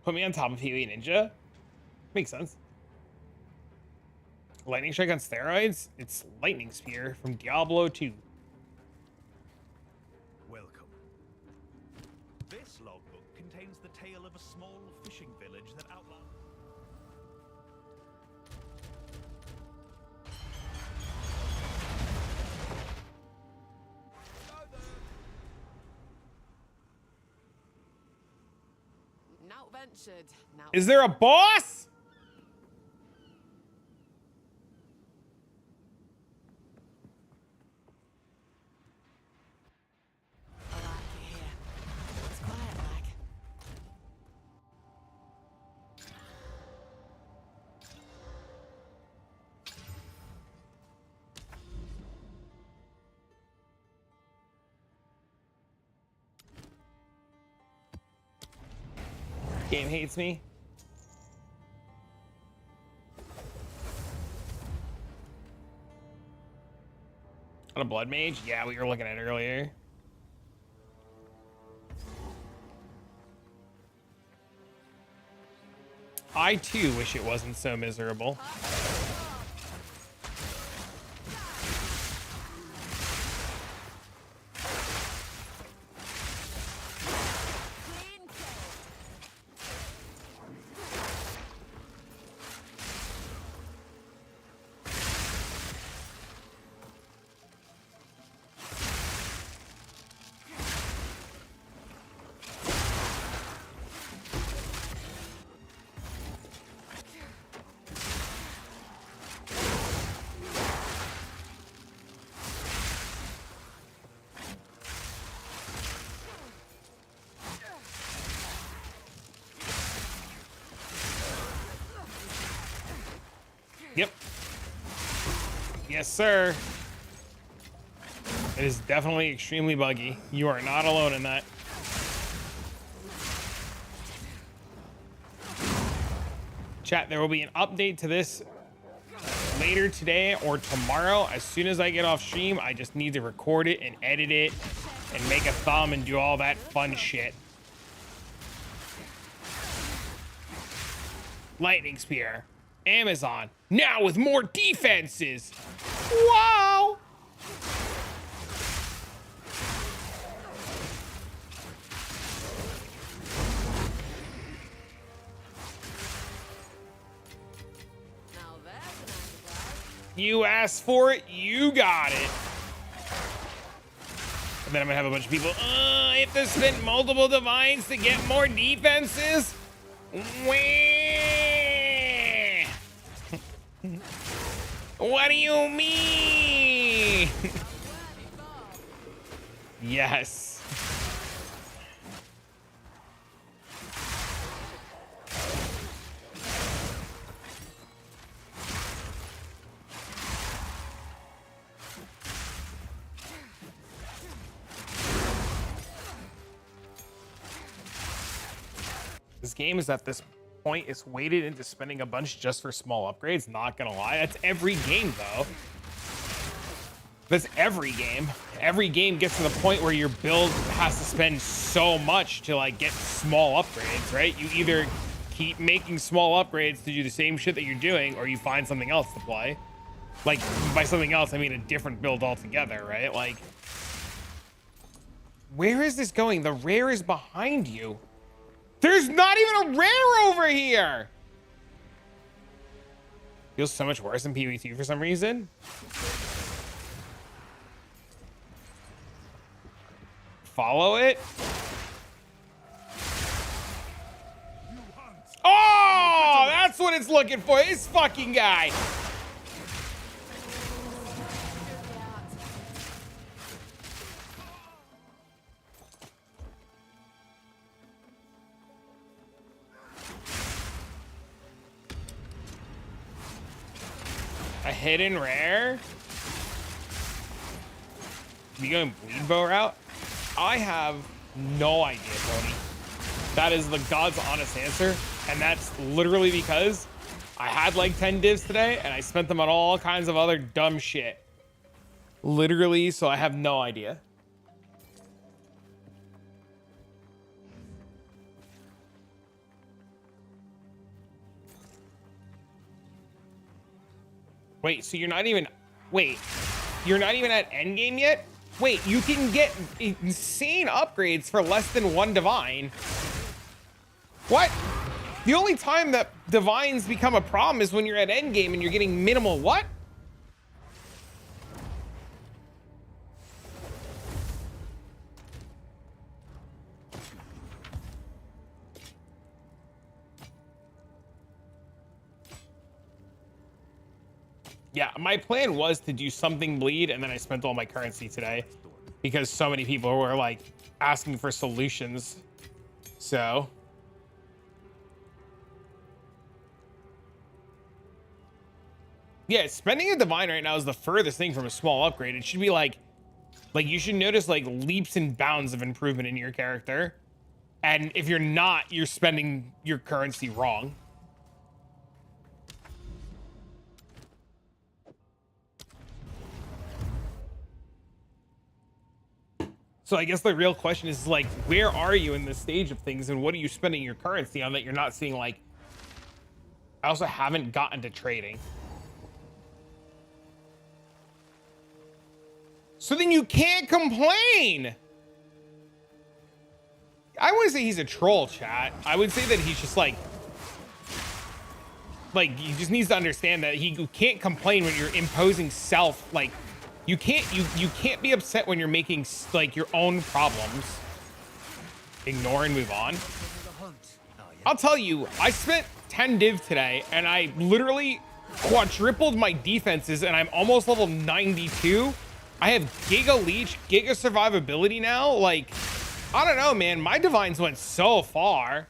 Put me on top of PvE Ninja. Makes sense. Lightning Strike on steroids? It's Lightning Spear from Diablo 2. Welcome. This logbook contains the tale of a small fishing village that outlines... Now ventured. Now Is there a boss? I like it here. It's quiet like. Game hates me. On a blood mage? Yeah, we were looking at it earlier. I too wish it wasn't so miserable. Clean kill. Yes, sir. It is definitely extremely buggy. You are not alone in that. Chat, there will be an update to this later today or tomorrow. As soon as I get off stream, I just need to record it and edit it and make a thumb and do all that fun shit. Lightning Spear. Amazon. Now with more defenses. Wow. You asked for it, you got it. And then I'm gonna have a bunch of people, I have to spend multiple divines to get more defenses? Wah. What do you mean? Yes. This game is at this point, it's weighted into spending a bunch just for small upgrades. Not gonna lie, that's every game though. That's every game. Every game gets to the point where your build has to spend so much to like get small upgrades, right? You either keep making small upgrades to do the same shit that you're doing, or you find something else to play. Like by something else, I mean a different build altogether, right? Like, where is this going? The rare is behind you. There's not even a rare over here. Feels so much worse than PvT for some reason. Follow it. Oh, that's what it's looking for. This fucking guy. A hidden rare? You going bleed bow route? I have no idea, Tony. That is the God's honest answer. And that's literally because I had like 10 divs today and I spent them on all kinds of other dumb shit. Literally, so I have no idea. Wait, so you're not even, wait, you're not even at endgame yet? Wait, you can get insane upgrades for less than 1 divine. What? The only time that divines become a problem is when you're at endgame and you're getting minimal what? Yeah, my plan was to do something bleed, and then I spent all my currency today because so many people were like asking for solutions. So yeah, spending a divine right now is the furthest thing from a small upgrade. It should be like you should notice like leaps and bounds of improvement in your character. And if you're not, you're spending your currency wrong. So I guess the real question is like, where are you in this stage of things and what are you spending your currency on that you're not seeing? Like, I also haven't gotten to trading. So then you can't complain. I wouldn't say he's a troll, chat. I would say that he's just like he just needs to understand that he can't complain when you're imposing self, like, you can't be upset when you're making like your own problems. Ignore and move on. I'll tell you, I spent 10 div today and I literally quadrupled my defenses and I'm almost level 92. I have Giga Leech, Giga Survivability now. Like, I don't know, man. My divines went so far.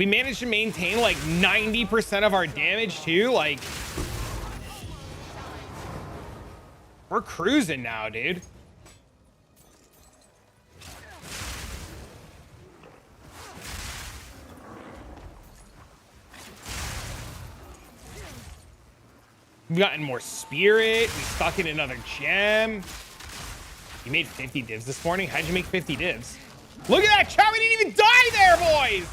We managed to maintain like 90% of our damage too. Like, we're cruising now, dude. We've gotten more spirit. We stuck in another gem. You made 50 divs this morning? How'd you make 50 divs? Look at that, chat. We didn't even die there, boys.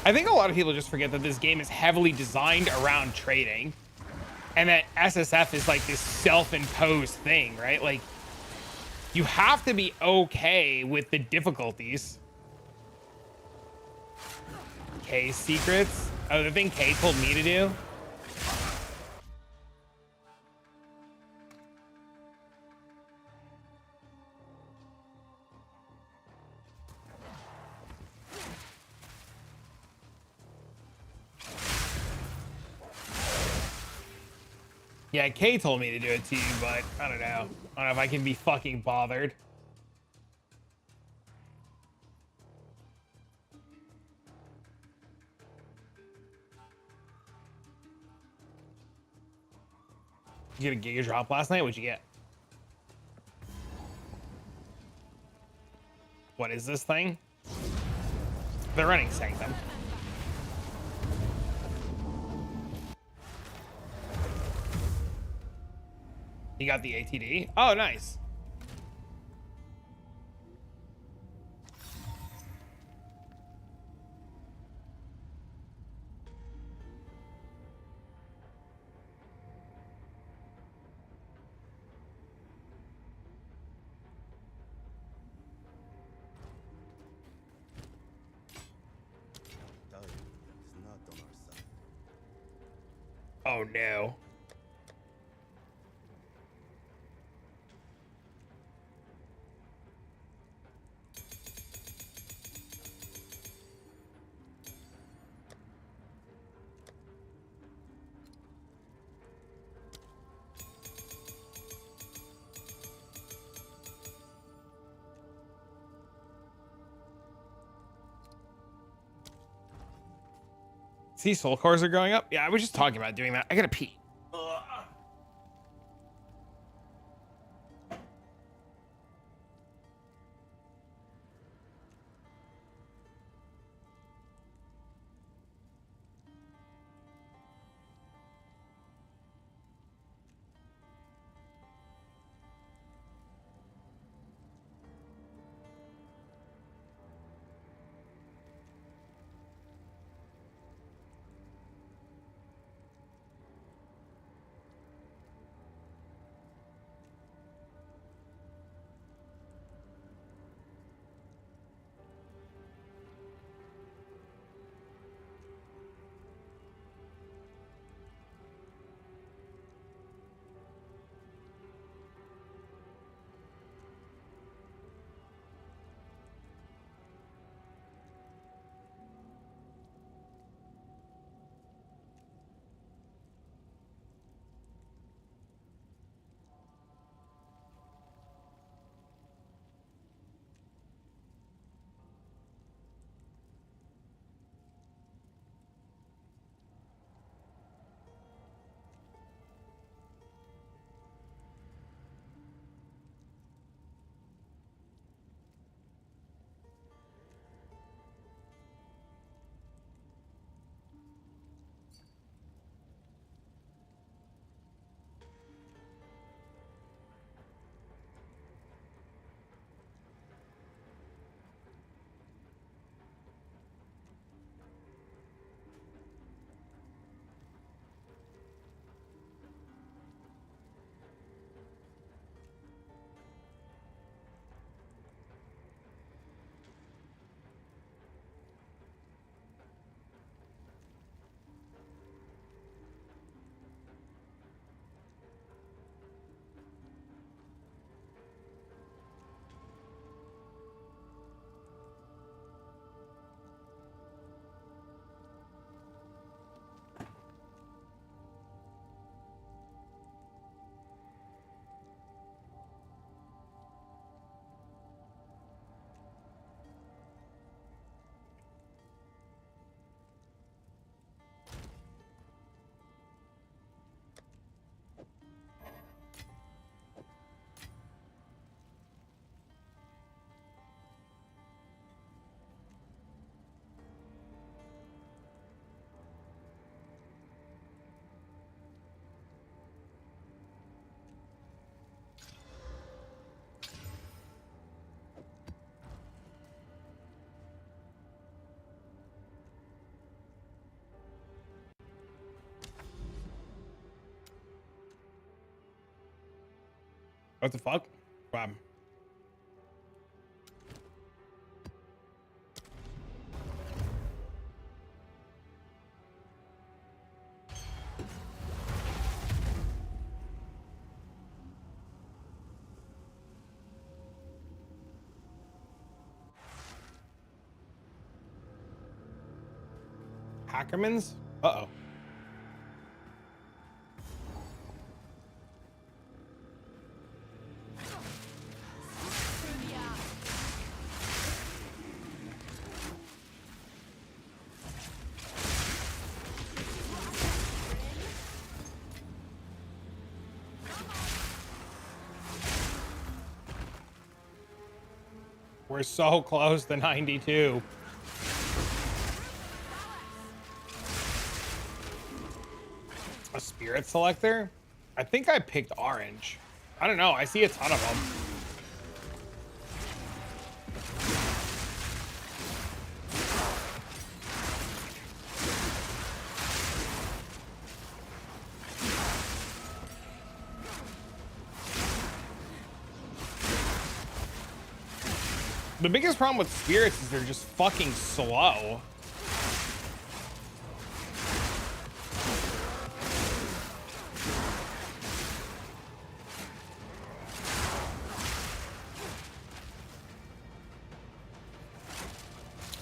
I think a lot of people just forget that this game is heavily designed around trading and that SSF is like this self-imposed thing, right? Like, you have to be okay with the difficulties. K secrets? Oh, the thing K told me to do? Yeah, Kay told me to do it to you, but I don't know. I don't know if I can be fucking bothered. You get a Giga drop last night? What'd you get? What is this thing? They're running Sanctum. You got the ATD? Oh, nice. Tell you, it's not on our side. Oh, no. See, soul cores are going up. Yeah, I was just talking about doing that. I gotta pee. What the fuck? Wow. Hackermans? Uh-oh. We're so close to 92. A spirit selector? I think I picked orange. I don't know. I see a ton of them. The biggest problem with spirits is they're just fucking slow.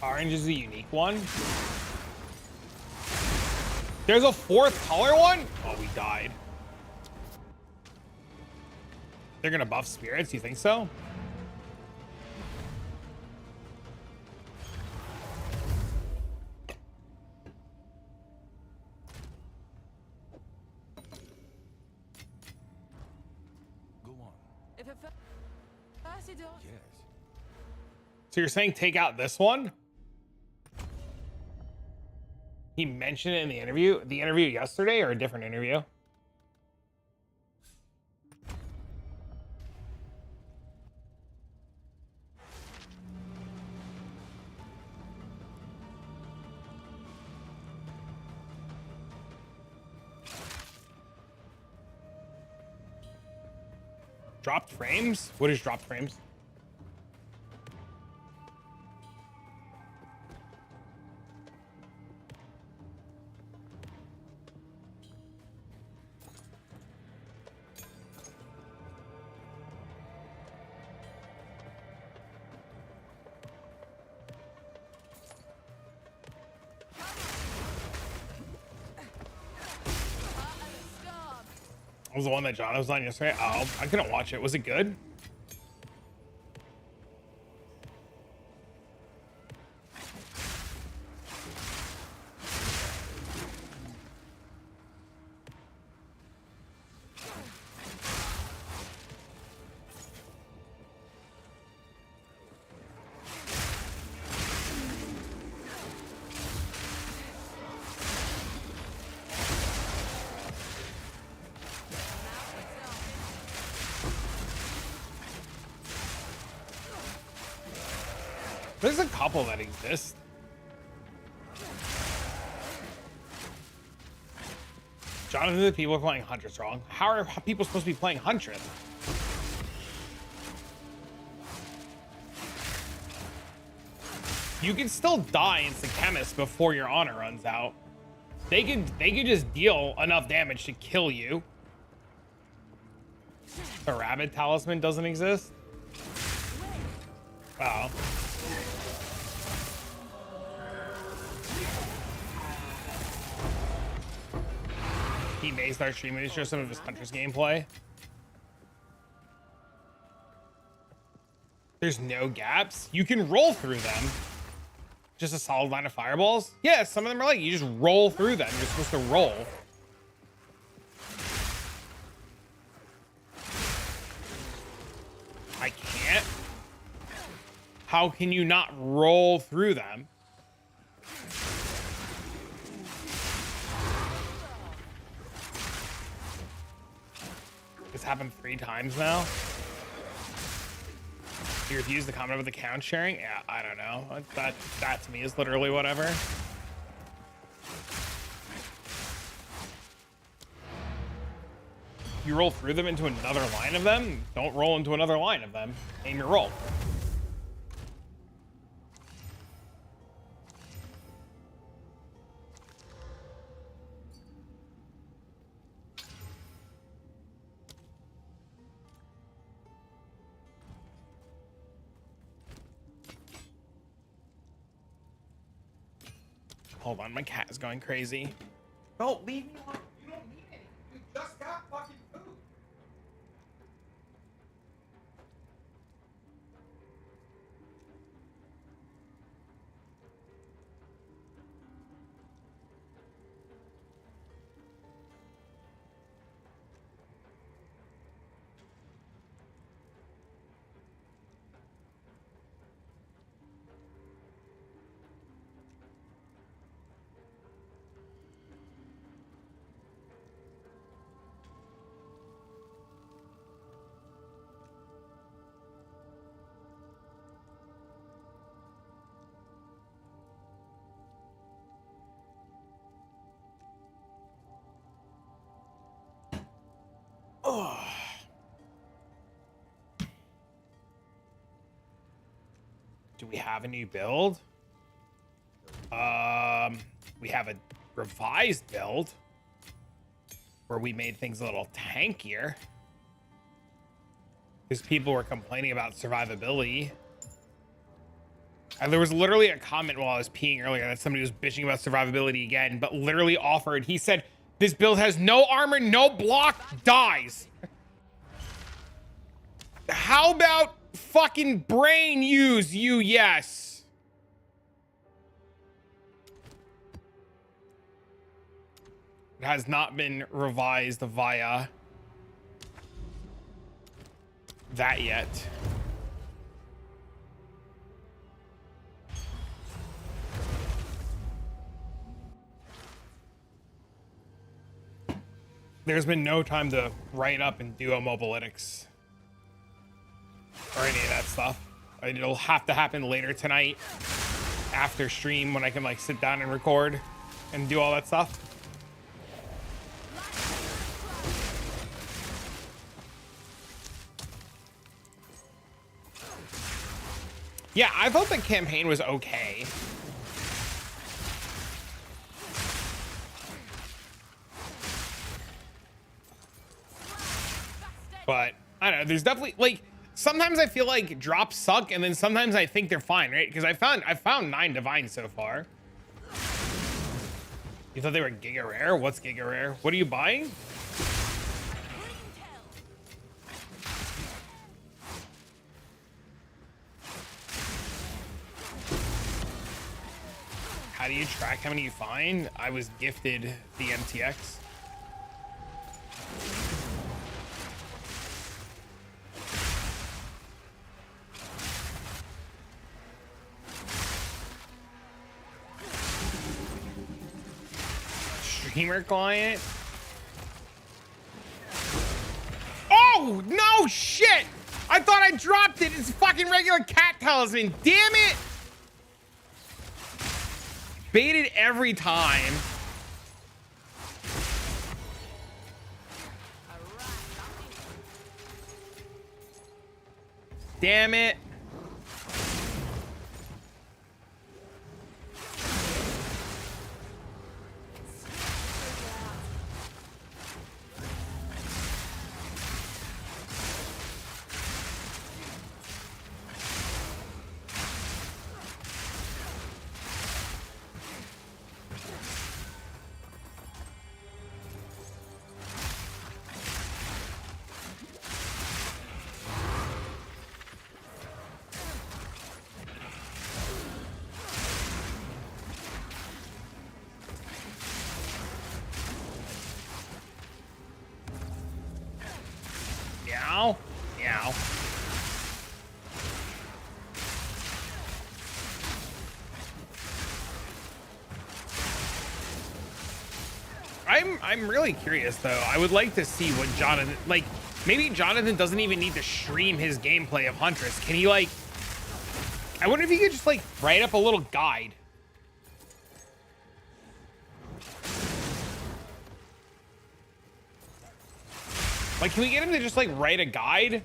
Orange is a unique one. There's a fourth color one? Oh, we died. They're gonna buff spirits, you think so? Go on. If it first you don't. Yes. So you're saying take out this one? He mentioned it in the interview? The interview yesterday or a different interview? Dropped frames? What is dropped frames? That was the one that John was on yesterday. Oh, I couldn't watch it. Was it good? There's a couple that exist. Jonathan, the people are playing Huntress wrong. How are people supposed to be playing Huntress? You can still die in the chemist before your honor runs out. They could just deal enough damage to kill you. The rabbit talisman doesn't exist. Oh. He may start streaming to show some of his Huntress gameplay. There's no gaps. You can roll through them. Just a solid line of fireballs. Yeah, some of them are like, you just roll through them. You're supposed to roll. I can't. How can you not roll through them? It's happened 3 times now. You refuse to comment about the count sharing? Yeah, I don't know. That to me is literally whatever. You roll through them into another line of them. Don't roll into another line of them. Aim your roll. Hold on, my cat is going crazy. Don't leave me alone. You don't need it. You just got fucking food. Oh. Do we have a new build? We have a revised build where we made things a little tankier because people were complaining about survivability. And there was literally a comment while I was peeing earlier that somebody was bitching about survivability again, but literally offered, he said, this build has no armor, no block, dies. How about fucking brain use, you yes? It has not been revised via that yet. There's been no time to write up and do mobalytics or any of that stuff. It'll have to happen later tonight after stream when I can like sit down and record and do all that stuff. Yeah, I thought the campaign was okay. But I don't know, there's definitely like sometimes I feel like drops suck and then sometimes I think they're fine, right? Because I found 9 divines so far. You thought they were giga rare? What's giga rare? What are you buying? How do you track how many you find? I was gifted the MTX. Streamer client. Oh, no shit! I thought I dropped it. It's a fucking regular cat talisman. Damn it! Baited every time. Damn it. Meow. Meow. I'm really curious though. I would like to see what Jonathan, like, maybe Jonathan doesn't even need to stream his gameplay of Huntress. Can he like, I wonder if he could just like write up a little guide. Like, can we get him to just like write a guide?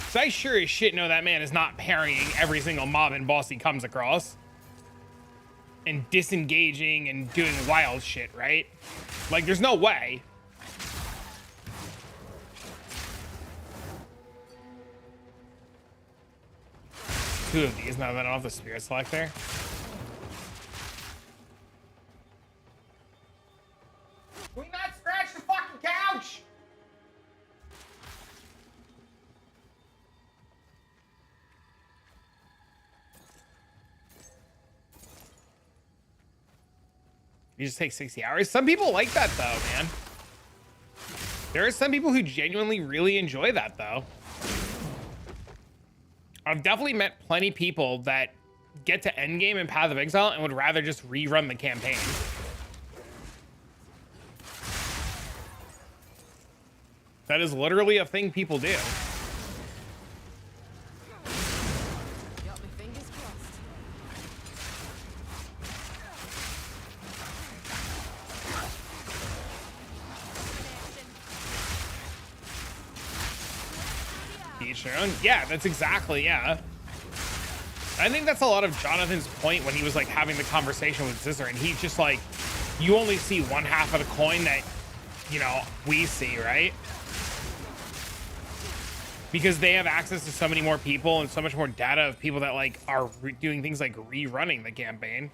So I sure as shit know that man is not parrying every single mob and boss he comes across. And disengaging and doing wild shit, right? Like, there's no way. Two of these now that I don't have the spirit selector. Can we not scratch the fucking couch? You just take 60 hours. Some people like that though, man. There are some people who genuinely really enjoy that though. I've definitely met plenty of people that get to endgame in Path of Exile and would rather just rerun the campaign. That is literally a thing people do. Got my fingers crossed. Each their own. Yeah, that's exactly, yeah. I think that's a lot of Jonathan's point when he was like having the conversation with Scissor, and he's just like, you only see one half of the coin that, you know, we see, right? Because they have access to so many more people and so much more data of people that like are doing things like rerunning the campaign.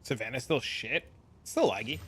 Savannah's still shit. Still laggy.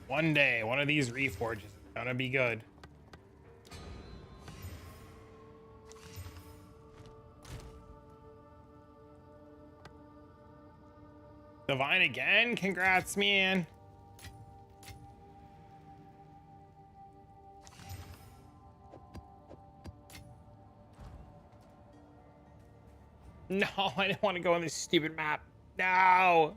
One day, one of these reforges is gonna be good. Divine again? Congrats, man. No, I didn't want to go on this stupid map. No.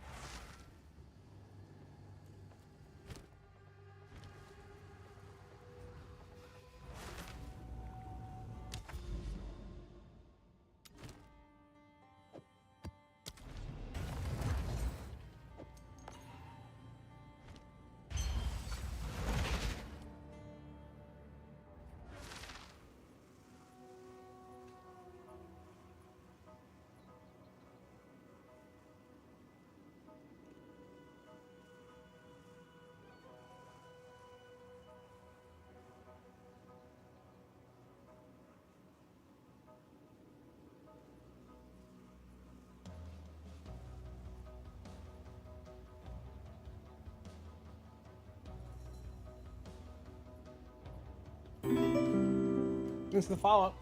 This is the follow-up.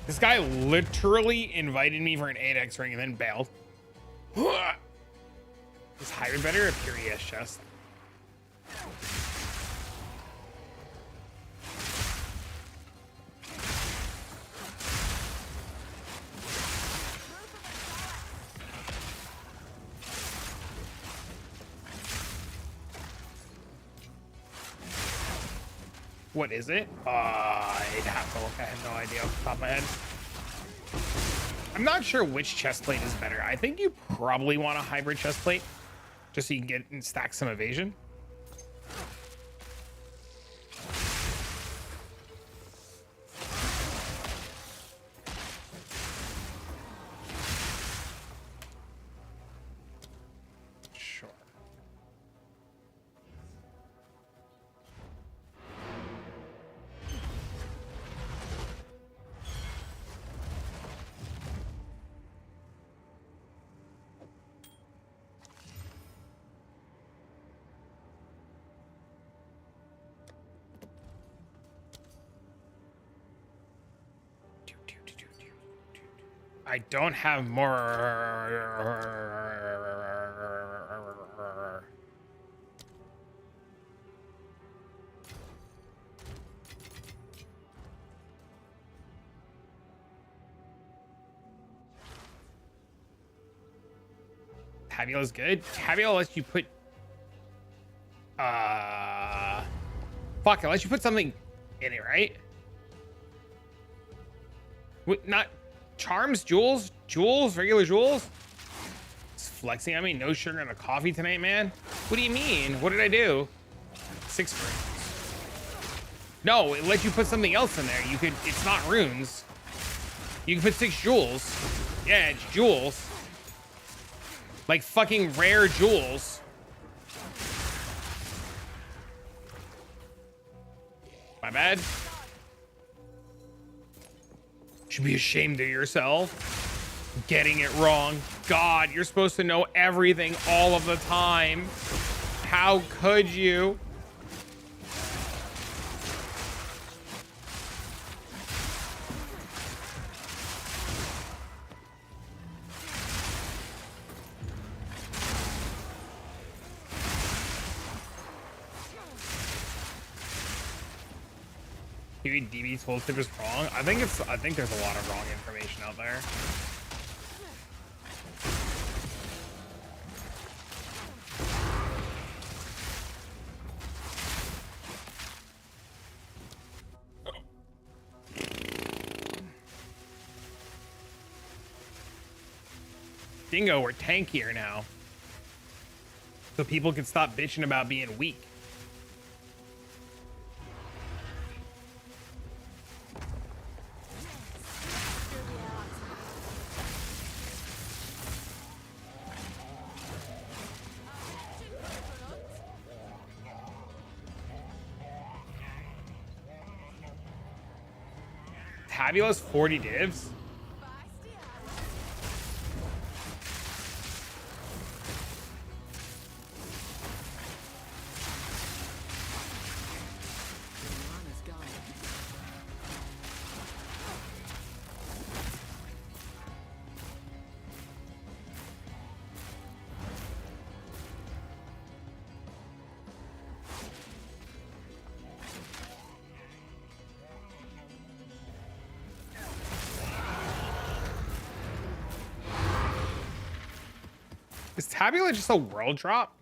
This guy literally invited me for an 8x ring and then bailed. Is hybrid better or pure ES chest? What is it? I'd have to look. I have no idea off the top of my head. I'm not sure which chest plate is better. I think you probably want a hybrid chest plate just so you can get and stack some evasion. Sure. I don't have more. Tabula's good. Tabula lets you put. Fuck, it lets you put something in it, right? What, not. Charms, jewels, regular jewels. It's flexing on me. No sugar in a coffee tonight, man. What do you mean? What did I do? 6 runes. No, it lets you put something else in there. You could. It's not runes. You can put 6 jewels. Yeah, it's jewels. Like fucking rare jewels. My bad. Should be ashamed of yourself. Getting it wrong. God, you're supposed to know everything all of the time. How could you? DB tooltip is wrong. I think there's a lot of wrong information out there. Dingo, we're tankier now. So people can stop bitching about being weak. Tabula's 40 divs. Is Tabula just a world drop?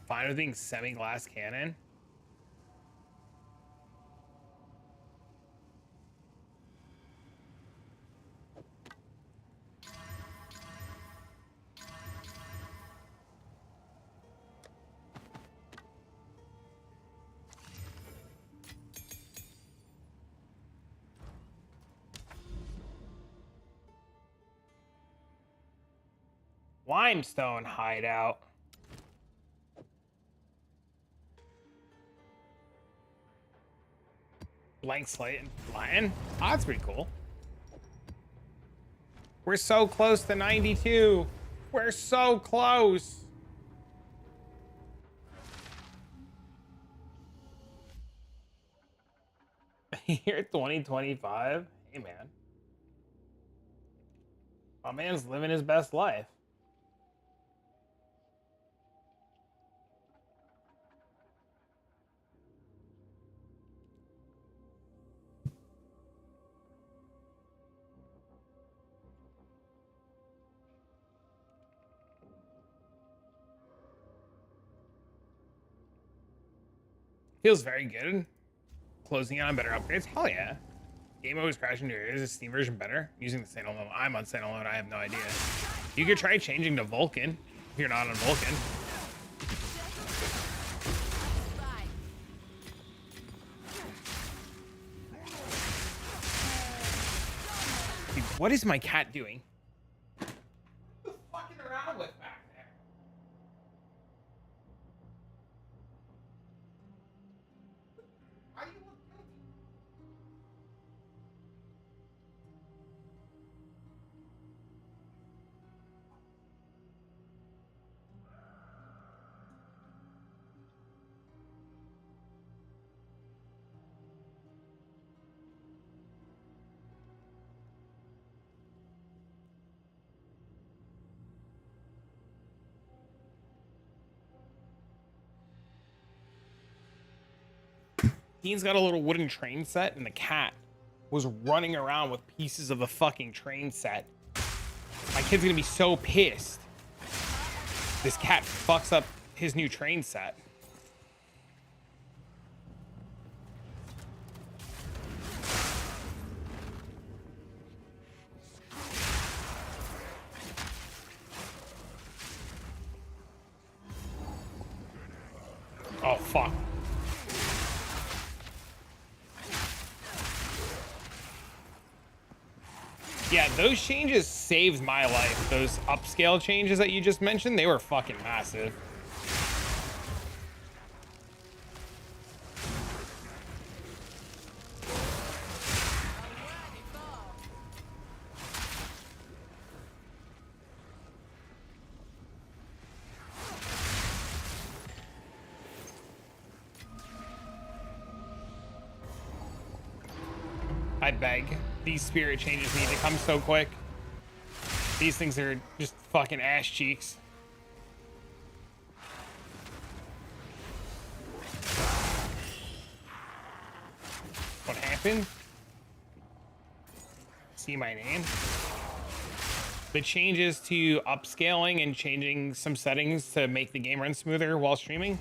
Fine with being semi-glass cannon. Limestone hideout. Blank slate and lion. Oh, that's pretty cool. We're so close to 92. We're so close. Year 2025. Hey man, my man's living his best life. Feels very good. Closing out on better upgrades. Hell yeah. Game always crashing to your ears. Is Steam version better? Using the standalone. I'm on standalone. I have no idea. You could try changing to Vulkan if you're not on Vulkan. Dude, what is my cat doing? What the fucking around with back there? Why do you look guilty? Dean's got a little wooden train set, and the cat was running around with pieces of the fucking train set. My kid's gonna be so pissed. This cat fucks up his new train set. Oh, fuck. Yeah, those changes saved my life. Those upscale changes that you just mentioned, they were fucking massive. I beg. These spirit changes need to come so quick. These things are just fucking ass cheeks. What happened? See my name? The changes to upscaling and changing some settings to make the game run smoother while streaming.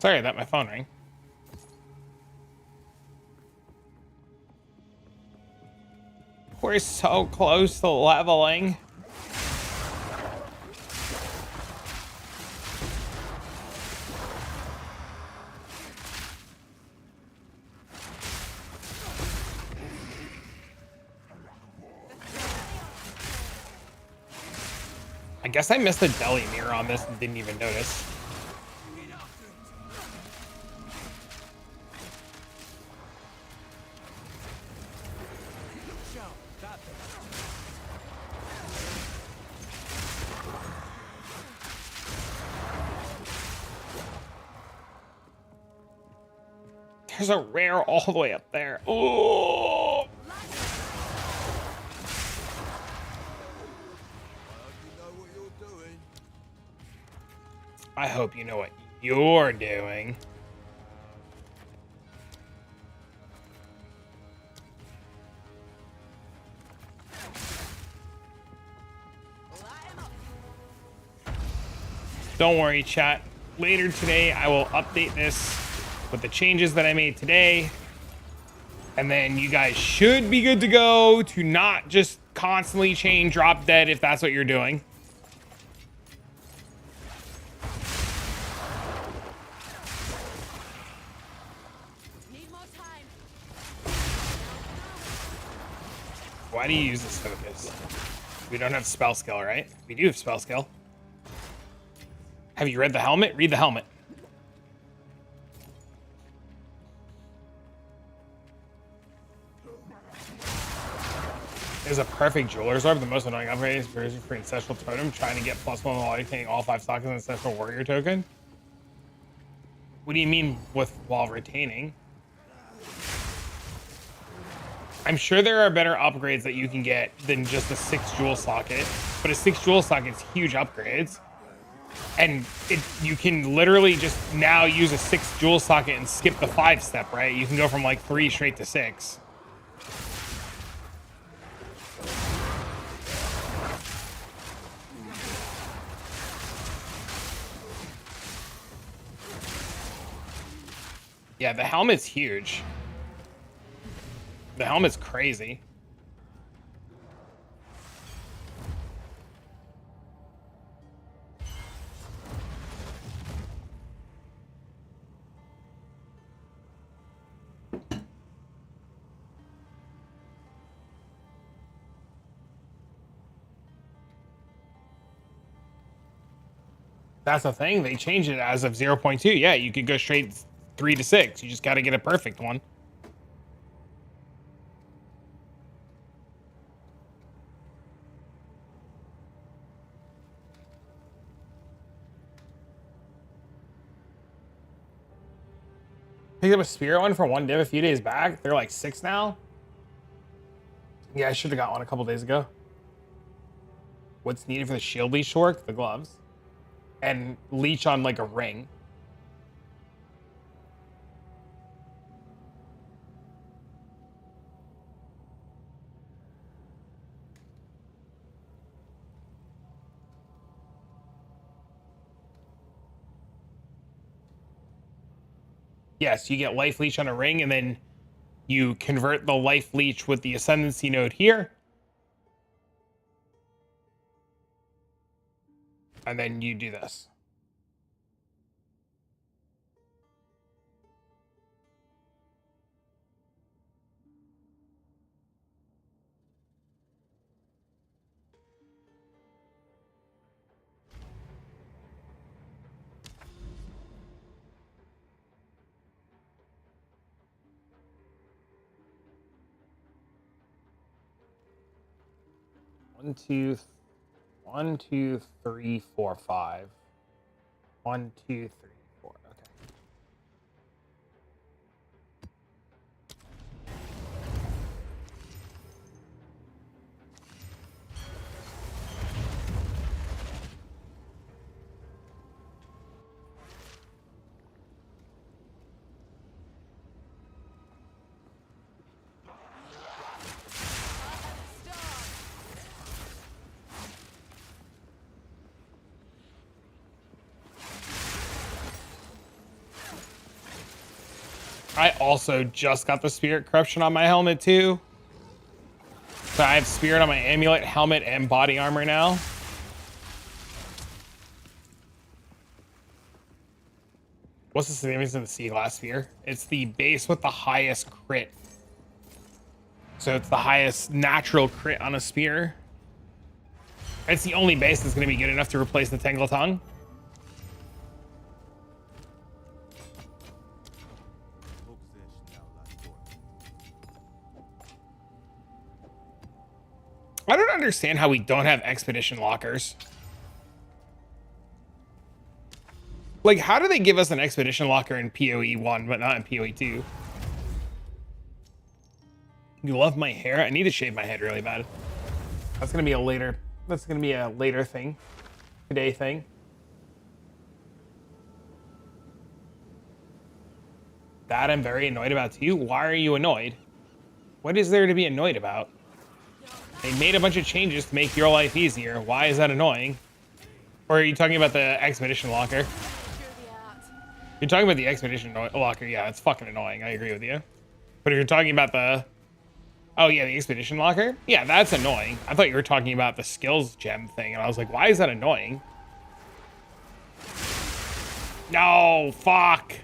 Sorry, that my phone rang. We're so close to leveling. I guess I missed a deli mirror on this and didn't even notice. There's a rare all the way up there. Oh! I hope you know what you're doing. Don't worry, chat. Later today, I will update this with the changes that I made today. And then you guys should be good to go to not just constantly chain drop dead if that's what you're doing. Why do you use this focus? We don't have spell skill, right? We do have spell skill. Have you read the helmet? Read the helmet. Is a perfect jeweler's orb the most annoying upgrade version for ancestral totem? Trying to get +1 while retaining all 5 sockets and ancestral warrior token? What do you mean with while retaining? I'm sure there are better upgrades that you can get than just a 6 jewel socket, but a 6 jewel socket's huge upgrades. And you can literally just now use a 6 jewel socket and skip the 5 step, right? You can go from like 3 straight to 6. Yeah, the helmet's huge. The helmet's crazy. That's the thing. They changed it as of 0.2. Yeah, you could go straight 3 to 6. You just got to get a perfect one. Picked up a spirit one for 1 div a few days back. They're like 6 now. Yeah, I should have got one a couple days ago. What's needed for the shield leech to work? The gloves. And leech on like a ring. Yes, you get life leech on a ring, and then you convert the life leech with the ascendancy node here. And then you do this. One, two, three, four, 5. 1, 2, 3, 4. Okay. I also just got the spirit corruption on my helmet too. So I have spirit on my amulet, helmet, and body armor now. What's the significance of the sea glass sphere? It's the base with the highest crit. So it's the highest natural crit on a spear. It's the only base that's going to be good enough to replace the Tangle Tongue. I don't understand how we don't have expedition lockers. Like, how do they give us an expedition locker in PoE 1, but not in PoE 2? You love my hair? I need to shave my head really bad. That's gonna be a later. That's gonna be a later thing. Today thing. That I'm very annoyed about too. Why are you annoyed? What is there to be annoyed about? They made a bunch of changes to make your life easier. Why is that annoying? Or are you talking about the expedition locker? You're talking about the expedition locker. Yeah, it's fucking annoying. I agree with you. But if you're talking about the... Oh, yeah, the expedition locker? Yeah, that's annoying. I thought you were talking about the skills gem thing, and I was like, why is that annoying? No, fuck.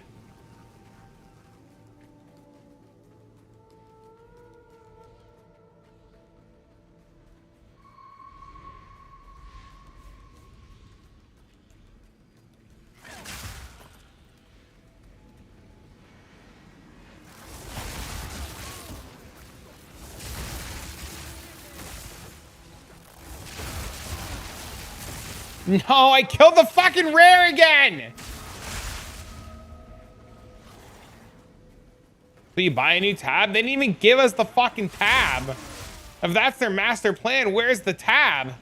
No, I killed the fucking rare again! So you buy a new tab? They didn't even give us the fucking tab. If that's their master plan, where's the tab?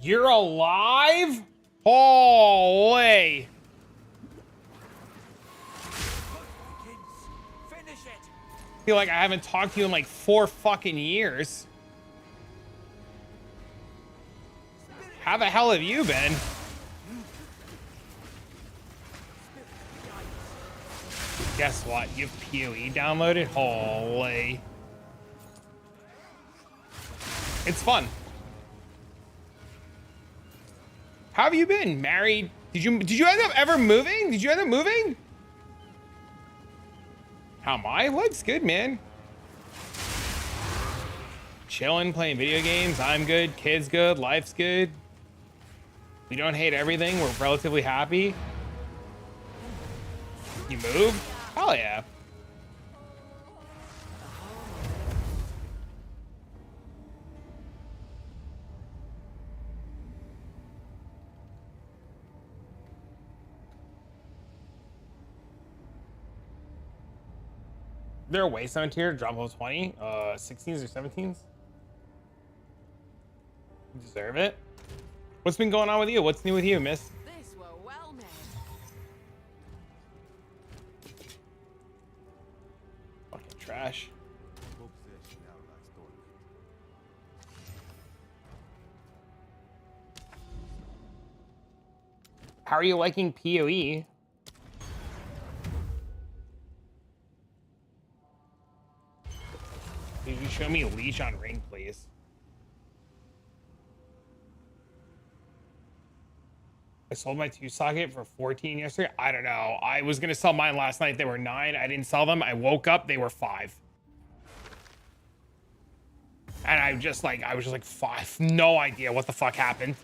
You're alive? Holy. Finish it. I feel like I haven't talked to you in like 4 fucking years. How the hell have you been? Guess what? You have PoE downloaded? Holy. It's fun. How have you been? Married? Did you end up ever moving? Did you end up moving? How am I? Life's good, man. Chilling, playing video games. I'm good. Kids good. Life's good. We don't hate everything. We're relatively happy. You moved? Hell yeah. There a wasteland tier drop level 20 16s or 17s? You deserve it. What's been going on with you? What's new with you, miss? This were well made. Fucking trash. How are you liking PoE? Could you show me a leash on ring, please? I sold my 2 socket for 14 yesterday. I don't know. I was gonna sell mine last night. They were 9. I didn't sell them. I woke up. They were 5. And I was just like 5. No idea what the fuck happened.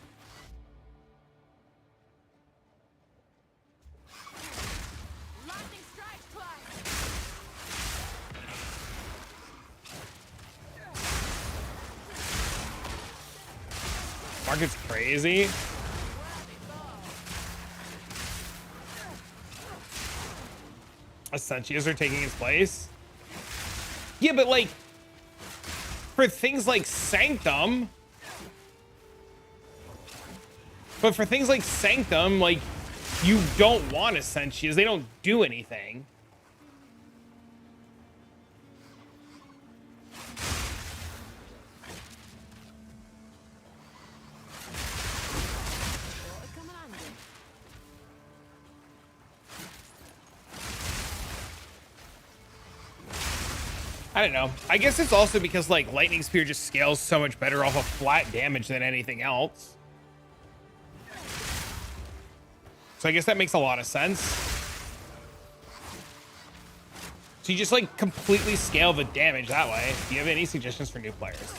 Market's crazy. Essentials are taking its place. Yeah, but like, for things like Sanctum, like, you don't want Essentials. They don't do anything. I don't know. I guess it's also because like Lightning Spear just scales so much better off of flat damage than anything else. So I guess that makes a lot of sense. So you just like completely scale the damage that way. Do you have any suggestions for new players?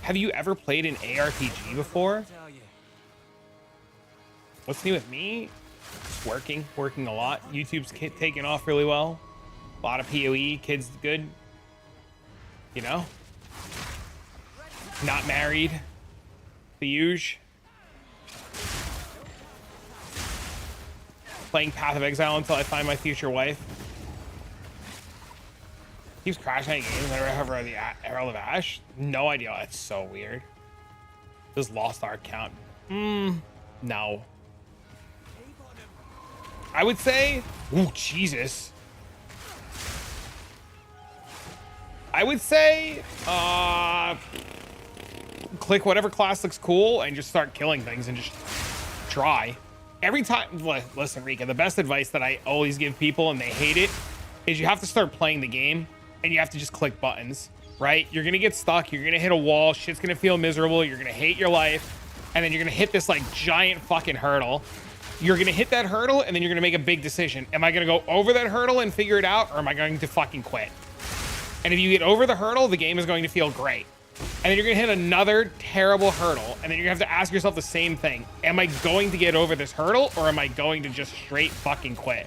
Have you ever played an ARPG before? What's new with me? Just working a lot. YouTube's taking off really well. A lot of PoE, kids good. You know? Not married. The huge. Playing Path of Exile until I find my future wife. Keeps crashing games whenever I hover the Herald of Ash. No idea. That's so weird. Just lost our account. No. I would say, oh Jesus. I would say, click whatever class looks cool and just start killing things and just try. Every time, listen, Rika, the best advice that I always give people and they hate it is you have to start playing the game and you have to just click buttons, right? You're gonna get stuck, you're gonna hit a wall, shit's gonna feel miserable, you're gonna hate your life, and then you're gonna hit this like giant fucking hurdle. You're gonna hit that hurdle and then you're gonna make a big decision. Am I gonna go over that hurdle and figure it out, or am I going to fucking quit? And if you get over the hurdle, the game is going to feel great. And then you're gonna hit another terrible hurdle, and then you're gonna have to ask yourself the same thing. Am I going to get over this hurdle, or am I going to just straight fucking quit?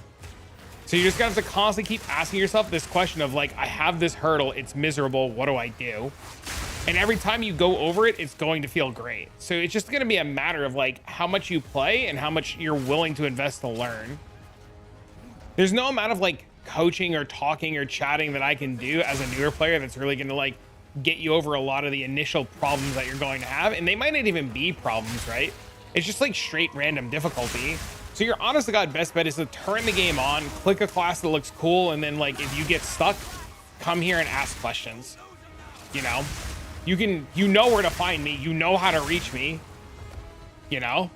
So you're just gonna have to constantly keep asking yourself this question of like, I have this hurdle, it's miserable, what do I do? And every time you go over it, it's going to feel great. So it's just gonna be a matter of like how much you play and how much you're willing to invest to learn. There's no amount of like coaching or talking or chatting that I can do as a newer player that's really gonna like get you over a lot of the initial problems that you're going to have. And they might not even be problems, right? It's just like straight random difficulty. So your honest to God best bet is to turn the game on, click a class that looks cool, and then like if you get stuck, come here and ask questions. You know, you know where to find me, you know how to reach me, you know,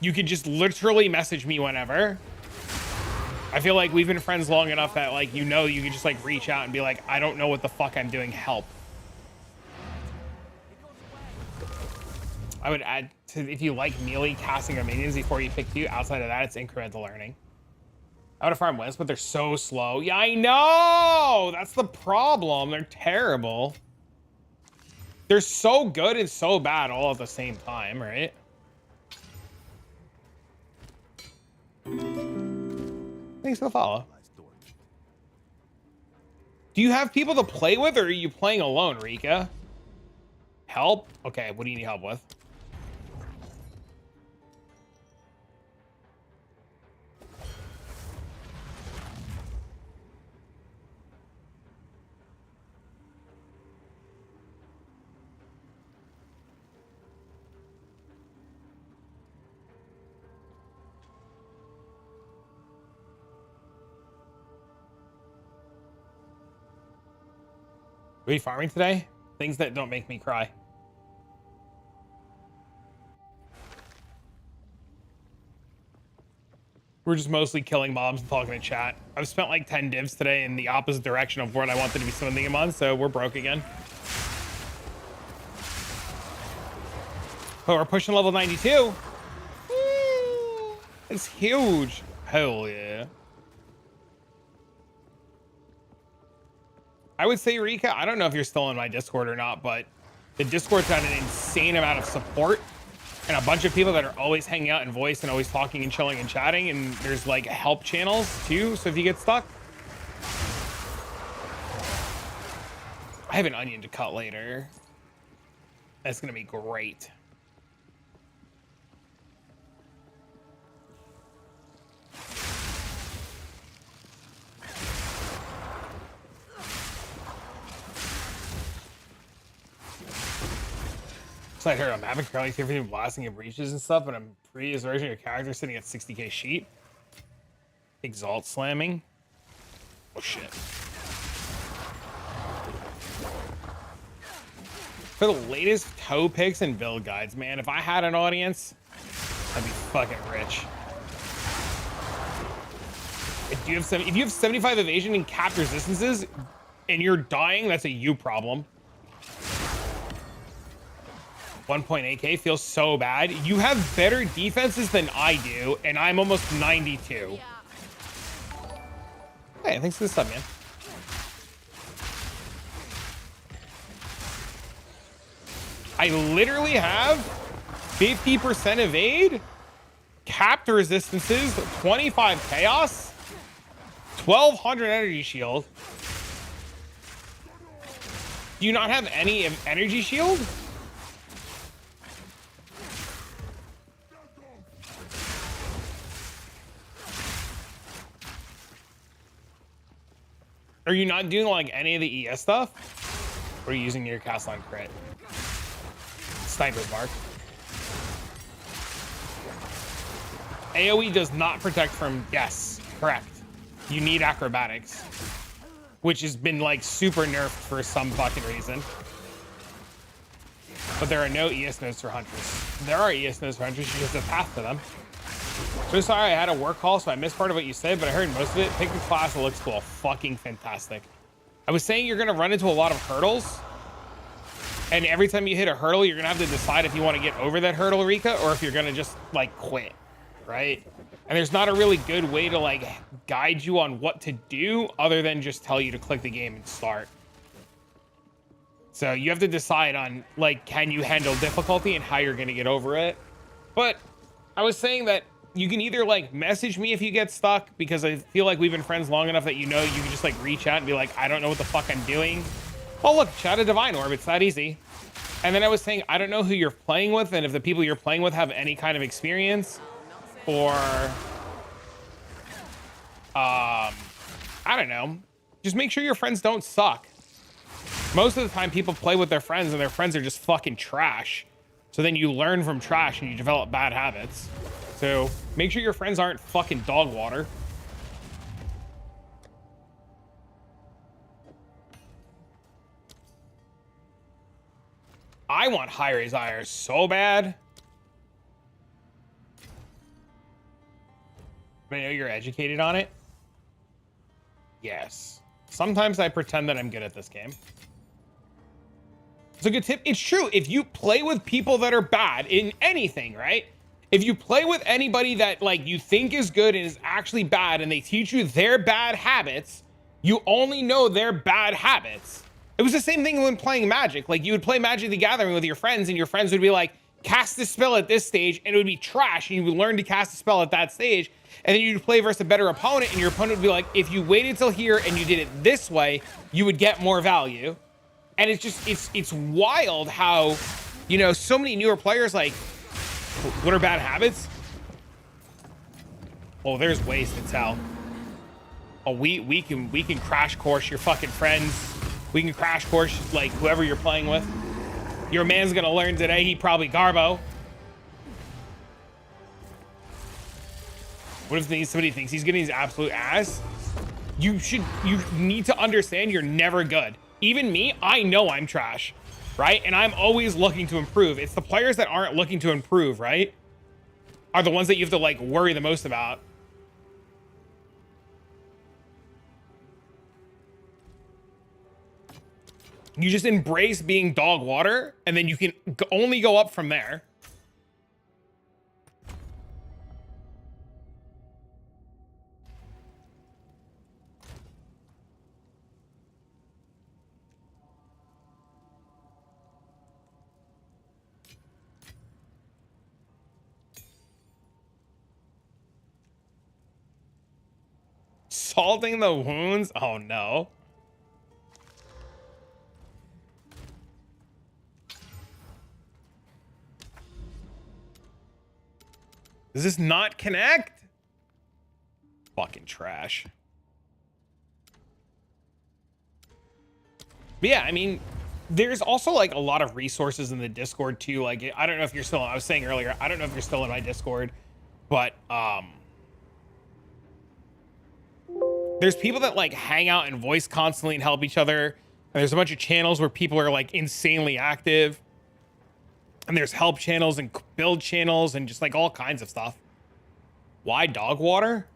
you can just literally message me whenever. I feel like we've been friends long enough that like, you know, you can just like reach out and be like, I don't know what the fuck I'm doing, help. I would add to, if you like melee casting or minions before you pick 2, outside of that, it's incremental learning. I would have farmed wins, but they're so slow. Yeah, I know! That's the problem. They're terrible. They're so good and so bad all at the same time, right? Thanks for the follow. Do you have people to play with, or are you playing alone, Rika? Help? Okay, what do you need help with? Are we farming today? Things that don't make me cry. We're just mostly killing mobs and talking to chat. I've spent like 10 divs today in the opposite direction of what I wanted to be spending them on, so we're broke again. But we're pushing level 92. Woo! It's huge. Hell yeah. I would say, Rika, I don't know if you're still in my Discord or not, but the Discord's got an insane amount of support and a bunch of people that are always hanging out in voice and always talking and chilling and chatting. And there's like help channels too. So if you get stuck, I have an onion to cut later. That's going to be great. I heard I'm having currently everything blasting and breaches and stuff, but I'm previous version of your character sitting at 60k sheet. Exalt slamming. Oh shit. For the latest toe picks and build guides, man, if I had an audience, I'd be fucking rich. If you have 75 evasion and capped resistances and you're dying, that's a you problem. 1.8k feels so bad. You have better defenses than I do, and I'm almost 92. Hey, thanks for the sub, man. I literally have 50% evade, capped resistances, 25 chaos, 1200 energy shield. Do you not have any energy shield? Are you not doing like any of the ES stuff? Or are you using your castle on crit? Sniper's mark. AoE does not protect from, yes, correct. You need acrobatics, which has been like super nerfed for some fucking reason. But there are no ES nodes for hunters. There are ES nodes for hunters, you just have a path to them. So sorry I had a work call, so I missed part of what you said, but I heard most of it. Pick the class that looks cool. Fucking fantastic. I was saying you're gonna run into a lot of hurdles, and every time you hit a hurdle, you're gonna have to decide if you want to get over that hurdle, Rika, or if you're gonna just like quit, right? And there's not a really good way to like guide you on what to do other than just tell you to click the game and start. So you have to decide on like, can you handle difficulty and how you're gonna get over it. But I was saying that you can either like message me if you get stuck, because I feel like we've been friends long enough that you know you can just like reach out and be like, I don't know what the fuck I'm doing. Oh look, chat a Divine Orb, it's that easy. And then I was saying, I don't know who you're playing with, and if the people you're playing with have any kind of experience, or I don't know, just make sure your friends don't suck. Most of the time people play with their friends and their friends are just fucking trash. So then you learn from trash and you develop bad habits. So make sure your friends aren't fucking dog water. I want high-raise IR so bad. But I know you're educated on it. Yes. Sometimes I pretend that I'm good at this game. It's a good tip. It's true. If you play with people that are bad in anything, right? If you play with anybody that like you think is good and is actually bad, and they teach you their bad habits, you only know their bad habits. It was the same thing when playing Magic. Like you would play Magic the Gathering with your friends, and your friends would be like, cast this spell at this stage, and it would be trash, and you would learn to cast a spell at that stage, and then you'd play versus a better opponent, and your opponent would be like, if you waited till here and you did it this way, you would get more value. And it's just, it's wild how, you know, so many newer players like, what are bad habits? Oh, there's ways to tell. Oh, we can crash course your fucking friends. We can crash course like whoever you're playing with. Your man's gonna learn today. He probably Garbo. What if somebody thinks he's getting his absolute ass? You need to understand you're never good. Even me, I know I'm trash, right? And I'm always looking to improve. It's the players that aren't looking to improve, right? Are the ones that you have to like worry the most about. You just embrace being dog water, and then you can only go up from there. Salting the wounds? Oh no. Does this not connect? Fucking trash. But yeah, I mean, There's also like a lot of resources in the Discord too. Like, I don't know if you're still, I was saying earlier, I don't know if you're still in my Discord, but there's people that like hang out and voice constantly and help each other. And there's a bunch of channels where people are like insanely active. And there's help channels and build channels and just like all kinds of stuff. Why dog water?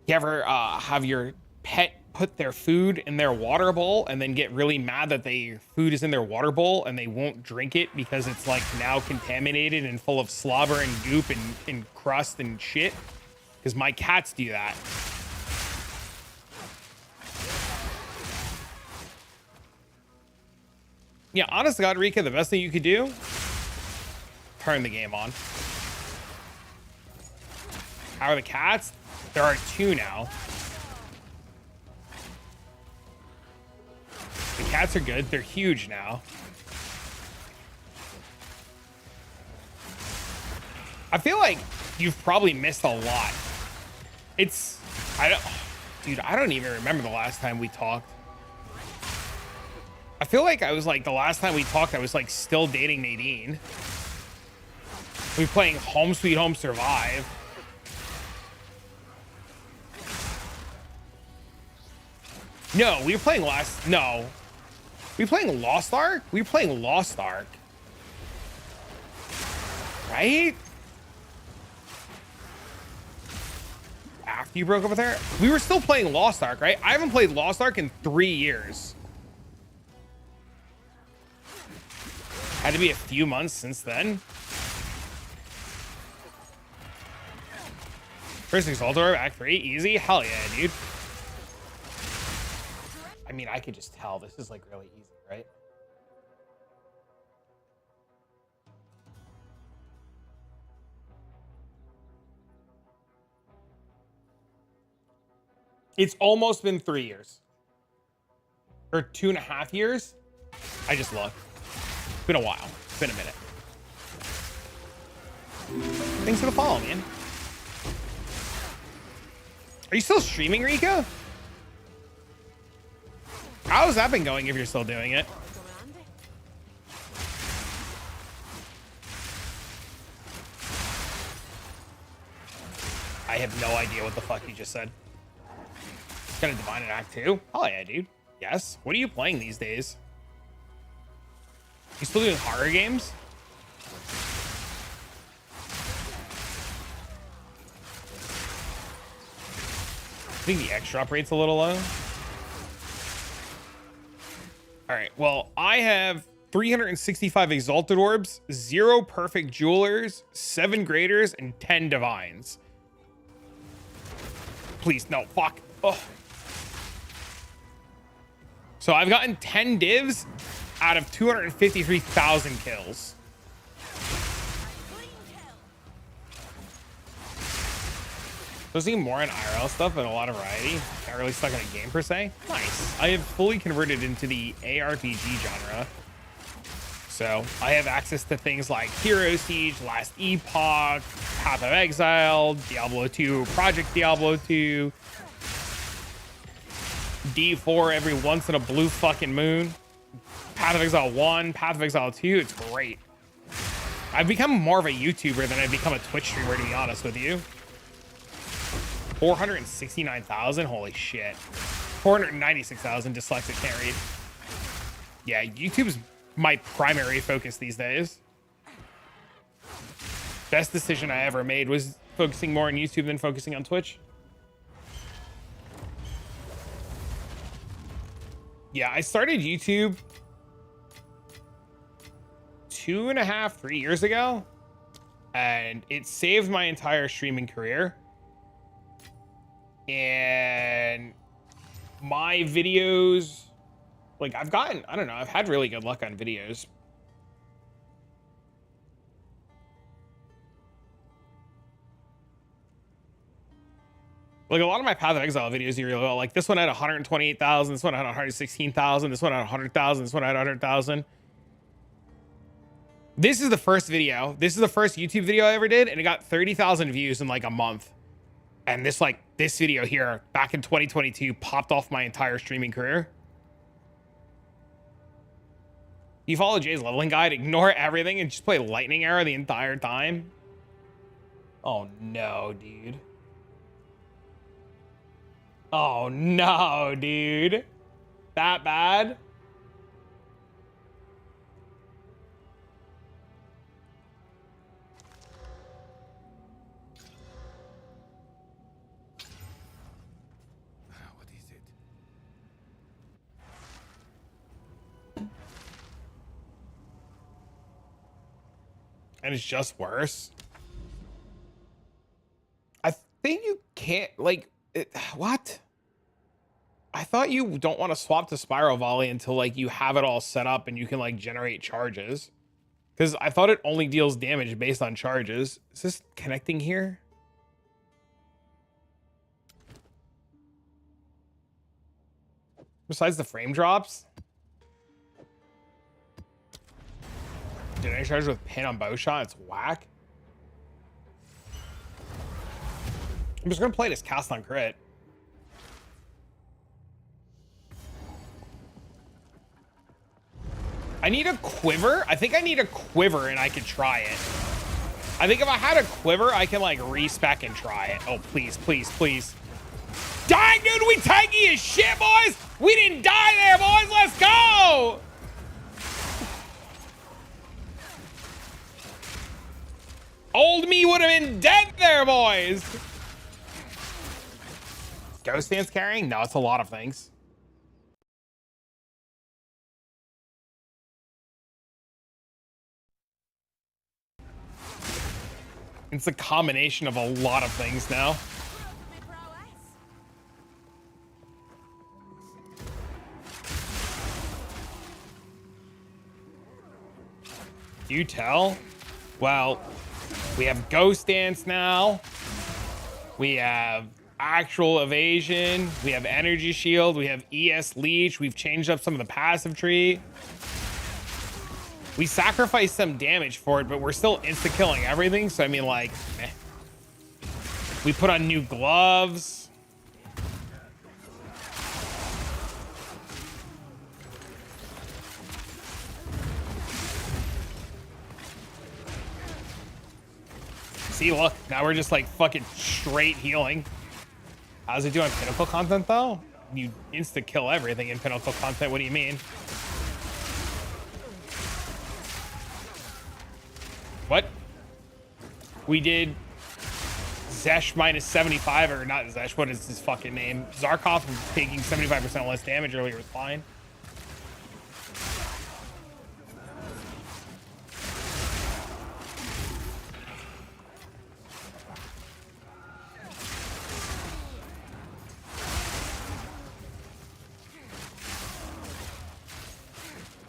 You ever have your pet put their food in their water bowl and then get really mad that their food is in their water bowl and they won't drink it because it's like now contaminated and full of slobber and goop and crust and shit? Because my cats do that. Yeah, honest to God, Rika, the best thing you could do, turn the game on. How are the cats? There are 2 now. The cats are good. They're huge now. I feel like you've probably missed a lot. Dude, I don't even remember the last time we talked. I feel like I was like, the last time we talked, I was like still dating Nadine. We were playing Home Sweet Home Survive. No, we were playing we were playing Lost Ark? We were playing Lost Ark. Right? After you broke up with her? We were still playing Lost Ark, right? I haven't played Lost Ark in 3 years. Had to be a few months since then. First Exaltor, Act 3, easy? Hell yeah, dude. I mean, I could just tell this is like really easy, right? It's almost been 3 years. Or 2.5 years. I just looked. It's been a while. It's been a minute. Thanks for the follow, man. Are you still streaming, Rika? How's that been going if you're still doing it? I have no idea what the fuck you just said. Gonna divine an act 2? Oh yeah, dude. Yes. What are you playing these days? You still doing horror games? I think the X drop rate's a little low. All right, well, I have 365 Exalted Orbs, 0 Perfect Jewelers, 7 Graders, and 10 Divines. Please, no, fuck. Oh. So I've gotten 10 divs out of 253,000 kills. So I seeing more on IRL stuff and a lot of variety. Not really stuck in a game per se. Nice. I have fully converted into the ARPG genre. So I have access to things like Hero Siege, Last Epoch, Path of Exile, Diablo 2, Project Diablo 2, D4 every once in a blue fucking moon, Path of Exile 1, Path of Exile 2. It's great. I've become more of a YouTuber than I've become a Twitch streamer, to be honest with you. 469,000. Holy shit. 496,000. Dyslexic can't read. Yeah, YouTube's my primary focus these days. Best decision I ever made was focusing more on YouTube than focusing on Twitch. Yeah, I started YouTube 2.5, 3 years ago, and it saved my entire streaming career. And my videos, like I've gotten, I don't know, I've had really good luck on videos. Like a lot of my Path of Exile videos, you're like, this one had 128,000, this one had 116,000, this one had 100,000, this one had 100,000. This is the first video. This is the first YouTube video I ever did, and it got 30,000 views in like a month. And this like this video here back in 2022 popped off my entire streaming career. You follow Jay's leveling guide, ignore everything, and just play Lightning Arrow the entire time? Oh no, dude. Oh no, dude. That bad? What is it? And it's just worse. I think you can't, like, what? I thought you don't want to swap to Spiral Volley until, like, you have it all set up and you can, like, generate charges. Because I thought it only deals damage based on charges. Is this connecting here? Besides the frame drops? Generate charges with pin on bow shot, it's whack. I'm just gonna play this cast on crit. I need a quiver. I think I need a quiver and I could try it. I think if I had a quiver, I can like respec and try it. Oh, please, please, please. Dang, dude, we tanky as shit, boys. We didn't die there, boys. Let's go. Old me would have been dead there, boys. Ghost Dance carrying? No, it's a lot of things. It's a combination of a lot of things now. You tell? Well, we have Ghost Dance now. We have actual evasion. We have energy shield. We have ES leech. We've changed up some of the passive tree. We sacrificed some damage for it, but we're still insta-killing everything. So, I mean, like, meh. We put on new gloves. See, look, now we're just like fucking straight healing. How's it doing Pinnacle content, though? You insta-kill everything in Pinnacle content. What do you mean? What? We did Zesh minus 75, or not Zesh, what is his fucking name? Zarkov taking 75% less damage earlier was fine.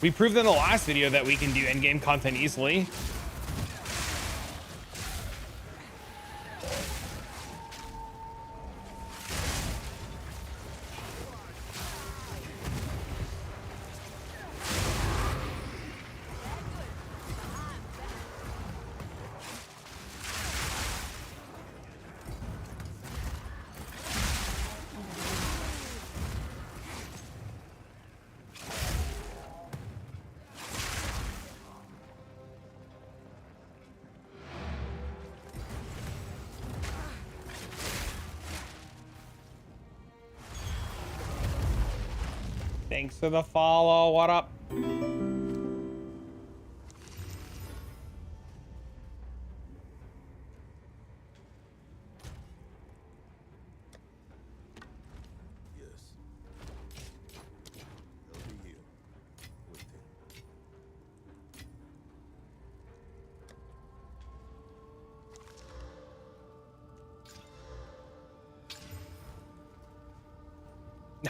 We proved in the last video that we can do endgame content easily. Thanks for the follow. What up? Yes. They'll be here. Waiting.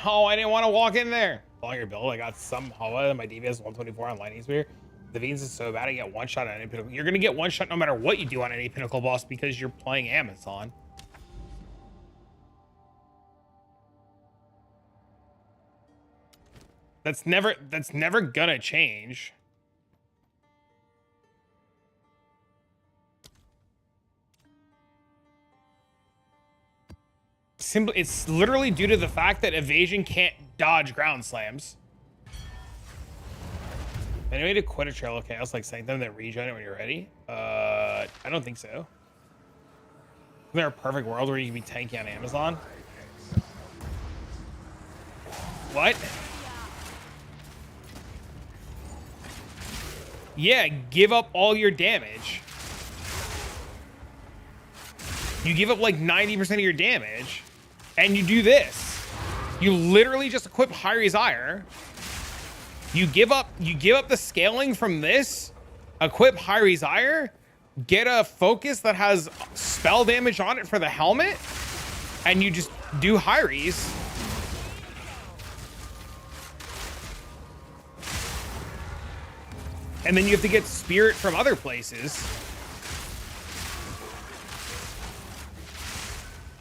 No, I didn't want to walk in there. Along your build, I got some Hoa and my DPS 124 on Lightning Spear. The Veins is so bad I get one shot on any pinnacle. You're gonna get one shot no matter what you do on any pinnacle boss because you're playing Amazon. That's never gonna change. simply, it's literally due to the fact that evasion can't dodge ground slams. Any way to quit a trail of chaos like saying them that regen it when you're ready? I don't think so. Is there a perfect world where you can be tanky on Amazon? What? Yeah, give up all your damage. You give up like 90% of your damage, and you do this. You literally just equip Hyri's Ire. You give up the scaling from this, equip Hyri's Ire, get a focus that has spell damage on it for the helmet, and you just do Hyri's. And then you have to get spirit from other places.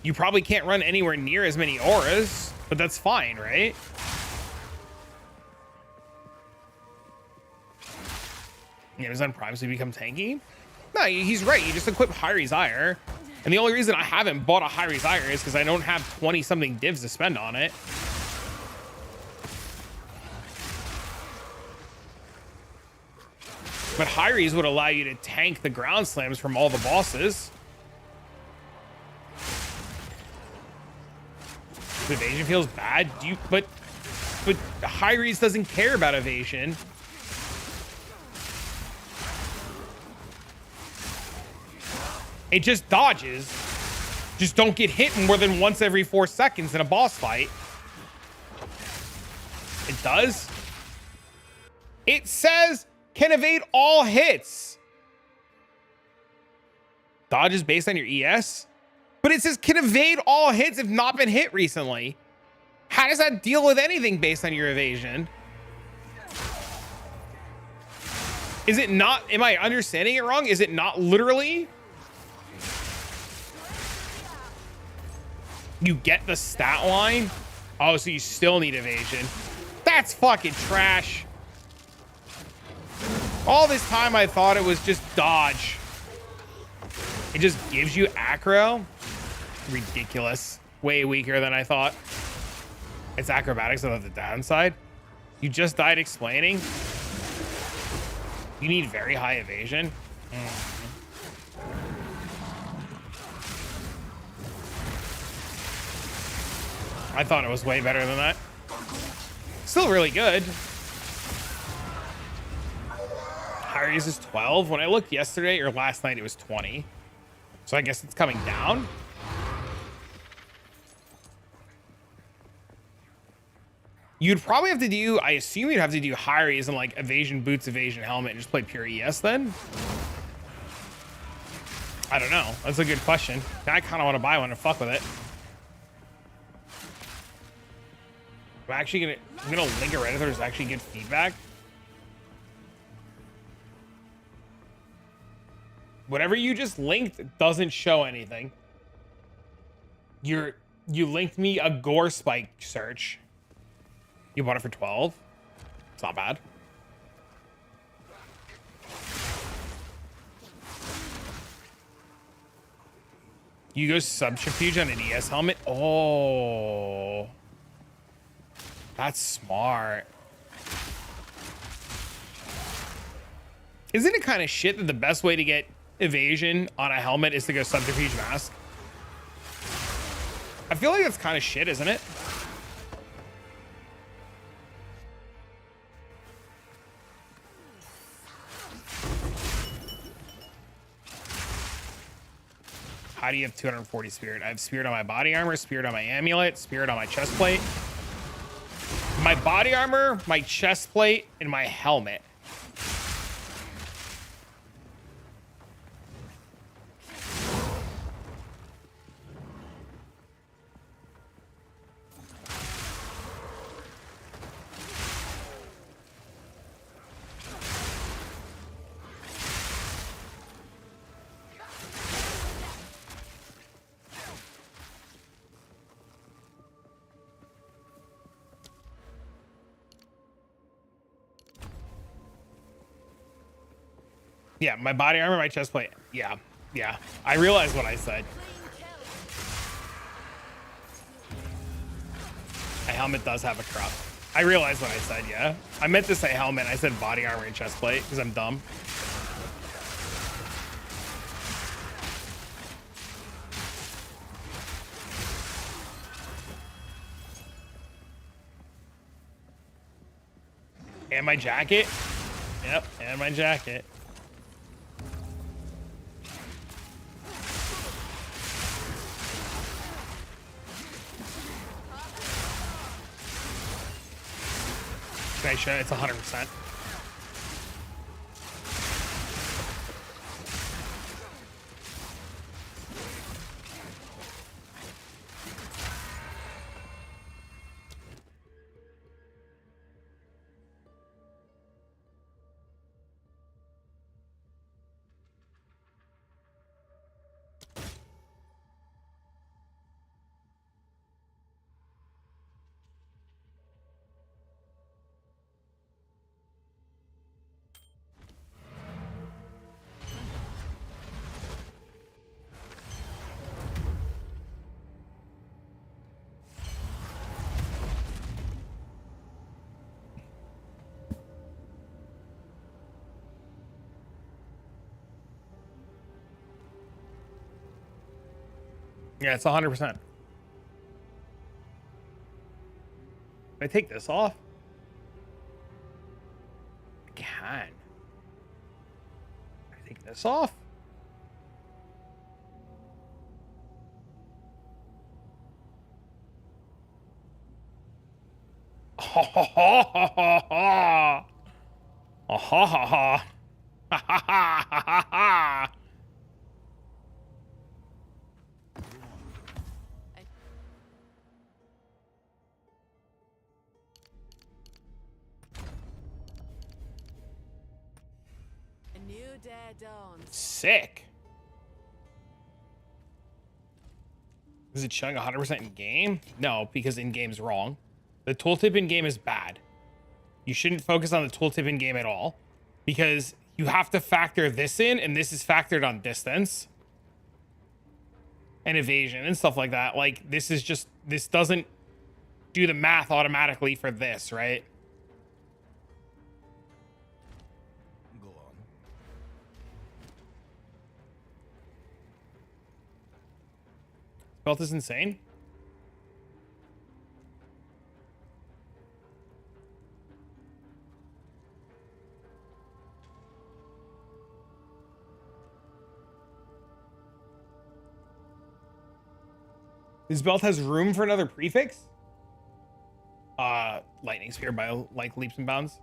You probably can't run anywhere near as many auras, but that's fine, right? Amazon Prime, so you become tanky? No, he's right. You just equip Hyri's Ire. And the only reason I haven't bought a Hyri's Ire is because I don't have 20-something divs to spend on it. But Hyri's would allow you to tank the ground slams from all the bosses. The evasion feels bad. But Hyri's doesn't care about evasion. It just dodges. Just don't get hit more than once every 4 seconds in a boss fight. It does. It says can evade all hits. Dodge is based on your ES, but it says can evade all hits if not been hit recently. How does that deal with anything based on your evasion? Is it not? Am I understanding it wrong? Is it not literally? You get the stat line? Oh, so you still need evasion. That's fucking trash. All this time I thought it was just dodge. It just gives you acro. Ridiculous. Way weaker than I thought. It's acrobatics without the downside. You just died explaining. You need very high evasion. I thought it was way better than that. Still really good. Hyri's is 12. When I looked yesterday or last night, it was 20. So I guess it's coming down. You'd probably have to do, I assume you'd have to do Hyri's and like evasion boots, evasion helmet, and just play pure ES then. I don't know. That's a good question. I kind of want to buy one and fuck with it. I'm gonna link a Reddit there's actually good feedback. Whatever you just linked doesn't show anything. You linked me a gore spike search. You bought it for 12. It's not bad. You go subterfuge on an ES helmet. Oh. That's smart. Isn't it kind of shit that the best way to get evasion on a helmet is to go subterfuge mask? I feel like that's kind of shit, isn't it? How do you have 240 spirit? I have spirit on my body armor, spirit on my amulet, spirit on my chest plate. My body armor, my chest plate, and my helmet. Yeah, my body armor, my chest plate. Yeah. I realized what I said. helmet does have a crop. I realized what I said, yeah. I meant to say helmet. I said body armor and chest plate because I'm dumb. And my jacket. Yep, and my jacket. Okay, sure, it's 100%. Yeah, it's 100%. Can I take this off? I can. Can I take this off? Ha ha ha ha ha ha. Ha ha ha ha. Ha ha ha ha ha. A new day dawns. Sick. Is it showing 100% in game? No, because in game's wrong. The tooltip in game is bad. You shouldn't focus on the tooltip in game at all because you have to factor this in, and this is factored on distance and evasion and stuff like that. Like, this is just, this doesn't do the math automatically for this, right? Go on. Belt is insane. This belt has room for another prefix? Lightning sphere by like leaps and bounds.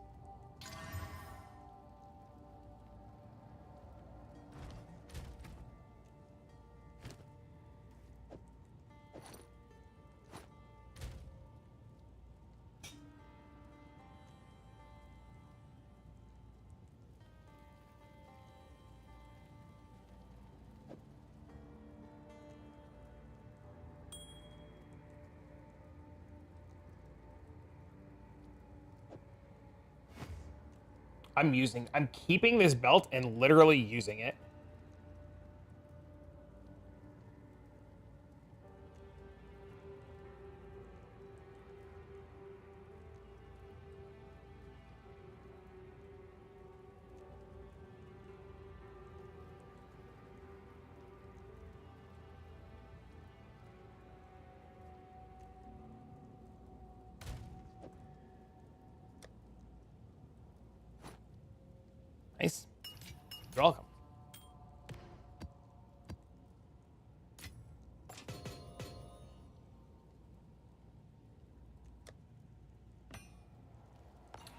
I'm keeping this belt and literally using it. Nice. You're welcome.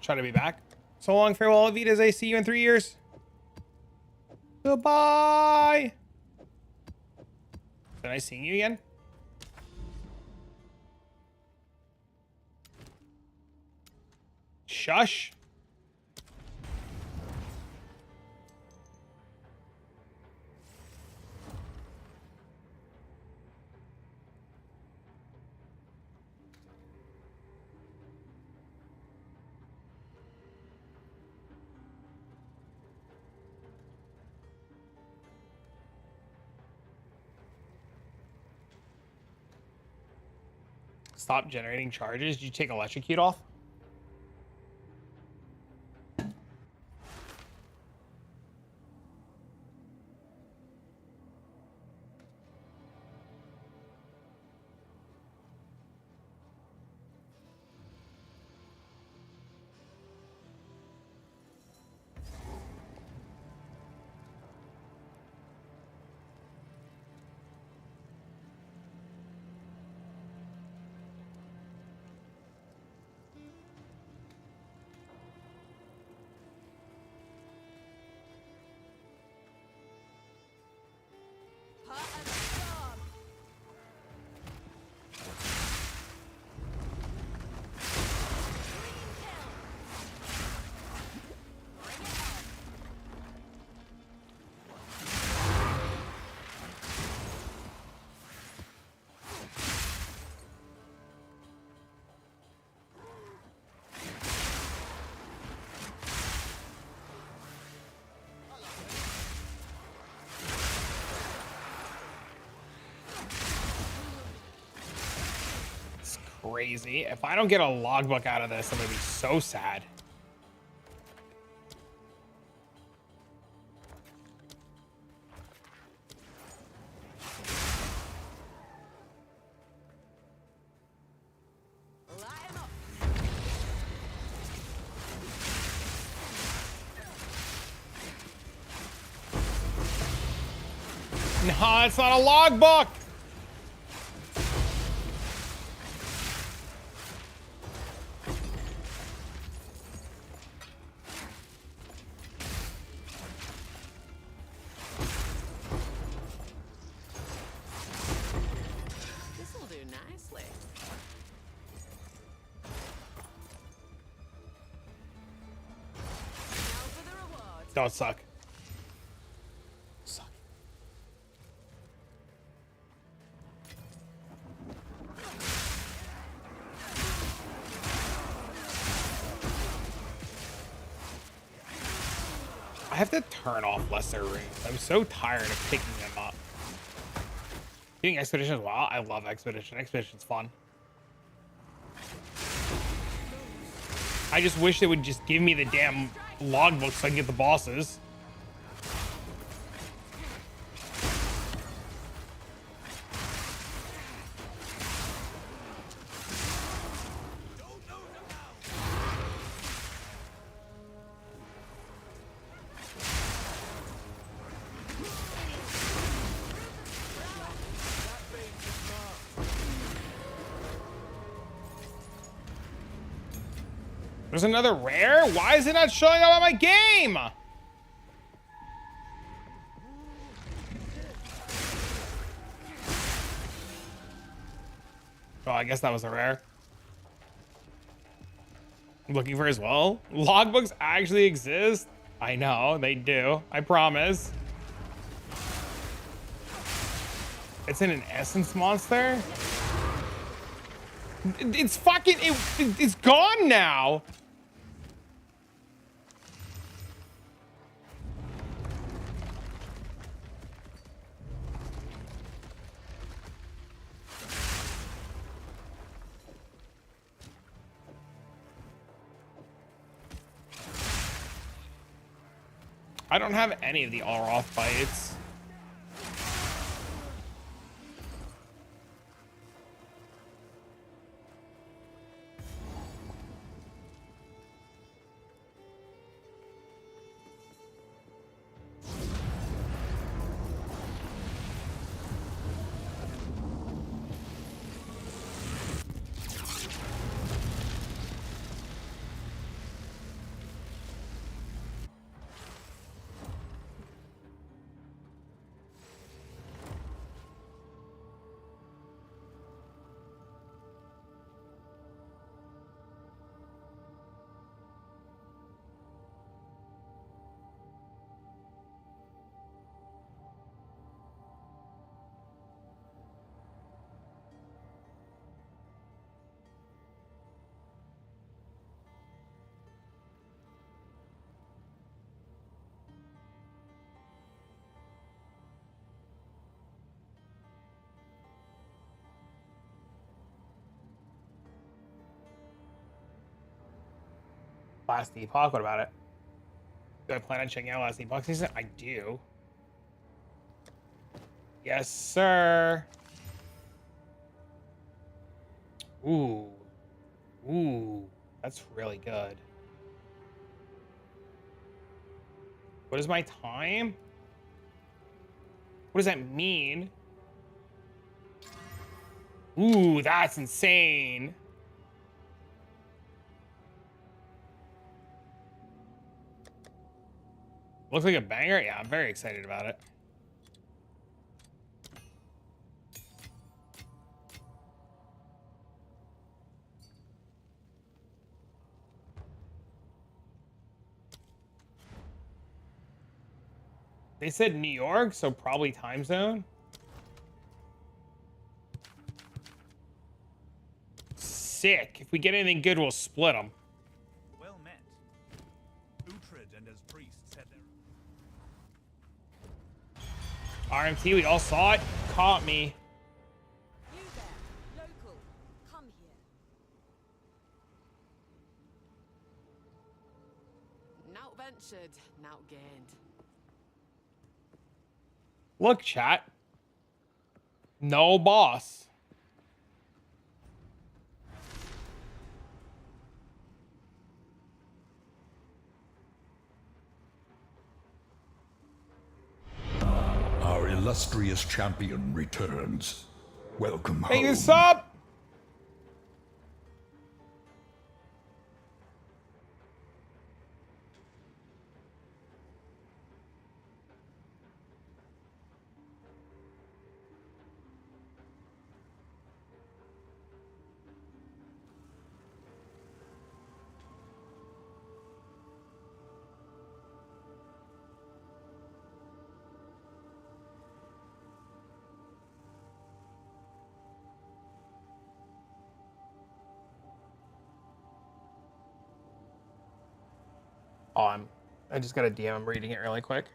Try to be back. So long, farewell, Avitas. I see you in 3 years. Goodbye. Is it nice seeing you again? Shush. stop generating charges. Did you take electrocute off? Crazy. If I don't get a logbook out of this, I'm gonna be so sad. No, it's not a logbook. Don't suck. Suck. I have to turn off lesser runes. I'm so tired of picking them up. Doing expedition as well. I love expedition. Expedition's fun. I just wish they would just give me the damn logbook so I can get the bosses. There's another rare? Why is it not showing up on my game? Oh, I guess that was a rare. I'm looking for as well. Logbooks actually exist. I know, they do. I promise. It's in an essence monster? It's fucking, it's gone now. I don't have any of the Alroth bites. Last Epoch, what about it? Do I plan on checking out Last Epoch season? I do. Yes, sir. Ooh. Ooh. That's really good. What is my time? What does that mean? Ooh, that's insane. Looks like a banger. Yeah, I'm very excited about it. They said New York, so probably time zone. Sick. If we get anything good, we'll split them. Well met. Uhtred and his priests had their... RMT, we all saw it. Caught me. You there, local, come here. Nout ventured, nout gained. Look, chat. No boss. Our illustrious champion returns. Welcome Hey, home. what's up? Oh, I just got a DM. I'm reading it really quick.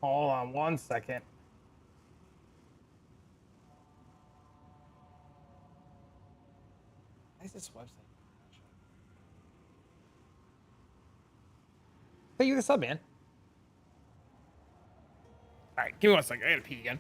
Hold on one second. Why is this website? Thank you for the sub, man. All right, give me one second. I gotta pee again.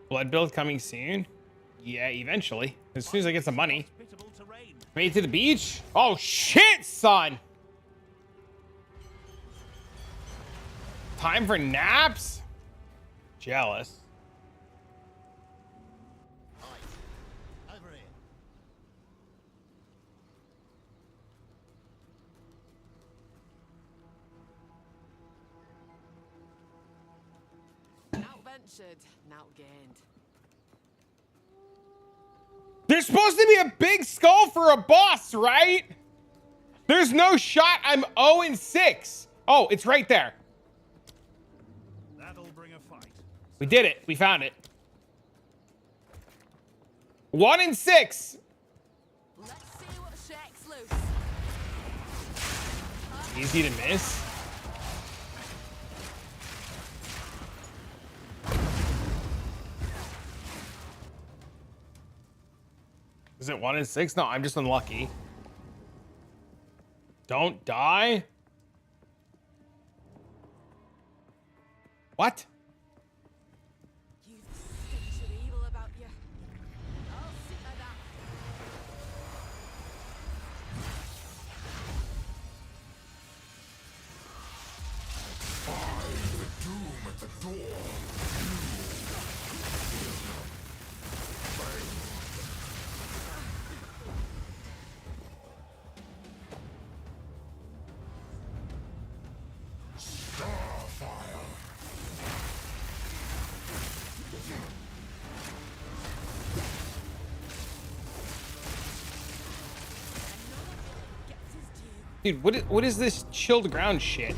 Blood build coming soon. Yeah, eventually. As soon as I get some money. Made it to the beach? Oh shit, son! Time for naps? Jealous. Over here. Not ventured, not gained. There's supposed to be a big skull for a boss, right? There's no shot I'm 0-6. Oh, it's right there. That'll bring a fight. We did it. We found it. 1-6. Let's see what shakes loose. Easy to miss. Is it 1-6? No, I'm just unlucky. Don't die. What? You've stench of evil about you. I'll see to that. Doom at the door. Dude, what is this chilled ground shit?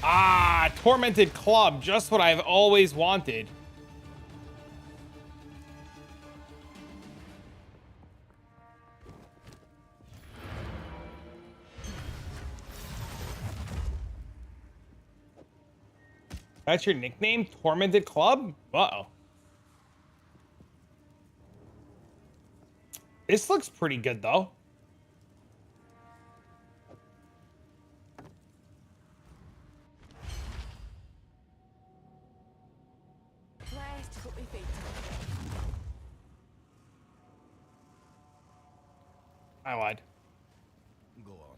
Ah, tormented club, just what I've always wanted. That's your nickname? Tormented Club? Uh-oh. This looks pretty good, though. Place to put my feet I lied. Go on.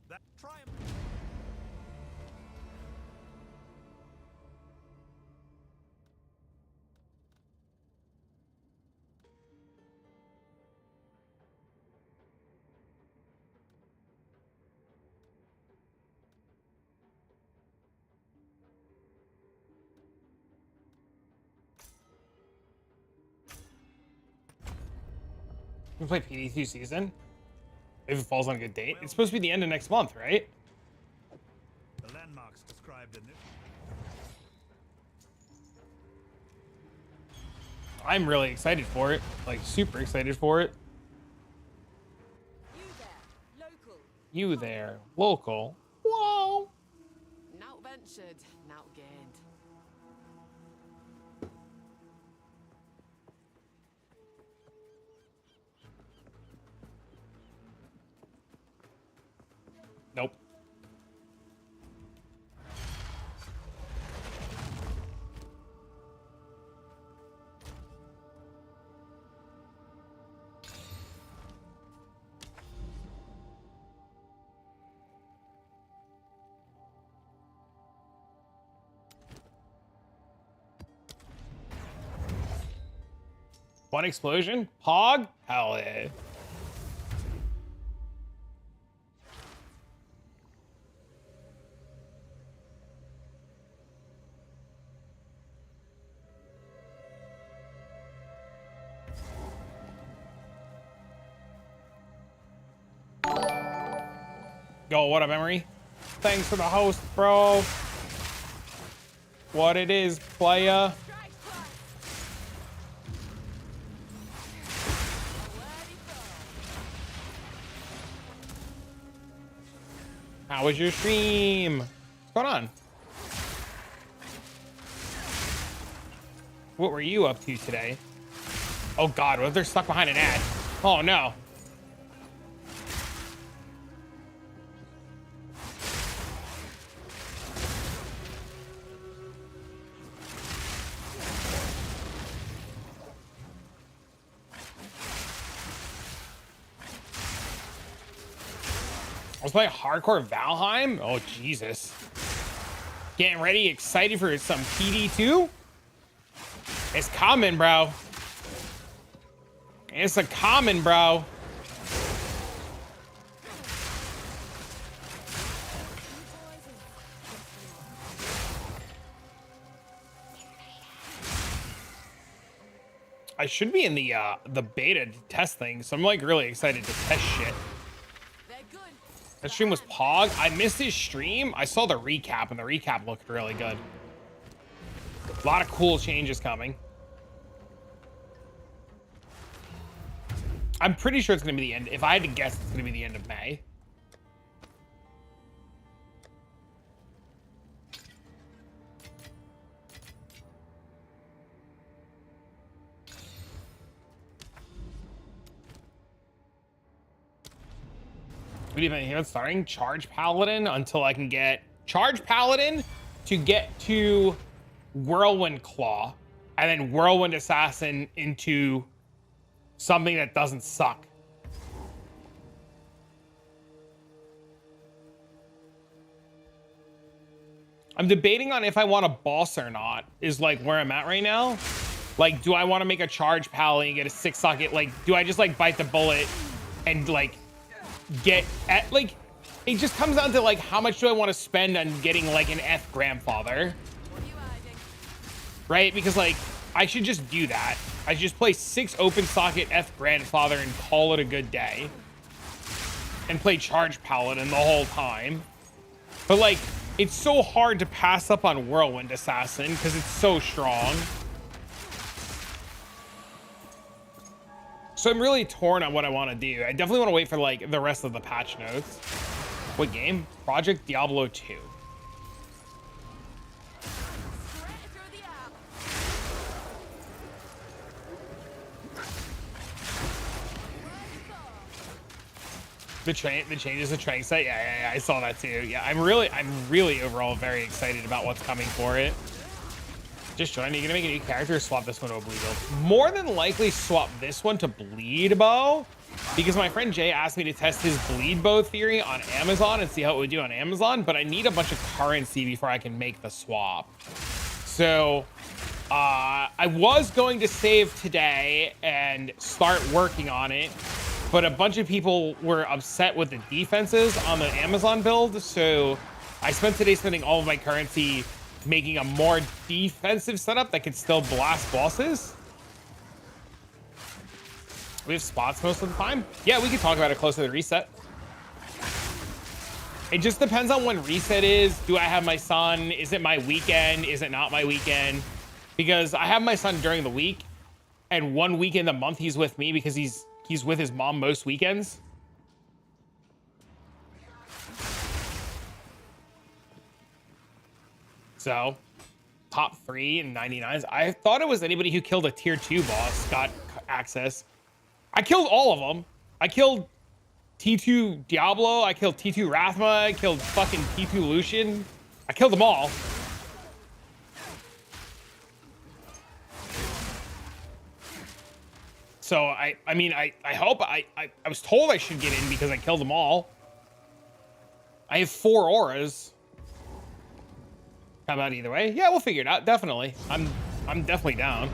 That try and We play PD2 season. If it falls on a good date. It's supposed to be the end of next month, right? the landmarks described in this. I'm really excited for it. Like, super excited for it. You there, local. You there, local. Whoa. Not ventured, not gained. Nope. One explosion? Pog? Hell yeah. Yo, what up, Emery? Thanks for the host, bro. What it is, playa. How was your stream? What's going on? what were you up to today? Oh God, what if they're stuck behind an ad? Oh no. I was playing hardcore Valheim. Oh Jesus. Getting ready, excited for some PD2. It's coming, bro. It's a common, bro. I should be in the beta test thing, so I'm like really excited to test shit. That stream was Pog. I missed his stream. I saw the recap, and the recap looked really good. A lot of cool changes coming. I'm pretty sure it's going to be the end. If I had to guess, it's going to be the end of May. What do you think? Even starting Charge Paladin until I can get Charge Paladin to get to Whirlwind Claw, and then Whirlwind Assassin into something that doesn't suck. I'm debating on if I want a boss or not, is like where I'm at right now. Like, do I want to make a Charge Paladin and get a 6-socket? Like, do I just like bite the bullet and like get at like, it just comes down to like how much do I want to spend on getting like an F grandfather, right? Because like I should just do that. I should just play 6 open socket F grandfather and call it a good day and play Charge Paladin the whole time. But like it's so hard to pass up on Whirlwind Assassin because it's so strong. So I'm really torn on what I want to do. I definitely want to wait for like the rest of the patch notes. What game? Project Diablo 2. The changes to train set. Yeah, I saw that too. Yeah, I'm really overall very excited about what's coming for it. Just join. Are you gonna make a new character or swap this one to a bleed bow? More than likely swap this one to bleed bow, because my friend Jay asked me to test his bleed bow theory on Amazon and see how it would do on Amazon, but I need a bunch of currency before I can make the swap. So I was going to save today and start working on it, but a bunch of people were upset with the defenses on the Amazon build, so I spent today spending all of my currency making a more defensive setup that can still blast bosses. We have spots most of the time. Yeah, we can talk about it close to the reset. It just depends on when reset is. Do I have my son? Is it my weekend? Is it not my weekend? Because I have my son during the week, and one weekend a month he's with me because he's with his mom most weekends. So, top 3 and 99s. I thought it was anybody who killed a tier 2 boss got access. I killed all of them. I killed T2 Diablo. I killed T2 Rathma. I killed fucking T2 Lucian. I killed them all. So I mean, I hope I was told I should get in because I killed them all. I have 4 auras. Come out either way. Yeah, we'll figure it out. Definitely. I'm definitely down.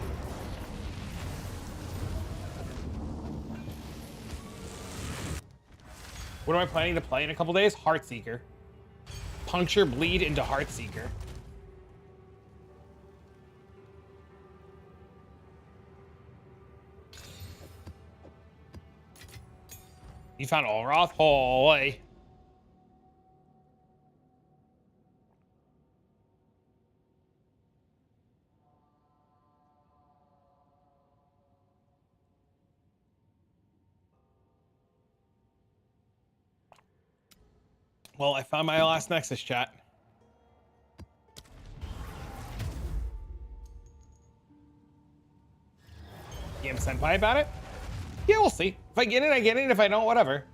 What am I planning to play in a couple days? Heartseeker. Puncture bleed into Heartseeker. You found Olroth? Holy. Well, I found my last Nexus, chat. senpai about it. Yeah, we'll see. If I get it, I get it. If I don't, whatever.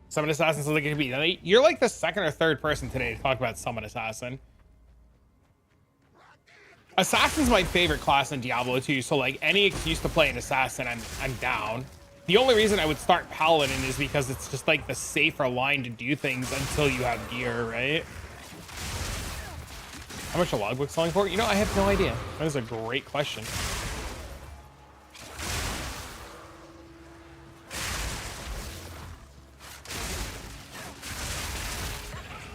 Summon Assassin so they can be. You're like the second or third person today to talk about Summon Assassin. Assassin's my favorite class in Diablo 2, so like any excuse to play an Assassin, I'm down. The only reason I would start Paladin is because it's just like the safer line to do things until you have gear, right? How much a logbook selling for? You know, I have no idea. That is a great question.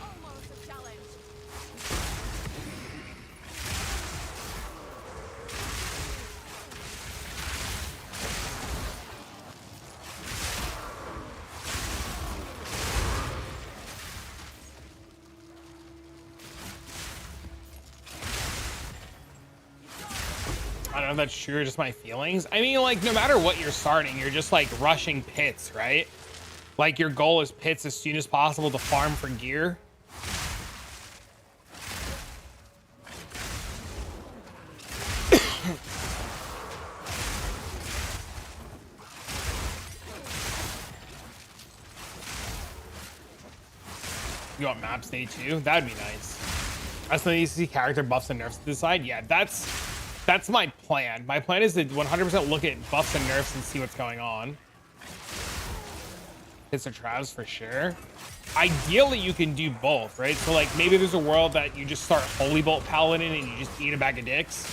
Almost a challenge. I don't know if that's true or just my feelings. I mean, like, no matter what you're starting, you're just like rushing pits, right? Like your goal is pits as soon as possible to farm for gear. You want map stay too? That'd be nice. That's the see character buffs and nerfs to the side. Yeah, that's my plan. My plan is to 100% look at buffs and nerfs and see what's going on. Hits or travs for sure. Ideally, you can do both, right? So like maybe there's a world that you just start Holy Bolt Paladin and you just eat a bag of dicks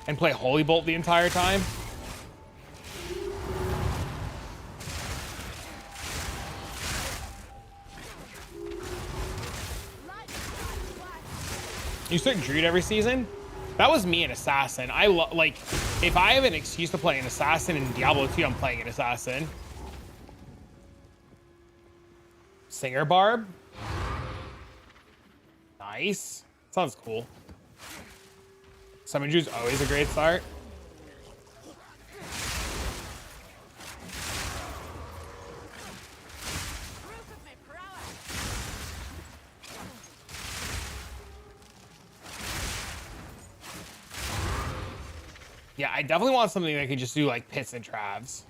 and play Holy Bolt the entire time. You start Druid every season? That was me, an Assassin. I like, if I have an excuse to play an Assassin in Diablo 2, I'm playing an Assassin. Singer Barb. Nice. Sounds cool. Summon Drew's always a great start. Yeah, I definitely want something that can just do like pits and travs.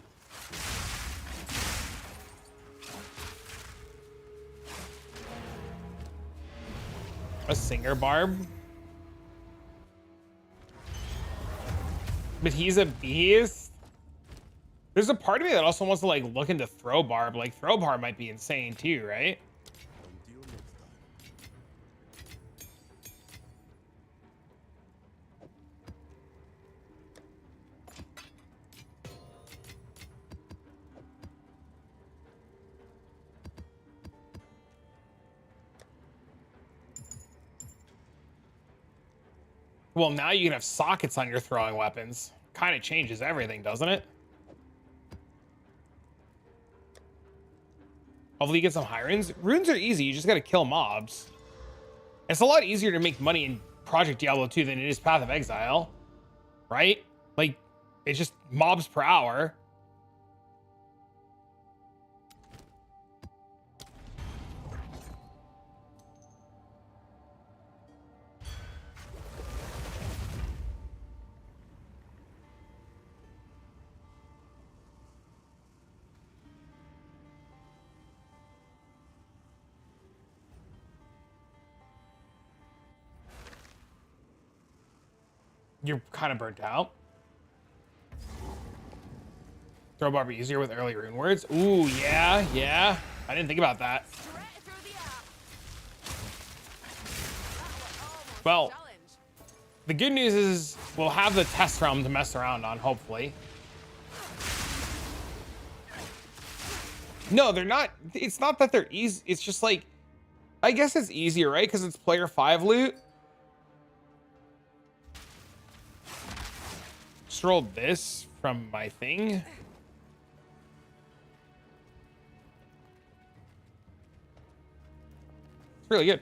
A Singer Barb. But he's a beast. There's a part of me that also wants to like look into Throw Barb. Like Throw Barb might be insane too, right? Until next time. Well, now you can have sockets on your throwing weapons. Kind of changes everything, doesn't it? Hopefully you get some high runes. Runes are easy. You just got to kill mobs. It's a lot easier to make money in Project Diablo 2 than it is Path of Exile, right? Like, it's just mobs per hour. You're kind of burnt out. Throw Barb easier with early rune words. Ooh, yeah, yeah. I didn't think about that. Well, the good news is we'll have the test realm to mess around on, hopefully. No, they're not. It's not that they're easy. It's just like, I guess it's easier, right? Because it's player 5 loot. Just rolled this from my thing. It's really good.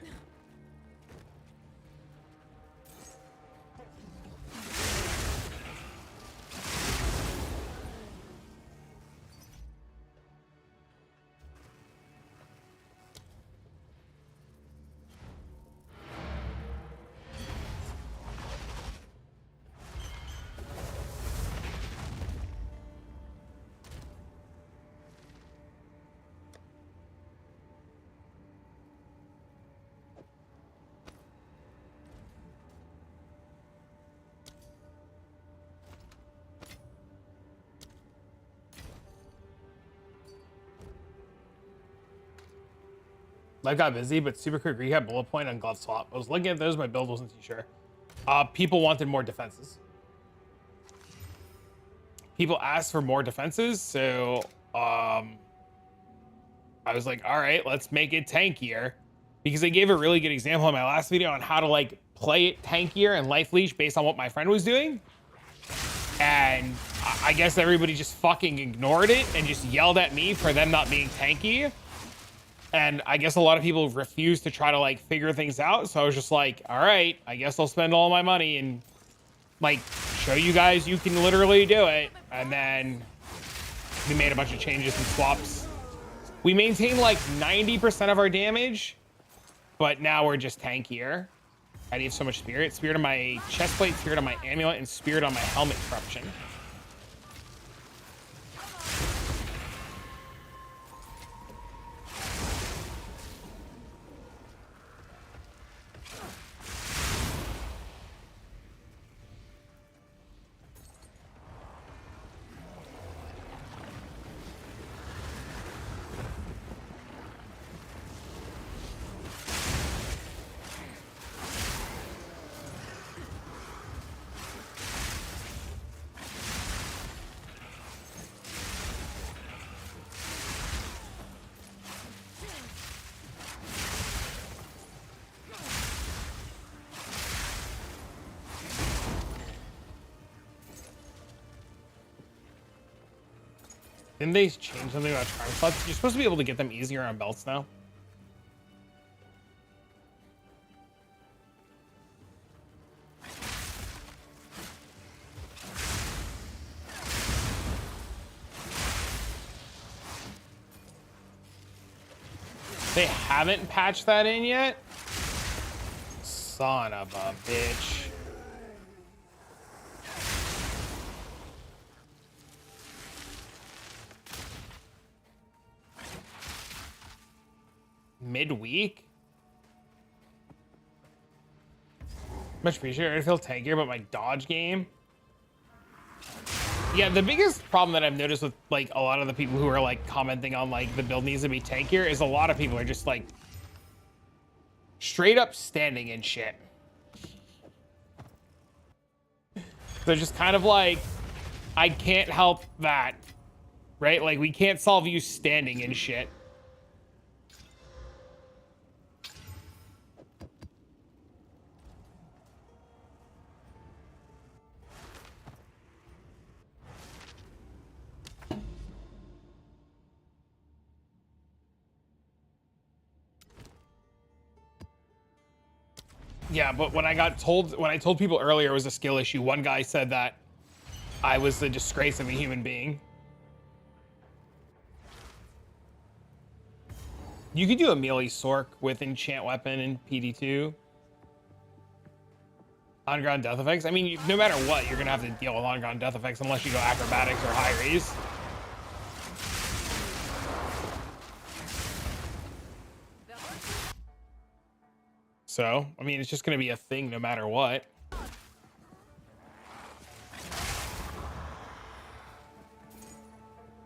Life got busy, but super quick recap bullet point on glove swap. I was looking at those, my build wasn't too sure. People wanted more defenses. People asked for more defenses, so I was like, all right, let's make it tankier. Because I gave a really good example in my last video on how to like play it tankier and life leech based on what my friend was doing. And I guess everybody just fucking ignored it and just yelled at me for them not being tanky. And I guess a lot of people refused to try to like figure things out. So I was just like, all right, I guess I'll spend all my money and like show you guys you can literally do it. And then we made a bunch of changes and swaps. We maintained like 90% of our damage, but now we're just tankier. I need so much spirit. Spirit on my chest plate, spirit on my amulet, and spirit on my helmet corruption. Didn't they change something about charm slots? You're supposed to be able to get them easier on belts now. They haven't patched that in yet? Son of a bitch. Midweek? Much appreciated. I feel tankier about my dodge game. Yeah, the biggest problem that I've noticed with like a lot of the people who are like commenting on like the build needs to be tankier is a lot of people are just like straight up standing in shit. They're just kind of like, I can't help that, right? Like we can't solve you standing in shit. Yeah, but when I told people earlier it was a skill issue, one guy said that I was the disgrace of a human being. You could do a melee sork with enchant weapon in PD2. On-ground death effects. I mean, no matter what, you're gonna have to deal with on-ground death effects unless you go acrobatics or high raise. So, I mean, it's just going to be a thing no matter what.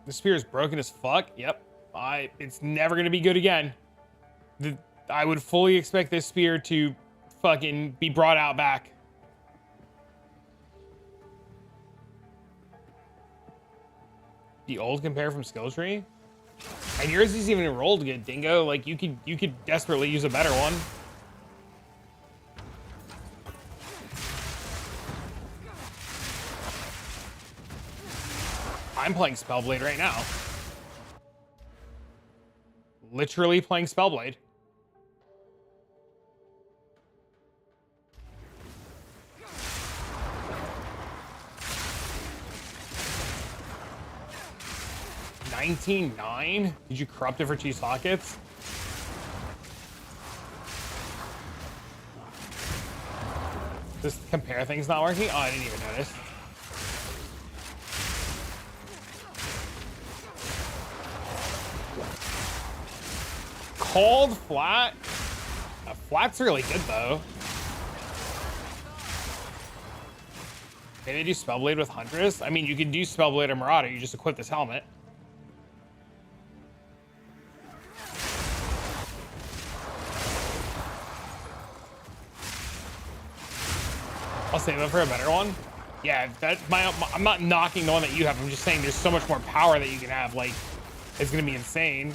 The spear is broken as fuck. Yep. It's never going to be good again. I would fully expect this spear to fucking be brought out back. The old compare from skill tree? And yours isn't even rolled good, Dingo. Like, you could desperately use a better one. I'm playing Spellblade right now. Literally playing Spellblade. $19.9? Did you corrupt it for 2 sockets? This compare thing's not working? Oh, I didn't even notice. Cold flat. Flat's really good though. Maybe do Spellblade with Huntress. I mean, you can do Spellblade or Marauder. You just equip this helmet. I'll save it for a better one. Yeah, I'm not knocking the one that you have. I'm just saying there's so much more power that you can have. Like, it's gonna be insane.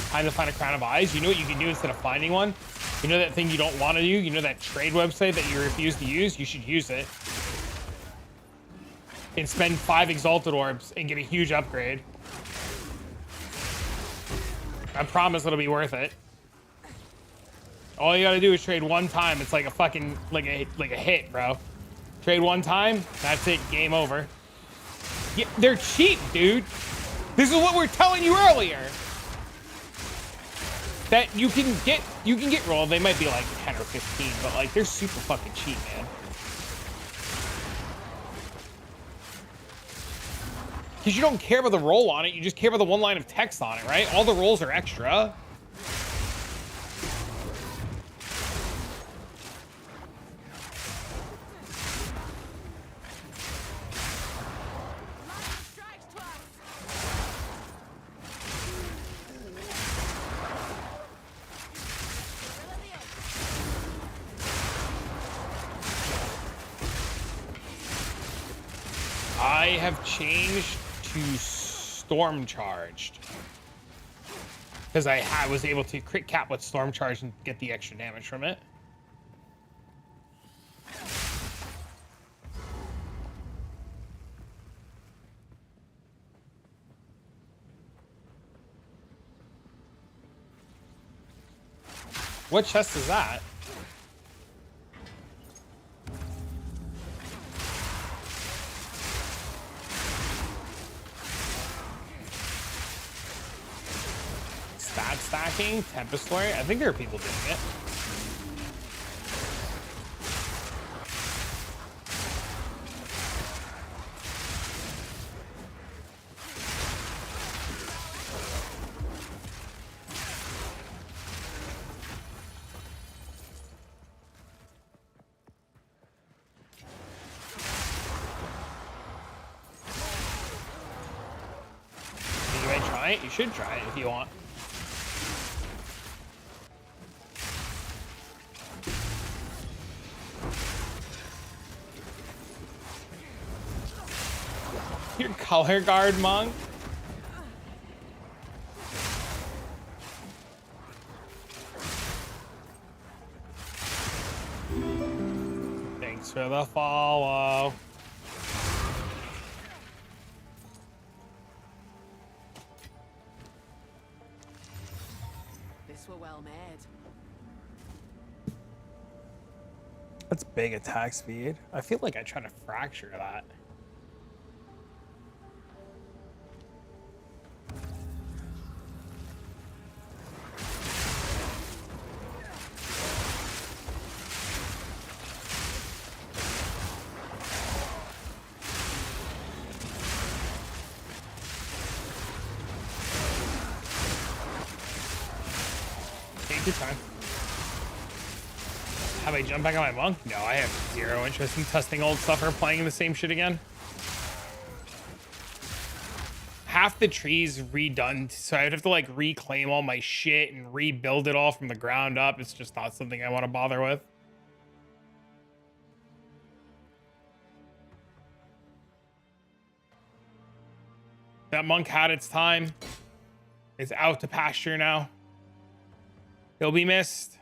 Time to find a crown of eyes. You know what you can do instead of finding one? You know that thing you don't want to do? You know that trade website that you refuse to use? You should use it. And spend 5 exalted orbs and get a huge upgrade. I promise it'll be worth it. All you gotta do is trade one time. It's like a fucking, like a hit, bro. Trade one time, that's it, game over. Yeah, they're cheap, dude. This is what we're telling you earlier. That you can get, well, they might be like 10 or 15, but like they're super fucking cheap, man. Because you don't care about the roll on it, you just care about the one line of text on it, right? All the rolls are extra. I have changed to storm charged because I was able to crit cap with storm charge and get the extra damage from it. What chest is that? Stat stacking, Tempest Flurry. I think there are people doing it. You may try it. You should try it if you want. Your color guard monk. Thanks for the follow. This were well made. That's big attack speed. I feel like I try to fracture that. Take your time. Have I jumped back on my monk? No, I have 0 interest in testing old stuff or playing the same shit again. Half the tree's redone, so I'd have to like reclaim all my shit and rebuild it all from the ground up. It's just not something I want to bother with. That monk had its time. It's out to pasture now. He'll be missed.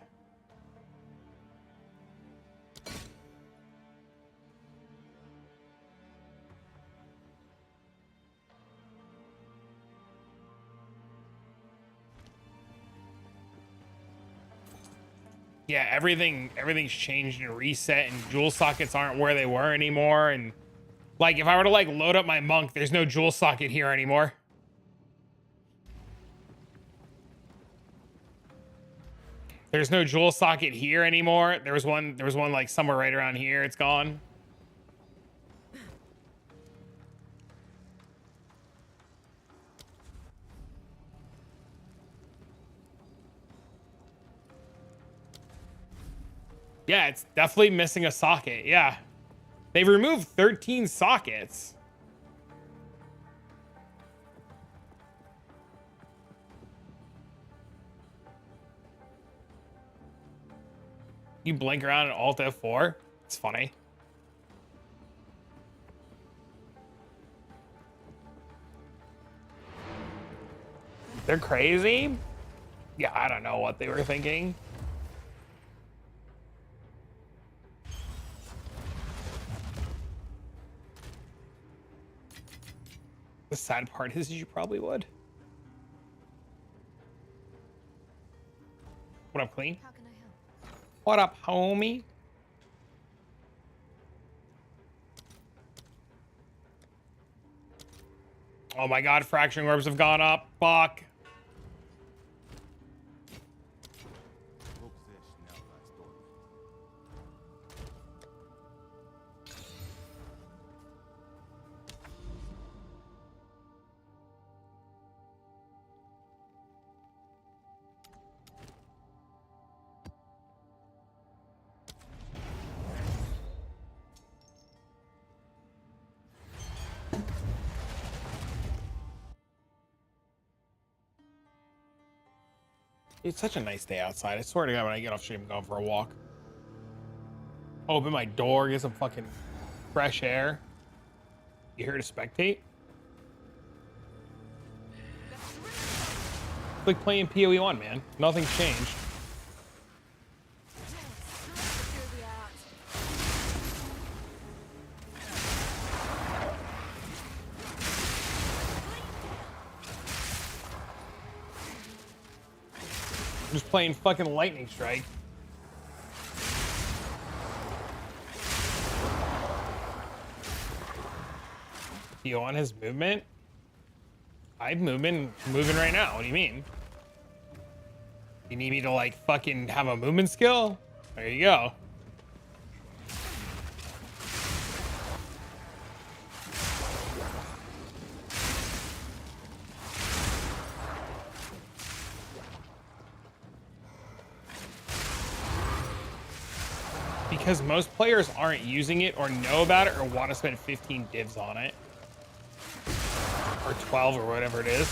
Yeah, everything's changed and reset, and jewel sockets aren't where they were anymore. And like, if I were to like load up my monk, there's no jewel socket here anymore. There's no jewel socket here anymore. There was one like somewhere right around here. It's gone. Yeah, it's definitely missing a socket. Yeah. They've removed 13 sockets. You blink around and Alt F4. It's funny. They're crazy. Yeah, I don't know what they were thinking. The sad part is you probably would. What up, Clean? How can I help? What up, homie? Oh my god, fracturing orbs have gone up. Fuck. Your possession now lies dormant. It's such a nice day outside. I swear to God, when I get off stream, I'm going for a walk. Open my door, get some fucking fresh air. You here to spectate? It's like playing PoE 1, man. Nothing's changed. I'm just playing fucking Lightning Strike. You on his movement? I'm moving right now. What do you mean? You need me to like fucking have a movement skill? There you go. Because most players aren't using it or know about it or want to spend 15 divs on it. Or 12 or whatever it is.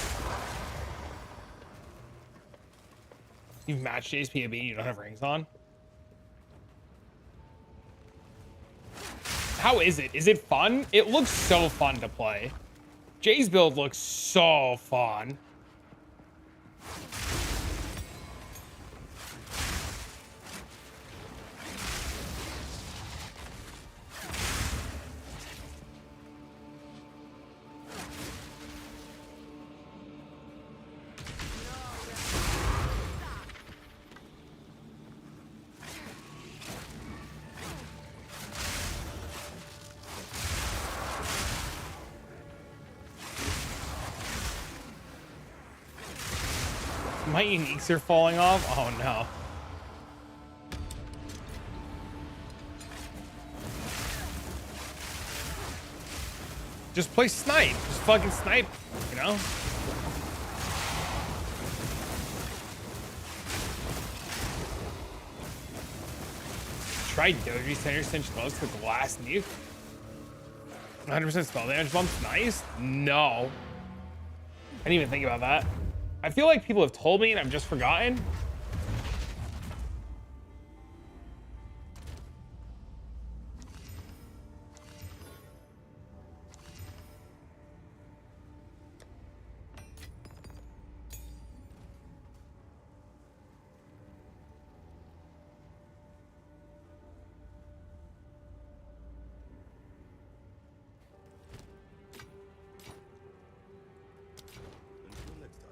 You've matched Jay's POB, you don't have rings on? How is it? Is it fun? It looks so fun to play. Jay's build looks so fun. My uniques are falling off. Oh no. Just play snipe. Just fucking snipe, you know? Try Doji Center Cinch Lows with the last nuke. 100% spell damage bump's nice? No. I didn't even think about that. I feel like people have told me and I've just forgotten. Until next time.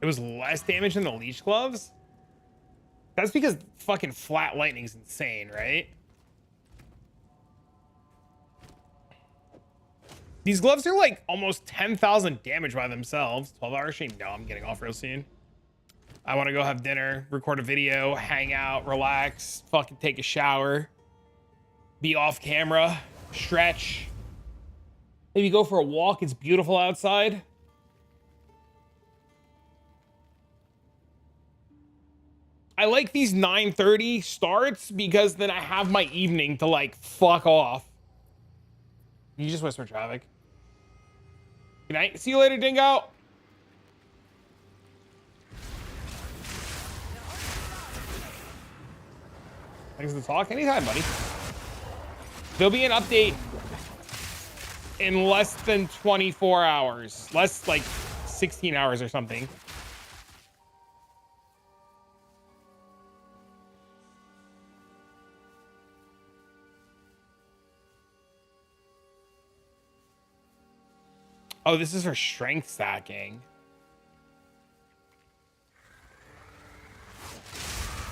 It was less damage than the leech gloves? That's because fucking flat lightning's insane, right? These gloves are like almost 10,000 damage by themselves. 12-hour stream? No, I'm getting off real soon. I want to go have dinner, record a video, hang out, relax, fucking take a shower, be off camera, stretch. Maybe go for a walk. It's beautiful outside. I like these 9:30 starts because then I have my evening to like fuck off. You just whisper traffic. Good night. See you later, Dingo. Thanks for the talk. Anytime, buddy. There'll be an update in less than 24 hours. Less like 16 hours or something. Oh, this is for strength stacking.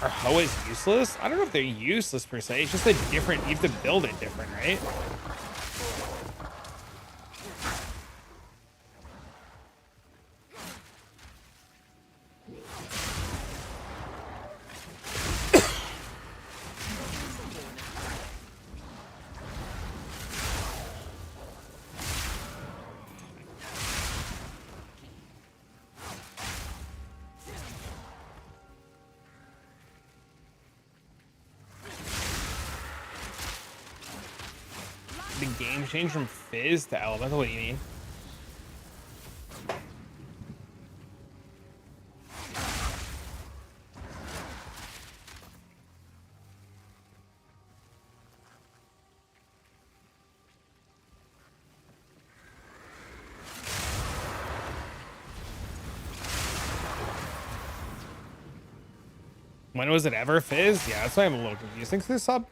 Are Hoas useless? I don't know if they're useless per se. It's just a different, you have to build it different, right? The game changed from Fizz to Elemental. What do you mean? When was it ever Fizz? Yeah, that's why I'm a little confused. Thanks for this sub.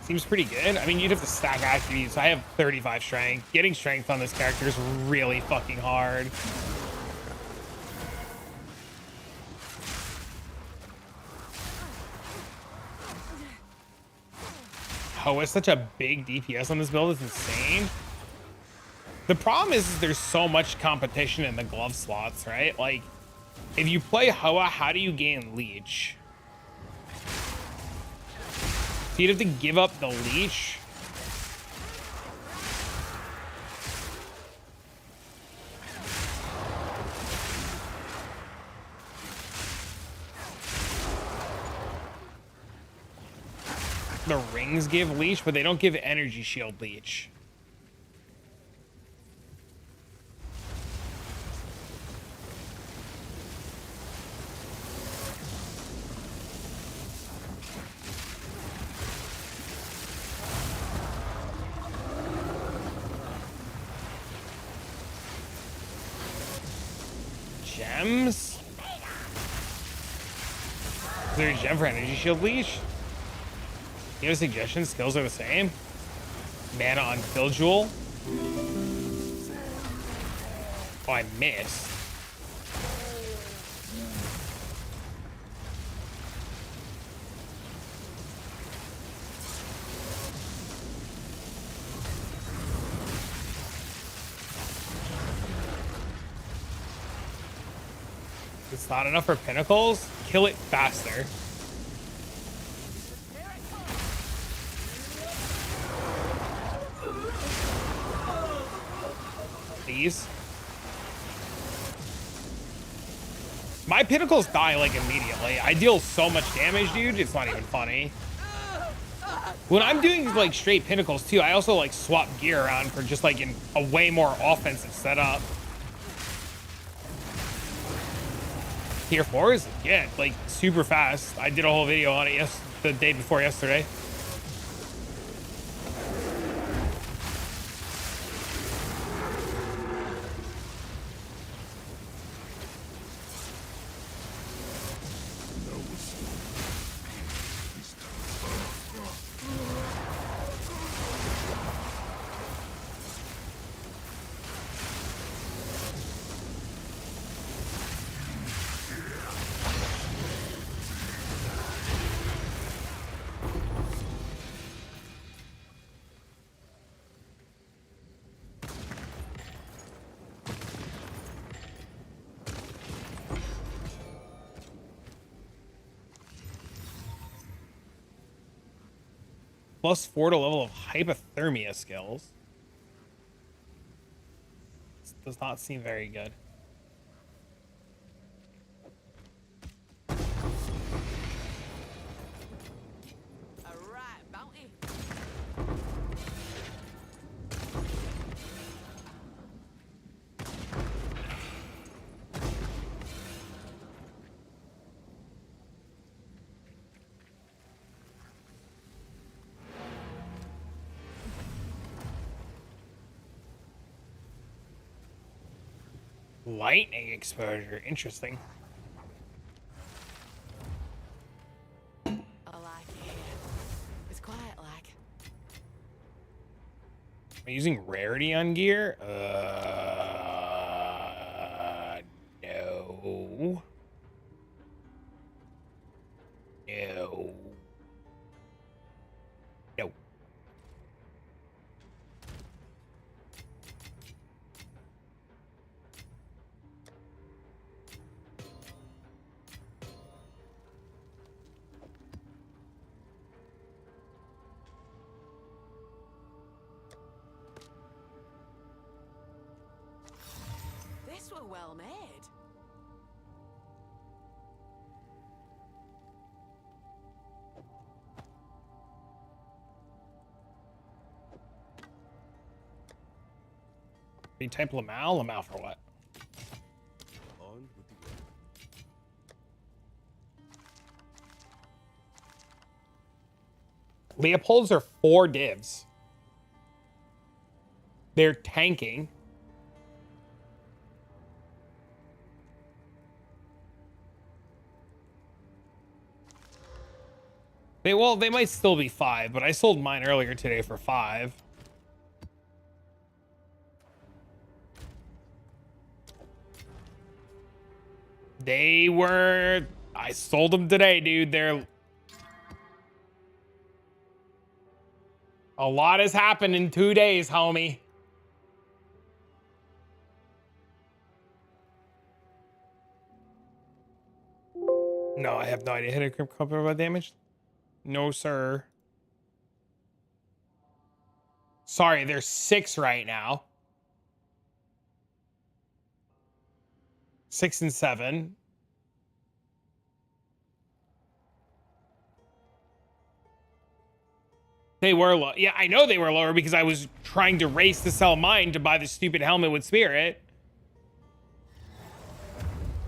Seems pretty good. I mean, you'd have to stack activities. I have 35 strength. Getting strength on this character is really fucking hard. Oh, it's such a big DPS on this build. It's insane. The problem is there's so much competition in the glove slots, right? Like, if you play Hoa, how do you gain Leech? So you'd have to give up the Leech. The rings give Leech, but they don't give Energy Shield Leech. Gems? Is there a gem for Energy Shield Leech? You have a suggestion? Skills are the same. Mana on Kill Jewel. Oh, I missed. It's not enough for pinnacles. Kill it faster. Please. My pinnacles die like immediately. I deal so much damage, dude. It's not even funny. When I'm doing like straight pinnacles too, I also like swap gear around for just like a way more offensive setup. Tier 4 is like super fast. I did a whole video on it the day before yesterday. +4 to level of hypothermia skills. This does not seem very good. Alright, bounty. Lightning exposure. Interesting. I like it here. It's quiet like. Am I using rarity on gear? No. No. No. This were well made. You type Lamal? Lamal for what? On with the work. Leopolds are 4 divs. They're tanking. They might still be 5, but I sold mine earlier today for 5. I sold them today, dude. A lot has happened in 2 days, homie. No, I have no idea. Hit a crit couple of damage? No, sir. Sorry, there's 6 right now. 6 and 7. They were low. Yeah, I know they were lower because I was trying to race to sell mine to buy the stupid helmet with Spirit.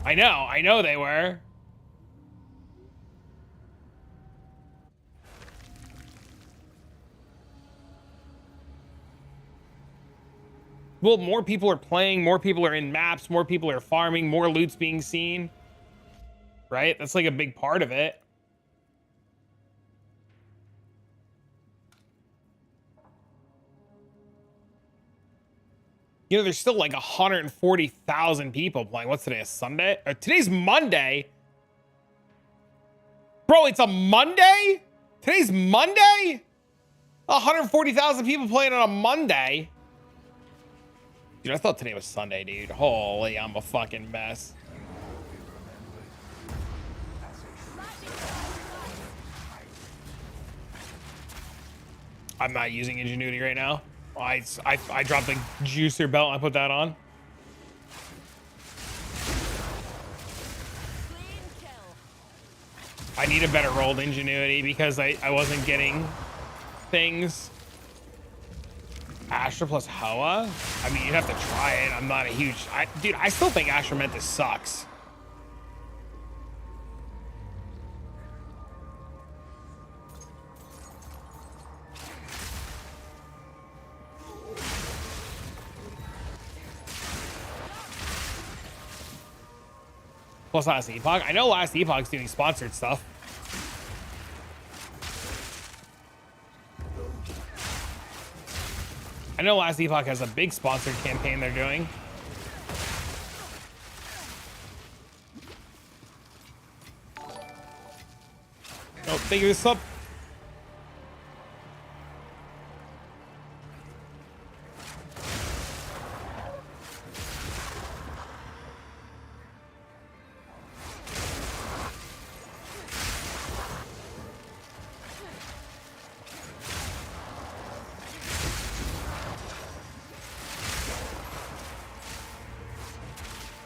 I know they were. Well, more people are playing, more people are in maps, more people are farming, more loot's being seen. Right? That's like a big part of it. You know, there's still like 140,000 people playing. What's today, a Sunday? Today's Monday? Bro, it's a Monday? Today's Monday? 140,000 people playing on a Monday? Dude, I thought today was Sunday, dude. Holy, I'm a fucking mess. I'm not using Ingenuity right now. I dropped the juicer belt and I put that on. I need a better rolled Ingenuity because I wasn't getting things. Astra plus Hoa? I mean, you'd have to try it. I'm not a huge... dude, I still think Astra Mentis sucks. Plus Last Epoch. I know Last Epoch's doing sponsored stuff. I know Last Epoch has a big sponsored campaign they're doing. Oh, thank you for the sub.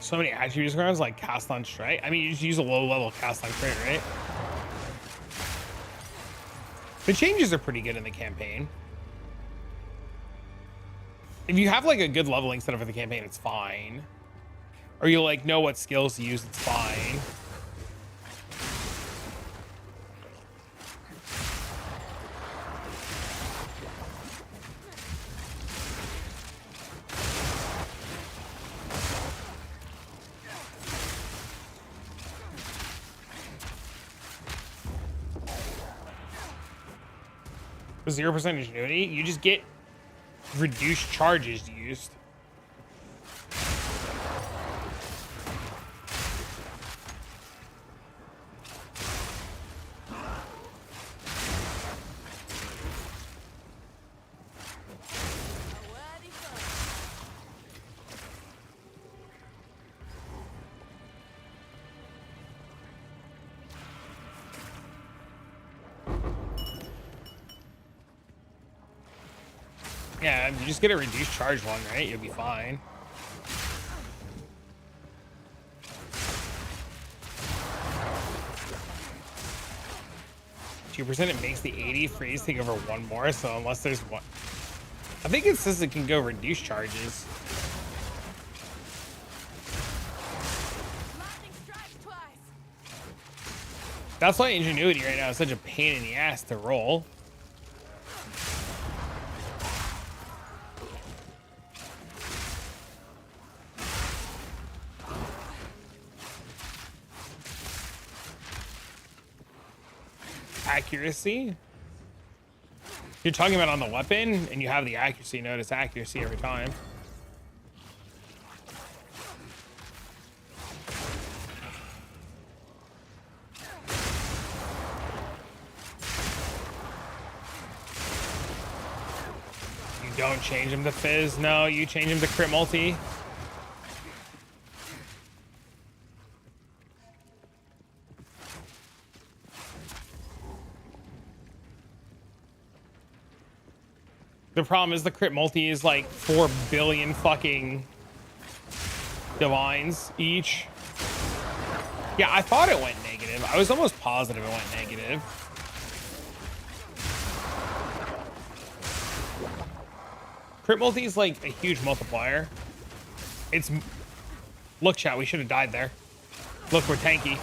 So many attribute cards like cast on strike. I mean, you just use a low level cast on crit, right? The changes are pretty good in the campaign. If you have like a good leveling setup for the campaign, it's fine. Or you like know what skills to use, it's fine. 0% ingenuity, you just get reduced charges used. Yeah, you just get a reduced charge one, right? You'll be fine. %, it makes the 80 freeze take over one more, so unless there's one. I think it says it can go reduce charges. That's why ingenuity right now is such a pain in the ass to roll. Accuracy. You're talking about on the weapon, and you have the accuracy. Notice accuracy every time. You don't change him to fizz. No, you change him to crit multi. The problem is the crit multi is like 4 billion fucking divines each. Yeah, I thought it went negative. I was almost positive it went negative. Crit multi is like a huge multiplier. It's... Look, chat, we should have died there. Look, we're tanky.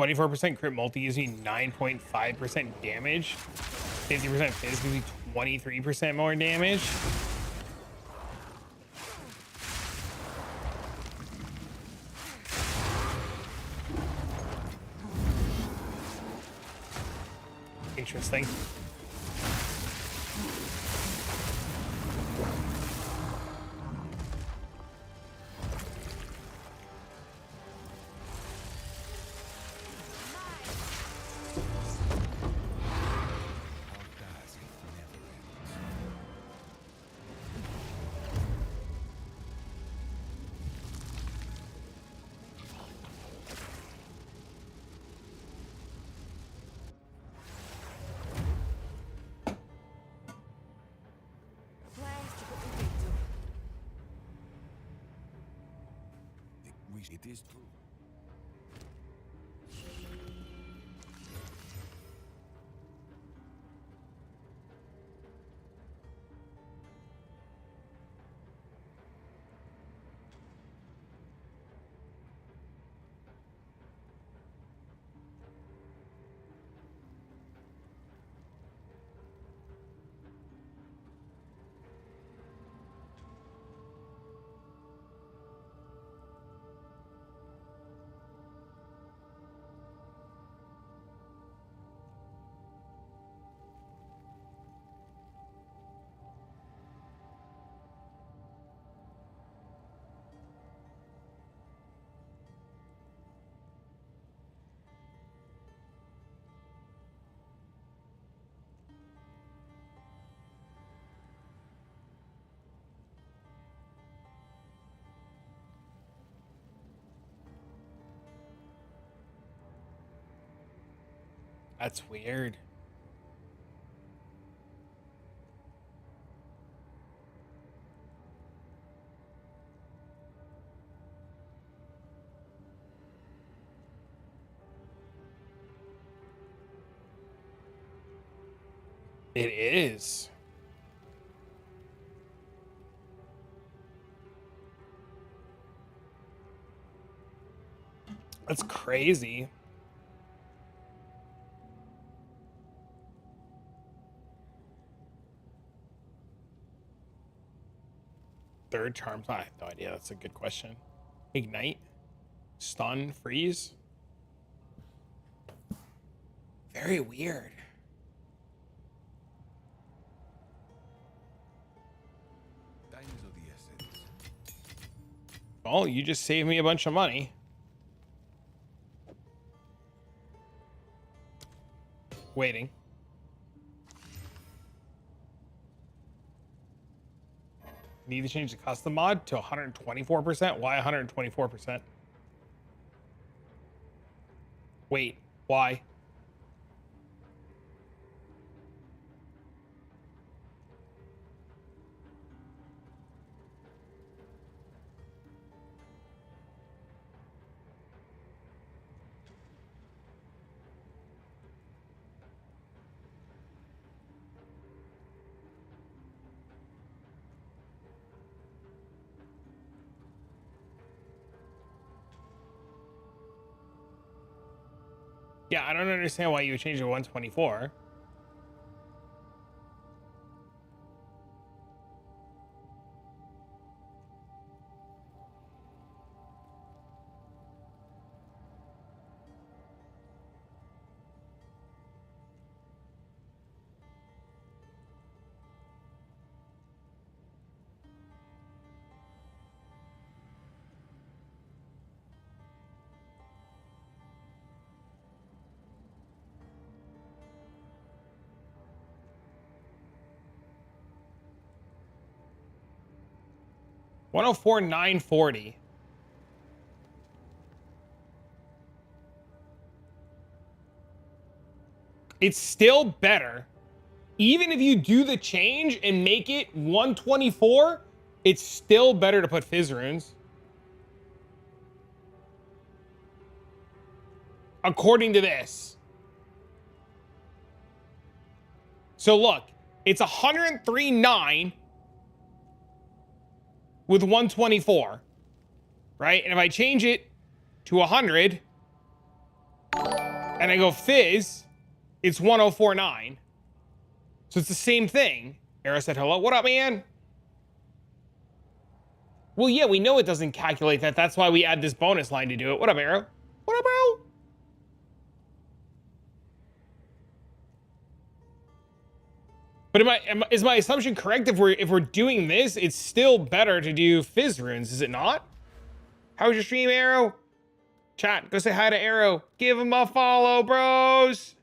%, crit multi gives me 9.5% damage. 50% fizz gives me 23% more damage. Interesting. It is true. That's weird. It is. That's crazy. Third charms? I have no idea. That's a good question. Ignite? Stun? Freeze? Very weird. Time is of the essence. Well, you just saved me a bunch of money. Waiting. Need to change the custom mod to 124%? Why 124%? Wait, why? Yeah, I don't understand why you would change it to 124. $104,940. It's still better. Even if you do the change and make it 124, it's still better to put Fizz runes. According to this. So look, it's 103.9 with 124, right? And if I change it to 100 and I go Fizz, it's 104.9. So it's the same thing. Arrow said hello. What up, man? Well, yeah, we know it doesn't calculate that. That's why we add this bonus line to do it. What up, Arrow? What up, bro? But is my assumption correct? If we're doing this, it's still better to do Fizz runes, is it not? How was your stream, Arrow? Chat, go say hi to Arrow. Give him a follow, bros.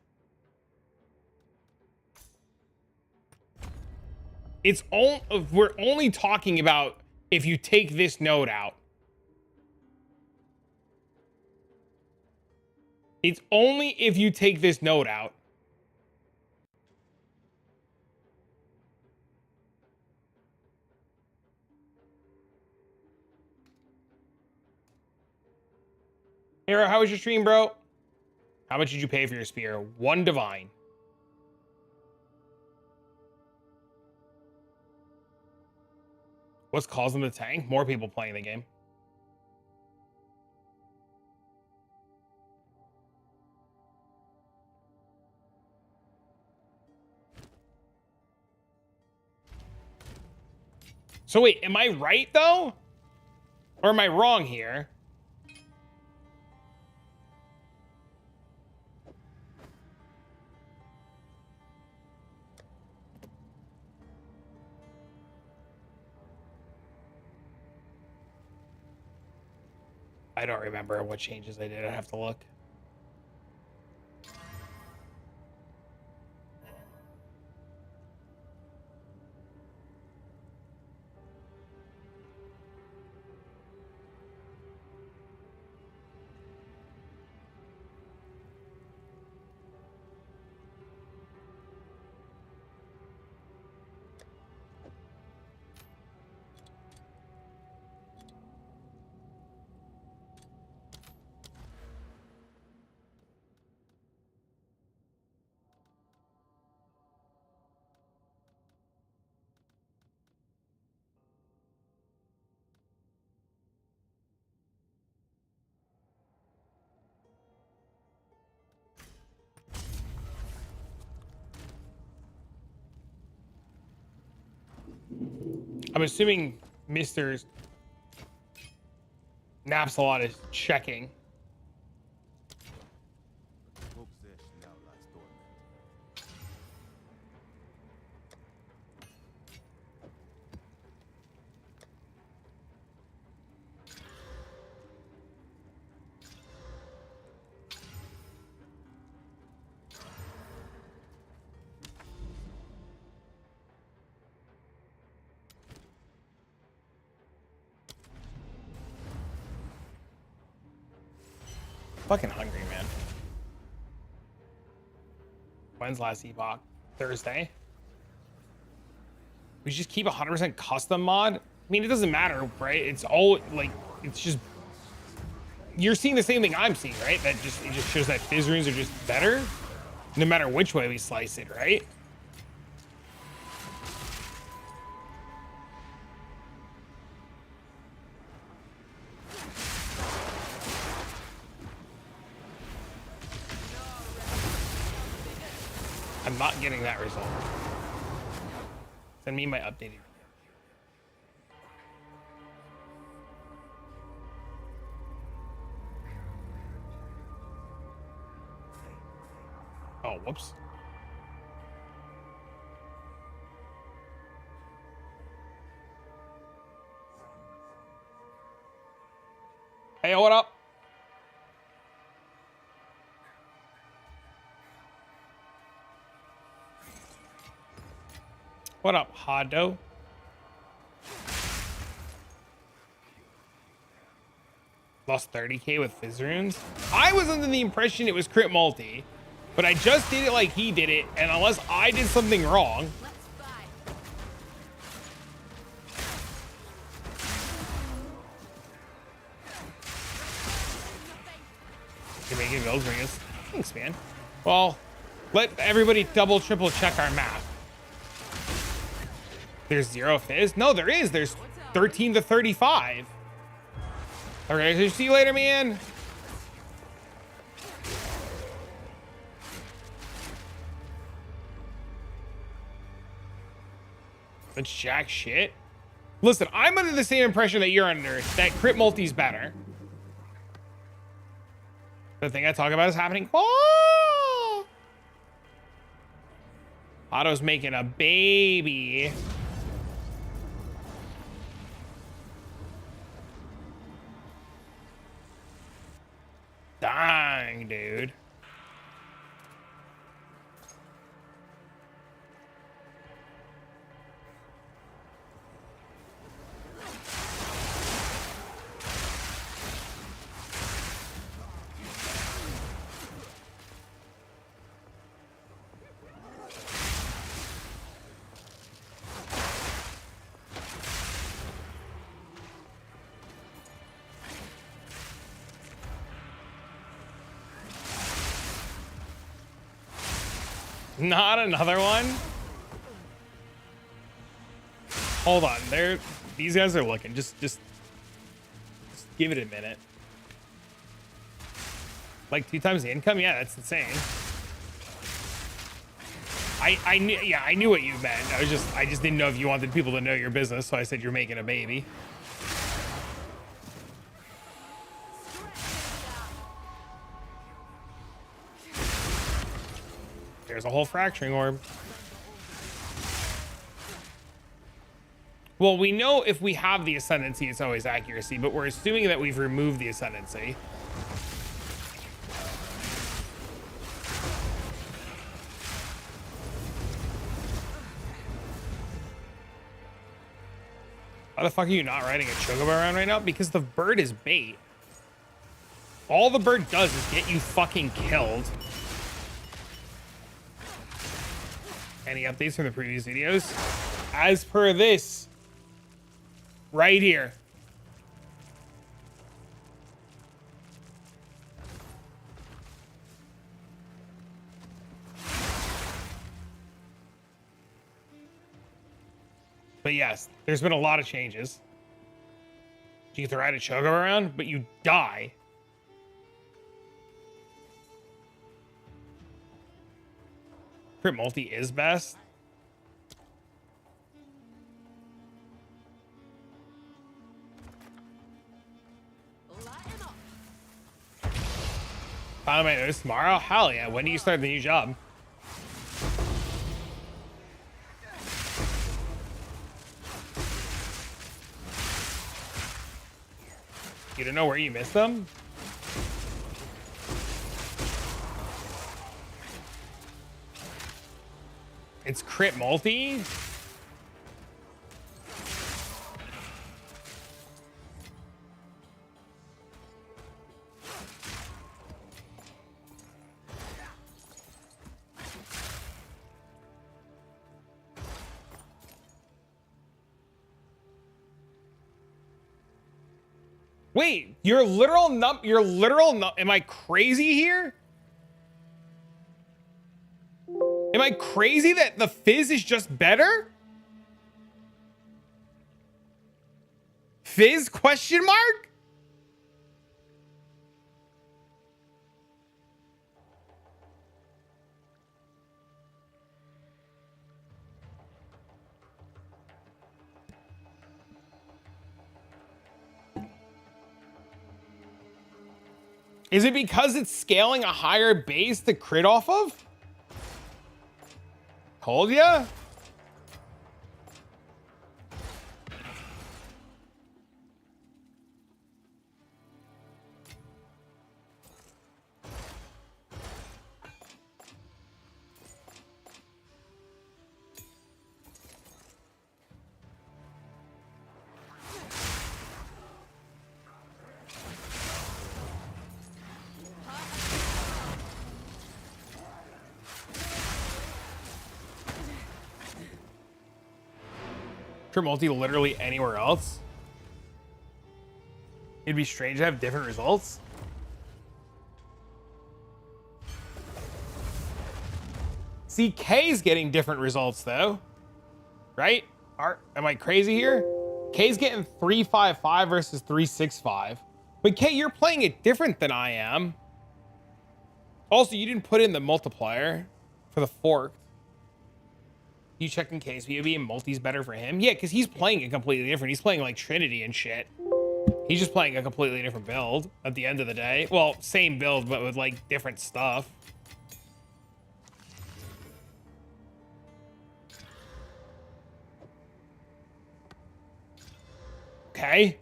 We're only talking about if you take this node out. It's only if you take this node out. Arrow, how was your stream, bro? How much did you pay for your spear? 1 divine. What's causing the tank? More people playing the game. So wait, am I right though? Or am I wrong here? I don't remember what changes I did. I have to look. I'm assuming Mr. Napsalot is checking. Full possession now lies dormant. Fucking hungry, man. When's last epoch? Thursday? We just keep 100% custom mod? I mean, it doesn't matter, right? It's all, like, it's just... You're seeing the same thing I'm seeing, right? That just, it just shows that fizz runes are just better, no matter which way we slice it, right? I'm not getting that result. Send me my updated. Oh, whoops. Hey, what up? What up, Hado? Lost 30k with fizz runes. I was under the impression it was crit multi, but I just did it like he did it, and unless I did something wrong. You're making those rings. Thanks, man. Well, let everybody double, triple check our math. There's 0 fizz? No, there is. There's 13 to 35. Okay, so see you later, man. That's jack shit. Listen, I'm under the same impression that you're under, that crit multi's better. The thing I talk about is happening. Oh! Otto's making a baby. Dang, dude. Not another one. Hold on, these guys are looking. Just give it a minute. Like 2 times the income? Yeah, that's insane. I knew, yeah, I knew what you meant. I just didn't know if you wanted people to know your business, so I said you're making a baby. There's a whole fracturing orb. Well, we know if we have the ascendancy, it's always accuracy, but we're assuming that we've removed the ascendancy. Why the fuck are you not riding a chocobo around right now? Because the bird is bait. All the bird does is get you fucking killed. Any updates from the previous videos? As per this, right here. But yes, there's been a lot of changes. You get to ride a chocobo around, but you die. Crit multi is best. Finally, my notice tomorrow? Hell yeah. When do you start the new job? You don't know where you missed them? It's crit multi? Wait, am I crazy here? Am I crazy that the fizz is just better? Fizz question mark? Is it because it's scaling a higher base to crit off of? Told ya? Multi literally anywhere else. It'd be strange to have different results. See, K's getting different results though, right? Am I crazy here? K's getting 355 versus 365. But K, you're playing it different than I am. Also, you didn't put in the multiplier for the fork. You checked in case maybe and multi's better for him? Yeah, because he's playing it completely different. He's playing like Trinity and shit. He's just playing a completely different build at the end of the day. Well, same build, but with like different stuff. Okay.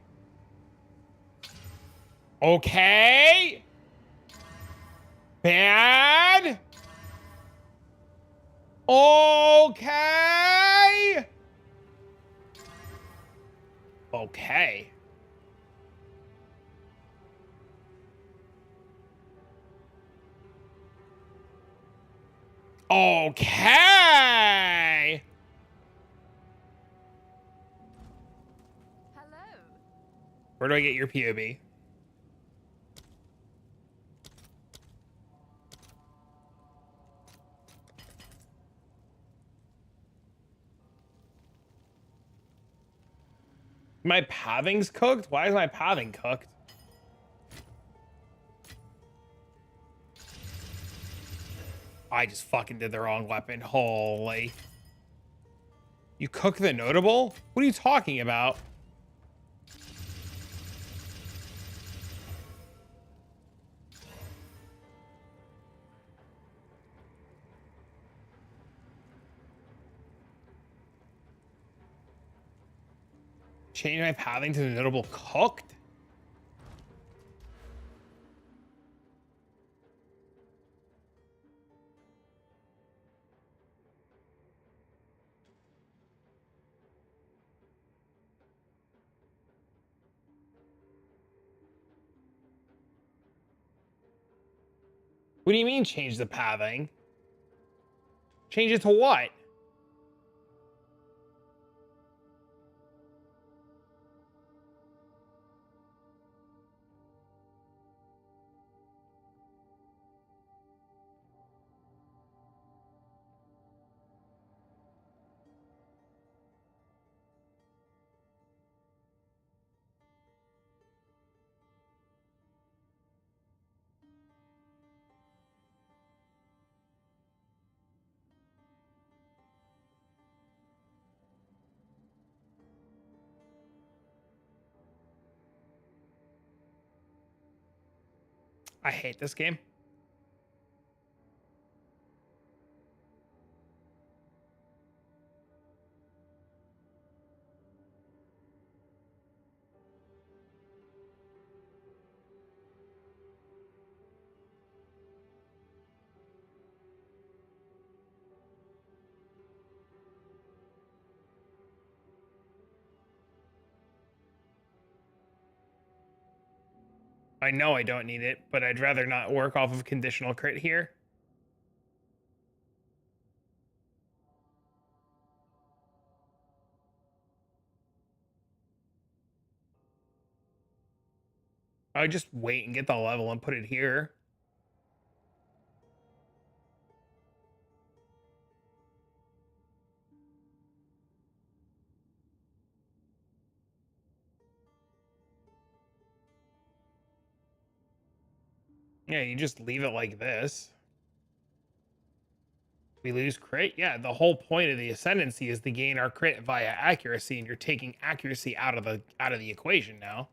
Okay. Bad. Okay. Okay. Okay. Hello. Where do I get your POB? My pathing's cooked? Why is my pathing cooked? I just fucking did the wrong weapon. Holy. You cook the notable? What are you talking about? Change my pathing to the notable cooked? What do you mean change the pathing? Change it to what? I hate this game. I know I don't need it, but I'd rather not work off of conditional crit here. I would just wait and get the level and put it here. Yeah, you just leave it like this. We lose crit? Yeah, the whole point of the ascendancy is to gain our crit via accuracy, and you're taking accuracy out of the equation now.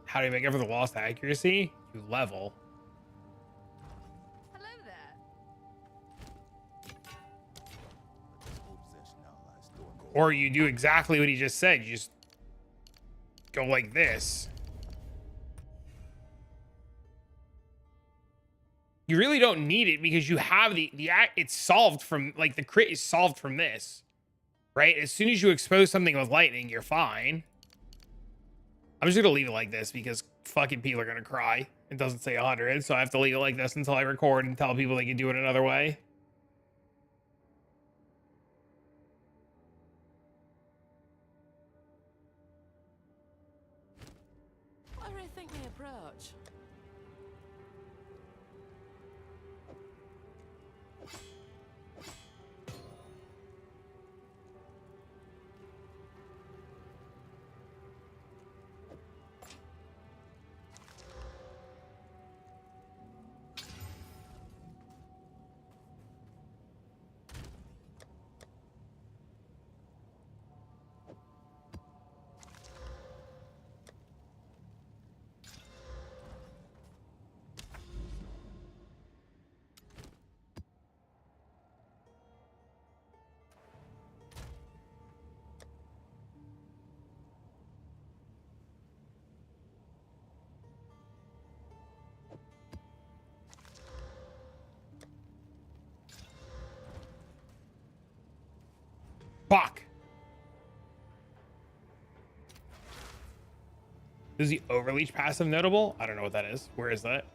How do you make up for the lost accuracy? You level. Hello there. This whole possession now lies dormant. Or you do exactly what he just said. You just go like this. You really don't need it because you have it's solved from, like, the crit is solved from this, right? As soon as you expose something with lightning, you're fine. I'm just gonna leave it like this because fucking people are gonna cry. It doesn't say 100, so I have to leave it like this until I record and tell people they can do it another way. What do you think the approach? Fuck. Is the overleach passive notable? I don't know what that is. Where is that?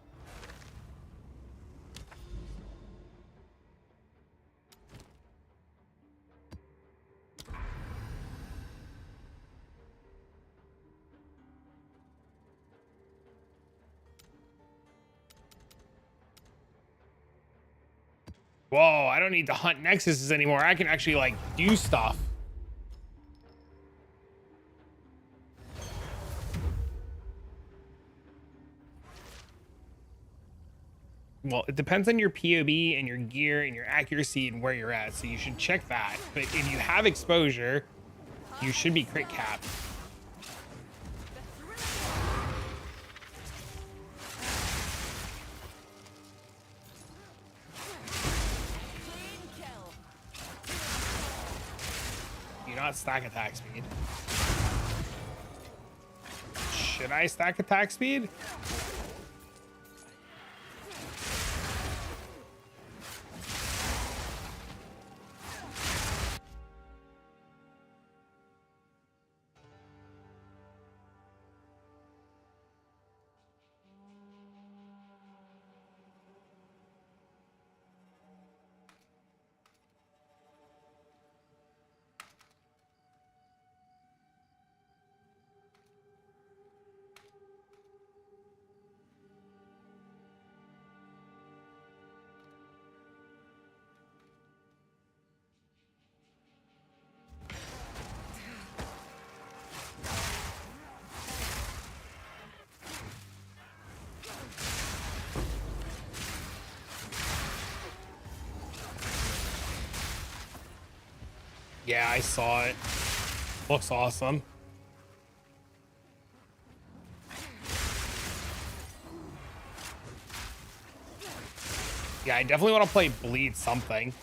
Whoa, I don't need to hunt nexuses anymore. I can actually, like, do stuff. Well, it depends on your POB and your gear and your accuracy and where you're at, so you should check that. But if you have exposure, you should be crit capped. Do not stack attack speed. Should I stack attack speed? Yeah, I saw it. Looks awesome. Yeah, I definitely want to play bleed something.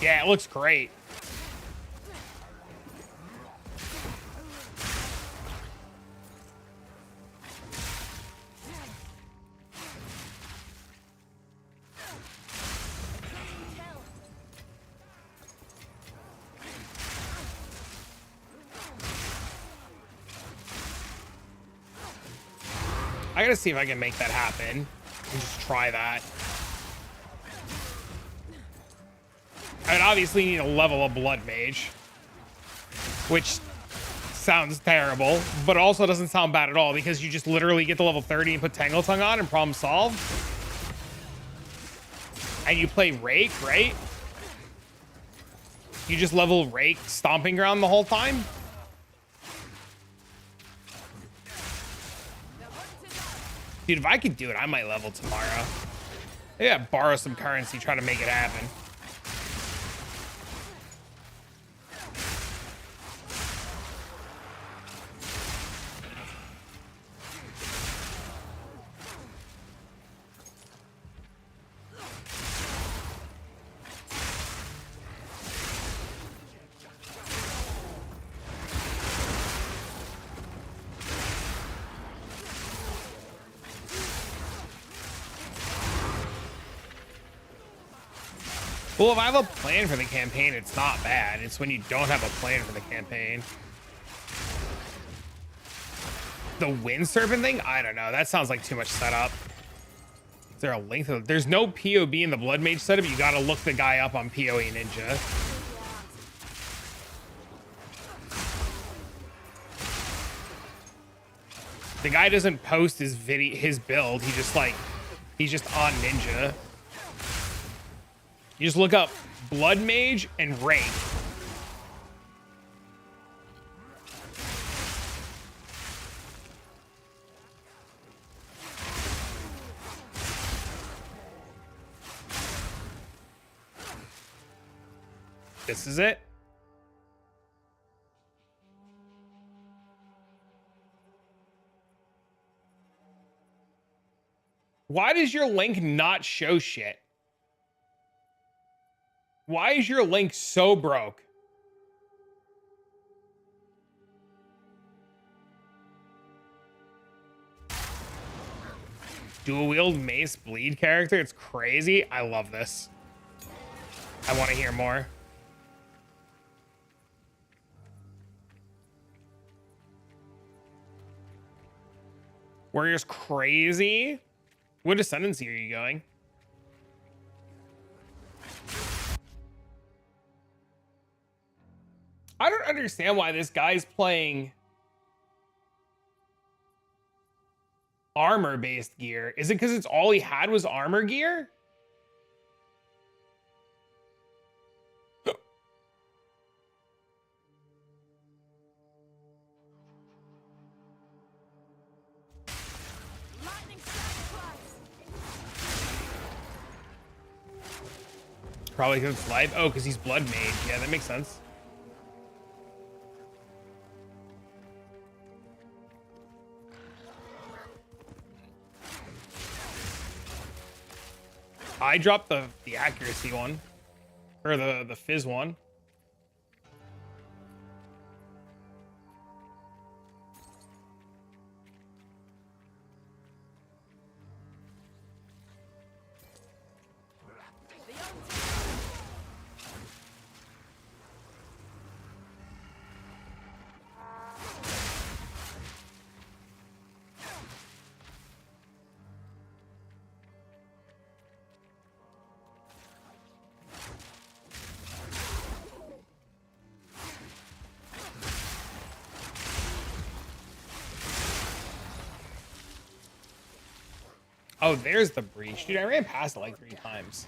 Yeah, it looks great. I gotta see if I can make that happen. And just try that. I would obviously need a level of blood mage, which sounds terrible, but also doesn't sound bad at all because you just literally get to level 30 and put Tangle Tongue on and problem solved. And you play Rake, right? You just level Rake Stomping Ground the whole time. Dude, if I could do it, I might level tomorrow. Yeah, borrow some currency, try to make it happen. Well, if I have a plan for the campaign, it's not bad. It's when you don't have a plan for the campaign. The wind serpent thing? I don't know. That sounds like too much setup. Is there a link to it? There's no POB in the Blood Mage setup. You gotta look the guy up on PoE Ninja. The guy doesn't post his build. He's just on Ninja. You just look up Blood Mage and Rake. This is it. Why does your link not show shit? Why is your link so broke? Dual wield mace bleed character. It's crazy. I love this. I want to hear more. Warrior's crazy. What ascendancy are you going? I don't understand why this guy's playing armor-based gear. Is it because it's all he had was armor gear? Probably because it's life. Oh, because he's blood mage. Yeah, that makes sense. I dropped the accuracy one, or the fizz one. Oh, there's the breach. Dude, I ran past it like 3 times.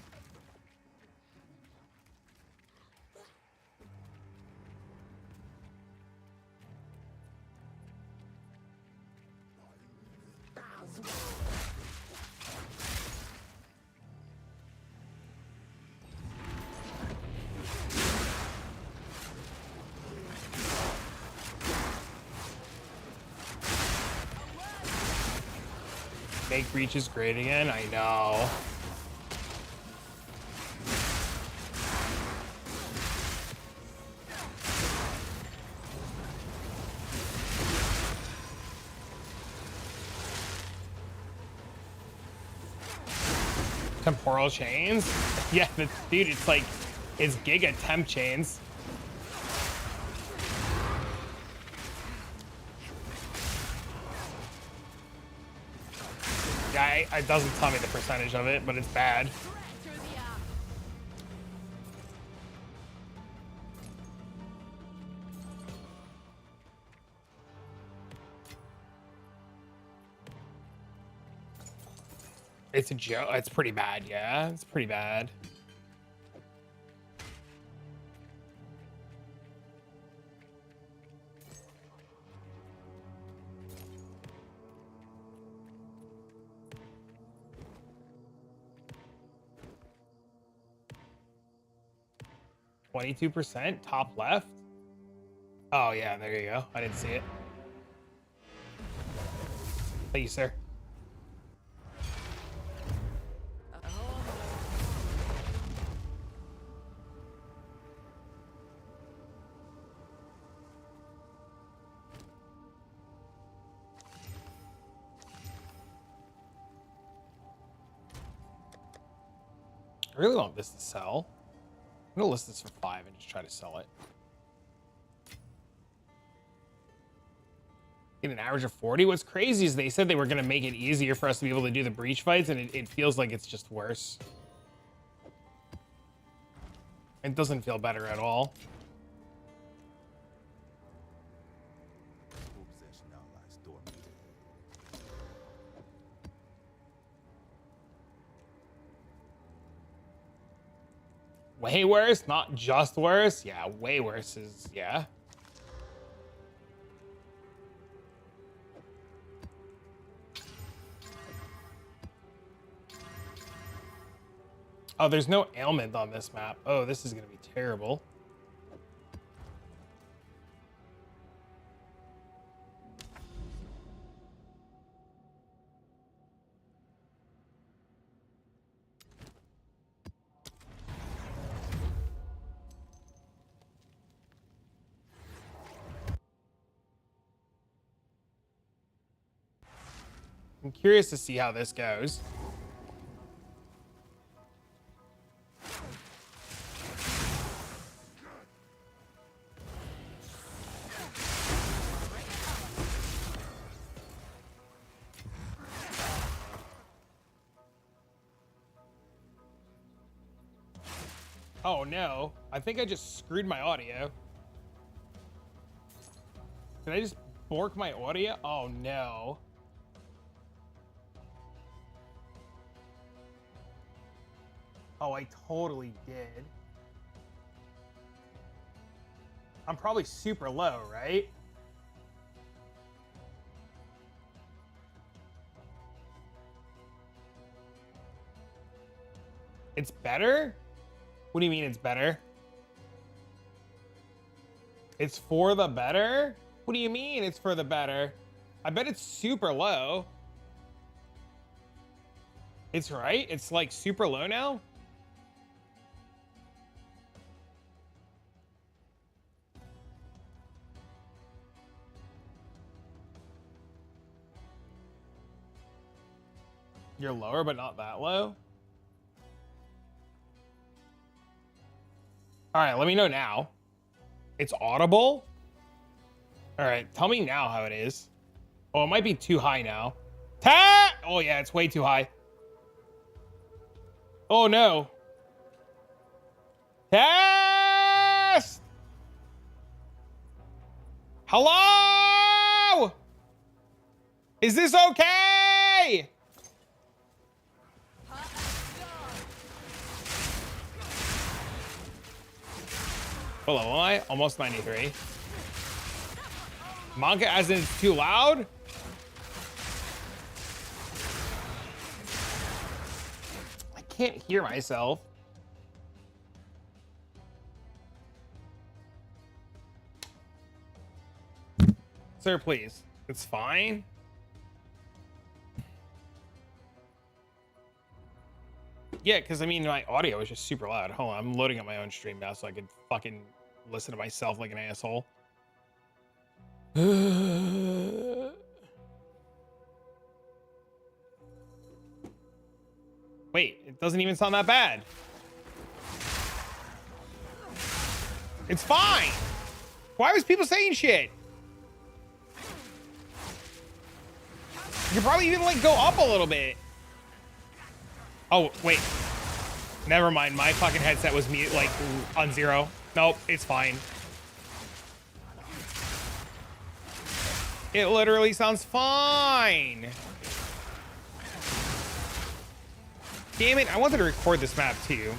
Make breaches great again? I know. Temporal chains? Yeah, but dude, it's like, it's giga temp chains. Yeah, it doesn't tell me the percentage of it, but it's bad. It's a joke. It's pretty bad, yeah. It's pretty bad. %, top left. Oh yeah, there you go. I didn't see it. Thank you, sir. I really want this to sell. I'm gonna list this for 5 and just try to sell it. Get an average of 40. What's crazy is they said they were gonna make it easier for us to be able to do the breach fights, and it feels like it's just worse. It doesn't feel better at all. Full possession now lies dormant. Way worse, not just worse. Yeah, way worse is, yeah. Oh, there's no ailment on this map. Oh, this is gonna be terrible. I'm curious to see how this goes. Oh no, I think I just screwed my audio. Did I just bork my audio? Oh no. Oh, I totally did. I'm probably super low, right? It's better? What do you mean it's better? It's for the better? What do you mean it's for the better? I bet it's super low. It's right? It's like super low now? You're lower, but not that low? All right, let me know now. It's audible? All right, tell me now how it is. Oh, it might be too high now. Oh yeah, it's way too high. Oh no. Test! Hello? Is this okay? What level am I? Almost 93. Manga as in it's too loud? I can't hear myself. Sir, please. It's fine. Yeah, because I mean, my audio is just super loud. Hold on, I'm loading up my own stream now so I can fucking listen to myself like an asshole. Wait, it doesn't even sound that bad. It's fine. Why was people saying shit? You could probably even like go up a little bit. Oh, wait. Never mind. My fucking headset was mute, like on 0. Nope, it's fine. It literally sounds fine. Damn it, I wanted to record this map too.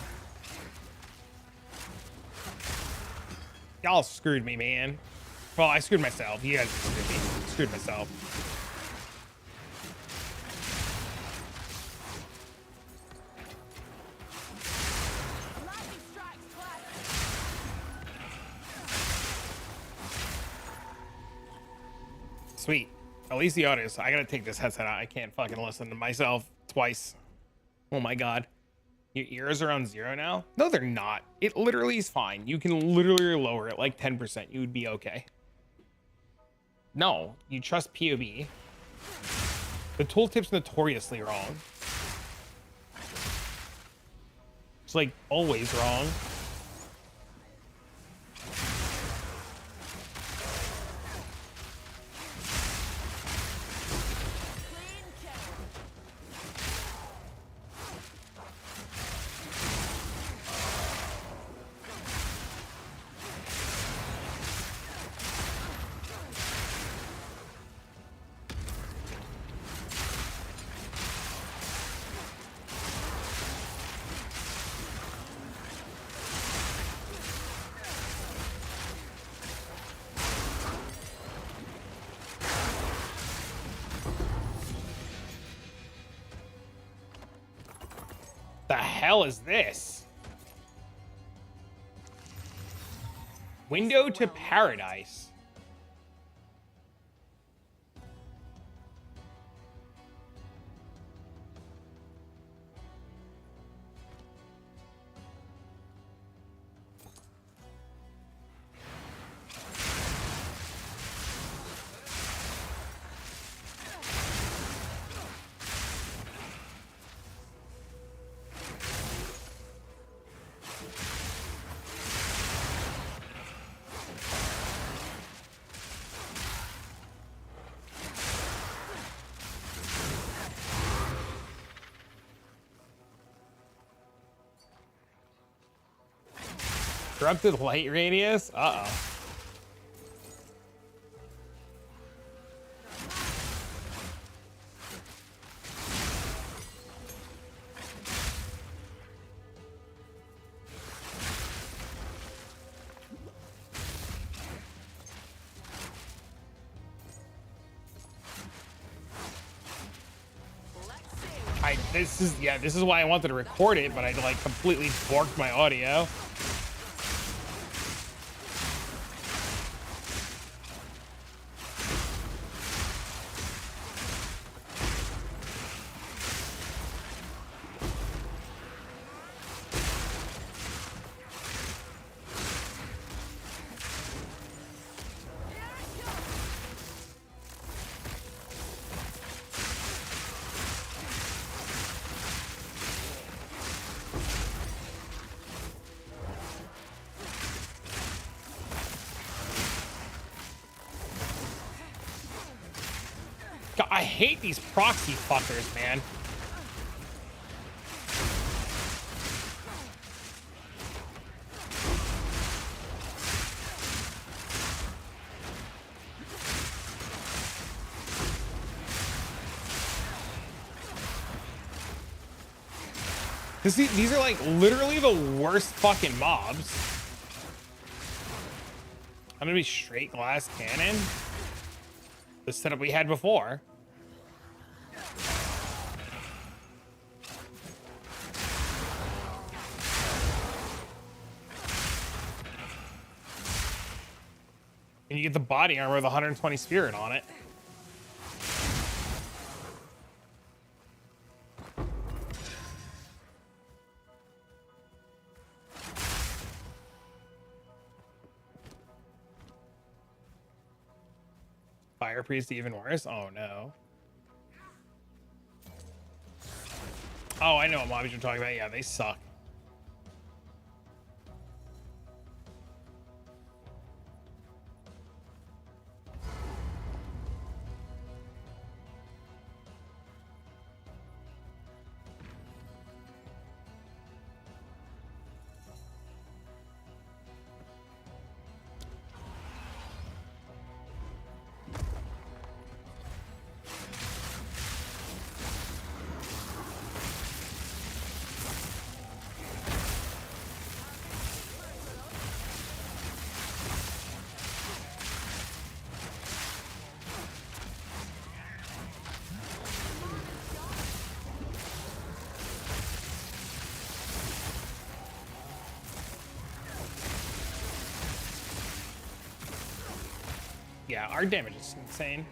Y'all screwed me, man. Well, I screwed myself. You guys screwed me. Screwed myself. Sweet. At least the audio. I gotta take this headset out. I can't fucking listen to myself twice. Oh my god. Your ears are on 0 now? No, they're not. It literally is fine. You can literally lower it like 10%. You would be okay. No, you trust POB. The tooltip's notoriously wrong. It's like always wrong. The hell is this? Window to Paradise. Disrupted light radius? Uh-oh. This is why I wanted to record it, but I like completely borked my audio. God, I hate these proxy fuckers, man. These are like literally the worst fucking mobs. I'm gonna be straight glass cannon. The setup we had before. And you get the body armor with 120 spirit on it. Fire priest even worse. Oh no. Oh, I know what mobs you're talking about. Yeah, they suck. Yeah, our damage is insane.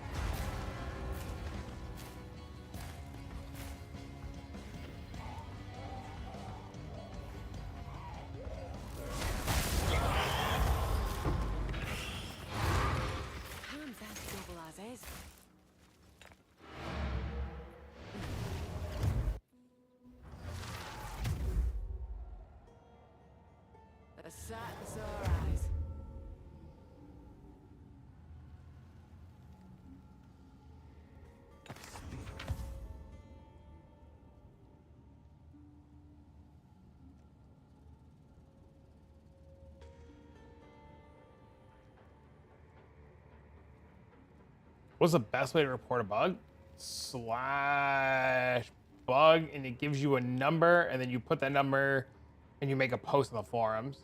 A sight for sore eyes. What's the best way to report a bug? Slash bug, and it gives you a number, and then you put that number and you make a post in the forums.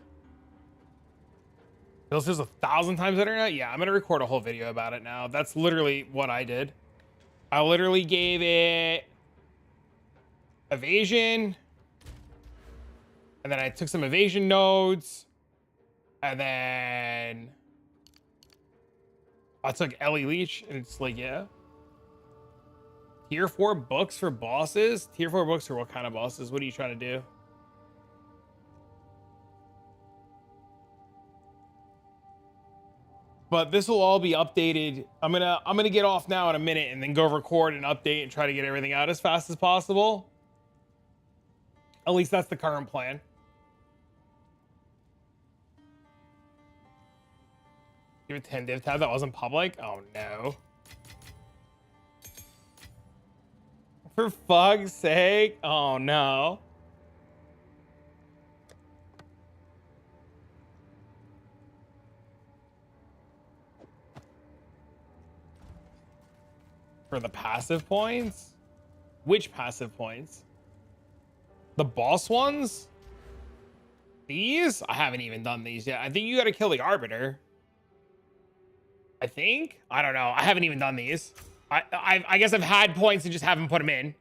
This is 1,000 times better now? Yeah, I'm gonna record a whole video about it now. That's literally what I did. I literally gave it evasion, and then I took some evasion nodes, and then I took Ellie Leech, and it's like, yeah. Tier 4 books for bosses? Tier 4 books for what kind of bosses? What are you trying to do? But this will all be updated. I'm gonna get off now in a minute and then go record and update and try to get everything out as fast as possible. At least that's the current plan. Give it 10 div tab that wasn't public? Oh no. For fuck's sake. Oh no. For the passive points? Which passive points? The boss ones? These? I haven't even done these yet. I think you gotta kill the Arbiter. I think? I don't know. I haven't even done these. I guess I've had points and just haven't put them in.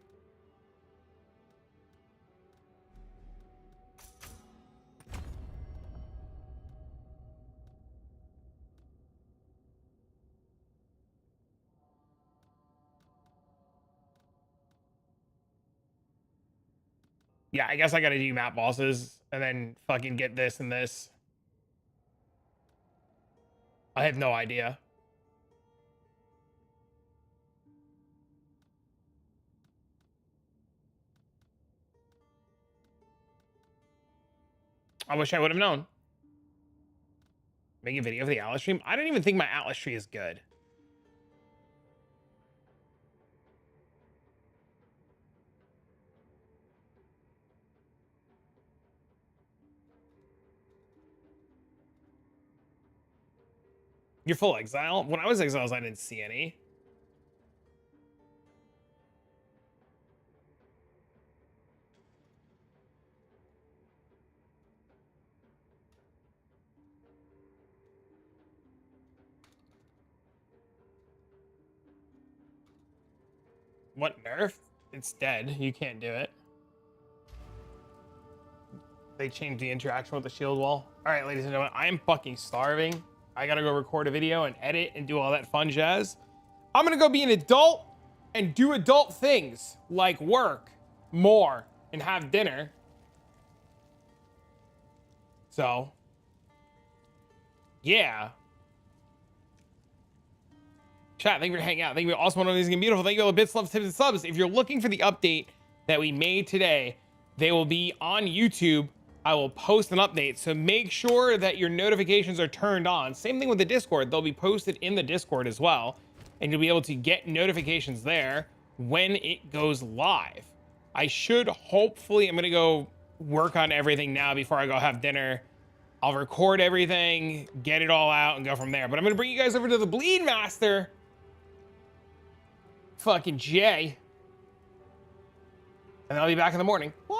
Yeah, I guess I gotta do map bosses and then fucking get this and this. I have no idea. I wish I would have known. Make a video of the Atlas stream? I don't even think my Atlas tree is good. You're full exile? When I was exiles, I didn't see any. What, nerf? It's dead. You can't do it. They changed the interaction with the shield wall. All right, ladies and gentlemen, I am fucking starving. I gotta go record a video and edit and do all that fun jazz. I'm gonna go be an adult and do adult things like work more and have dinner. So, yeah. Chat, thank you for hanging out. Thank you for awesome, amazing, and beautiful. Thank you for all the bits, loves, tips, and subs. If you're looking for the update that we made today, they will be on YouTube. I will post an update. So make sure that your notifications are turned on. Same thing with the Discord. They'll be posted in the Discord as well. And you'll be able to get notifications there when it goes live. I should hopefully, I'm going to go work on everything now before I go have dinner. I'll record everything, get it all out, and go from there. But I'm going to bring you guys over to the Bleed Master. Fucking Jay. And then I'll be back in the morning. What?